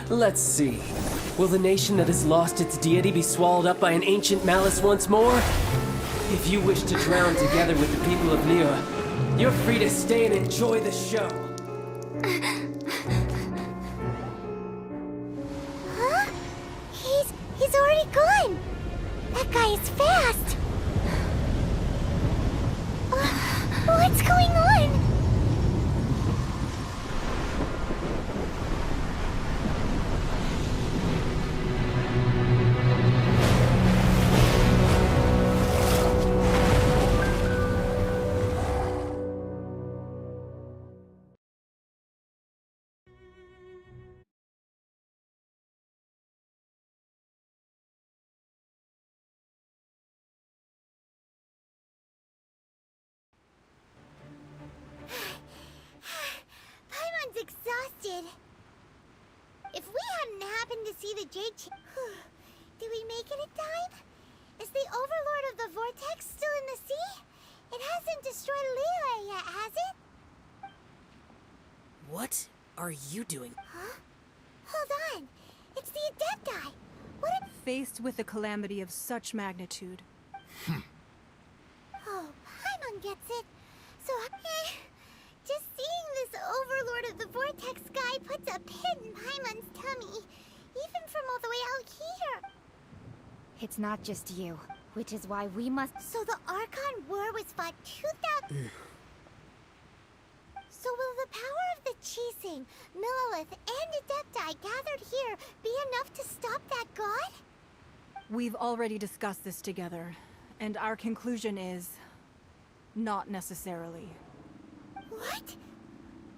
Let's see. Will the nation that has lost its deity be swallowed up by an ancient malice once more? If you wish to drown together with the people of Liyue, you're free to stay and enjoy the show. Huh? He's already gone! That guy is fast! What's going on? Paimon's exhausted. If we hadn't happened to see the Jade did we make it in time? Is the Overlord of the Vortex still in the sea? It hasn't destroyed Liyue yet, has it? What are you doing? Huh? Hold on. It's the Adepti. What if... Faced with a calamity of such magnitude. Oh, Paimon gets it. So, just seeing this Overlord of the Vortex guy puts a pit in Paimon's tummy, even from all the way out here. It's not just you, which is why we must... So the Archon War was fought 2,000... So will the power of the Qixing, Millelith, and Adepti gathered here be enough to stop that god? We've already discussed this together, and our conclusion is... not necessarily. What?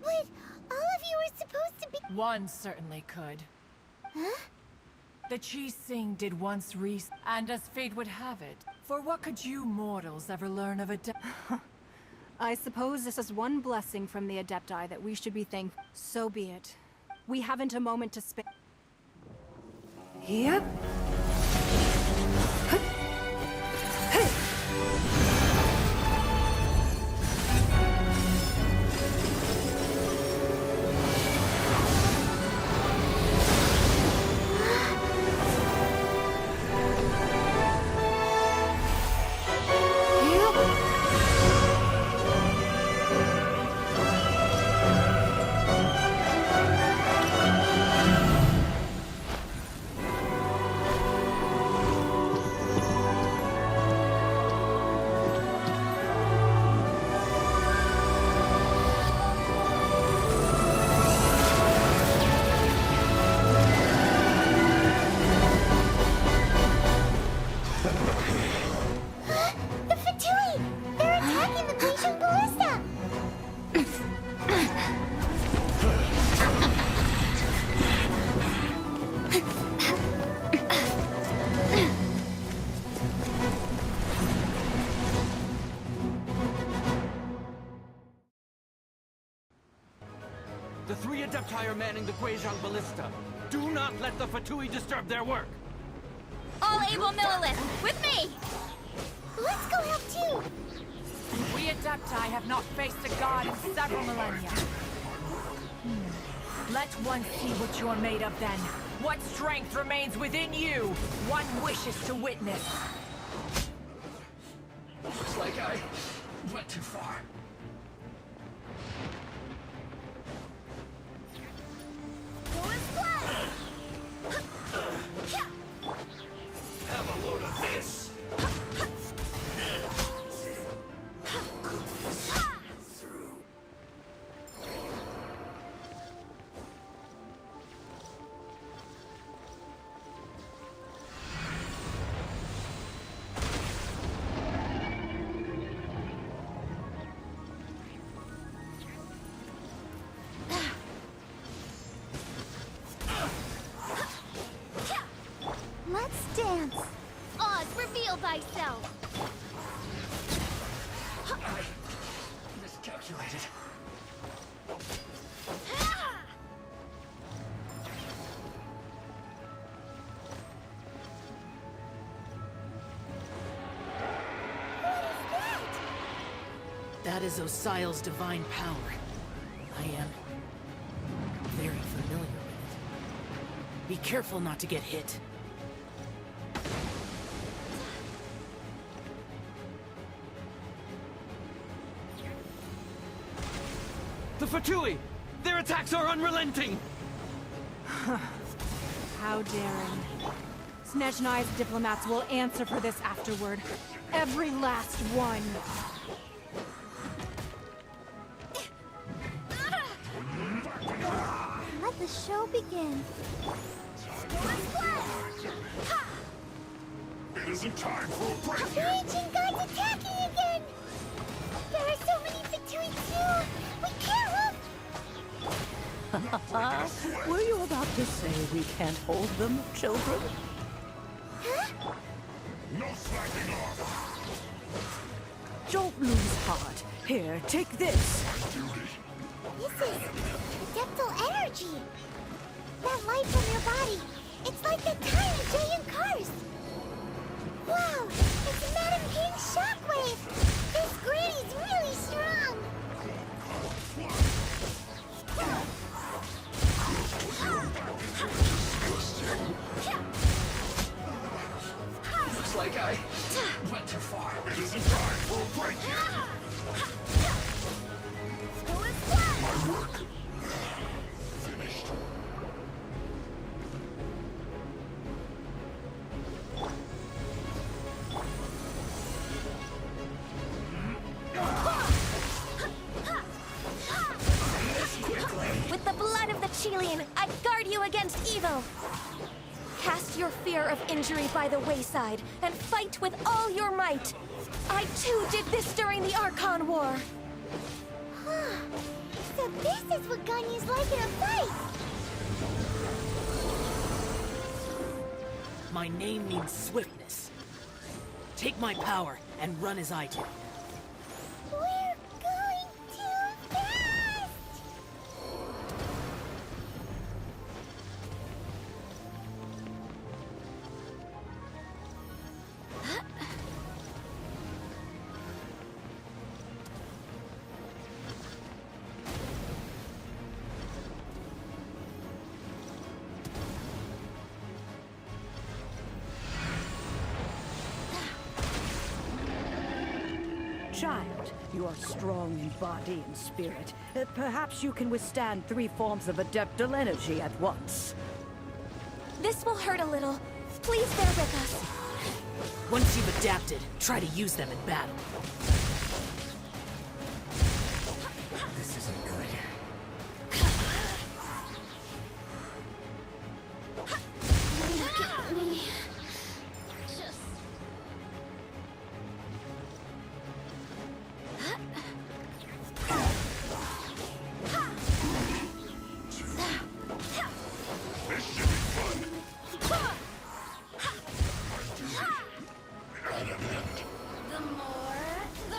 But all of you were supposed to be... One certainly could. Huh? The Qixing did once and as fate would have it, for what could you mortals ever learn of a I suppose this is one blessing from the Adepti that we should be thankful. So be it. We haven't a moment to spare. Yep. Adepti are manning the Guizhang Ballista. Do not let the Fatui disturb their work. All able Millilith, with me! Let's go help too! We Adepti have not faced a god in several millennia. Let one see what you're made of then. What strength remains within you, one wishes to witness. Looks like I went too far. Have a load of this. Let's dance! Oz, reveal thyself! I miscalculated. That is Osial's divine power. I am very familiar with it. Be careful not to get hit. The Fatui! Their attacks are unrelenting! How daring. Snezhnai's diplomats will answer for this afterward. Every last one. Let the show begin. It isn't time for a break The yet. ancient gods attacking again! There are so many Fatui too! We can't look! Were you about to say we can't hold them, children? Huh? No slacking off. Don't lose heart. Here, take this. This is adeptal energy! That light from your body, it's like the tiny giant cars! Wow, it's Madam King's shockwave! This granny's really strong! Looks like I went too far. It isn't time for a break yet. My work finished. With the blood of the Chilean, I guard you against evil! Cast your fear of injury by the wayside, and fight with all your might! I too did this during the Archon War! So this is what Ganyu's like in a fight! My name means swiftness. Take my power and run as I do. We're going too fast! Child, you are strong in body and spirit. Perhaps you can withstand 3 forms of adeptal energy at once. This will hurt a little. Please bear with us. Once you've adapted, try to use them in battle. This isn't good. Look at me. Just... This should be fun. At an end. The more, the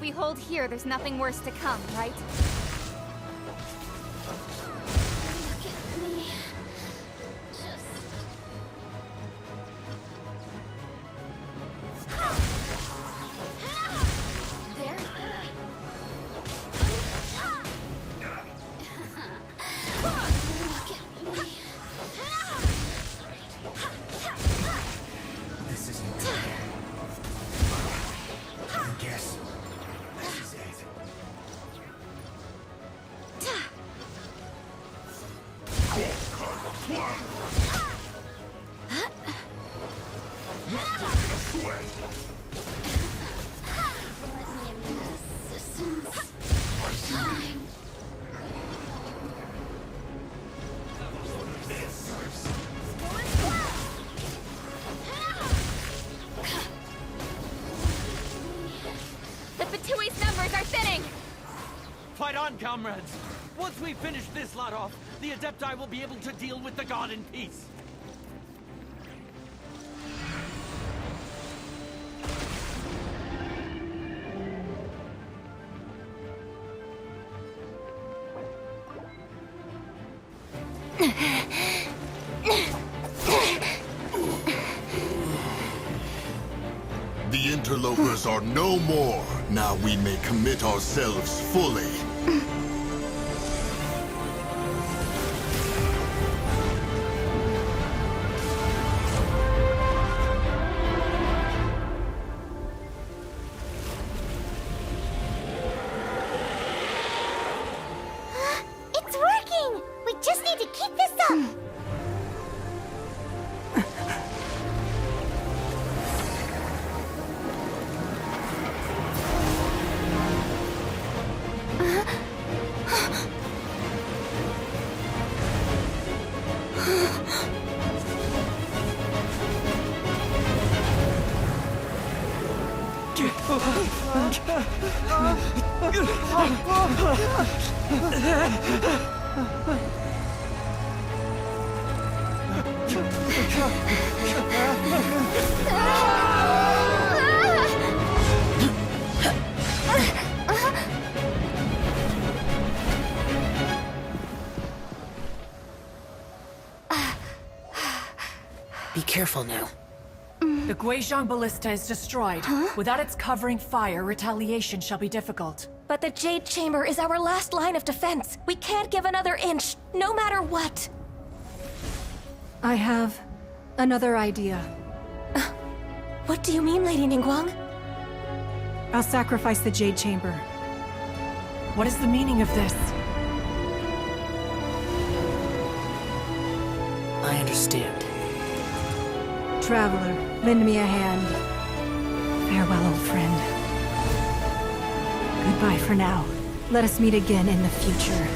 we hold here, there's nothing worse to come, right? Look at me. Just... There. Look at me. This isn't... I guess this is it. The Fatui's numbers are thinning! Fight on, comrades! Once we finish this lot off, the Adepti will be able to deal with the god in peace. The interlopers are no more. Now we may commit ourselves fully. It's working! We just need to keep this up! Be careful now. The Guizhong Ballista is destroyed. Without its covering fire, retaliation shall be difficult. But the Jade Chamber is our last line of defense. We can't give another inch, no matter what. I have another idea. What do you mean, Lady Ningguang? I'll sacrifice the Jade Chamber. What is the meaning of this? I understand. Traveler, lend me a hand. Farewell, old friend. Goodbye for now. Let us meet again in the future.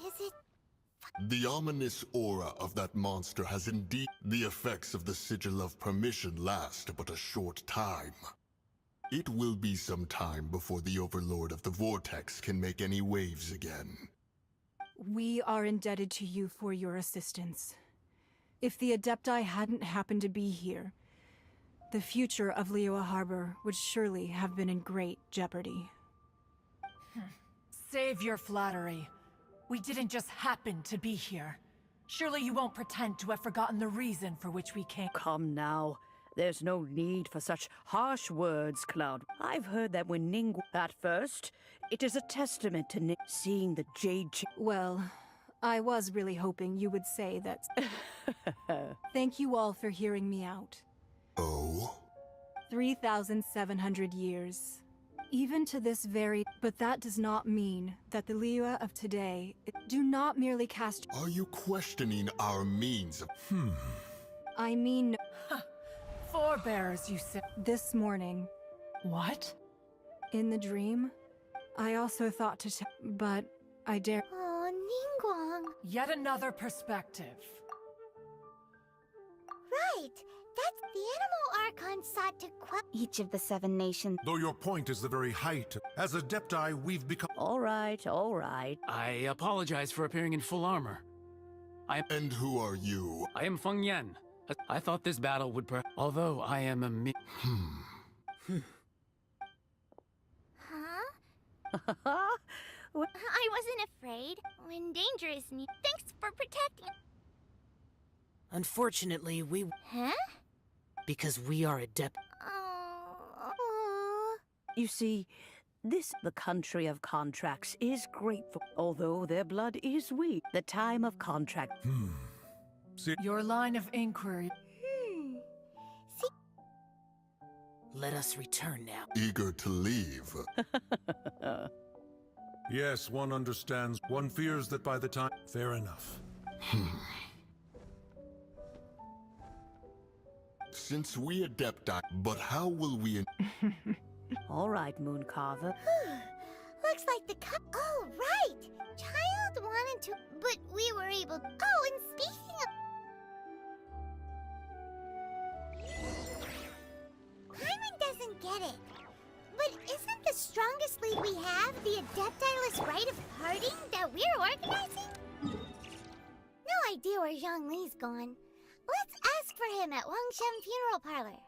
Is it... The ominous aura of that monster has indeed... The effects of the Sigil of Permission last but a short time. It will be some time before the Overlord of the Vortex can make any waves again. We are indebted to you for your assistance. If the Adepti hadn't happened to be here, the future of Liyue Harbor would surely have been in great jeopardy. Save your flattery. We didn't just happen to be here. Surely you won't pretend to have forgotten the reason for which we came. Come now. There's no need for such harsh words, Cloud. I've heard that when Ningguang... At first, it is a testament to seeing the Jade... Well, I was really hoping you would say that... Thank you all for hearing me out. Oh? 3,700 years. Even to this very... But that does not mean that the Liyue of today do not merely cast... Are you questioning our means of... I mean... Forebears, you said. This morning. What? In the dream, I also thought to but I dare... Oh, Ningguang. Yet another perspective. Right. That's the animal Archon sought to Each of the 7 nations... Though your point is the very height, as Adepti, we've become... All right, all right. I apologize for appearing in full armor. And who are you? I am Feng Yan. I thought this battle would although I am a Huh? I wasn't afraid. When danger is near. Thanks for protecting. Unfortunately, we... Huh? Because we are adept... Oh. You see, the country of contracts is grateful, although their blood is weak. The time of contract... Your line of inquiry. Let us return now. Eager to leave. Yes, one understands. One fears that by the time... Fair enough. Since we Adepti, but how will we... All right, Mooncarver. Looks like the Oh, right! Child wanted to... But we were able... Oh, and speaking of... Paimon doesn't get it. But isn't the strongest league we have the Adeptiless Rite of Parting that we're organizing? No idea where Zhongli's gone. Let's ask for him at Wangshan Funeral Parlor.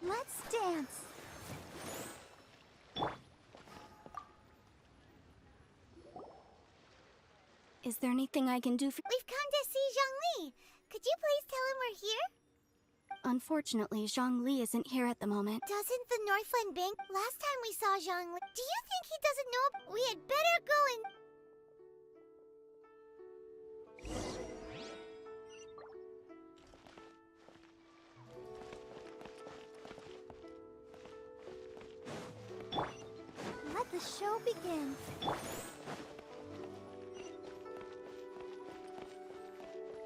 Let's dance. Is there anything I can do for... We've come to see Zhongli. Could you please tell him we're here? Unfortunately, Zhongli isn't here at the moment. Doesn't the Northland Bank... Last time we saw Zhongli... Do you think he doesn't know? We had better go and... Let the show begin.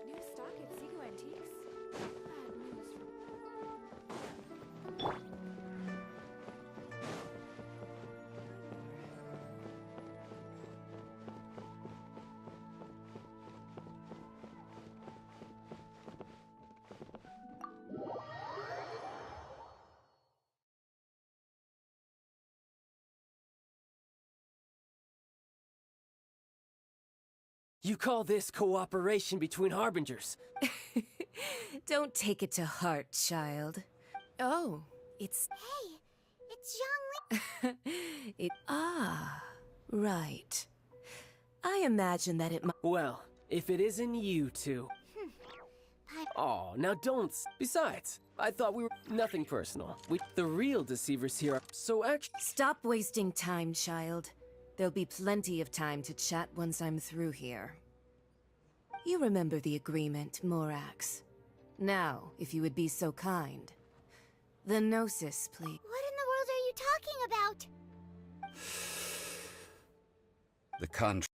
New stock at Seago Antiques? Bad news. You call this cooperation between Harbingers? Don't take it to heart, child. Oh, it's... Hey, it's Zhongli. Right. I imagine that it might... Well, if it isn't you two... Oh, now don't... Besides, I thought we were... Nothing personal. The real deceivers here are... So actually... Stop wasting time, child. There'll be plenty of time to chat once I'm through here. You remember the agreement, Morax. Now, if you would be so kind. The Gnosis, please. What in the world are you talking about? The contract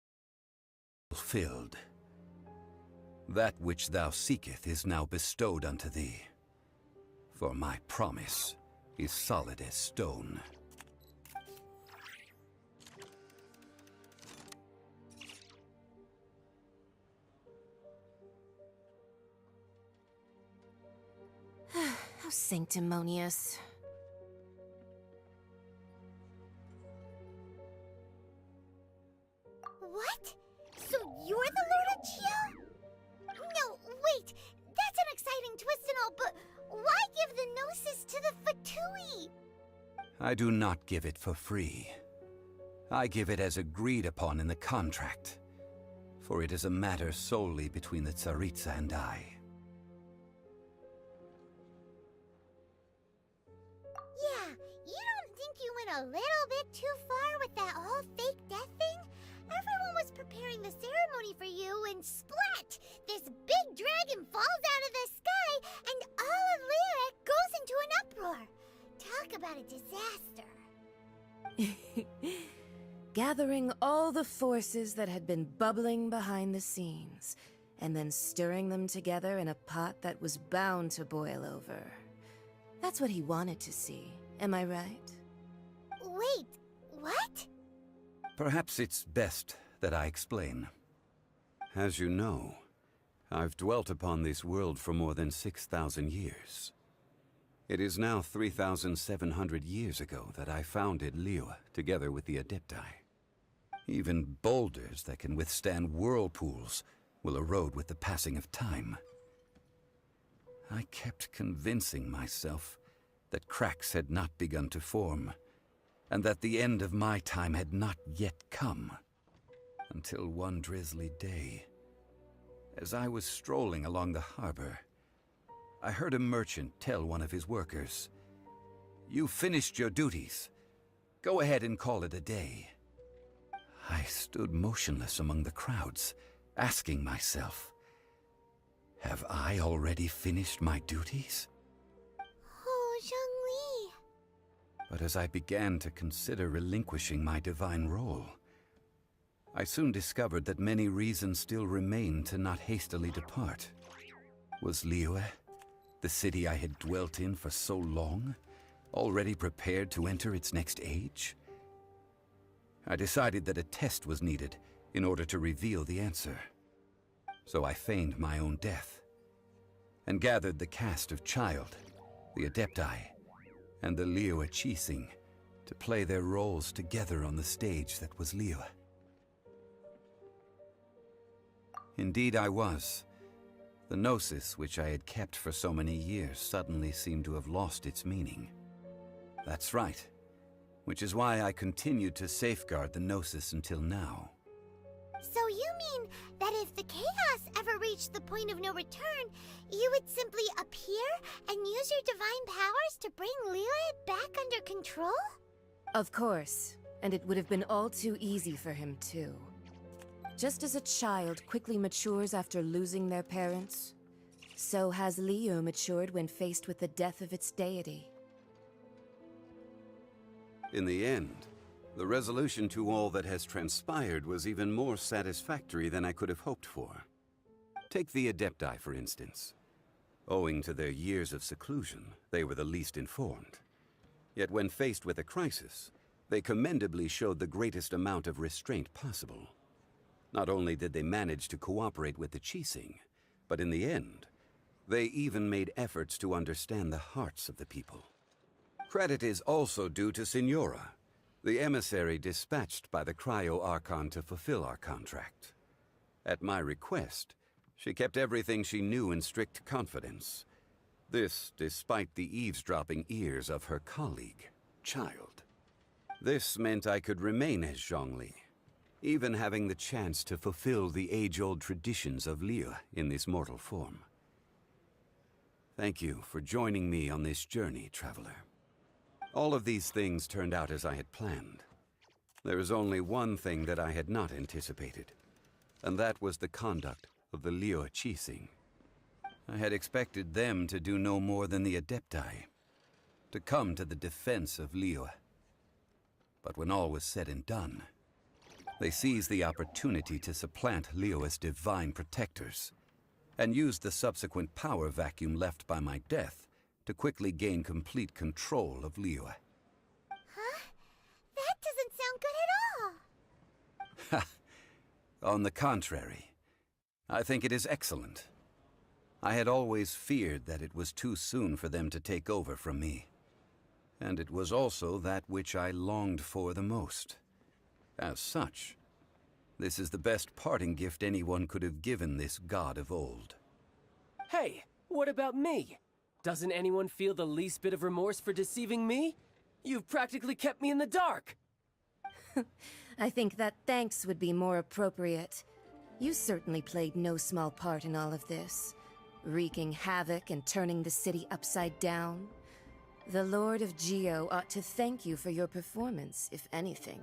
fulfilled. That which thou seeketh is now bestowed unto thee. For my promise is solid as stone. How sanctimonious. What? So you're the Lord of Geo? No, wait! That's an exciting twist and all, but why give the Gnosis to the Fatui? I do not give it for free. I give it as agreed upon in the contract, for it is a matter solely between the Tsaritsa and I. Yeah, you don't think you went a little bit too far with that whole fake death thing? Everyone was preparing the ceremony for you, and splat! This big dragon falls out of the sky, and all of Lyric goes into an uproar. Talk about a disaster. Gathering all the forces that had been bubbling behind the scenes, and then stirring them together in a pot that was bound to boil over. That's what he wanted to see, am I right? Wait, what? Perhaps it's best that I explain. As you know, I've dwelt upon this world for more than 6,000 years. It is now 3,700 years ago that I founded Liyue together with the Adepti. Even boulders that can withstand whirlpools will erode with the passing of time. I kept convincing myself that cracks had not begun to form, and that the end of my time had not yet come. Until one drizzly day, as I was strolling along the harbor, I heard a merchant tell one of his workers, "You finished your duties. Go ahead and call it a day." I stood motionless among the crowds, asking myself, have I already finished my duties? Oh, Zhongli. But as I began to consider relinquishing my divine role, I soon discovered that many reasons still remained to not hastily depart. Was Liyue, the city I had dwelt in for so long, already prepared to enter its next age? I decided that a test was needed in order to reveal the answer. So I feigned my own death, and gathered the cast of Child, the Adepti, and the Liyue Qixing to play their roles together on the stage that was Liyue. Indeed I was. The Gnosis, which I had kept for so many years, suddenly seemed to have lost its meaning. That's right. Which is why I continued to safeguard the Gnosis until now. So you mean that if the chaos ever reached the point of no return, you would simply appear and use your divine powers to bring Liyue back under control? Of course, and it would have been all too easy for him too. Just as a child quickly matures after losing their parents, so has Liyue matured when faced with the death of its deity. In the end, the resolution to all that has transpired was even more satisfactory than I could have hoped for. Take the Adepti, for instance. Owing to their years of seclusion, they were the least informed. Yet when faced with a crisis, they commendably showed the greatest amount of restraint possible. Not only did they manage to cooperate with the Qixing, but in the end, they even made efforts to understand the hearts of the people. Credit is also due to Signora, the emissary dispatched by the Cryo-Archon to fulfill our contract. At my request, she kept everything she knew in strict confidence. This despite the eavesdropping ears of her colleague, Child. This meant I could remain as Zhongli, even having the chance to fulfill the age-old traditions of Liyue in this mortal form. Thank you for joining me on this journey, Traveler. All of these things turned out as I had planned. There is only one thing that I had not anticipated, and that was the conduct of the Liyue Qixing. I had expected them to do no more than the Adepti, to come to the defense of Liyue. But when all was said and done, they seized the opportunity to supplant Liyue as divine protectors, and used the subsequent power vacuum left by my death to quickly gain complete control of Liyue. Huh? That doesn't sound good at all! On the contrary, I think it is excellent. I had always feared that it was too soon for them to take over from me. And it was also that which I longed for the most. As such, this is the best parting gift anyone could have given this god of old. Hey, what about me? Doesn't anyone feel the least bit of remorse for deceiving me? You've practically kept me in the dark! I think that thanks would be more appropriate. You certainly played no small part in all of this, wreaking havoc and turning the city upside down. The Lord of Geo ought to thank you for your performance, if anything.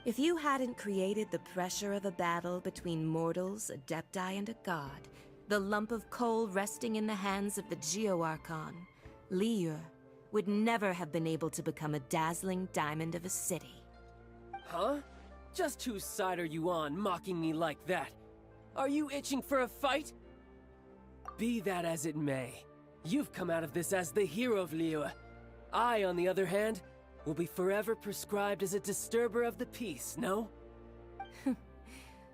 If you hadn't created the pressure of a battle between mortals, adepti, and a god, the lump of coal resting in the hands of the Geo Archon, Liyue would never have been able to become a dazzling diamond of a city. Huh? Just whose side are you on, mocking me like that? Are you itching for a fight? Be that as it may, you've come out of this as the hero of Liyue. I, on the other hand, will be forever prescribed as a disturber of the peace, no?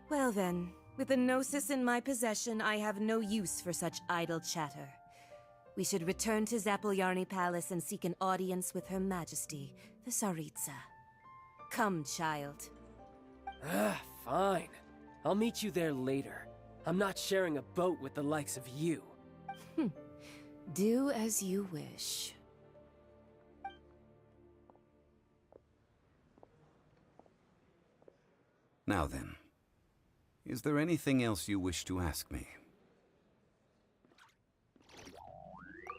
Well then, with the Gnosis in my possession, I have no use for such idle chatter. We should return to Zapoljarny Palace and seek an audience with Her Majesty, the Tsaritsa. Come, child. Fine. I'll meet you there later. I'm not sharing a boat with the likes of you. Do as you wish. Now then, is there anything else you wish to ask me?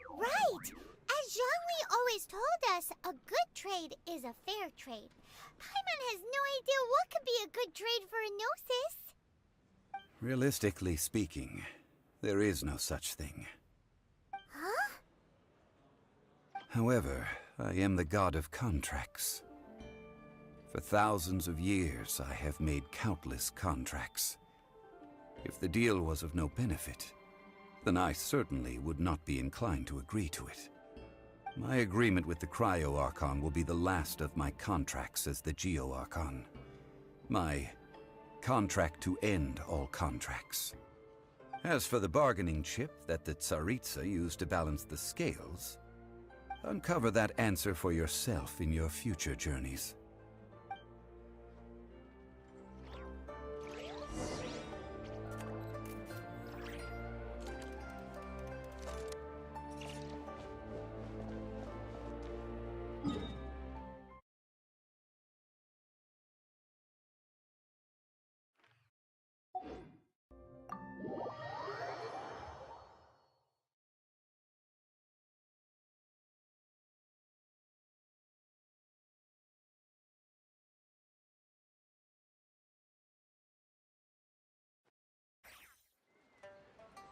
Right! As Zhongli always told us, a good trade is a fair trade. Paimon has no idea what could be a good trade for a Gnosis. Realistically speaking, there is no such thing. Huh? However, I am the god of contracts. For thousands of years, I have made countless contracts. If the deal was of no benefit, then I certainly would not be inclined to agree to it. My agreement with the Cryo Archon will be the last of my contracts as the Geo Archon. My contract to end all contracts. As for the bargaining chip that the Tsaritsa used to balance the scales, uncover that answer for yourself in your future journeys.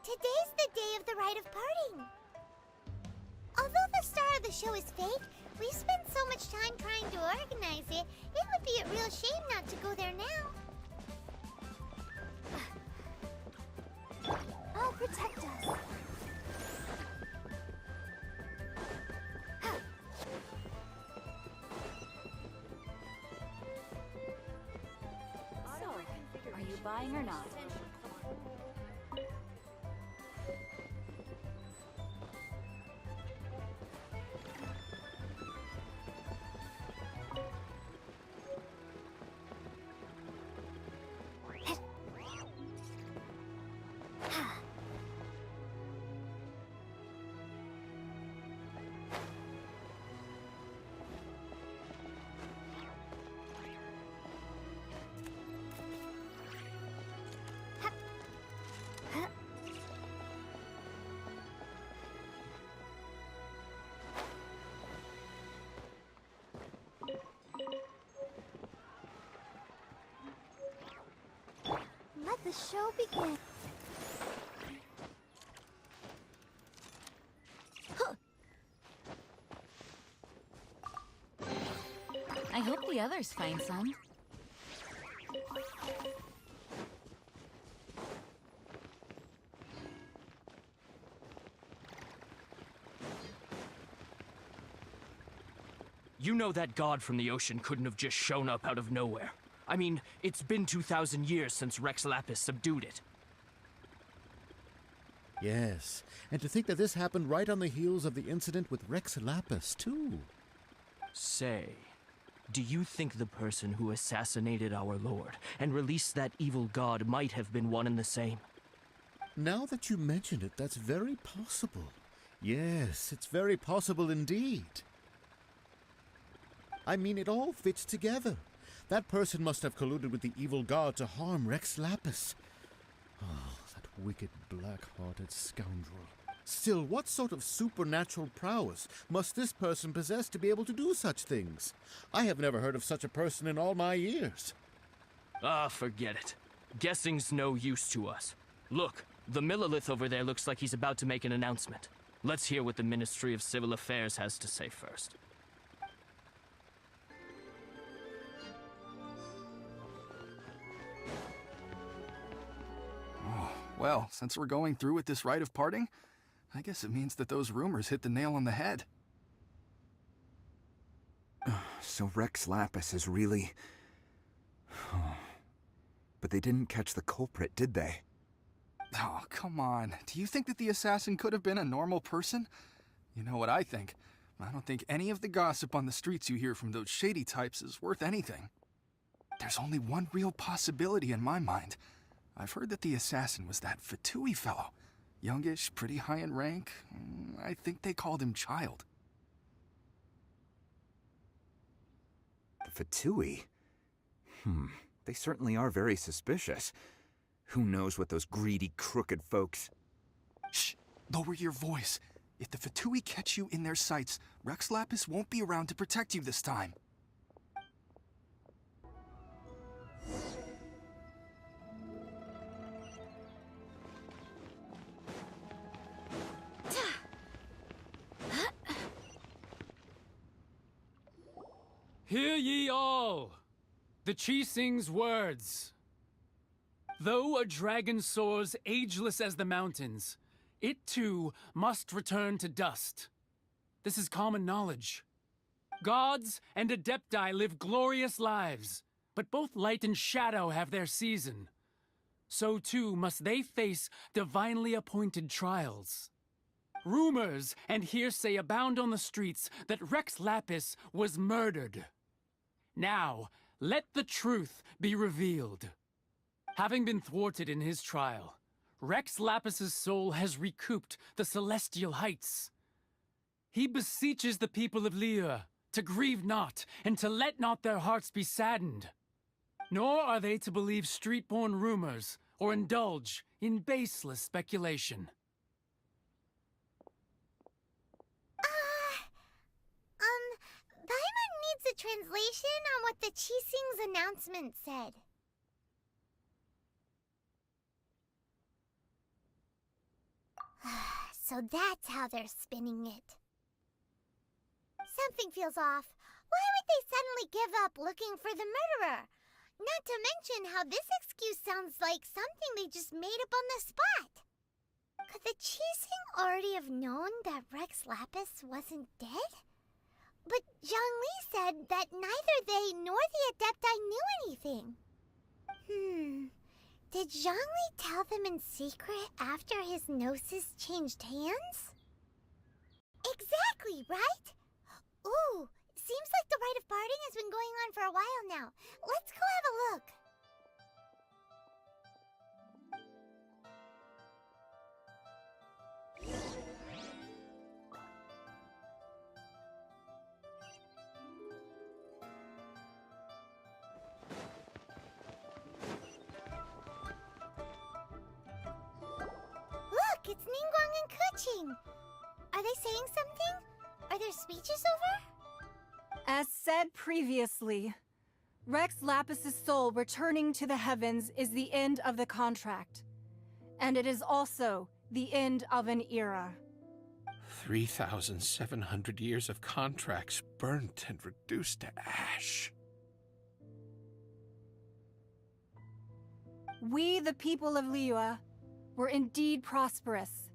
Today's the day of the rite of parting. Although the star of the show is fake, we've spent so much time trying to organize it, it would be a real shame not to go there now. I'll protect us. So, are you buying or not? Let the show begin. I hope the others find some. You know that god from the ocean couldn't have just shown up out of nowhere. I mean, it's been 2,000 years since Rex Lapis subdued it. Yes, and to think that this happened right on the heels of the incident with Rex Lapis, too. Say, do you think the person who assassinated our lord and released that evil god might have been one and the same? Now that you mention it, that's very possible. Yes, it's very possible indeed. I mean, it all fits together. That person must have colluded with the evil god to harm Rex Lapis. Oh, that wicked, black-hearted scoundrel. Still, what sort of supernatural prowess must this person possess to be able to do such things? I have never heard of such a person in all my years. Ah, forget it. Guessing's no use to us. Look, the Millilith over there looks like he's about to make an announcement. Let's hear what the Ministry of Civil Affairs has to say first. Oh, well, since we're going through with this rite of parting, I guess it means that those rumors hit the nail on the head. So Rex Lapis is really... But they didn't catch the culprit, did they? Oh, come on. Do you think that the assassin could have been a normal person? You know what I think. I don't think any of the gossip on the streets you hear from those shady types is worth anything. There's only one real possibility in my mind. I've heard that the assassin was that Fatui fellow. Youngish, pretty high in rank. I think they called him Child. The Fatui? They certainly are very suspicious. Who knows what those greedy, crooked folks... Shh! Lower your voice. If the Fatui catch you in their sights, Rex Lapis won't be around to protect you this time. Hear ye all! The Chising's words. Though a dragon soars ageless as the mountains, it too must return to dust. This is common knowledge. Gods and Adepti live glorious lives, but both light and shadow have their season. So too must they face divinely appointed trials. Rumors and hearsay abound on the streets that Rex Lapis was murdered. Now, let the truth be revealed. Having been thwarted in his trial, Rex Lapis's soul has recouped the celestial heights. He beseeches the people of Liyue to grieve not and to let not their hearts be saddened. Nor are they to believe street-born rumors or indulge in baseless speculation. Paimon needs a translation on what the Chising's announcement said. So that's how they're spinning it. Something feels off. Why would they suddenly give up looking for the murderer? Not to mention how this excuse sounds like something they just made up on the spot. Could the Chising already have known that Rex Lapis wasn't dead? But Zhongli said that neither they nor the Adepti knew anything. Did Zhongli tell them in secret after his gnosis changed hands? Exactly, right? Ooh, seems like the rite of parting has been going on for a while now. Let's go have a look. Look, it's Ningguang and Keqing. Are they saying something? Are their speeches over? As said previously, Rex Lapis's soul returning to the heavens is the end of the contract. And it is also the end of an era. 3,700 years of contracts burnt and reduced to ash. We, the people of Liyue, were indeed prosperous.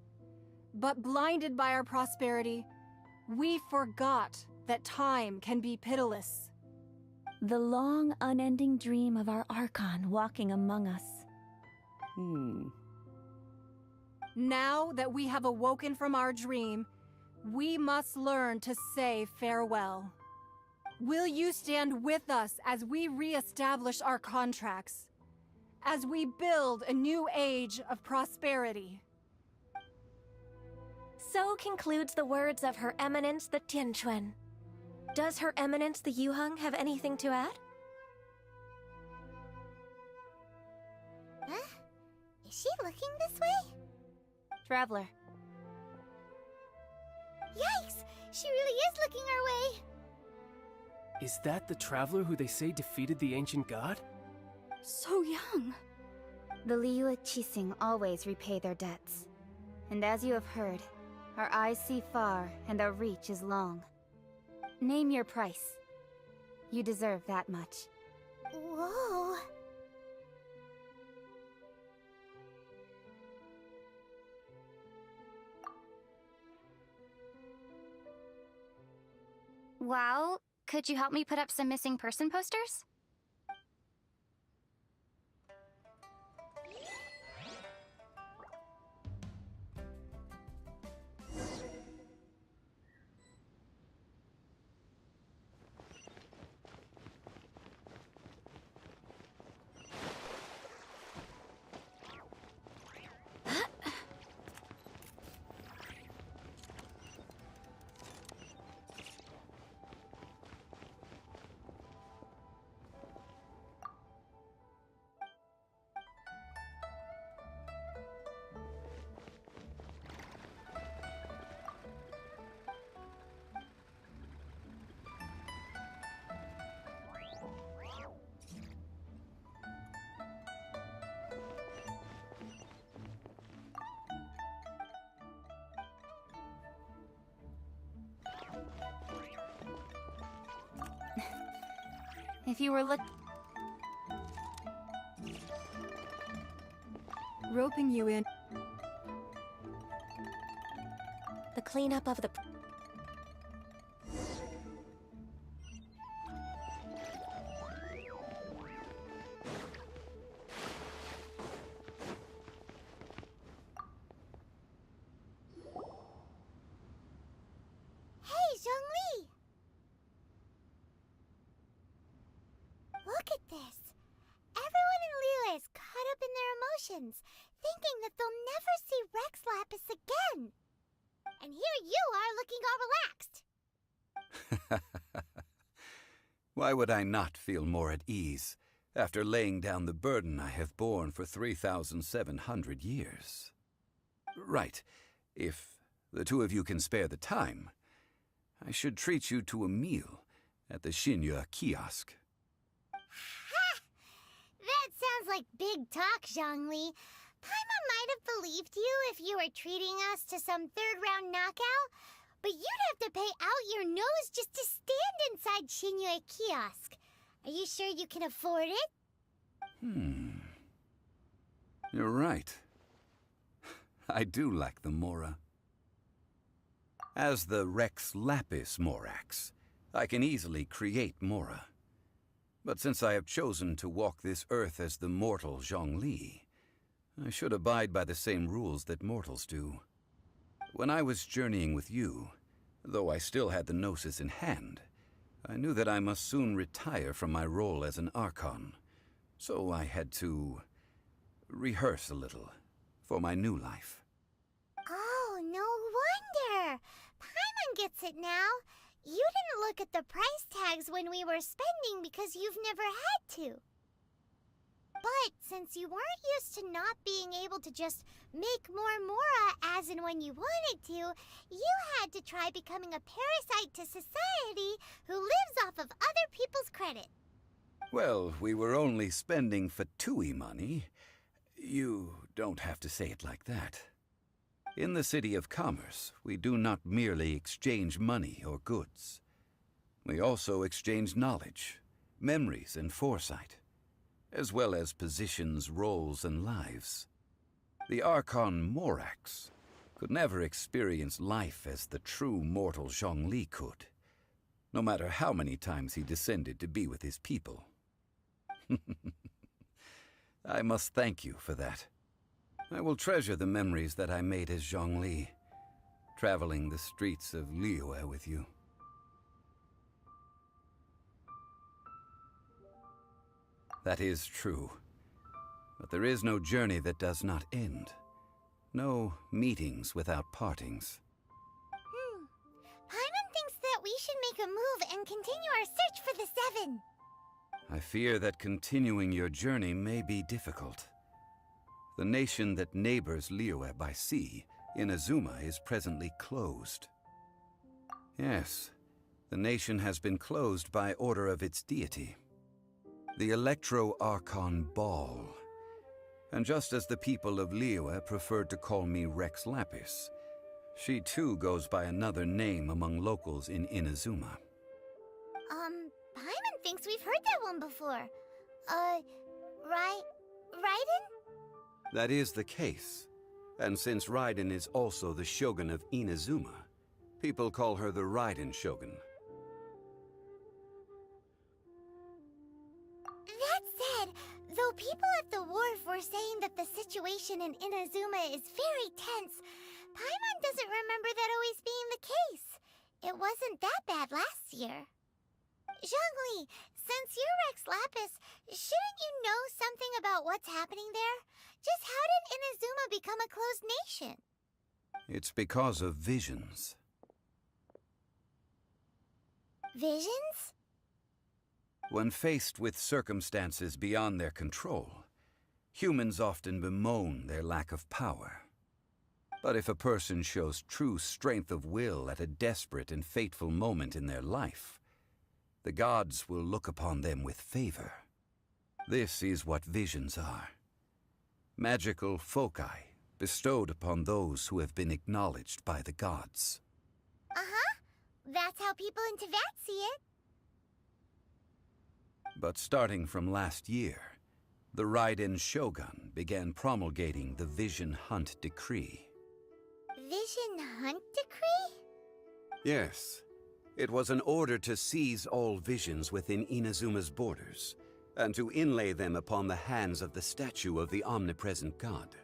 But blinded by our prosperity, we forgot that time can be pitiless. The long, unending dream of our Archon walking among us. Now that we have awoken from our dream, we must learn to say farewell. Will you stand with us as we re-establish our contracts? As we build a new age of prosperity? So concludes the words of Her Eminence the Tianquan. Does Her Eminence the Yuheng have anything to add? Huh? Is she looking this way? Traveler. Yikes! She really is looking our way! Is that the traveler who they say defeated the ancient god? So young. The Liyue Qixing always repay their debts. And as you have heard, our eyes see far and our reach is long. Name your price. You deserve that much. Whoa. Well, could you help me put up some missing person posters? If you were roping you in. The cleanup of the... Hey, Zhongli! Look at this. Everyone in Liyue is caught up in their emotions, thinking that they'll never see Rex Lapis again. And here you are looking all relaxed. Why would I not feel more at ease after laying down the burden I have borne for 3,700 years? Right. If the two of you can spare the time, I should treat you to a meal at the Xinyue kiosk. Ha! That sounds like big talk, Zhongli. Paimon might have believed you if you were treating us to some third-round knockout, but you'd have to pay out your nose just to stand inside Xinyue kiosk. Are you sure you can afford it? You're right. I do lack the Mora. As the Rex Lapis Morax, I can easily create Mora. But since I have chosen to walk this earth as the mortal Zhongli, I should abide by the same rules that mortals do. When I was journeying with you, though I still had the Gnosis in hand, I knew that I must soon retire from my role as an Archon, so I had to rehearse a little for my new life. Oh, no wonder! Paimon gets it now. You didn't look at the price tags when we were spending because you've never had to. But since you weren't used to not being able to just make more Mora as and when you wanted to, you had to try becoming a parasite to society who lives off of other people's credit. Well, we were only spending Fatui money. You don't have to say it like that. In the City of Commerce, we do not merely exchange money or goods. We also exchange knowledge, memories, and foresight, as well as positions, roles, and lives. The Archon Morax could never experience life as the true mortal Zhongli could, no matter how many times he descended to be with his people. I must thank you for that. I will treasure the memories that I made as Zhongli, traveling the streets of Liyue with you. That is true. But there is no journey that does not end. No meetings without partings. Paimon thinks that we should make a move and continue our search for the Seven. I fear that continuing your journey may be difficult. The nation that neighbors Liyue by sea, Inazuma, is presently closed. Yes, the nation has been closed by order of its deity, the Electro-Archon Ball. And just as the people of Liyue preferred to call me Rex Lapis, she too goes by another name among locals in Inazuma. Paimon thinks we've heard that one before. Raiden? That is the case. And since Raiden is also the Shogun of Inazuma, people call her the Raiden Shogun. That said, though people at the wharf were saying that the situation in Inazuma is very tense, Paimon doesn't remember that always being the case. It wasn't that bad last year. Zhongli, since you're Rex Lapis, shouldn't you know something about what's happening there? Just how did Inazuma become a closed nation? It's because of visions. Visions? When faced with circumstances beyond their control, humans often bemoan their lack of power. But if a person shows true strength of will at a desperate and fateful moment in their life, the gods will look upon them with favor. This is what visions are. Magical foci bestowed upon those who have been acknowledged by the gods. Uh-huh. That's how people in Teyvat see it. But starting from last year, the Raiden Shogun began promulgating the Vision Hunt Decree. Vision Hunt Decree? Yes. It was an order to seize all visions within Inazuma's borders, and to inlay them upon the hands of the statue of the omnipresent god.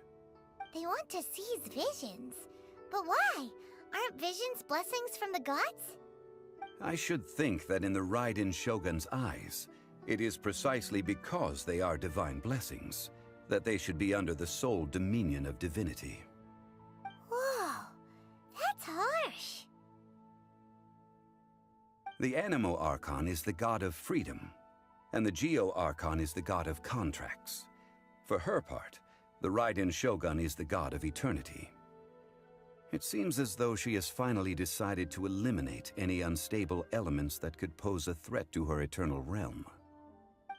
They want to seize visions. But why? Aren't visions blessings from the gods? I should think that in the Raiden Shogun's eyes, it is precisely because they are divine blessings that they should be under the sole dominion of divinity. Whoa, that's harsh. The Animo Archon is the god of freedom, and the Geo Archon is the god of contracts. For her part, the Raiden Shogun is the god of eternity. It seems as though she has finally decided to eliminate any unstable elements that could pose a threat to her eternal realm.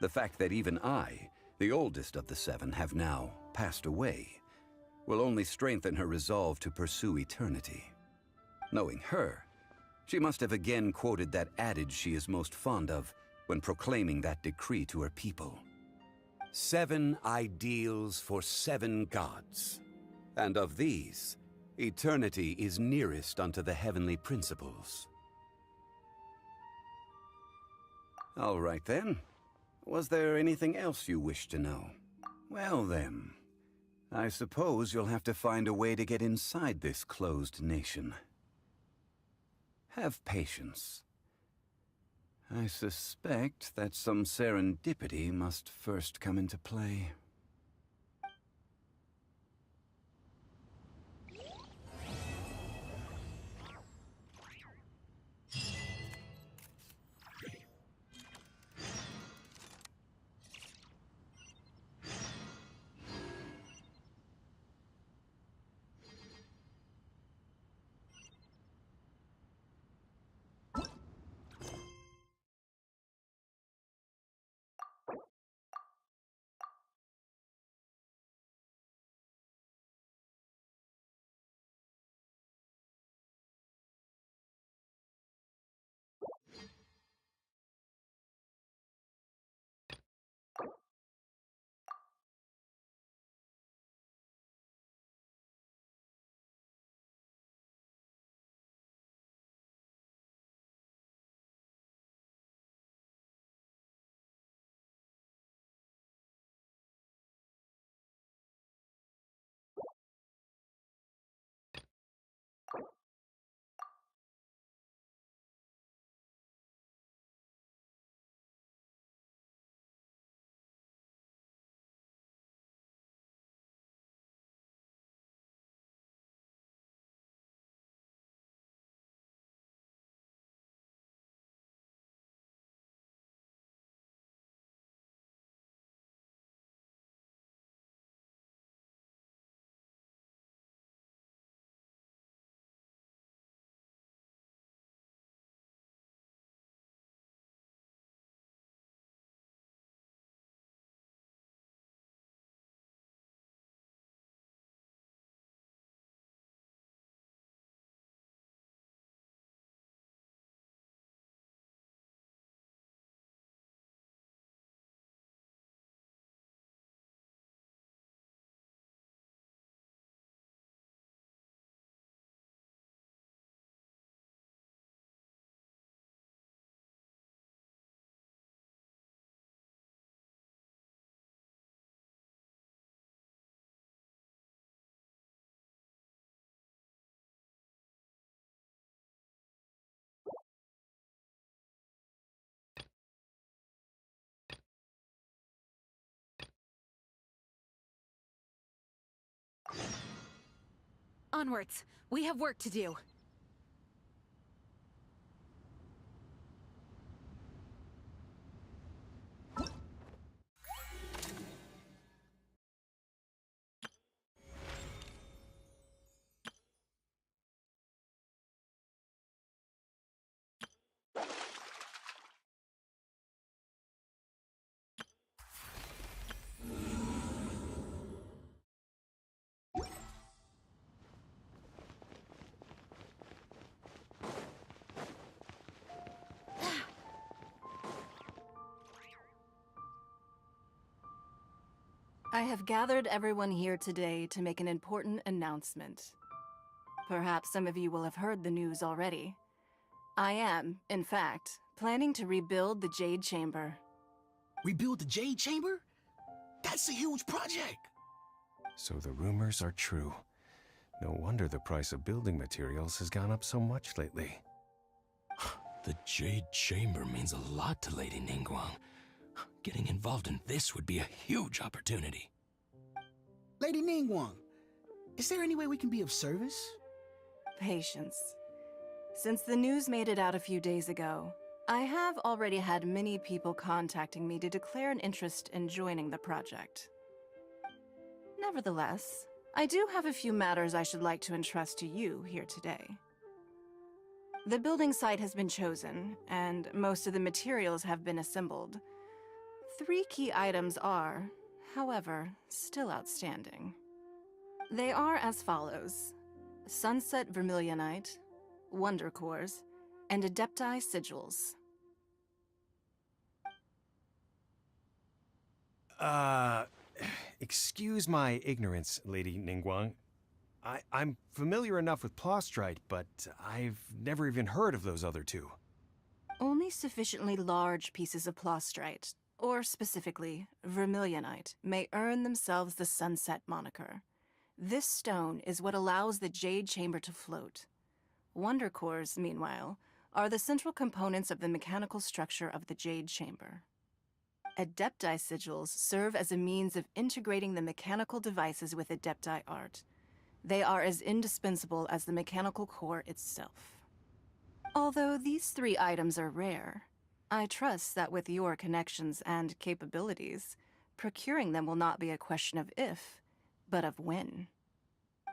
The fact that even I, the oldest of the seven, have now passed away, will only strengthen her resolve to pursue eternity. Knowing her, she must have again quoted that adage she is most fond of when proclaiming that decree to her people. 7 ideals for 7 gods, and of these, eternity is nearest unto the heavenly principles. All right then. Was there anything else you wish to know? Well then, I suppose you'll have to find a way to get inside this closed nation. Have patience. I suspect that some serendipity must first come into play. Onwards. We have work to do. I have gathered everyone here today to make an important announcement. Perhaps some of you will have heard the news already. I am, in fact, planning to rebuild the Jade Chamber. Rebuild the Jade Chamber? That's a huge project! So the rumors are true. No wonder the price of building materials has gone up so much lately. The Jade Chamber means a lot to Lady Ningguang. Getting involved in this would be a huge opportunity. Lady Ningguang, is there any way we can be of service? Patience. Since the news made it out a few days ago, I have already had many people contacting me to declare an interest in joining the project. Nevertheless, I do have a few matters I should like to entrust to you here today. The building site has been chosen, and most of the materials have been assembled. 3 key items are, however, still outstanding. They are as follows: Sunset Vermilionite, Wonder Cores, and Adepti Sigils. Excuse my ignorance, Lady Ningguang. I'm familiar enough with Plostrite, but I've never even heard of those other 2. Only sufficiently large pieces of Plostrite, or specifically, Vermilionite, may earn themselves the Sunset moniker. This stone is what allows the Jade Chamber to float. Wonder Cores, meanwhile, are the central components of the mechanical structure of the Jade Chamber. Adepti Sigils serve as a means of integrating the mechanical devices with Adepti art. They are as indispensable as the mechanical core itself. Although these 3 items are rare, I trust that with your connections and capabilities, procuring them will not be a question of if, but of when.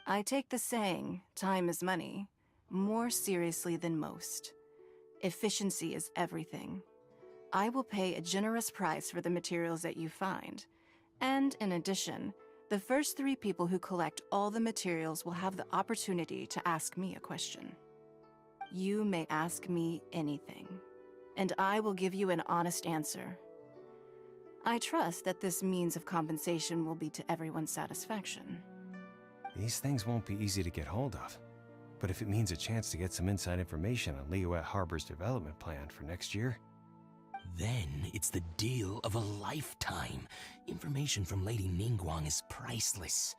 I take the saying, time is money, more seriously than most. Efficiency is everything. I will pay a generous price for the materials that you find, and in addition, the first 3 people who collect all the materials will have the opportunity to ask me a question. You may ask me anything, and I will give you an honest answer. I trust that this means of compensation will be to everyone's satisfaction. These things won't be easy to get hold of. But if it means a chance to get some inside information on Liyue Harbor's development plan for next year... Then it's the deal of a lifetime. Information from Lady Ningguang is priceless.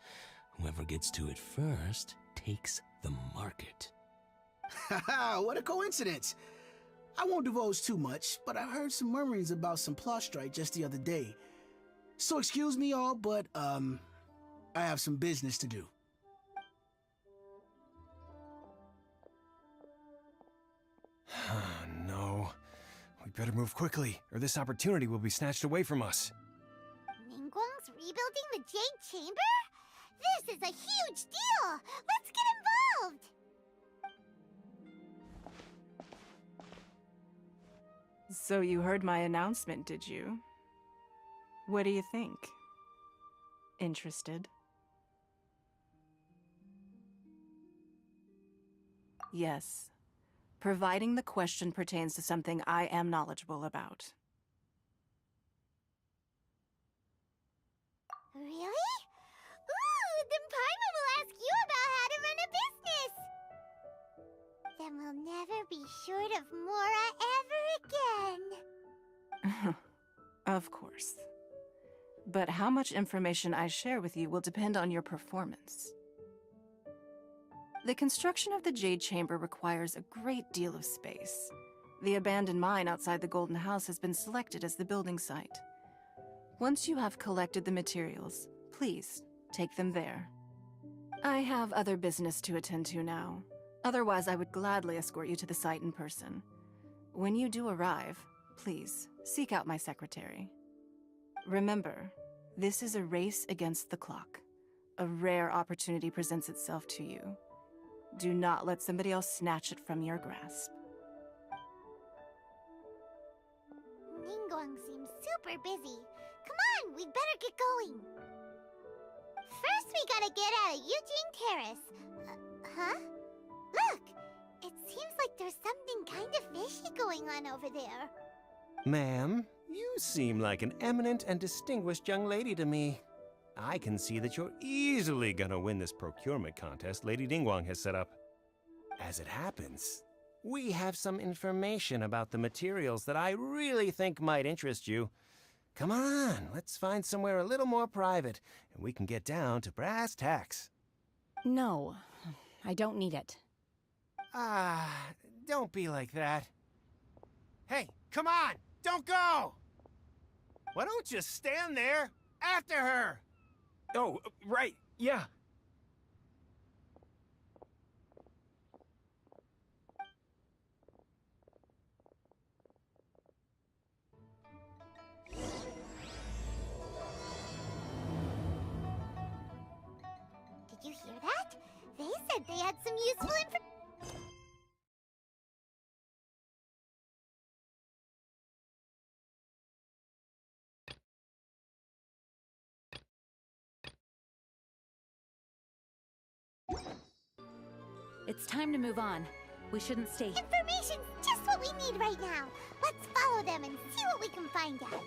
Whoever gets to it first takes the market. Haha, what a coincidence! I won't divulge too much, but I heard some murmurings about some Plostrite just the other day. So excuse me all, but, I have some business to do. No. We better move quickly, or this opportunity will be snatched away from us. Ningguang's rebuilding the Jade Chamber? This is a huge deal! Let's get involved! So you heard my announcement, did you? What do you think? Interested? Yes. Providing the question pertains to something I am knowledgeable about. Really? Ooh, then Paimon will ask you about how to run a business! Then we'll never be short of Mora ever again. Of course. But how much information I share with you will depend on your performance. The construction of the Jade Chamber requires a great deal of space. The abandoned mine outside the Golden House has been selected as the building site. Once you have collected the materials, please take them there. I have other business to attend to now. Otherwise, I would gladly escort you to the site in person. When you do arrive, please seek out my secretary. Remember, this is a race against the clock. A rare opportunity presents itself to you. Do not let somebody else snatch it from your grasp. Ningguang seems super busy. Come on, we'd better get going. First, we gotta get out of Eugene Terrace. Huh? Look! It seems like there's something kind of fishy going on over there. Ma'am, you seem like an eminent and distinguished young lady to me. I can see that you're easily gonna win this procurement contest Lady Ningguang has set up. As it happens, we have some information about the materials that I really think might interest you. Come on, let's find somewhere a little more private, and we can get down to brass tacks. No, I don't need it. Don't be like that. Hey, come on, don't go! Why don't you stand there after her? Oh, right, yeah. Did you hear that? They said they had some useful information. It's time to move on. We shouldn't stay. Information's just what we need right now. Let's follow them and see what we can find out.